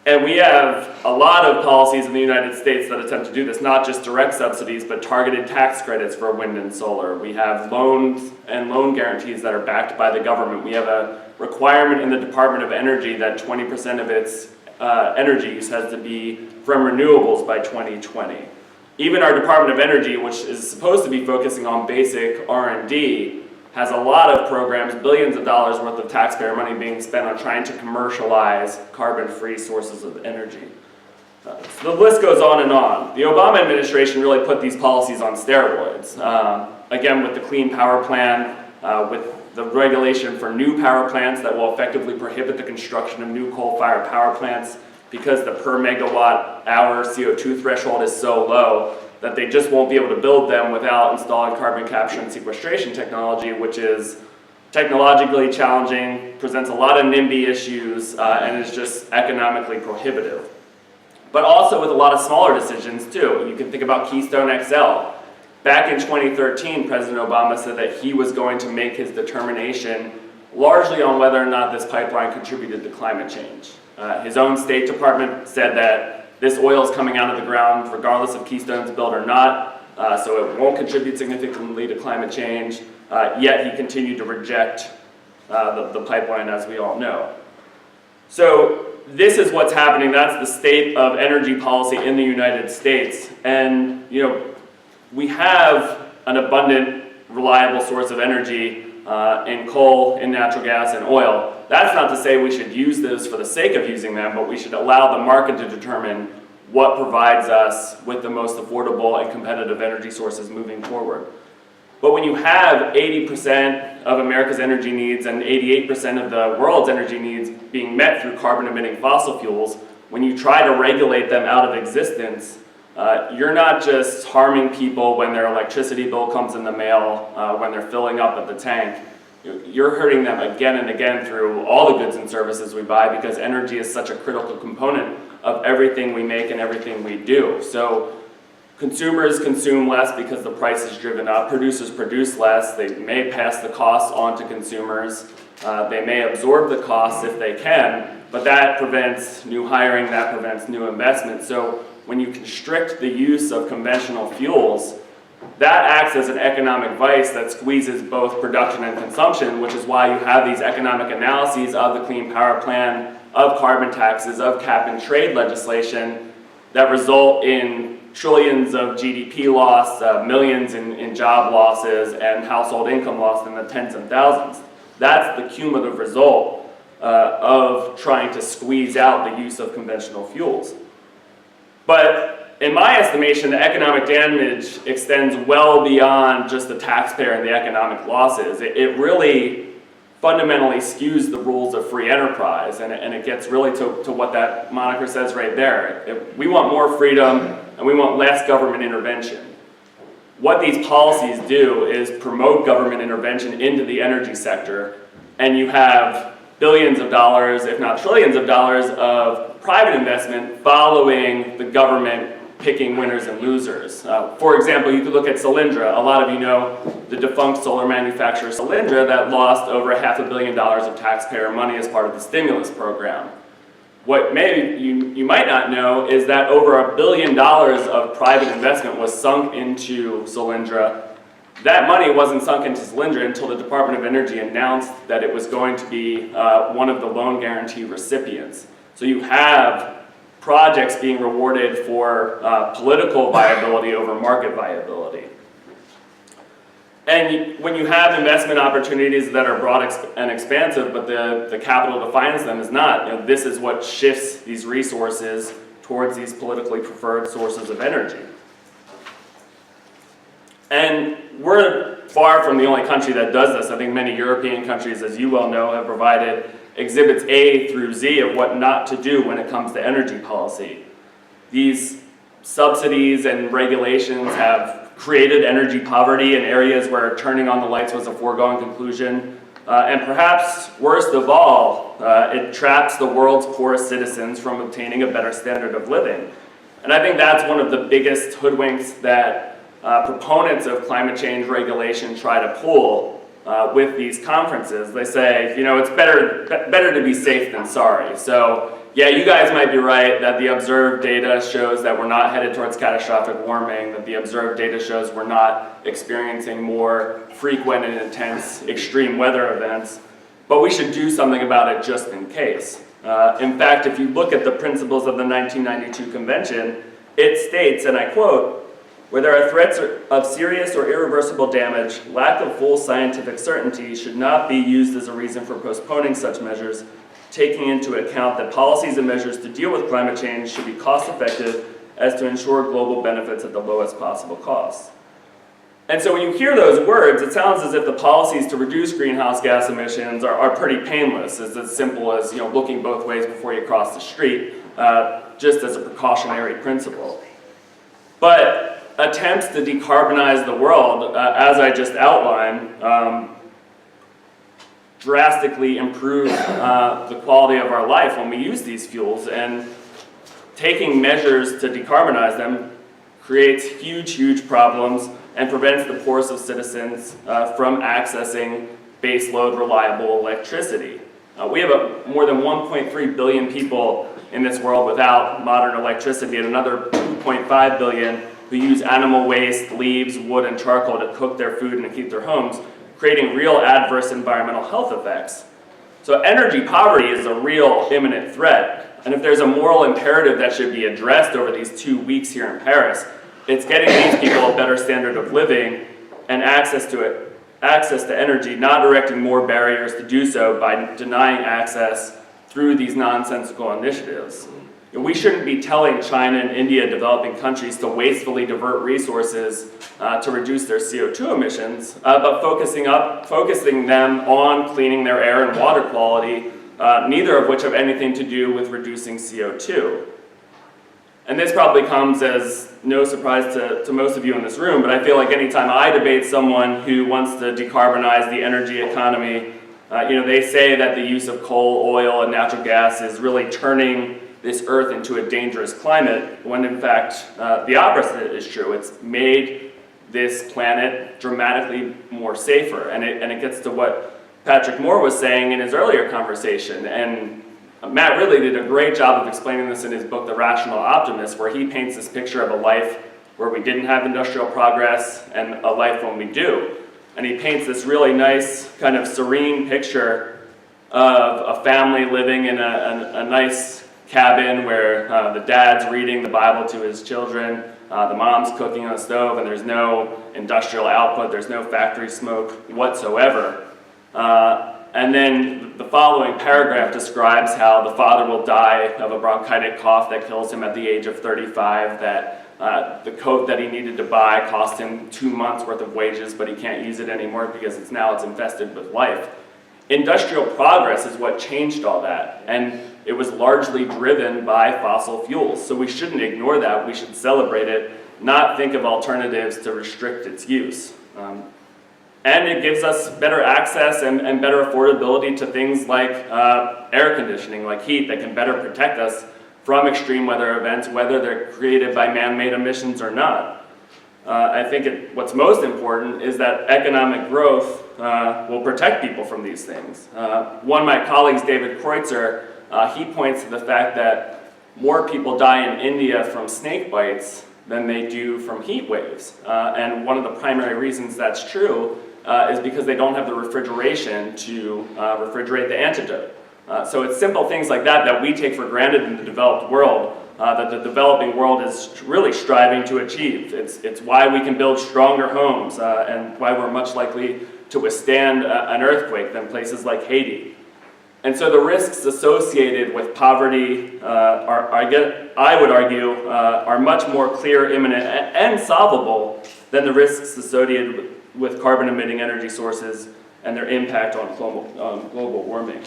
And we have a lot of policies in the United States that attempt to do this, not just direct subsidies, but targeted tax credits for wind and solar. We have loans and loan guarantees that are backed by the government. We have a requirement in the Department of Energy that 20% of its energy use has to be from renewables by 2020. Even our Department of Energy, which is supposed to be focusing on basic R&D, has a lot of programs, billions of dollars worth of taxpayer money being spent on trying to commercialize carbon-free sources of energy. So the list goes on and on. The Obama administration really put these policies on steroids. Again, with the Clean Power Plan, with the regulation for new power plants that will effectively prohibit the construction of new coal-fired power plants because the per megawatt hour CO2 threshold is so low that they just won't be able to build them without installing carbon capture and sequestration technology, which is technologically challenging, presents a lot of NIMBY issues, and is just economically prohibitive. But also with a lot of smaller decisions too. You can think about Keystone XL. Back in 2013, President Obama said that he was going to make his determination largely on whether or not this pipeline contributed to climate change. His own State Department said that this oil is coming out of the ground regardless of Keystone's built or not, so it won't contribute significantly to climate change, yet he continued to reject the pipeline, as we all know. So this is what's happening. That's the state of energy policy in the United States. And we have an abundant, reliable source of energy in coal, in natural gas, and oil. That's not to say we should use those for the sake of using them, but we should allow the market to determine what provides us with the most affordable and competitive energy sources moving forward. But when you have 80% of America's energy needs and 88% of the world's energy needs being met through carbon-emitting fossil fuels, when you try to regulate them out of existence, you're not just harming people when their electricity bill comes in the mail, when they're filling up at the tank. You're hurting them again and again through all the goods and services we buy because energy is such a critical component of everything we make and everything we do. So consumers consume less because the price is driven up. Producers produce less. They may pass the costs on to consumers. They may absorb the costs if they can, but that prevents new hiring, that prevents new investment. So when you constrict the use of conventional fuels, that acts as an economic vice that squeezes both production and consumption, which is why you have these economic analyses of the Clean Power Plan, of carbon taxes, of cap and trade legislation that result in trillions of GDP loss, millions in job losses, and household income loss in the tens of thousands. That's the cumulative result of trying to squeeze out the use of conventional fuels. But in my estimation, the economic damage extends well beyond just the taxpayer and the economic losses. It really fundamentally skews the rules of free enterprise, and it gets really to what that moniker says right there. We want more freedom, and we want less government intervention. What these policies do is promote government intervention into the energy sector, and you have billions of dollars, if not trillions of dollars, of private investment following the government picking winners and losers. For example, you could look at Solyndra. A lot of you know the defunct solar manufacturer Solyndra that lost over $500 million of taxpayer money as part of the stimulus program. What maybe you might not know is that over $1 billion of private investment was sunk into Solyndra. That money wasn't sunk into Solyndra until the Department of Energy announced that it was going to be one of the loan guarantee recipients. So you have projects being rewarded for political viability over market viability. And when you have investment opportunities that are broad and expansive, but the capital to finance them is not, this is what shifts these resources towards these politically preferred sources of energy. And we're far from the only country that does this. I think many European countries, as you well know, have provided exhibits A through Z of what not to do when it comes to energy policy. These subsidies and regulations have created energy poverty in areas where turning on the lights was a foregone conclusion. And perhaps worst of all, it traps the world's poorest citizens from obtaining a better standard of living. And I think that's one of the biggest hoodwinks that proponents of climate change regulation try to pull with these conferences. They say, you know, it's better to be safe than sorry. So yeah, you guys might be right that the observed data shows that we're not headed towards catastrophic warming, that the observed data shows we're not experiencing more frequent and intense extreme weather events, but we should do something about it just in case. In fact, if you look at the principles of the 1992 convention, it states, and I quote, "Where there are threats of serious or irreversible damage, lack of full scientific certainty should not be used as a reason for postponing such measures, taking into account that policies and measures to deal with climate change should be cost-effective as to ensure global benefits at the lowest possible cost." And so when you hear those words, it sounds as if the policies to reduce greenhouse gas emissions are pretty painless. It's as simple as, you know, looking both ways before you cross the street, just as a precautionary principle. But attempts to decarbonize the world, as I just outlined, drastically improve the quality of our life when we use these fuels, and taking measures to decarbonize them creates huge problems and prevents the poorest of citizens from accessing baseload reliable electricity. We have more than 1.3 billion people in this world without modern electricity, and another 2.5 billion who use animal waste, leaves, wood, and charcoal to cook their food and to keep their homes, creating real adverse environmental health effects. So energy poverty is a real imminent threat, and if there's a moral imperative that should be addressed over these 2 weeks here in Paris, it's getting these people a better standard of living and access to energy, not erecting more barriers to do so by denying access through these nonsensical initiatives. We shouldn't be telling China and India, developing countries, to wastefully divert resources to reduce their CO2 emissions, but focusing them on cleaning their air and water quality, neither of which have anything to do with reducing CO2. And this probably comes as no surprise to most of you in this room, but I feel like anytime I debate someone who wants to decarbonize the energy economy, they say that the use of coal, oil, and natural gas is really turning this earth into a dangerous climate, when in fact the opposite is true. It's made this planet dramatically more safer, and it gets to what Patrick Moore was saying in his earlier conversation, and Matt really did a great job of explaining this in his book, The Rational Optimist, where he paints this picture of a life where we didn't have industrial progress and a life when we do. And he paints this really nice, kind of serene picture of a family living in a nice cabin where the dad's reading the Bible to his children, the mom's cooking on the stove, and there's no industrial output, there's no factory smoke whatsoever. And then the following paragraph describes how the father will die of a bronchitic cough that kills him at the age of 35, that the coat that he needed to buy cost him 2 months worth of wages, but he can't use it anymore because it's infested with life. Industrial progress is what changed all that, and it was largely driven by fossil fuels. So we shouldn't ignore that, we should celebrate it, not think of alternatives to restrict its use. And it gives us better access and better affordability to things like air conditioning, like heat, that can better protect us from extreme weather events, whether they're created by man-made emissions or not. I think what's most important is that economic growth will protect people from these things. One of my colleagues, David Kreutzer, he points to the fact that more people die in India from snake bites than they do from heat waves. And one of the primary reasons that's true is because they don't have the refrigeration to refrigerate the antidote. So it's simple things like that we take for granted in the developed world, that the developing world is really striving to achieve. It's why we can build stronger homes and why we're much likely to withstand an earthquake than places like Haiti. And so the risks associated with poverty I would argue, are much more clear, imminent, and solvable than the risks associated with carbon-emitting energy sources and their impact on global warming.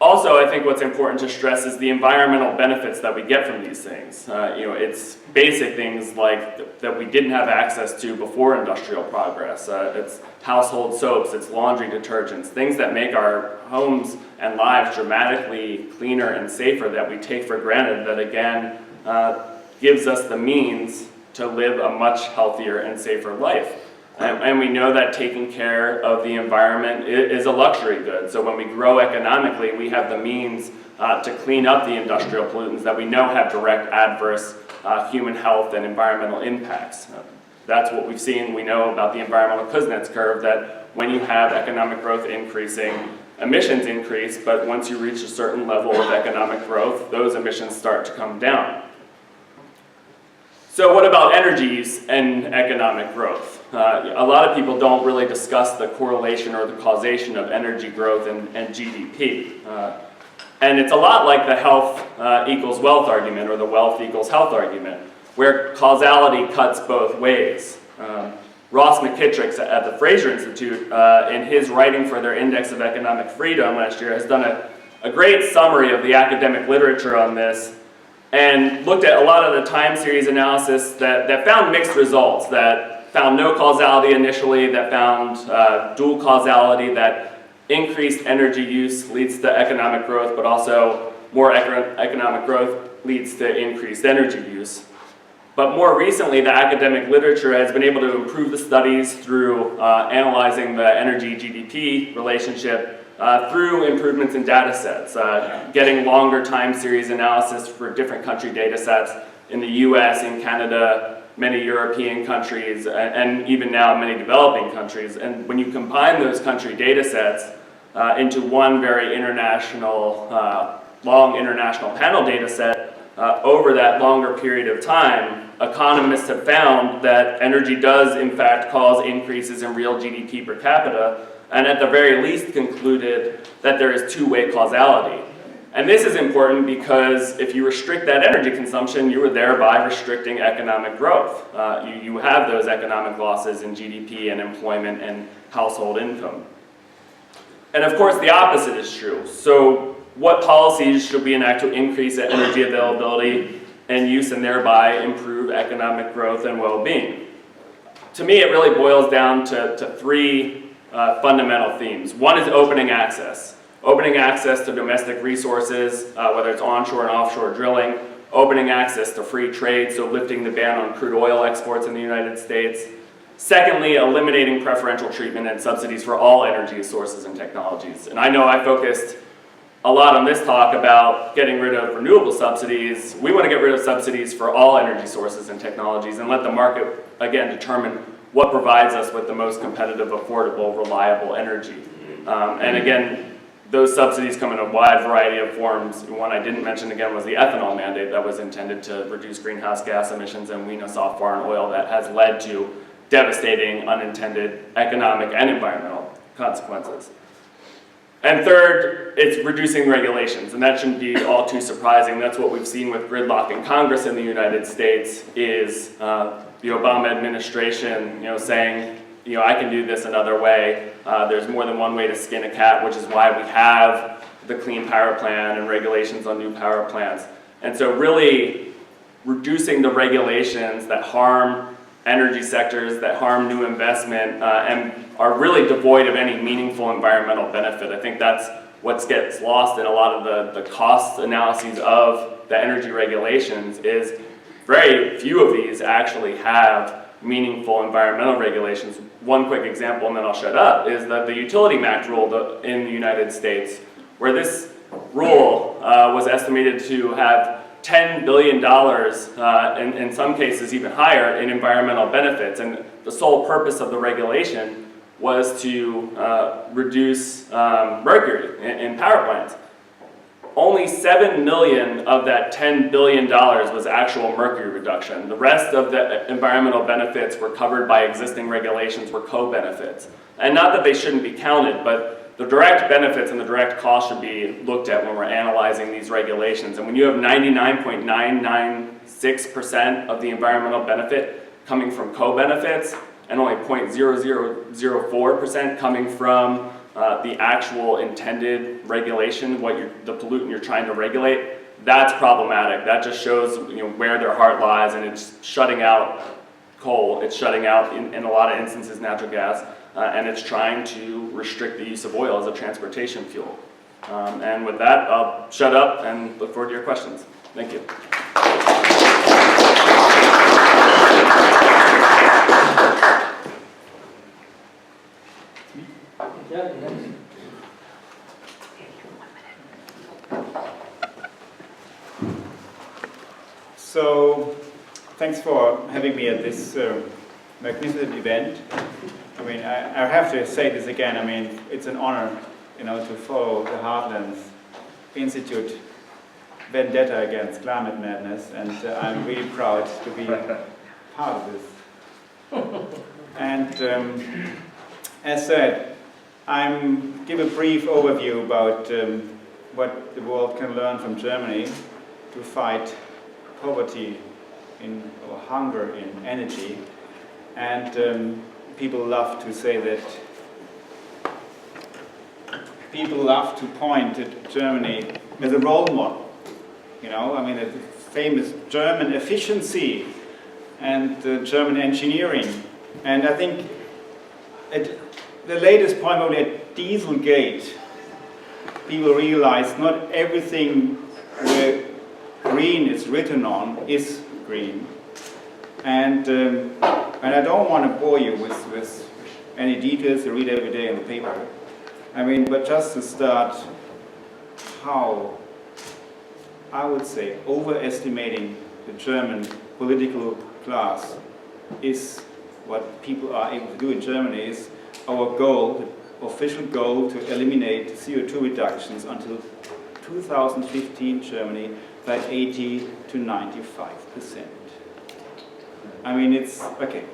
Also, I think what's important to stress is the environmental benefits that we get from these things. It's basic things like that we didn't have access to before industrial progress. It's household soaps, it's laundry detergents, things that make our homes and lives dramatically cleaner and safer that we take for granted, that again gives us the means to live a much healthier and safer life. And we know that taking care of the environment is a luxury good. So when we grow economically, we have the means to clean up the industrial pollutants that we know have direct adverse human health and environmental impacts. That's what we've seen. We know about the environmental Kuznets curve, that when you have economic growth increasing, emissions increase, but once you reach a certain level of economic growth, those emissions start to come down. So what about energy use and economic growth? A lot of people don't really discuss the correlation or the causation of energy growth and GDP. And it's a lot like the health equals wealth argument, or the wealth equals health argument, where causality cuts both ways. Ross McKittrick at the Fraser Institute, in his writing for their Index of Economic Freedom last year, has done a great summary of the academic literature on this, and looked at a lot of the time series analysis that found mixed results, that found no causality initially, that found dual causality, that increased energy use leads to economic growth, but also more economic growth leads to increased energy use. But more recently, the academic literature has been able to improve the studies through analyzing the energy-GDP relationship through improvements in data sets, getting longer time series analysis for different country data sets in the US, in Canada, many European countries, and even now many developing countries. And when you combine those country data sets into one very international, long international panel data set, over that longer period of time, economists have found that energy does in fact cause increases in real GDP per capita, and at the very least concluded that there is two-way causality. And this is important because if you restrict that energy consumption, you are thereby restricting economic growth. You have those economic losses in GDP and employment and household income. And of course the opposite is true. So what policies should we enact to increase energy availability and use, and thereby improve economic growth and well-being? To me, it really boils down to three fundamental themes. One is opening access. Opening access to domestic resources, whether it's onshore and offshore drilling. Opening access to free trade, so lifting the ban on crude oil exports in the United States. Secondly, eliminating preferential treatment and subsidies for all energy sources and technologies. And I know I focused a lot on this talk about getting rid of renewable subsidies. We want to get rid of subsidies for all energy sources and technologies and let the market, again, determine what provides us with the most competitive, affordable, reliable energy. And again, those subsidies come in a wide variety of forms. One I didn't mention again was the ethanol mandate that was intended to reduce greenhouse gas emissions and wean us off foreign oil, that has led to devastating unintended economic and environmental consequences. And third, it's reducing regulations, and that shouldn't be all too surprising. That's what we've seen with gridlock in Congress in the United States, is the Obama administration, saying, I can do this another way. There's more than one way to skin a cat, which is why we have the Clean Power Plan and regulations on new power plants. And so really reducing the regulations that harm energy sectors, that harm new investment, and are really devoid of any meaningful environmental benefit. I think that's what gets lost in a lot of the cost analyses of the energy regulations, is very few of these actually have meaningful environmental regulations. One quick example, and then I'll shut up, is that the utility MACT rule in the United States, where this rule was estimated to have $10 billion, in some cases even higher, in environmental benefits. And the sole purpose of the regulation was to reduce mercury in power plants. Only 7 million of that $10 billion was actual mercury reduction. The rest of the environmental benefits were covered by existing regulations, were co-benefits. And not that they shouldn't be counted, but the direct benefits and the direct costs should be looked at when we're analyzing these regulations. And when you have 99.996% of the environmental benefit coming from co-benefits and only 0.0004% coming from the actual intended regulation, the pollutant you're trying to regulate, that's problematic. That just shows where their heart lies, and it's shutting out coal, it's shutting out, in a lot of instances, natural gas, and it's trying to restrict the use of oil as a transportation fuel. And with that, I'll shut up and look forward to your questions. Thank you. So, thanks for having me at this magnificent event. I mean, I have to say this again. I mean, it's an honor, to follow the Heartland Institute vendetta against climate madness, and I'm really proud to be part of this. And as said, I'm give a brief overview about what the world can learn from Germany to fight poverty or hunger in energy. And people love to say that, people love to point at Germany as a role model. I mean, the famous German efficiency and German engineering. And I think at the latest point, only at Dieselgate, people realized not everything where green is written on is green. And I don't want to bore you with any details you read every day in the paper. I mean, but just to start, how, I would say, overestimating the German political class is what people are able to do in Germany. Is our goal, the official goal, to eliminate CO2 reductions until 2015 Germany by 80 to 95%. I mean, it's okay.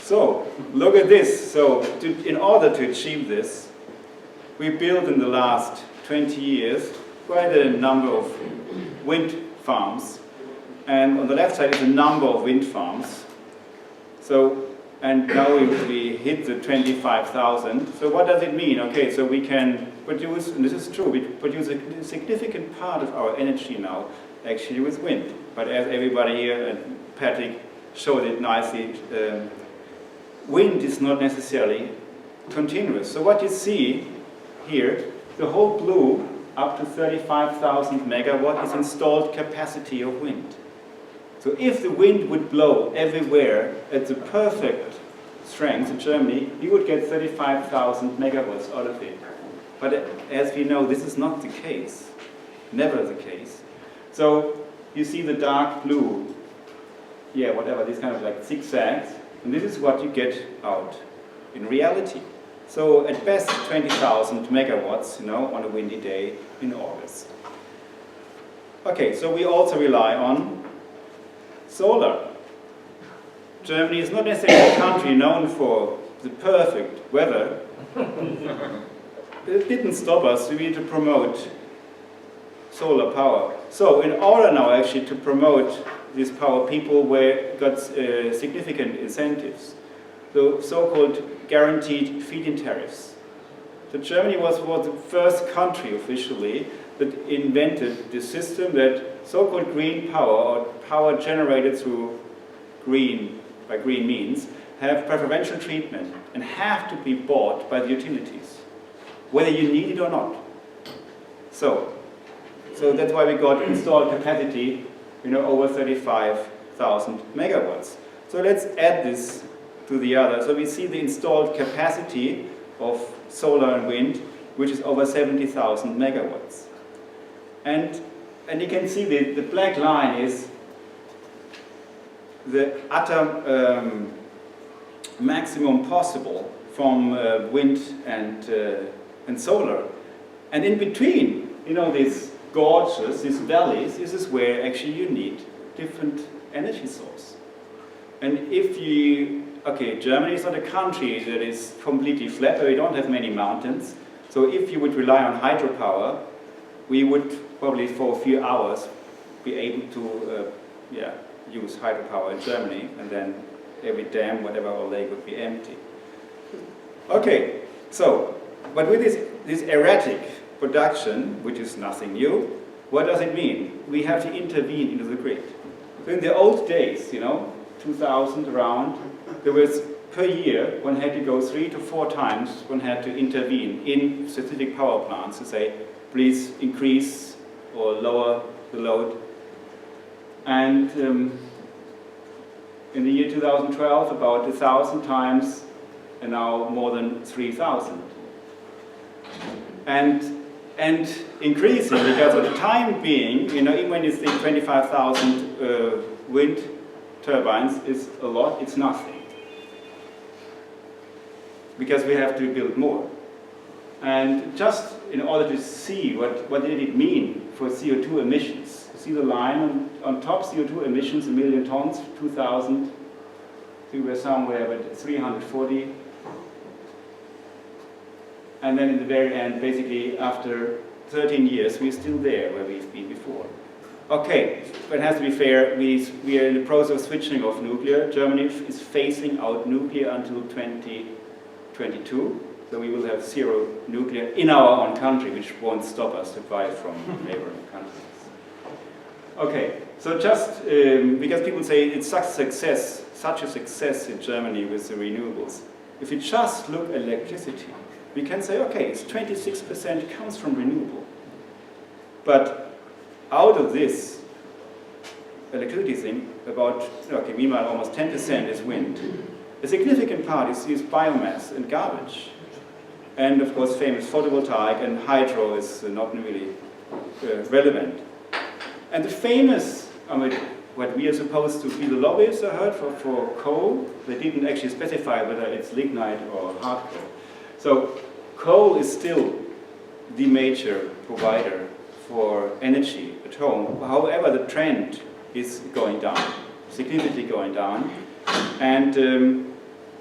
So look at this. So in order to achieve this, we built in the last 20 years quite a number of wind farms. And on the left side is a number of wind farms. So, and now we hit the 25,000. So what does it mean? Okay, so we can produce, and this is true, we produce a significant part of our energy now actually with wind. But as everybody here, and Patrick showed it nicely, wind is not necessarily continuous. So what you see here, the whole blue, up to 35,000 megawatt is installed capacity of wind. So if the wind would blow everywhere at the perfect strength in Germany, you would get 35,000 megawatts out of it. But as we know, this is not the case, never the case. So you see the dark blue, whatever, these kind of like zigzags, and this is what you get out in reality. So at best 20,000 megawatts, on a windy day in August. Okay, so we also rely on solar. Germany is not necessarily a country known for the perfect weather. It didn't stop us really to promote solar power. So in order now actually to promote this power, people got significant incentives. The so-called guaranteed feed-in tariffs. So Germany was the first country officially that invented this system that so-called green power, or power generated through by green means, have preferential treatment and have to be bought by the utilities, whether you need it or not. So that's why we got installed capacity, over 35,000 megawatts. So let's add this to the other. So we see the installed capacity of solar and wind, which is over 70,000 megawatts. And you can see the black line is the utter maximum possible from wind and solar. And in between, these gorges, these valleys, this is where actually you need different energy source. And if Germany is not a country that is completely flat, but we don't have many mountains. So if you would rely on hydropower, we would probably for a few hours be able to use hydropower in Germany, and then every dam, whatever, or lake would be empty. Okay, So, but with this erratic production, which is nothing new, what does it mean? We have to intervene into the grid. So in the old days, 2000 around, there was per year, one had to go 3 to 4 times, one had to intervene in specific power plants to say, please increase or lower the load. And in the year 2012, about 1,000 times, and now more than 3,000. And increasing, because for the time being, even when you think 25,000 wind turbines is a lot, it's nothing. Because we have to build more. And just in order to see what did it mean for CO2 emissions, you see the line on top, CO2 emissions, 1 million tons, 2000, we were somewhere at 340. And then in the very end, basically after 13 years, we're still there where we've been before. Okay, but it has to be fair, we are in the process of switching off nuclear. Germany is phasing out nuclear until 2022, so we will have 0 nuclear in our own country, which won't stop us to buy from neighboring countries. Okay, so just because people say it's such a success in Germany with the renewables, if you just look at electricity, we can say, okay, it's 26% comes from renewable. But out of this electricity thing, meanwhile almost 10% is wind. A significant part is biomass and garbage. And of course famous photovoltaic and hydro is not really relevant. And the famous, what we are supposed to be the lobbyists, I heard, for coal, they didn't actually specify whether it's lignite or hard coal. So coal is still the major provider for energy at home. However, the trend is going down, significantly going down. And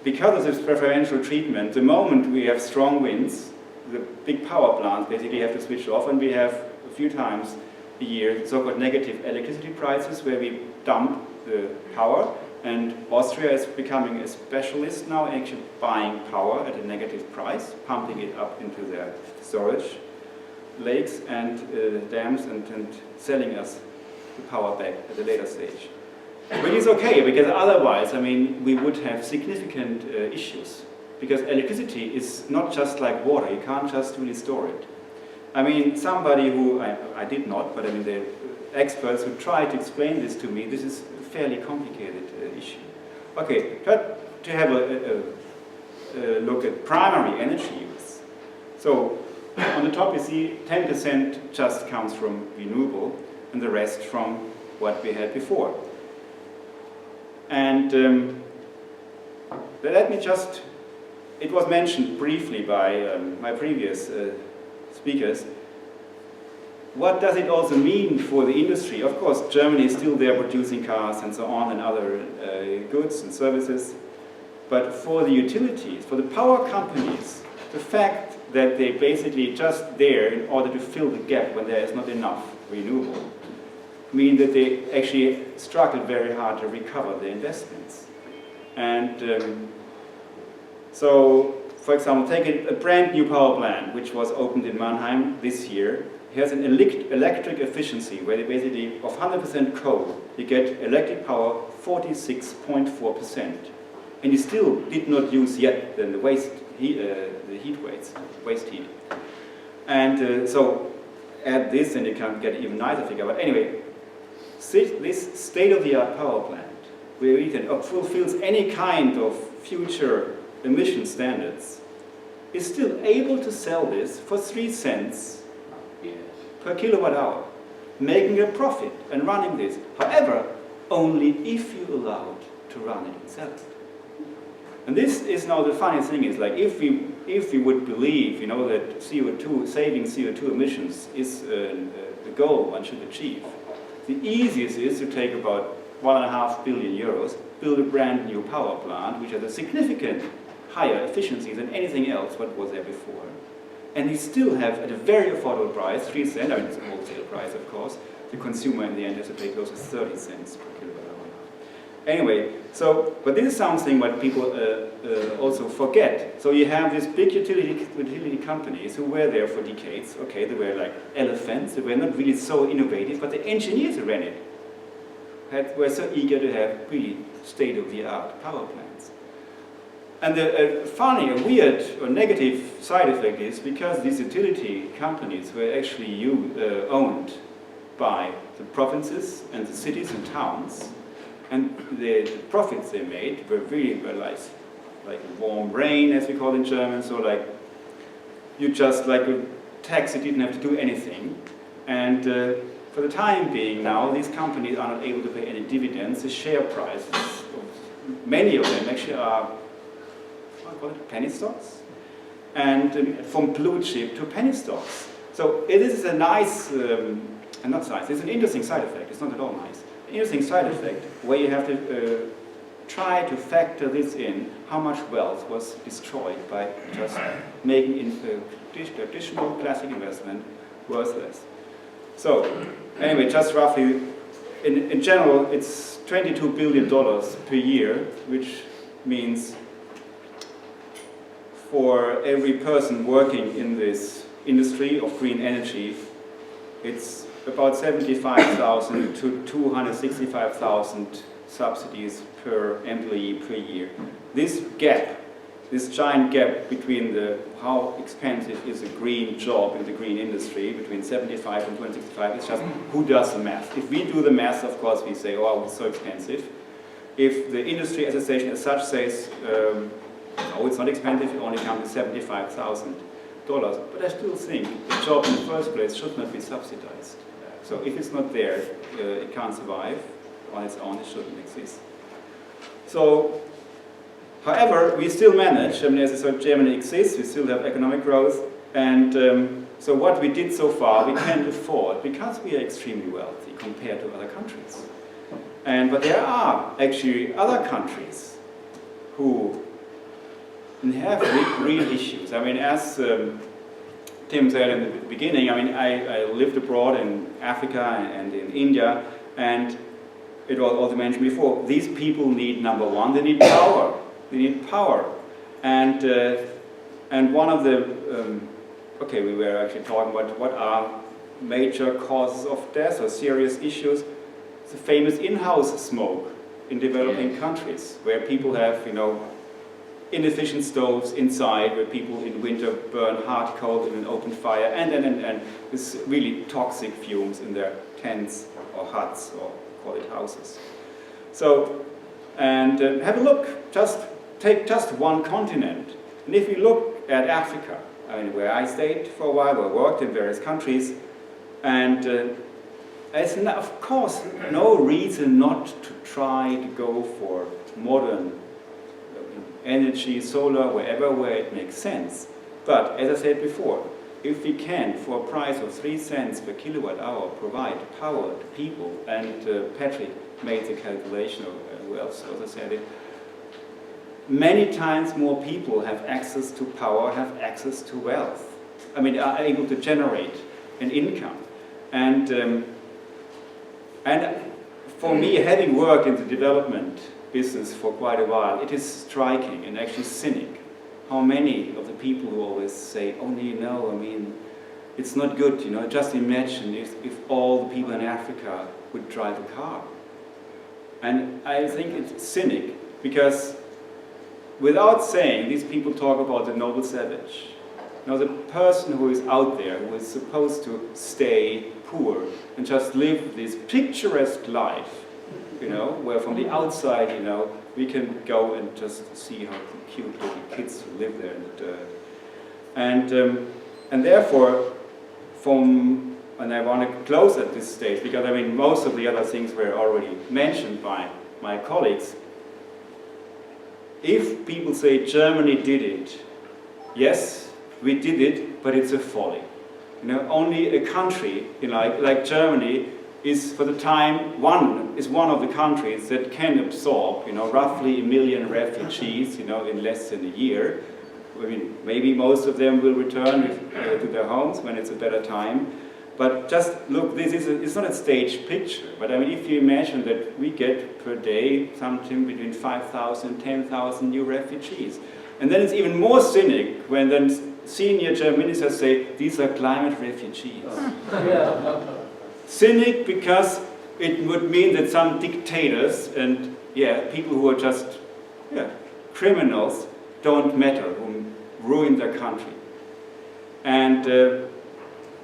because of this preferential treatment, the moment we have strong winds, the big power plants basically have to switch off, and we have a few times a year so-called negative electricity prices where we dump the power. And Austria is becoming a specialist now, actually buying power at a negative price, pumping it up into their storage lakes and dams and selling us the power back at a later stage. Which is okay, because otherwise, we would have significant issues. Because electricity is not just like water, you can't just really store it. Somebody who, I did not, but the experts who tried to explain this to me, this is a fairly complicated issue. Okay, try to have a look at primary energy use. So on the top you see 10% just comes from renewable and the rest from what we had before. And let me just, it was mentioned briefly by my previous speakers. What does it also mean for the industry? Of course, Germany is still there producing cars and so on and other goods and services. But for the utilities, for the power companies, the fact that they basically just there in order to fill the gap when there is not enough renewable, mean that they actually struggle very hard to recover their investments. And so, for example, take a brand new power plant which was opened in Mannheim this year. It has an electric efficiency where they basically, of 100% coal, you get electric power 46.4%. And you still did not use yet then the waste heat, waste heat. And so add this and you can get an even nicer figure. But anyway, this state-of-the-art power plant, where it fulfills any kind of future emission standards, is still able to sell this for 3 cents per kilowatt hour, making a profit and running this. However, only if you allow it to run it and sell it. And this is now the funny thing is, like, if we would believe, that saving CO2 emissions is the goal one should achieve, the easiest is to take about 1.5 billion euros, build a brand new power plant which has a significant higher efficiency than anything else what was there before. And we still have, at a very affordable price, 3 cents, it's a wholesale price of course, the consumer in the end has to pay close to 30 cents per kilowatt hour. Anyway, so, but this is something what people also forget. So you have these big utility companies who were there for decades. Okay, they were like elephants. They were not really so innovative, but the engineers who ran it were so eager to have really state-of-the-art power plants. And the funny, a weird or negative side effect is because these utility companies were actually owned by the provinces and the cities and towns, and the profits they made were really like warm rain, as we call it in German. So like you just like a taxi didn't have to do anything, and for the time being now, these companies are not able to pay any dividends. The share prices of many of them actually are, I call it penny stocks, and from blue chip to penny stocks. So it is a nice, not nice. It's an interesting side effect. It's not at all nice. Interesting side effect where you have to try to factor this in, how much wealth was destroyed by just making traditional classic investment worthless. So anyway, just roughly, in general, it's $22 billion per year, which means for every person working in this industry of green energy, it's about 75,000 to 265,000 subsidies per employee per year. This gap, this giant gap between how expensive is a green job in the green industry, between 75 and 265, it's just who does the math. If we do the math, of course, we say, oh, it's so expensive. If the industry association as such says, no, it's not expensive, it only comes to $75,000. But I still think the job in the first place should not be subsidized. So if it's not there, it can't survive on its own, it shouldn't exist. So, however, we still manage, I mean, as I said, Germany exists, we still have economic growth, and so what we did so far, we can afford, because we are extremely wealthy compared to other countries. But there are actually other countries who have real issues. I mean, as Tim said in the beginning, I mean, I lived abroad in Africa and in India, and it was also mentioned before, these people need, number one, they need power. They need power. And one of the, okay, we were actually talking about what are major causes of death or serious issues. The famous in-house smoke in developing countries, where people have, you know, inefficient stoves inside, where people in winter burn hard coal in an open fire, and this really toxic fumes in their tents or huts, or call it houses. So, and have a look, take just one continent. And if you look at Africa, I mean, where I stayed for a while, or worked in various countries, and there's, of course, no reason not to try to go for modern energy, solar, where it makes sense. But as I said before, if we can, for a price of 3 cents per kilowatt hour, provide power to people, and Patrick made the calculation who else also said it, many times more people have access to power, have access to wealth. I mean, are able to generate an income. And for me, having worked in the development business for quite a while, it is striking and actually cynic how many of the people who always say, oh, you know, I mean, it's not good, you know, just imagine if all the people in Africa would drive a car. And I think it's cynic, because without saying, these people talk about the noble savage. You know, the person who is out there, who is supposed to stay poor and just live this picturesque life, you know, where from the outside, you know, we can go and just see how cute little kids live there in the dirt. And therefore, and I want to close at this stage, because I mean, most of the other things were already mentioned by my colleagues. If people say Germany did it, yes, we did it, but it's a folly. You know, only a country, you know, like Germany is, for the time, one of the countries that can absorb, you know, roughly 1 million refugees, you know, in less than a year. I mean, maybe most of them will return to their homes when it's a better time. But just look, it's not a staged picture, but I mean, if you imagine that we get per day something between 5,000 and 10,000 new refugees. And then it's even more cynic when then senior German ministers say, these are climate refugees. Cynic because it would mean that some dictators and people who are just criminals don't matter, who ruin their country. And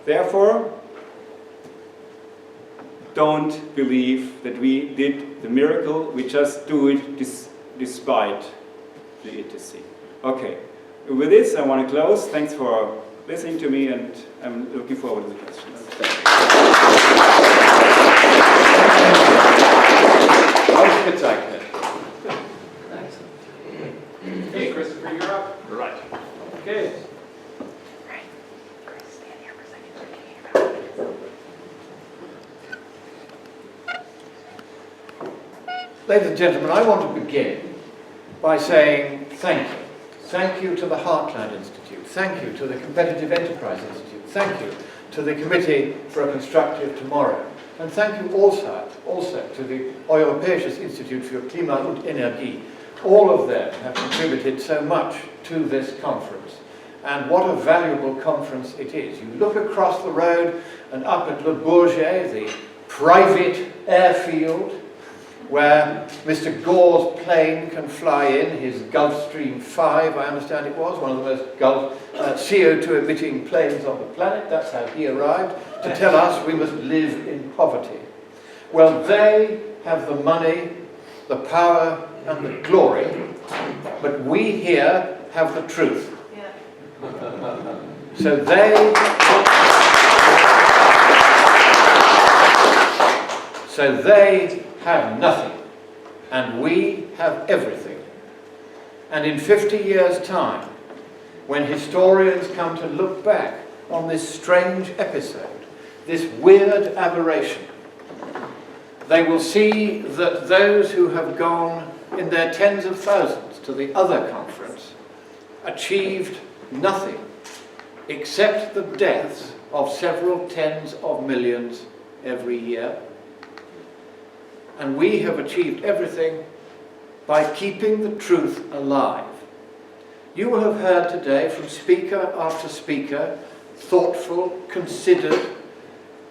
therefore, don't believe that we did the miracle, we just do it despite the etc. Okay, with this I want to close. Thanks for listening to me, and I'm looking forward to the questions. Hey, Christopher, you're up. Right. Okay. Ladies and gentlemen, I want to begin by saying thank you. Thank you to the Heartland Institute. Thank you to the Competitive Enterprise Institute. Thank you to the Committee for a Constructive Tomorrow. And thank you also to the Europäisches Institut für Klima und Energie. All of them have contributed so much to this conference. And what a valuable conference it is. You look across the road and up at Le Bourget, the private airfield, where Mr. Gore's plane can fly in, his Gulfstream 5, I understand it was, one of the most CO2 emitting planes on the planet. That's how he arrived, to tell us we must live in poverty. Well, they have the money, the power and the glory, but we here have the truth. So they have nothing, and we have everything. And in 50 years' time, when historians come to look back on this strange episode, this weird aberration, they will see that those who have gone in their tens of thousands to the other conference achieved nothing except the deaths of several tens of millions every year. And we have achieved everything by keeping the truth alive. You will have heard today from speaker after speaker, thoughtful, considered,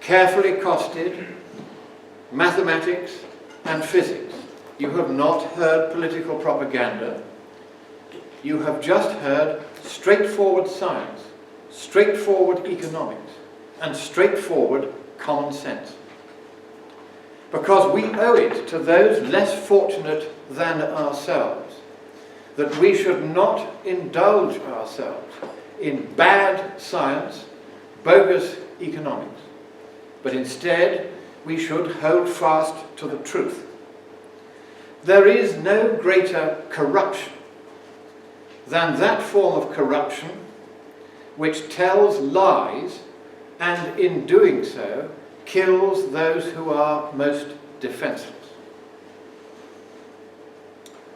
carefully costed, mathematics and physics. You have not heard political propaganda. You have just heard straightforward science, straightforward economics, and straightforward common sense. Because we owe it to those less fortunate than ourselves that we should not indulge ourselves in bad science, bogus economics, but instead we should hold fast to the truth. There is no greater corruption than that form of corruption which tells lies and in doing so kills those who are most defenseless.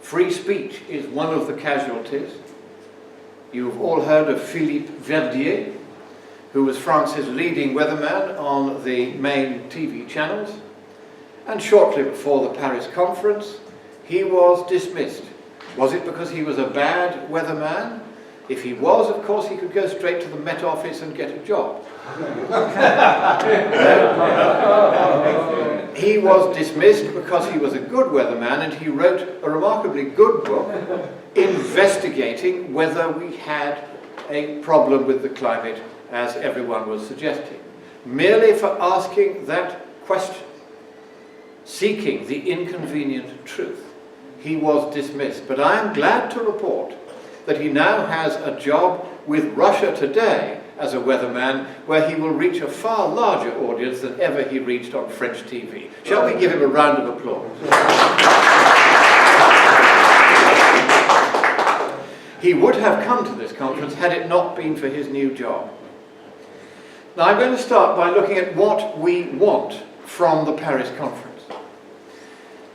Free speech is one of the casualties. You've all heard of Philippe Verdier, who was France's leading weatherman on the main TV channels, and shortly before the Paris conference, he was dismissed. Was it because he was a bad weatherman? If he was, of course, he could go straight to the Met Office and get a job. He was dismissed because he was a good weatherman, and he wrote a remarkably good book investigating whether we had a problem with the climate, as everyone was suggesting. Merely for asking that question, seeking the inconvenient truth, he was dismissed. But I am glad to report that he now has a job with Russia Today as a weatherman, where he will reach a far larger audience than ever he reached on French TV. Shall we give him a round of applause? He would have come to this conference had it not been for his new job. Now I'm going to start by looking at what we want from the Paris conference.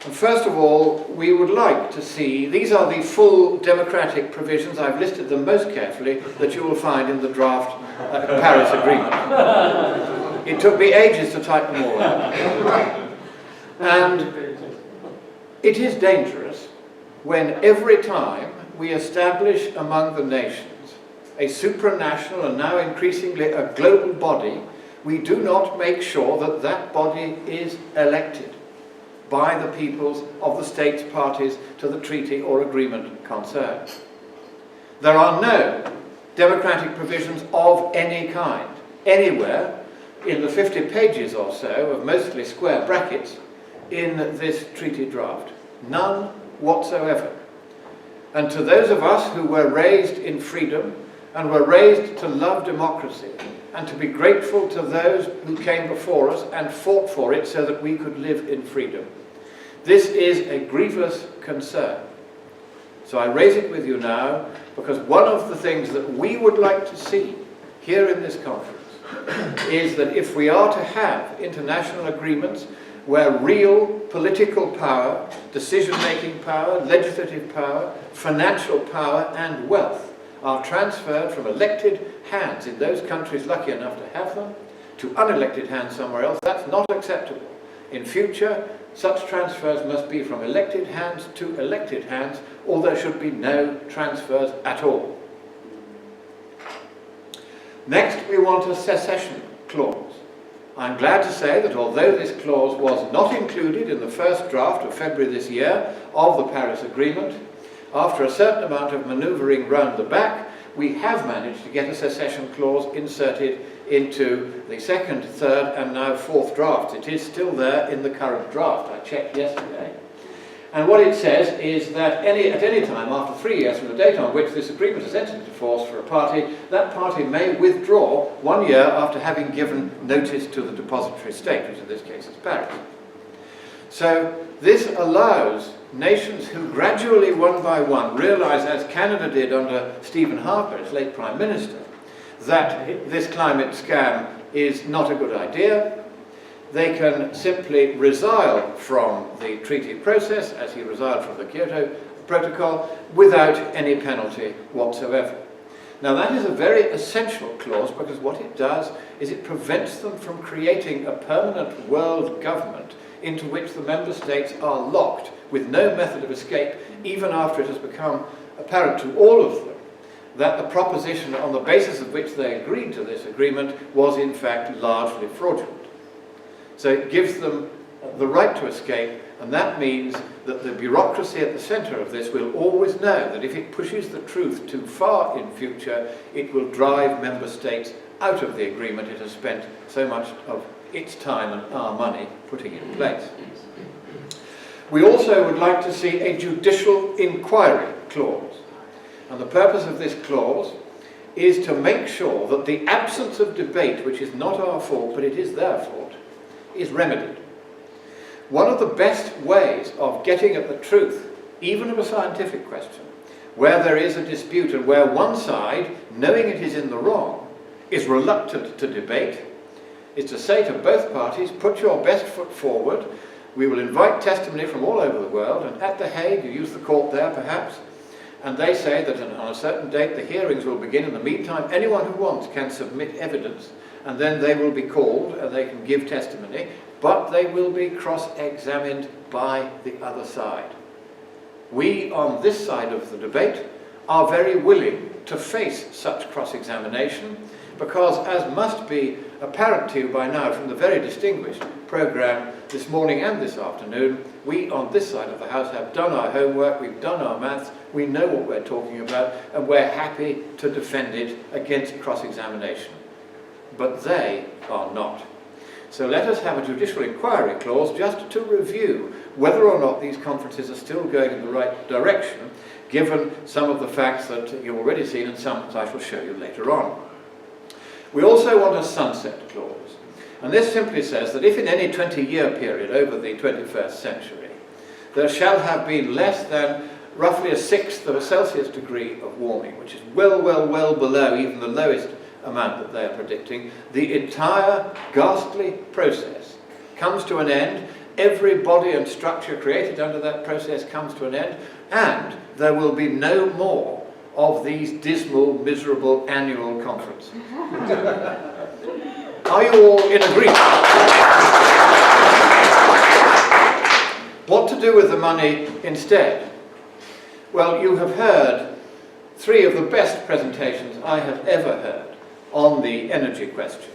And first of all, we would like to see, these are the full democratic provisions, I've listed them most carefully, that you will find in the draft Paris Agreement. It took me ages to type them all out. And it is dangerous when every time we establish among the nations a supranational and now increasingly a global body, we do not make sure that that body is elected by the peoples of the states parties to the treaty or agreement concerned. There are no democratic provisions of any kind anywhere in the 50 pages or so of mostly square brackets in this treaty draft. None whatsoever. And to those of us who were raised in freedom and were raised to love democracy and to be grateful to those who came before us and fought for it so that we could live in freedom, this is a grievous concern. So I raise it with you now because one of the things that we would like to see here in this conference is that if we are to have international agreements where real political power, decision-making power, legislative power, financial power and wealth are transferred from elected hands in those countries lucky enough to have them to unelected hands somewhere else, that's not acceptable. In future, such transfers must be from elected hands to elected hands, or there should be no transfers at all. Next, we want a cessation clause. I'm glad to say that although this clause was not included in the first draft of February this year of the Paris Agreement, after a certain amount of manoeuvring round the back, we have managed to get a cessation clause inserted into the second, third and now fourth drafts. It is still there in the current draft. I checked yesterday. And what it says is that at any time after 3 years from the date on which this agreement is entered into force for a party, that party may withdraw 1 year after having given notice to the depository state, which in this case is Paris. So this allows nations who gradually, one by one, realise, as Canada did under Stephen Harper, its late Prime Minister, that this climate scam is not a good idea. They can simply resile from the treaty process, as he resiled from the Kyoto Protocol, without any penalty whatsoever. Now that is a very essential clause because what it does is it prevents them from creating a permanent world government into which the member states are locked with no method of escape, even after it has become apparent to all of them that the proposition on the basis of which they agreed to this agreement was in fact largely fraudulent. So it gives them the right to escape, and that means that the bureaucracy at the centre of this will always know that if it pushes the truth too far in future, it will drive member states out of the agreement it has spent so much of its time and our money putting in place. We also would like to see a judicial inquiry clause. And the purpose of this clause is to make sure that the absence of debate, which is not our fault, but it is their fault, is remedied. One of the best ways of getting at the truth, even of a scientific question, where there is a dispute and where one side, knowing it is in the wrong, is reluctant to debate, is to say to both parties, put your best foot forward, we will invite testimony from all over the world, and at The Hague, you use the court there perhaps, and they say that on a certain date the hearings will begin. In the meantime, anyone who wants can submit evidence, and then they will be called and they can give testimony, but they will be cross-examined by the other side. We, on this side of the debate, are very willing to face such cross-examination because, as must be apparent to you by now from the very distinguished programme this morning and this afternoon, we on this side of the House have done our homework, we've done our maths, we know what we're talking about, and we're happy to defend it against cross-examination. But they are not. So let us have a judicial inquiry clause just to review whether or not these conferences are still going in the right direction, given some of the facts that you've already seen and some that I shall show you later on. We also want a sunset clause. And this simply says that if in any 20-year period over the 21st century, there shall have been less than roughly a sixth of a Celsius degree of warming, which is well below even the lowest amount that they are predicting, the entire ghastly process comes to an end, every body and structure created under that process comes to an end, and there will be no more of these dismal, miserable annual conferences. Are you all in agreement? What to do with the money instead? Well, you have heard three of the best presentations I have ever heard on the energy question.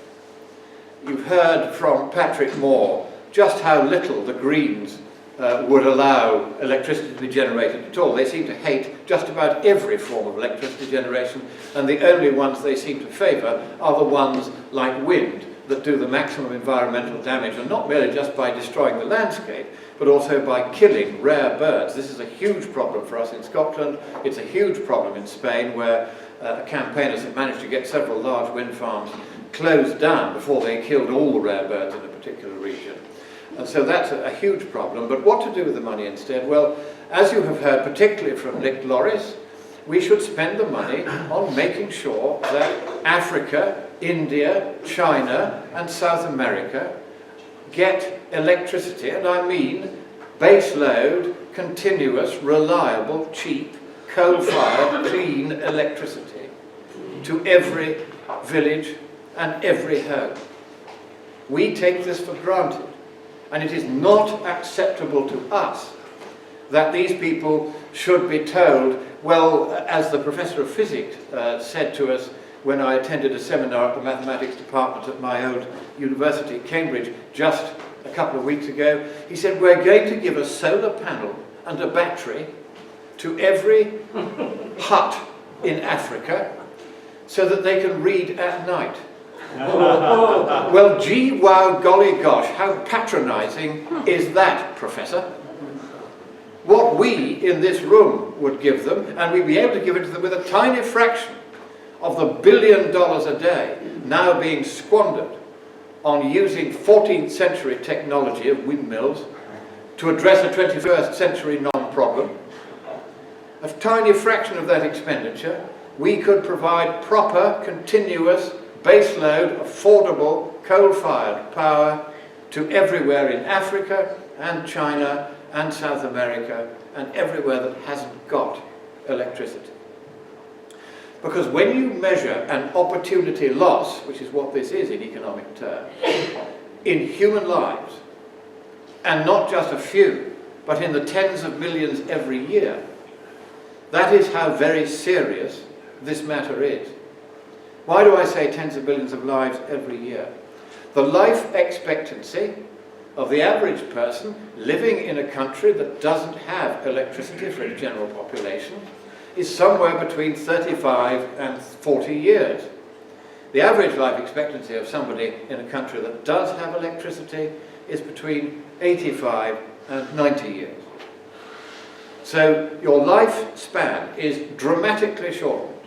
You've heard from Patrick Moore just how little the Greens would allow electricity to be generated at all. They seem to hate just about every form of electricity generation, and the only ones they seem to favour are the ones like wind that do the maximum environmental damage, and not merely just by destroying the landscape, but also by killing rare birds. This is a huge problem for us in Scotland. It's a huge problem in Spain, where campaigners have managed to get several large wind farms closed down before they killed all the rare birds in a particular region. And so that's a huge problem. But what to do with the money instead? Well, as you have heard, particularly from Nick Loris, we should spend the money on making sure that Africa, India, China, and South America get electricity, and I mean baseload, continuous, reliable, cheap, coal-fired, clean electricity to every village and every home. We take this for granted, and it is not acceptable to us that these people should be told, well, as the professor of physics said to us when I attended a seminar at the mathematics department at my old university, Cambridge, just a couple of weeks ago, he said, we're going to give a solar panel and a battery to every hut in Africa so that they can read at night. Well, gee, wow, golly gosh, how patronizing is that, Professor? What we in this room would give them, and we'd be able to give it to them with a tiny fraction of the $1 billion a day now being squandered on using 14th century technology of windmills to address a 21st century non-problem. A tiny fraction of that expenditure, we could provide proper, continuous, baseload, affordable, coal-fired power to everywhere in Africa and China and South America and everywhere that hasn't got electricity. Because when you measure an opportunity loss, which is what this is in economic terms, in human lives, and not just a few, but in the tens of millions every year, that is how very serious this matter is. Why do I say tens of billions of lives every year? The life expectancy of the average person living in a country that doesn't have electricity for its general population is somewhere between 35 and 40 years. The average life expectancy of somebody in a country that does have electricity is between 85 and 90 years. So your lifespan is dramatically shortened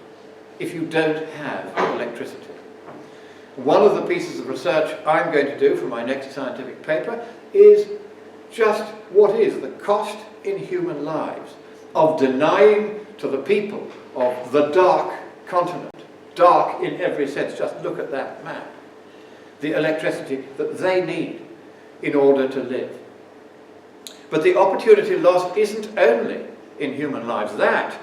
if you don't have electricity. One of the pieces of research I'm going to do for my next scientific paper is just what is the cost in human lives of denying to the people of the dark continent, dark in every sense, just look at that map, the electricity that they need in order to live. But the opportunity loss isn't only in human lives. That,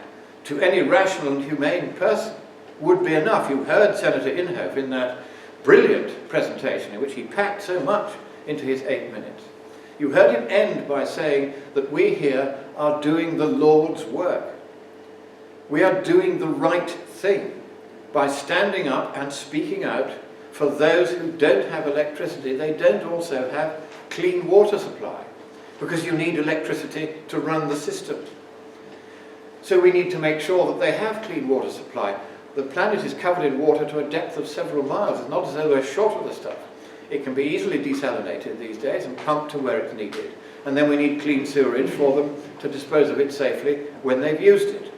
to any rational and humane person, would be enough. You heard Senator Inhofe in that brilliant presentation in which he packed so much into his 8 minutes. You heard him end by saying that we here are doing the Lord's work. We are doing the right thing by standing up and speaking out for those who don't have electricity. They don't also have clean water supply, because you need electricity to run the system. So we need to make sure that they have clean water supply. The planet is covered in water to a depth of several miles. It's not as though we're short of the stuff. It can be easily desalinated these days and pumped to where it's needed. And then we need clean sewerage for them to dispose of it safely when they've used it.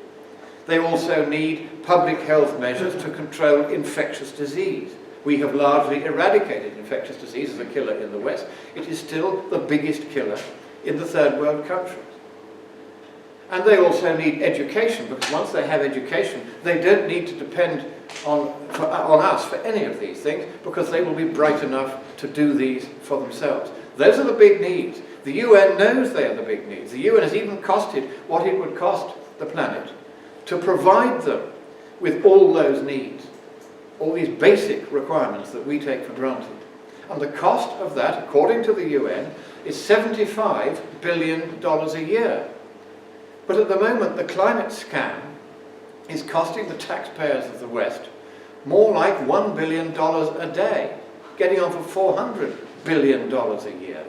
They also need public health measures to control infectious disease. We have largely eradicated infectious disease as a killer in the West. It is still the biggest killer in the third world countries. And they also need education, because once they have education, they don't need to depend on us for any of these things, because they will be bright enough to do these for themselves. Those are the big needs. The UN knows they are the big needs. The UN has even costed what it would cost the planet to provide them with all those needs. all these basic requirements that we take for granted. And the cost of that, according to the UN, is $75 billion a year. But at the moment, the climate scam is costing the taxpayers of the West more like $1 billion a day, getting on for $400 billion a year.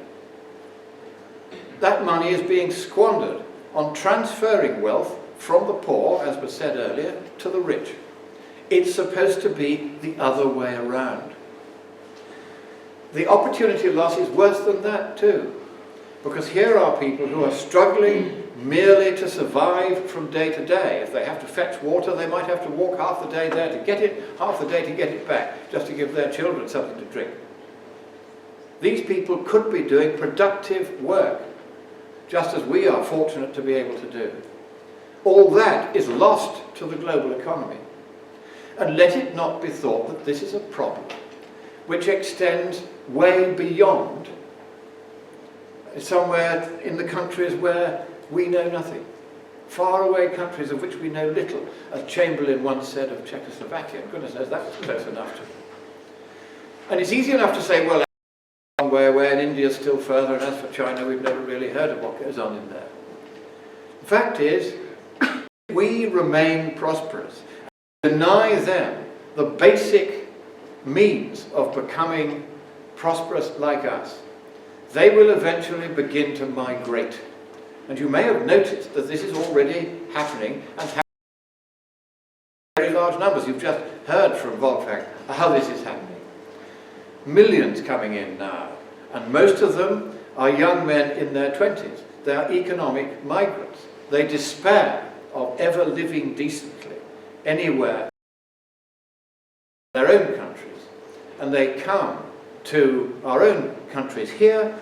That money is being squandered on transferring wealth from the poor, as was said earlier, to the rich. It's supposed to be the other way around. The opportunity loss is worse than that too, because here are people who are struggling merely to survive from day to day. If they have to fetch water, they might have to walk half the day there to get it, half the day to get it back, just to give their children something to drink. These people could be doing productive work, just as we are fortunate to be able to do. All that is lost to the global economy. And let it not be thought that this is a problem which extends way beyond somewhere in the countries where we know nothing. Faraway countries of which we know little, as Chamberlain once said of Czechoslovakia. Goodness knows that was close enough to. And it's easy enough to say, well, one way away and India's still further, and as for China, we've never really heard of what goes on in there. The fact is, we remain prosperous. Deny them the basic means of becoming prosperous like us, they will eventually begin to migrate. And you may have noticed that this is already happening and happening in very large numbers. You've just heard from Wolfgang how this is happening. Millions coming in now, and most of them are young men in their 20s. They are economic migrants. They despair of ever living decently anywhere in their own countries, and they come to our own countries here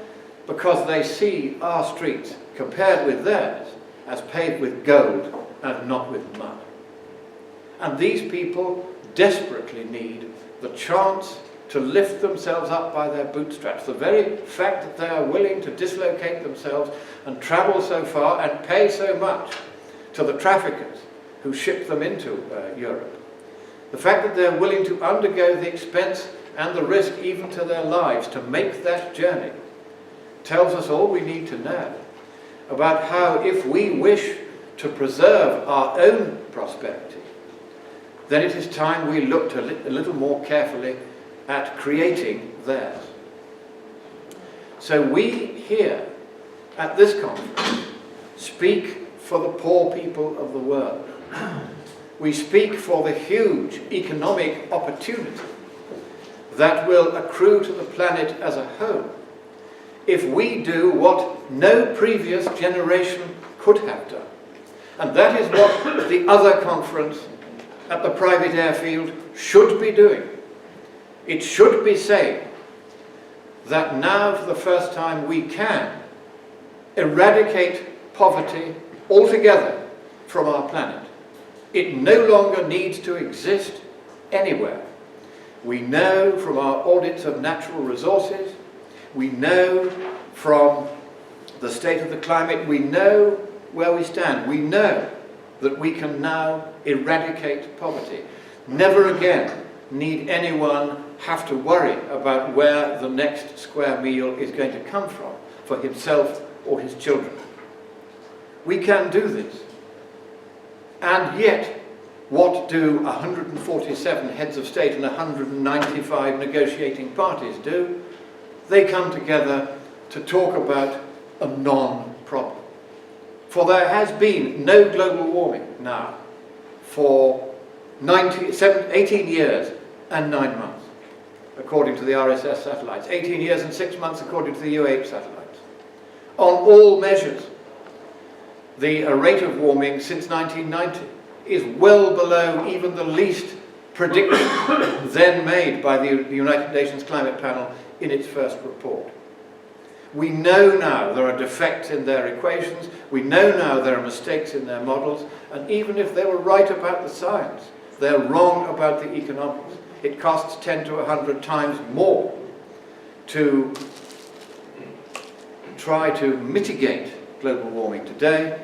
because they see our streets compared with theirs as paved with gold and not with mud. And these people desperately need the chance to lift themselves up by their bootstraps. The very fact that they are willing to dislocate themselves and travel so far and pay so much to the traffickers who ship them into Europe. The fact that they're willing to undergo the expense and the risk even to their lives to make that journey tells us all we need to know about how, if we wish to preserve our own prosperity, then it is time we looked a little more carefully at creating theirs. So we here at this conference speak for the poor people of the world. We speak for the huge economic opportunity that will accrue to the planet as a whole if we do what no previous generation could have done. And that is what the other conference at the private airfield should be doing. It should be saying that now for the first time we can eradicate poverty altogether from our planet. It no longer needs to exist anywhere. We know from our audits of natural resources, we know from the state of the climate, we know where we stand. We know that we can now eradicate poverty. Never again need anyone have to worry about where the next square meal is going to come from for himself or his children. We can do this. And yet, what do 147 heads of state and 195 negotiating parties do? They come together to talk about a non-problem. For there has been no global warming now for 18 years and 9 months, according to the RSS satellites. 18 years and 6 months according to the UH satellites. On all measures, the rate of warming since 1990 is well below even the least prediction then made by the United Nations Climate Panel in its first report. We know now there are defects in their equations, we know now there are mistakes in their models, and even if they were right about the science, they're wrong about the economics. It costs 10 to 100 times more to try to mitigate global warming today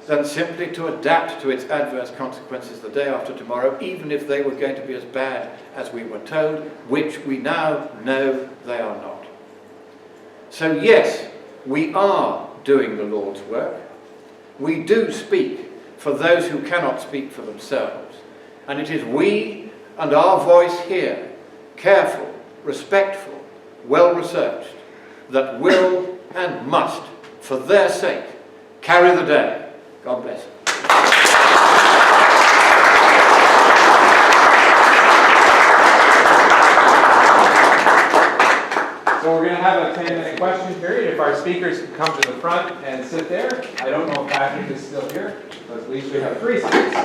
than simply to adapt to its adverse consequences the day after tomorrow, even if they were going to be as bad as we were told, which we now know they are not. So yes, we are doing the Lord's work. We do speak for those who cannot speak for themselves. And it is we and our voice here, careful, respectful, well-researched, that will and must, for their sake, carry the day. God bless. So we're going to have a 10-minute question period. If our speakers can come to the front and sit there. I don't know if Patrick is still here, but at least we have 3 seats.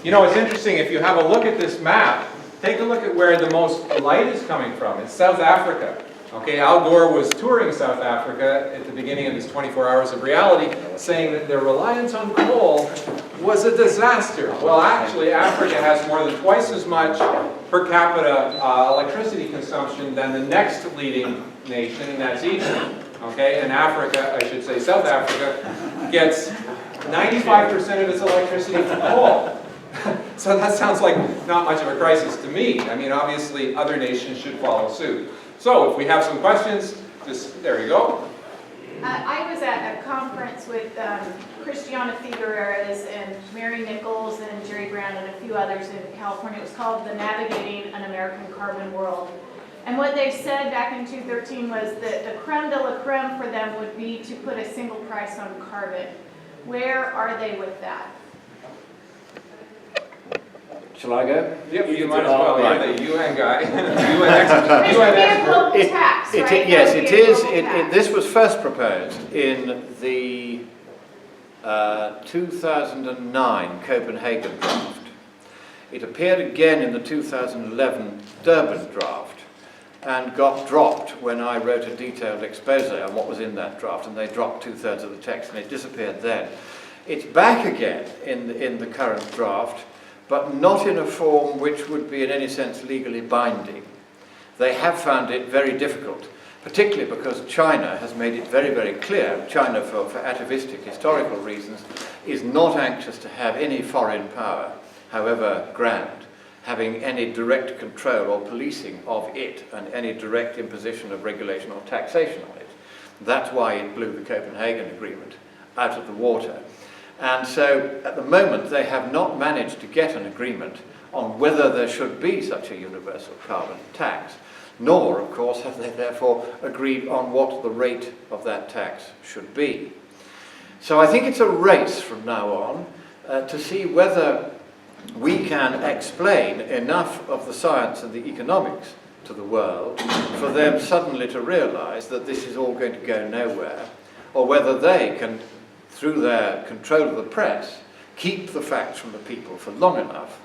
You know, it's interesting, if you have a look at this map, take a look at where the most light is coming from. It's South Africa. Okay, Al Gore was touring South Africa at the beginning of his 24 Hours of Reality, saying that their reliance on coal was a disaster. Well, actually, Africa has more than twice as much per capita electricity consumption than the next leading nation, and that's Egypt. Okay, and Africa, I should say South Africa, gets 95% of its electricity from coal. So that sounds like not much of a crisis to me. I mean, obviously, other nations should follow suit. So if we have some questions, just, there you go. I was at a conference with Christiana Figueres and Mary Nichols and Jerry Brown and a few others in California. It was called the Navigating an American Carbon World. And what they said back in 2013 was that the creme de la creme for them would be to put a single price on carbon. Where are they with that? Shall I go? Yep, you might as well. You're the UN guy. UN expert. Yes, it is. This was first proposed in the 2009 Copenhagen draft. It appeared again in the 2011 Durban draft and got dropped when I wrote a detailed expose on what was in that draft, and they dropped 2/3 of the text and it disappeared then. It's back again in the current draft, but not in a form which would be in any sense legally binding. They have found it very difficult, particularly because China has made it very, very clear, China for atavistic historical reasons, is not anxious to have any foreign power, however grand, having any direct control or policing of it and any direct imposition of regulation or taxation on it. That's why it blew the Copenhagen Agreement out of the water. And so, at the moment, they have not managed to get an agreement on whether there should be such a universal carbon tax, nor, of course, have they therefore agreed on what the rate of that tax should be. So I think it's a race from now on to see whether we can explain enough of the science and the economics to the world for them suddenly to realize that this is all going to go nowhere, or whether they can, through their control of the press, keep the facts from the people for long enough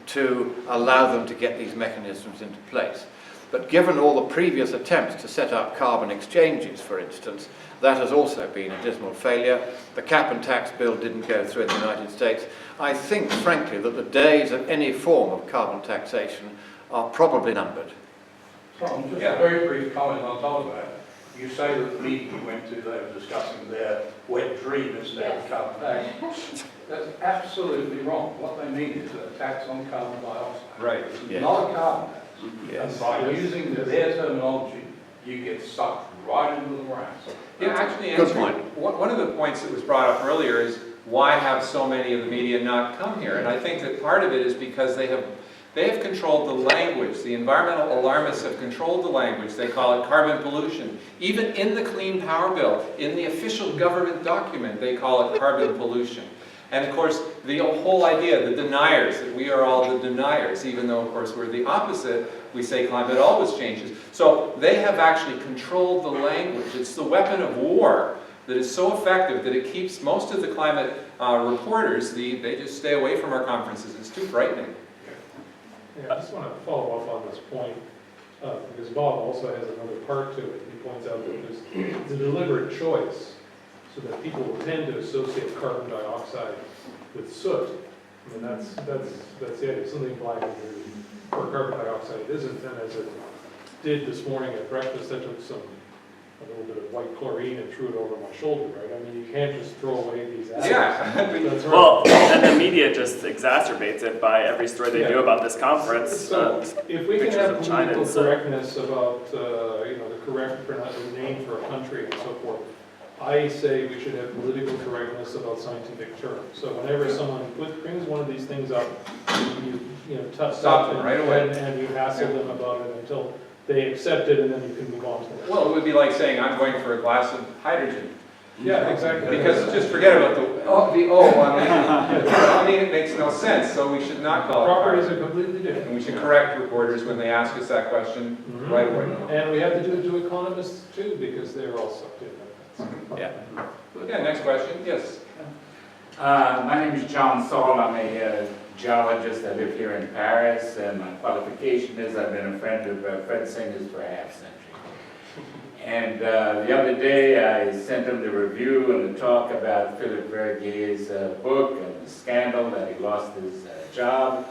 to allow them to get these mechanisms into place. But given all the previous attempts to set up carbon exchanges, for instance, that has also been a dismal failure. The cap and tax bill didn't go through in the United States. I think, frankly, that the days of any form of carbon taxation are probably numbered. Tom, just a very brief comment on top of that. You say that the meeting you went to, they were discussing their wet dream instead of carbon tax. That's absolutely wrong. What they mean is a tax on carbon dioxide. Right. It's not a carbon tax. Yes. And by using their terminology, you get sucked right into the morass. Yeah, actually, one of the points that was brought up earlier is why have so many of the media not come here? And I think that part of it is because they have controlled the language. The environmental alarmists have controlled the language. They call it carbon pollution. Even in the Clean Power Bill, in the official government document, they call it carbon pollution. And of course, the whole idea, the deniers, that we are all the deniers, even though of course we're the opposite, we say climate always changes. So they have actually controlled the language. It's the weapon of war that is so effective that it keeps most of the climate reporters, they just stay away from our conferences. It's too frightening. Yeah, I just want to follow up on this point, because Bob also has another part to it. He points out that there's a deliberate choice so that people will tend to associate carbon dioxide with soot. I mean, that's the idea. Something black or carbon dioxide isn't. And as it did this morning at breakfast, I took some a little bit of white chlorine and threw it over my shoulder, right? I mean, you can't just throw away these acids. Yeah. That's right. Well, and the media just exacerbates it by every story they do about this conference. So if we can pictures have of China political and stuff. correctness about, the correct name for a country and so forth, I say we should have political correctness about scientific terms. So whenever someone brings one of these things up, you touch Stop them them right away. and you hassle them about it until they accept it, and then you can move on to the next. Well, it would be like saying, I'm going for a glass of hydrogen. Yeah, exactly. Because just forget about I mean, it makes no sense, so we should not call it Properties hydrogen. are completely different. And we should correct reporters when they ask us that question right away. And we have to do it to economists too, because they're all sucked in. Yeah. Okay, next question, yes. My name is John Saul. I'm a geologist. I live here in Paris, and my qualification is I've been a friend of Fred Singer's for half a century. And the other day I sent him the review and the talk about Philip Vergier's book and the scandal that he lost his job.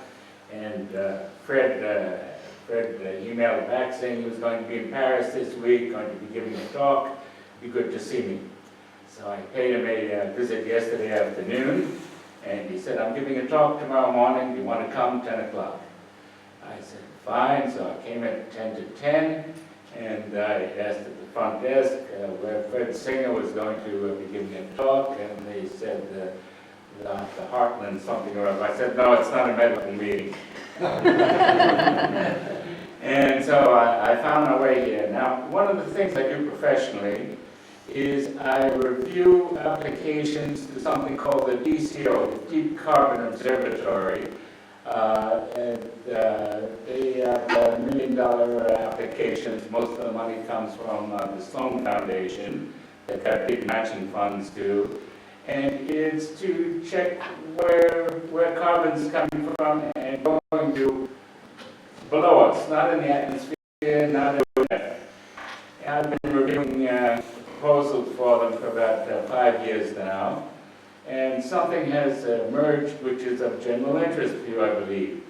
And Fred emailed back saying he was going to be in Paris this week, going to be giving a talk. Be good to see me. So I paid him a visit yesterday afternoon, and he said, I'm giving a talk tomorrow morning. Do you want to come 10 o'clock? I said, fine. So I came at 10 to 10, and I asked at the front desk where Fred Singer was going to be giving a talk, and they said the Heartland something or other. I said, no, it's not a medical meeting. And so I found my way here. Now, one of the things I do professionally is I review applications to something called the DCO, the Deep Carbon Observatory. And they have $1 million applications. Most of the money comes from the Sloan Foundation. They've got big matching funds too. And it's to check where carbon's coming from and going to below us, not in the atmosphere, not in the air. I've been reviewing proposals for them for about 5 years now, and something has emerged which is of general interest to you, I believe.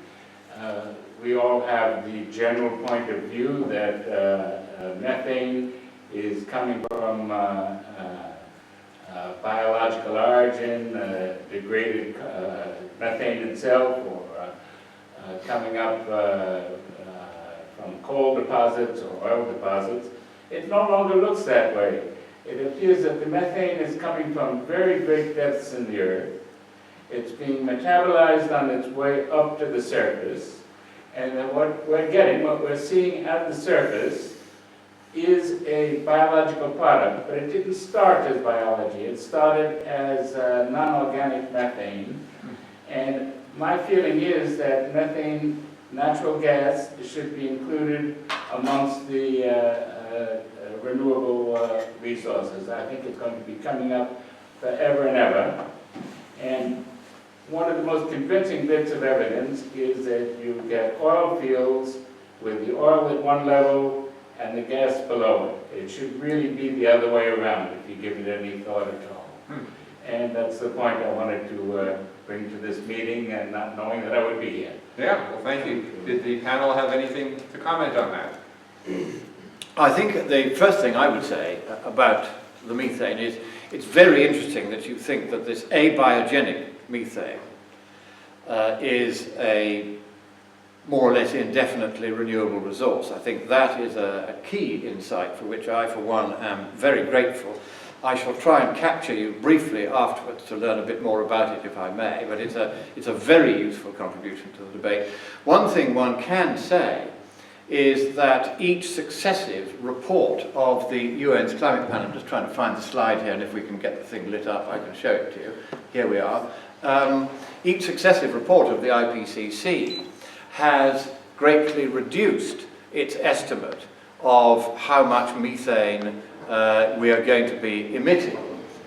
We all have the general point of view that methane is coming from biological origin, degraded methane itself, or coming up from coal deposits or oil deposits. It no longer looks that way. It appears that the methane is coming from very great depths in the earth. It's being metabolized on its way up to the surface. And then what we're seeing at the surface is a biological product, but it didn't start as biology. It started as non-organic methane. And my feeling is that methane, natural gas, should be included amongst the renewable resources. I think it's going to be coming up forever and ever. And one of the most convincing bits of evidence is that you get oil fields with the oil at one level and the gas below it. It should really be the other way around if you give it any thought at all. And that's the point I wanted to bring to this meeting, and not knowing that I would be here. Yeah, well, thank you. Did the panel have anything to comment on that? I think the first thing I would say about the methane is it's very interesting that you think that this abiogenic methane is a more or less indefinitely renewable resource. I think that is a key insight for which I, for one, am very grateful. I shall try and capture you briefly afterwards to learn a bit more about it, if I may, but it's a very useful contribution to the debate. One thing one can say is that each successive report of the UN's climate panel, I'm just trying to find the slide here, and if we can get the thing lit up, I can show it to you. Here we are. Each successive report of the IPCC has greatly reduced its estimate of how much methane we are going to be emitting.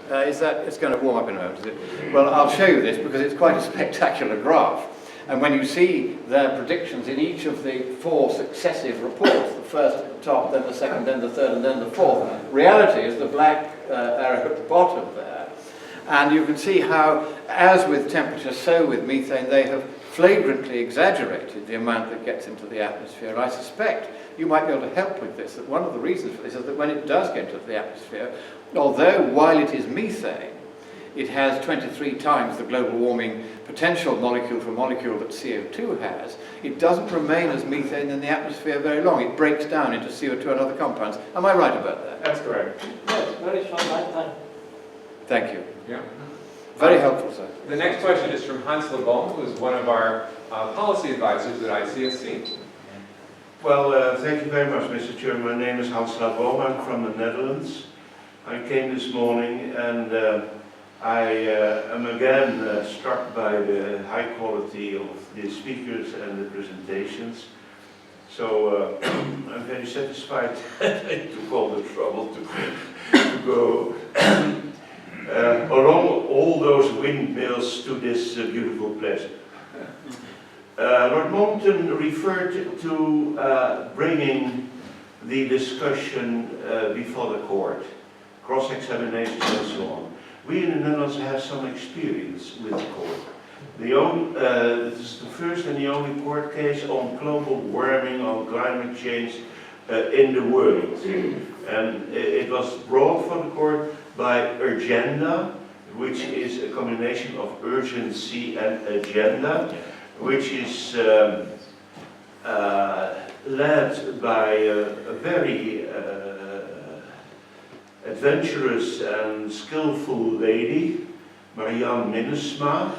It's going to warm up in a moment, is it? Well, I'll show you this because it's quite a spectacular graph. And when you see their predictions in each of the 4 successive reports, the first at the top, then the second, then the third, and then the fourth, reality is the black arrow at the bottom there. And you can see how, as with temperature, so with methane, they have flagrantly exaggerated the amount that gets into the atmosphere. I suspect you might be able to help with this, that one of the reasons for this is that when it does get into the atmosphere, although while it is methane, it has 23 times the global warming potential molecule for molecule that CO2 has, it doesn't remain as methane in the atmosphere very long. It breaks down into CO2 and other compounds. Am I right about that? That's correct. Yes, very short lifetime. Thank you. Yeah. Very helpful, sir. The next question is from Hans Lebon, who is one of our policy advisors at ICSC. Well, thank you very much, Mr. Chairman. My name is Hans Lebon. I'm from the Netherlands. I came this morning and I am again struck by the high quality of the speakers and the presentations. So I'm very satisfied that I took all the trouble to go along all those windmills to this beautiful place. Lord Monckton referred to bringing the discussion before the court, cross-examinations and so on. We in the Netherlands have some experience with the court. This is the first and the only court case on global warming, on climate change in the world. And it was brought for the court by Agenda, which is a combination of urgency and agenda, which is led by a very adventurous and skillful lady, Marianne Minnesma,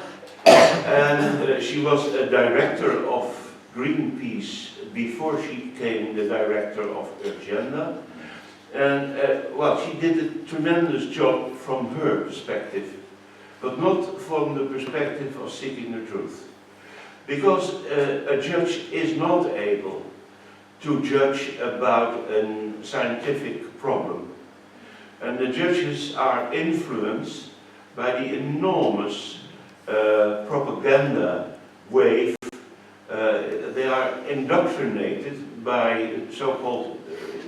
and she was a director of Greenpeace before she became the director of Agenda. And well, she did a tremendous job from her perspective, but not from the perspective of seeking the truth. Because a judge is not able to judge about a scientific problem. And the judges are influenced by the enormous propaganda wave. They are indoctrinated by so-called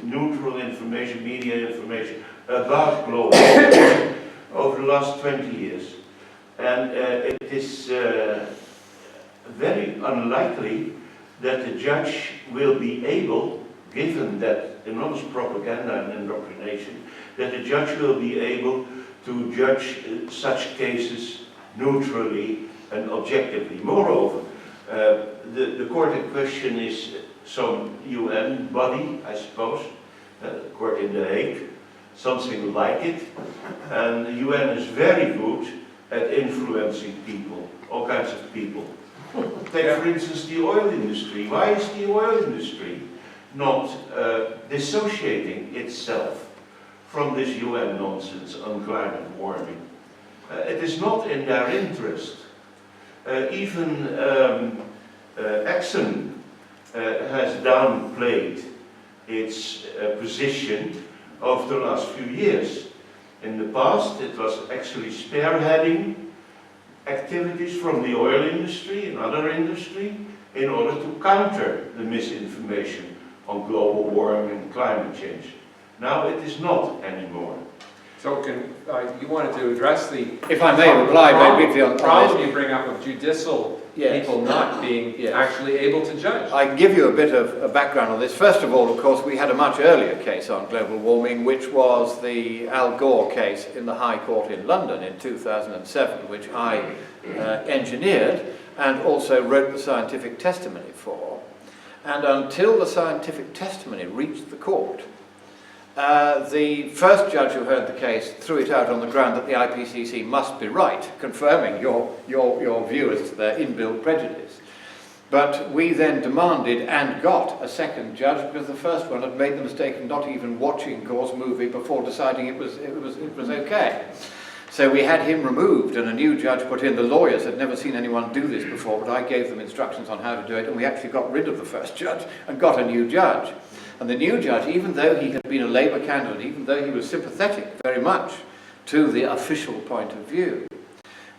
neutral information, media information about global warming over the last 20 years. And it is very unlikely that the judge will be able, given that enormous propaganda and indoctrination, that the judge will be able to judge such cases neutrally and objectively. Moreover, the court in question is some UN body, I suppose, court in The Hague, something like it, and the UN is very good at influencing people, all kinds of people. Take for instance the oil industry. Why is the oil industry not dissociating itself from this UN nonsense on climate warming? It is not in their interest. Even Exxon has downplayed its position over the last few years. In the past, it was actually spearheading activities from the oil industry and other industry in order to counter the misinformation on global warming and climate change. Now it is not anymore. So you wanted to address the if I may reply very briefly on problem this. You bring up of judicial Yes. people not being actually able to judge. I can give you a bit of a background on this. First of all, of course, we had a much earlier case on global warming, which was the Al Gore case in the High Court in London in 2007, which I engineered and also wrote the scientific testimony for. And until the scientific testimony reached the court, the first judge who heard the case threw it out on the ground that the IPCC must be right, confirming your view as to their inbuilt prejudice. But we then demanded and got a second judge because the first one had made the mistake of not even watching Gore's movie before deciding it was okay. So we had him removed and a new judge put in. The lawyers had never seen anyone do this before, but I gave them instructions on how to do it, and we actually got rid of the first judge and got a new judge. And the new judge, even though he had been a Labour candidate, even though he was sympathetic very much to the official point of view,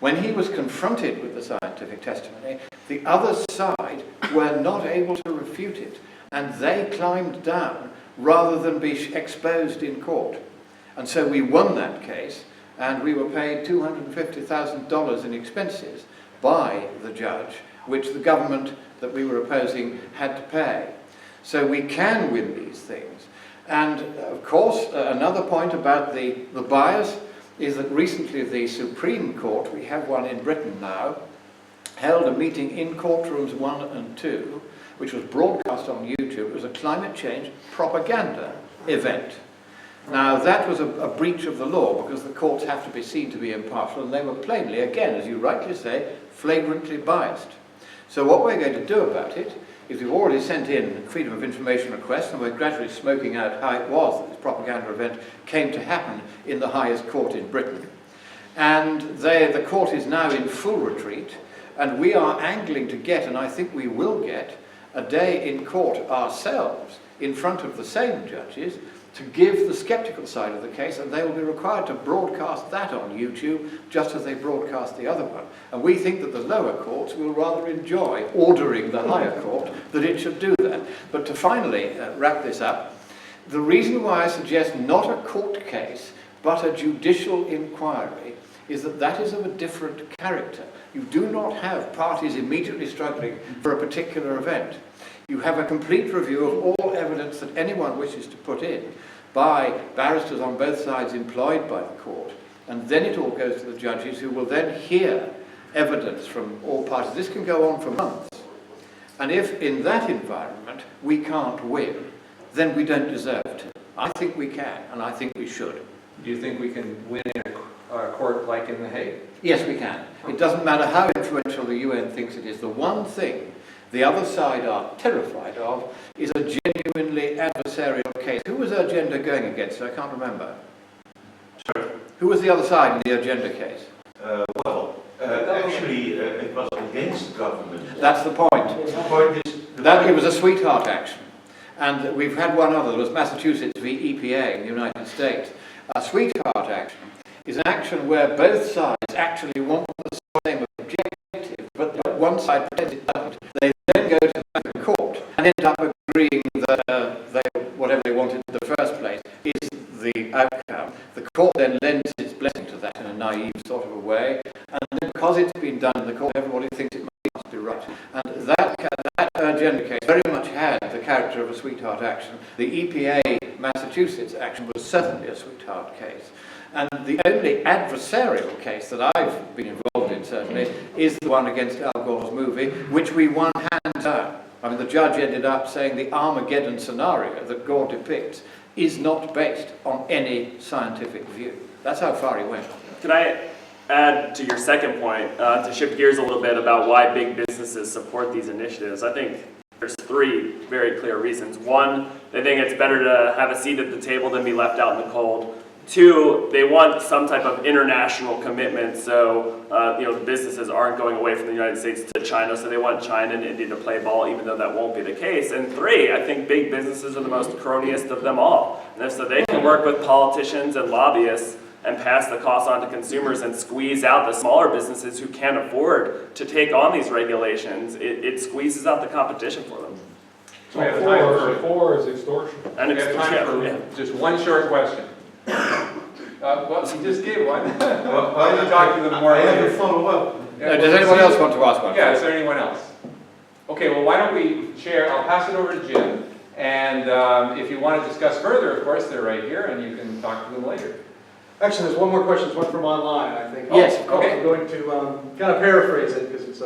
when he was confronted with the scientific testimony, the other side were not able to refute it, and they climbed down rather than be exposed in court. And so we won that case, and we were paid $250,000 in expenses by the judge which the government that we were opposing had to pay. So we can win these things. And of course, another point about the bias is that recently the Supreme Court, we have one in Britain now, held a meeting in courtrooms 1 and 2, which was broadcast on YouTube. It was a climate change propaganda event. Now that was a breach of the law because the courts have to be seen to be impartial, and they were plainly, again, as you rightly say, flagrantly biased. So what we're going to do about it is we've already sent in freedom of information requests, and we're gradually smoking out how it was that this propaganda event came to happen in the highest court in Britain. And the court is now in full retreat, and we are angling to get, and I think we will get, a day in court ourselves in front of the same judges to give the skeptical side of the case, and they will be required to broadcast that on YouTube just as they broadcast the other one. And we think that the lower courts will rather enjoy ordering the higher court that it should do that. But to finally wrap this up, the reason why I suggest not a court case but a judicial inquiry is that that is of a different character. You do not have parties immediately struggling for a particular event. You have a complete review of all evidence that anyone wishes to put in by barristers on both sides employed by the court, and then it all goes to the judges, who will then hear evidence from all parties. This can go on for months. And if in that environment we can't win, then we don't deserve to. I think we can, and I think we should. Do you think we can win in a court like in The Hague? Yes, we can. It doesn't matter how influential the UN thinks it is. The one thing the other side are terrified of is a genuinely adversarial case. Who was Urgenda going against? I can't remember. Sorry? Who was the other side in the Urgenda case? Actually, it was against the government. That's the point. The point is... It was a sweetheart action. And we've had one other. There was Massachusetts v. EPA in the United States. A sweetheart action is an action where both sides actually want the same objective, but one side pretends it doesn't. They then go to the court and end up agreeing that whatever they wanted in the first place is the outcome. The court then lends its blessing to that in a naive sort of a way, and then because it's been done in the court, everybody thinks it must be right. And that Urgenda case very much had the character of a sweetheart action. The EPA Massachusetts action was certainly a sweetheart case. And the only adversarial case that I've been involved in, certainly, is the one against Al Gore's movie, which we won hands down. I mean, the judge ended up saying the Armageddon scenario that Gore depicts is not based on any scientific view. That's how far he went. Can I add to your second point, to shift gears a little bit about why big businesses support these initiatives? I think there's 3 very clear reasons. 1, they think it's better to have a seat at the table than be left out in the cold. 2, they want some type of international commitment, so the businesses aren't going away from the United States to China, so they want China and India to play ball, even though that won't be the case. And 3, I think big businesses are the most cronyist of them all. And so they can work with politicians and lobbyists and pass the cost on to consumers and squeeze out the smaller businesses who can't afford to take on these regulations. It squeezes out the competition for them. So 4 is extortion. And we have time for just one short question. Well, he just gave one. Why don't you talk to them more? I have a follow-up. Does anyone else want to ask one? Yeah, is there anyone else? Okay, well, why don't we share? I'll pass it over to Jim. And if you want to discuss further, of course, they're right here, and you can talk to them later. Actually, there's one more question. It's one from online, I think. Yes. I'm going to kind of paraphrase it because it's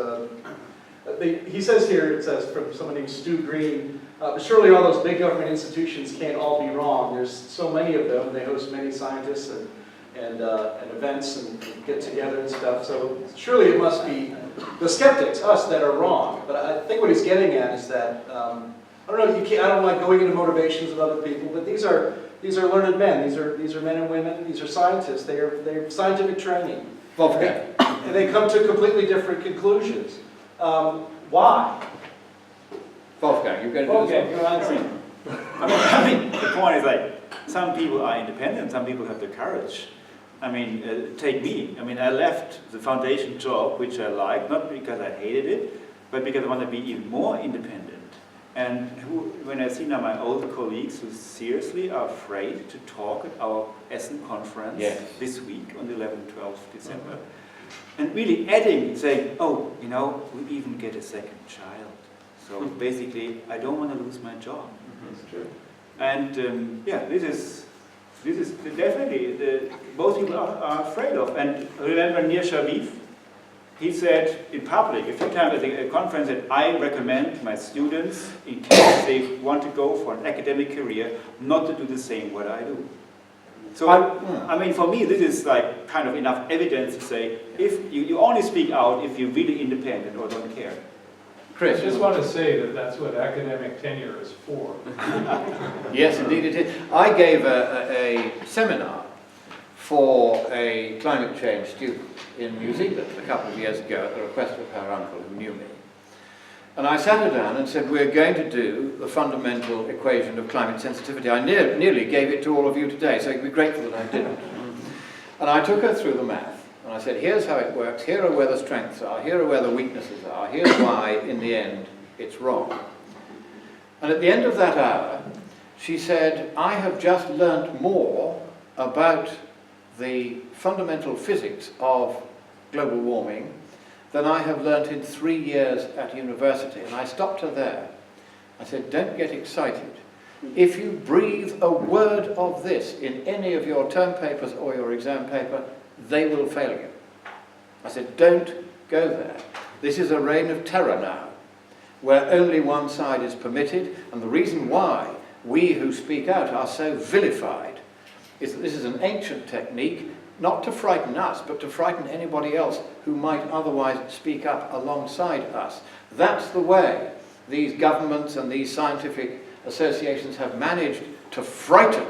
he says here, it says from someone named Stu Green, but surely all those big government institutions can't all be wrong. There's so many of them. They host many scientists and events and get together and stuff. So surely it must be the skeptics, us, that are wrong. But I think what he's getting at is that I don't know. I don't like going into motivations of other people, but these are learned men. These are men and women. These are scientists. They have scientific training. Okay. And they come to completely different conclusions. Why? Wolfgang, you're going to do this one? I mean, the point is like, some people are independent, some people have the courage. I mean, take me. I mean, I left the foundation job, which I liked, not because I hated it, but because I want to be even more independent. And when I see now my old colleagues who seriously are afraid to talk at our Essen conference this week on the 11th, 12th December, and really adding, saying, oh, you know, we even get a second child. So basically, I don't want to lose my job. And yeah, this is definitely both people are afraid of. And remember near Sharif, he said in public a few times at a conference that I recommend my students, in case they want to go for an academic career, not to do the same what I do. So, I mean, for me, this is like kind of enough evidence to say, if you only speak out if you're really independent or don't care. Chris, I just want to say that that's what academic tenure is for. Yes, indeed it is. I gave a seminar for a climate change student in New Zealand a couple of years ago at the request of her uncle who knew me. And I sat her down and said, we're going to do the fundamental equation of climate sensitivity. I nearly gave it to all of you today, so you'd be grateful that I didn't. And I took her through the math. And I said, here's how it works, here are where the strengths are, here are where the weaknesses are, here's why, in the end, it's wrong. And at the end of that hour, she said, I have just learnt more about the fundamental physics of global warming than I have learnt in 3 years at university. And I stopped her there. I said, don't get excited. If you breathe a word of this in any of your term papers or your exam paper, they will fail you. I said, don't go there. This is a reign of terror now, where only one side is permitted, and the reason why we who speak out are so vilified is that this is an ancient technique, not to frighten us, but to frighten anybody else who might otherwise speak up alongside us. That's the way these governments and these scientific associations have managed to frighten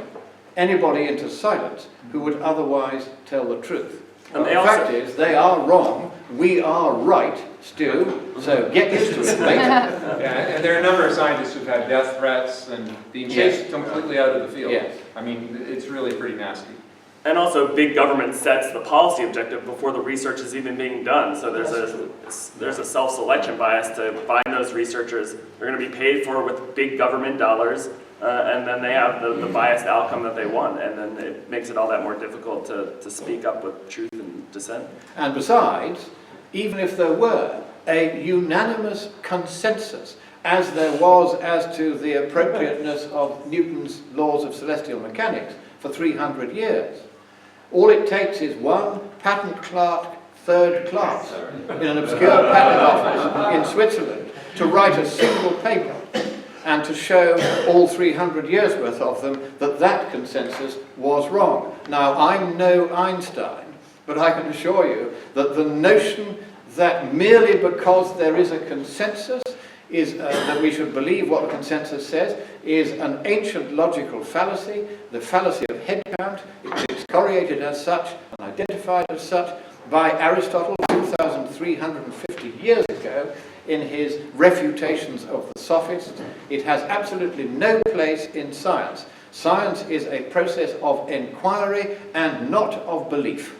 anybody into silence who would otherwise tell the truth. And The fact is, they are wrong, we are right, Stu, so get used to it, mate. Yeah, and there are a number of scientists who've had death threats and being chased completely out of the field. Yes. I mean, it's really pretty nasty. And also, big government sets the policy objective before the research is even being done. So there's a self-selection bias to find those researchers. They're going to be paid for with big government dollars, and then they have the biased outcome that they want, and then it makes it all that more difficult to speak up with truth and dissent. And besides, even if there were a unanimous consensus, as there was as to the appropriateness of Newton's laws of celestial mechanics for 300 years, all it takes is one patent clerk, third class, in an obscure patent office in Switzerland to write a single paper and to show all 300 years worth of them that that consensus was wrong. Now, I'm no Einstein, but I can assure you that the notion that merely because there is a consensus is that we should believe what the consensus says is an ancient logical fallacy, the fallacy of head count. It was excoriated as such and identified as such by Aristotle 2,350 years ago in his refutations of the sophists. It has absolutely no place in science. Science is a process of inquiry and not of belief.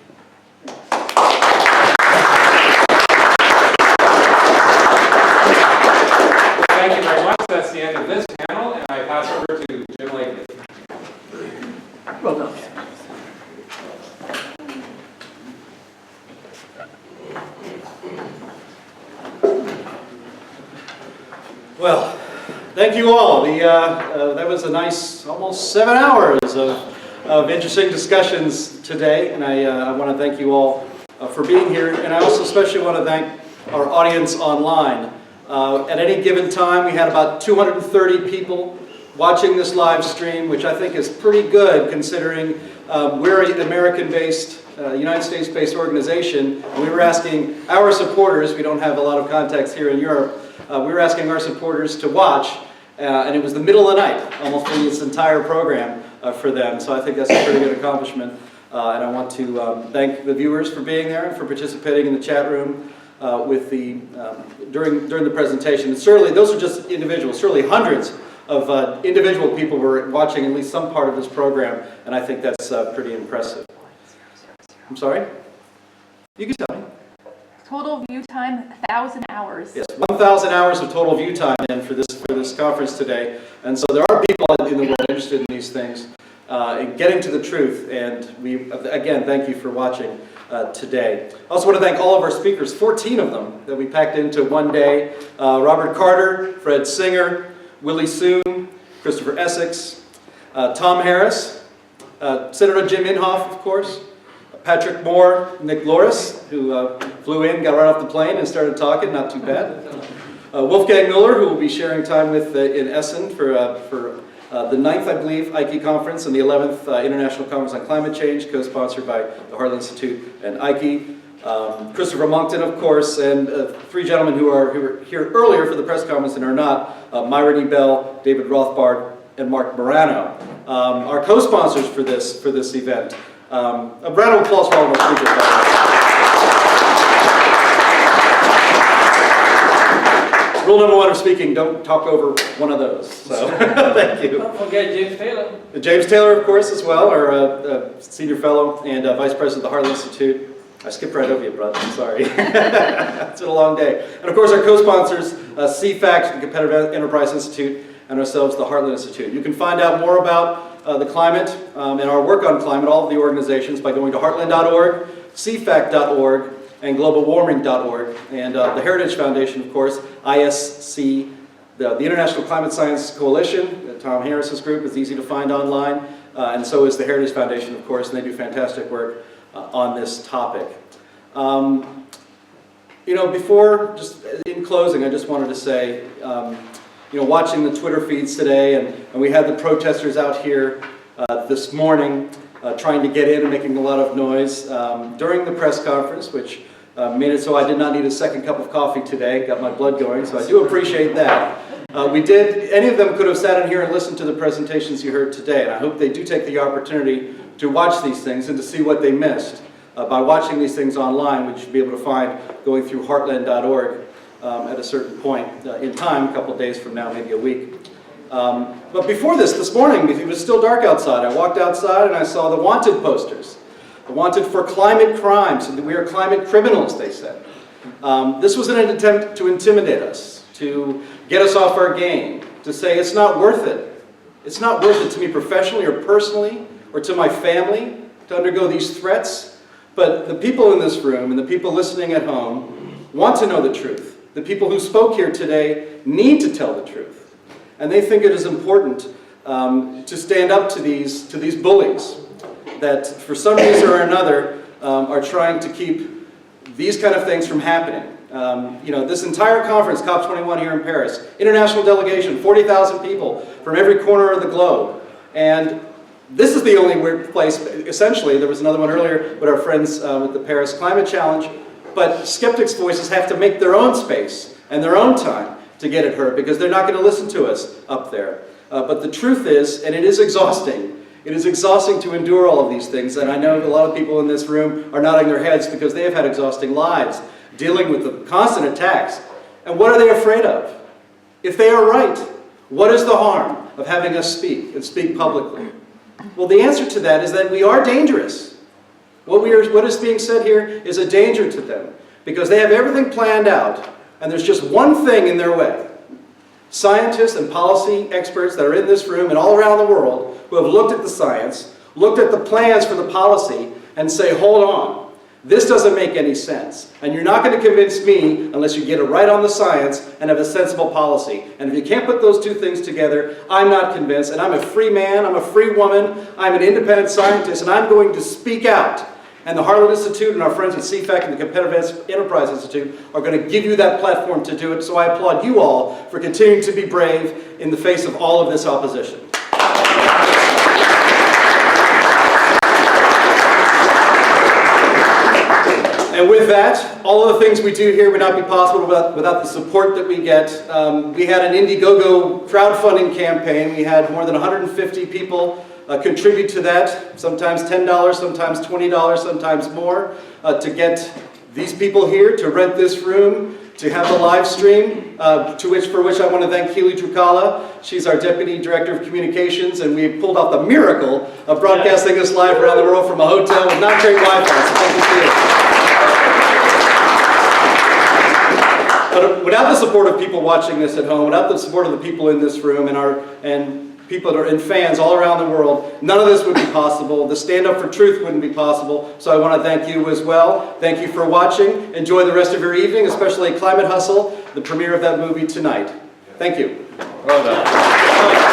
Thank you very much. That's the end of this panel, and I pass over to Jim Lakely. Well done. Well, thank you all. That was a nice, almost 7 hours of interesting discussions today, and I want to thank you all for being here, and I also especially want to thank our audience online. At any given time, we had about 230 people watching this live stream, which I think is pretty good considering we're an American-based, United States-based organization. We were asking our supporters, we don't have a lot of contacts here in Europe, we were asking our supporters to watch, and it was the middle of the night, almost for this entire program for them. So I think that's a pretty good accomplishment. And I want to thank the viewers for being there and for participating in the chat room. During the presentation. And certainly, those are just individuals. Certainly, hundreds of individual people were watching at least some part of this program, and I think that's pretty impressive. I'm sorry? You can tell me. Total view time, 1,000 hours. Yes, 1,000 hours of total view time then for this conference today. And so there are people in the world interested in these things. in getting to the truth. And we, again, thank you for watching today. I also want to thank all of our speakers, 14 of them that we packed into one day. Robert Carter, Fred Singer, Willie Soon, Christopher Essex, Tom Harris, Senator Jim Inhofe, of course, Patrick Moore, Nick Loris, who flew in, got right off the plane and started talking, not too bad. Wolfgang Miller, who will be sharing time with in Essen for the 9th, I believe, IKE conference and the 11th International Conference on Climate Change, co-sponsored by the Heartland Institute and IKE. Christopher Monkton, of course, and 3 gentlemen who were here earlier for the press conference and are not, Myron E. Bell, David Rothbard, and Mark Morano, our co-sponsors for this event. A round of applause for all of our speakers. Rule number 1 of speaking, don't talk over one of those. So, thank you. Don't forget James Taylor. James Taylor, of course, as well, our senior fellow and vice president of the Heartland Institute. I skipped right over you, brother. I'm sorry. It's been a long day. And of course, our co-sponsors, CFACT, the Competitive Enterprise Institute, and ourselves, the Heartland Institute. You can find out more about the climate and our work on climate, all of the organizations, by going to heartland.org, cfact.org, and globalwarming.org. And the Heritage Foundation, of course, ISC, the International Climate Science Coalition, Tom Harris's group, is easy to find online. And so is the Heritage Foundation, of course, and they do fantastic work on this topic. You know, before, just in closing, I just wanted to say, you know, watching the Twitter feeds today, and we had the protesters out here this morning trying to get in and making a lot of noise during the press conference, which made it so I did not need a second cup of coffee today, got my blood going, so I do appreciate that. Any of them could have sat in here and listened to the presentations you heard today, and I hope they do take the opportunity to watch these things and to see what they missed by watching these things online, which you'll be able to find going through heartland.org at a certain point in time, a couple of days from now, maybe a week. But before this morning, it was still dark outside. I walked outside and I saw the wanted posters. The wanted for climate crimes, and we are climate criminals, they said. This was an attempt to intimidate us, to get us off our game, to say it's not worth it. It's not worth it to me professionally or personally or to my family to undergo these threats. But the people in this room and the people listening at home want to know the truth. The people who spoke here today need to tell the truth. And they think it is important to stand up to these bullies that for some reason or another are trying to keep these kind of things from happening. You know, this entire conference, COP-21 here in Paris, international delegation, 40,000 people from every corner of the globe. And this is the only weird place, essentially. There was another one earlier with our friends with the Paris Climate Challenge. But skeptics' voices have to make their own space and their own time to get it heard because they're not going to listen to us up there. But the truth is, and it is exhausting to endure all of these things. And I know a lot of people in this room are nodding their heads because they have had exhausting lives dealing with the constant attacks. And what are they afraid of? If they are right, what is the harm of having us speak and speak publicly? Well, the answer to that is that we are dangerous. What is being said here is a danger to them because they have everything planned out and there's just one thing in their way. Scientists and policy experts that are in this room and all around the world who have looked at the science, looked at the plans for the policy and say, hold on, this doesn't make any sense. And you're not going to convince me unless you get it right on the science and have a sensible policy. And if you can't put those two things together, I'm not convinced. And I'm a free man, I'm a free woman, I'm an independent scientist, and I'm going to speak out. And the Heartland Institute and our friends at CFACT and the Competitive Enterprise Institute are going to give you that platform to do it. So I applaud you all for continuing to be brave in the face of all of this opposition. And with that, all of the things we do here would not be possible without the support that we get. We had an Indiegogo crowdfunding campaign. We had more than 150 people contribute to that, sometimes $10, sometimes $20, sometimes more, to get these people here, to rent this room, to have the live stream, for which I want to thank Keely Drukala. She's our Deputy Director of Communications, and we pulled off the miracle of broadcasting this live around the world from a hotel with not great Wi-Fi, so thank you, Keely. But without the support of people watching this at home, without the support of the people in this room and and fans all around the world. None of this would be possible. The Stand Up for Truth wouldn't be possible. So I want to thank you as well. Thank you for watching. Enjoy the rest of your evening, especially Climate Hustle, the premiere of that movie tonight. Thank you. Well done.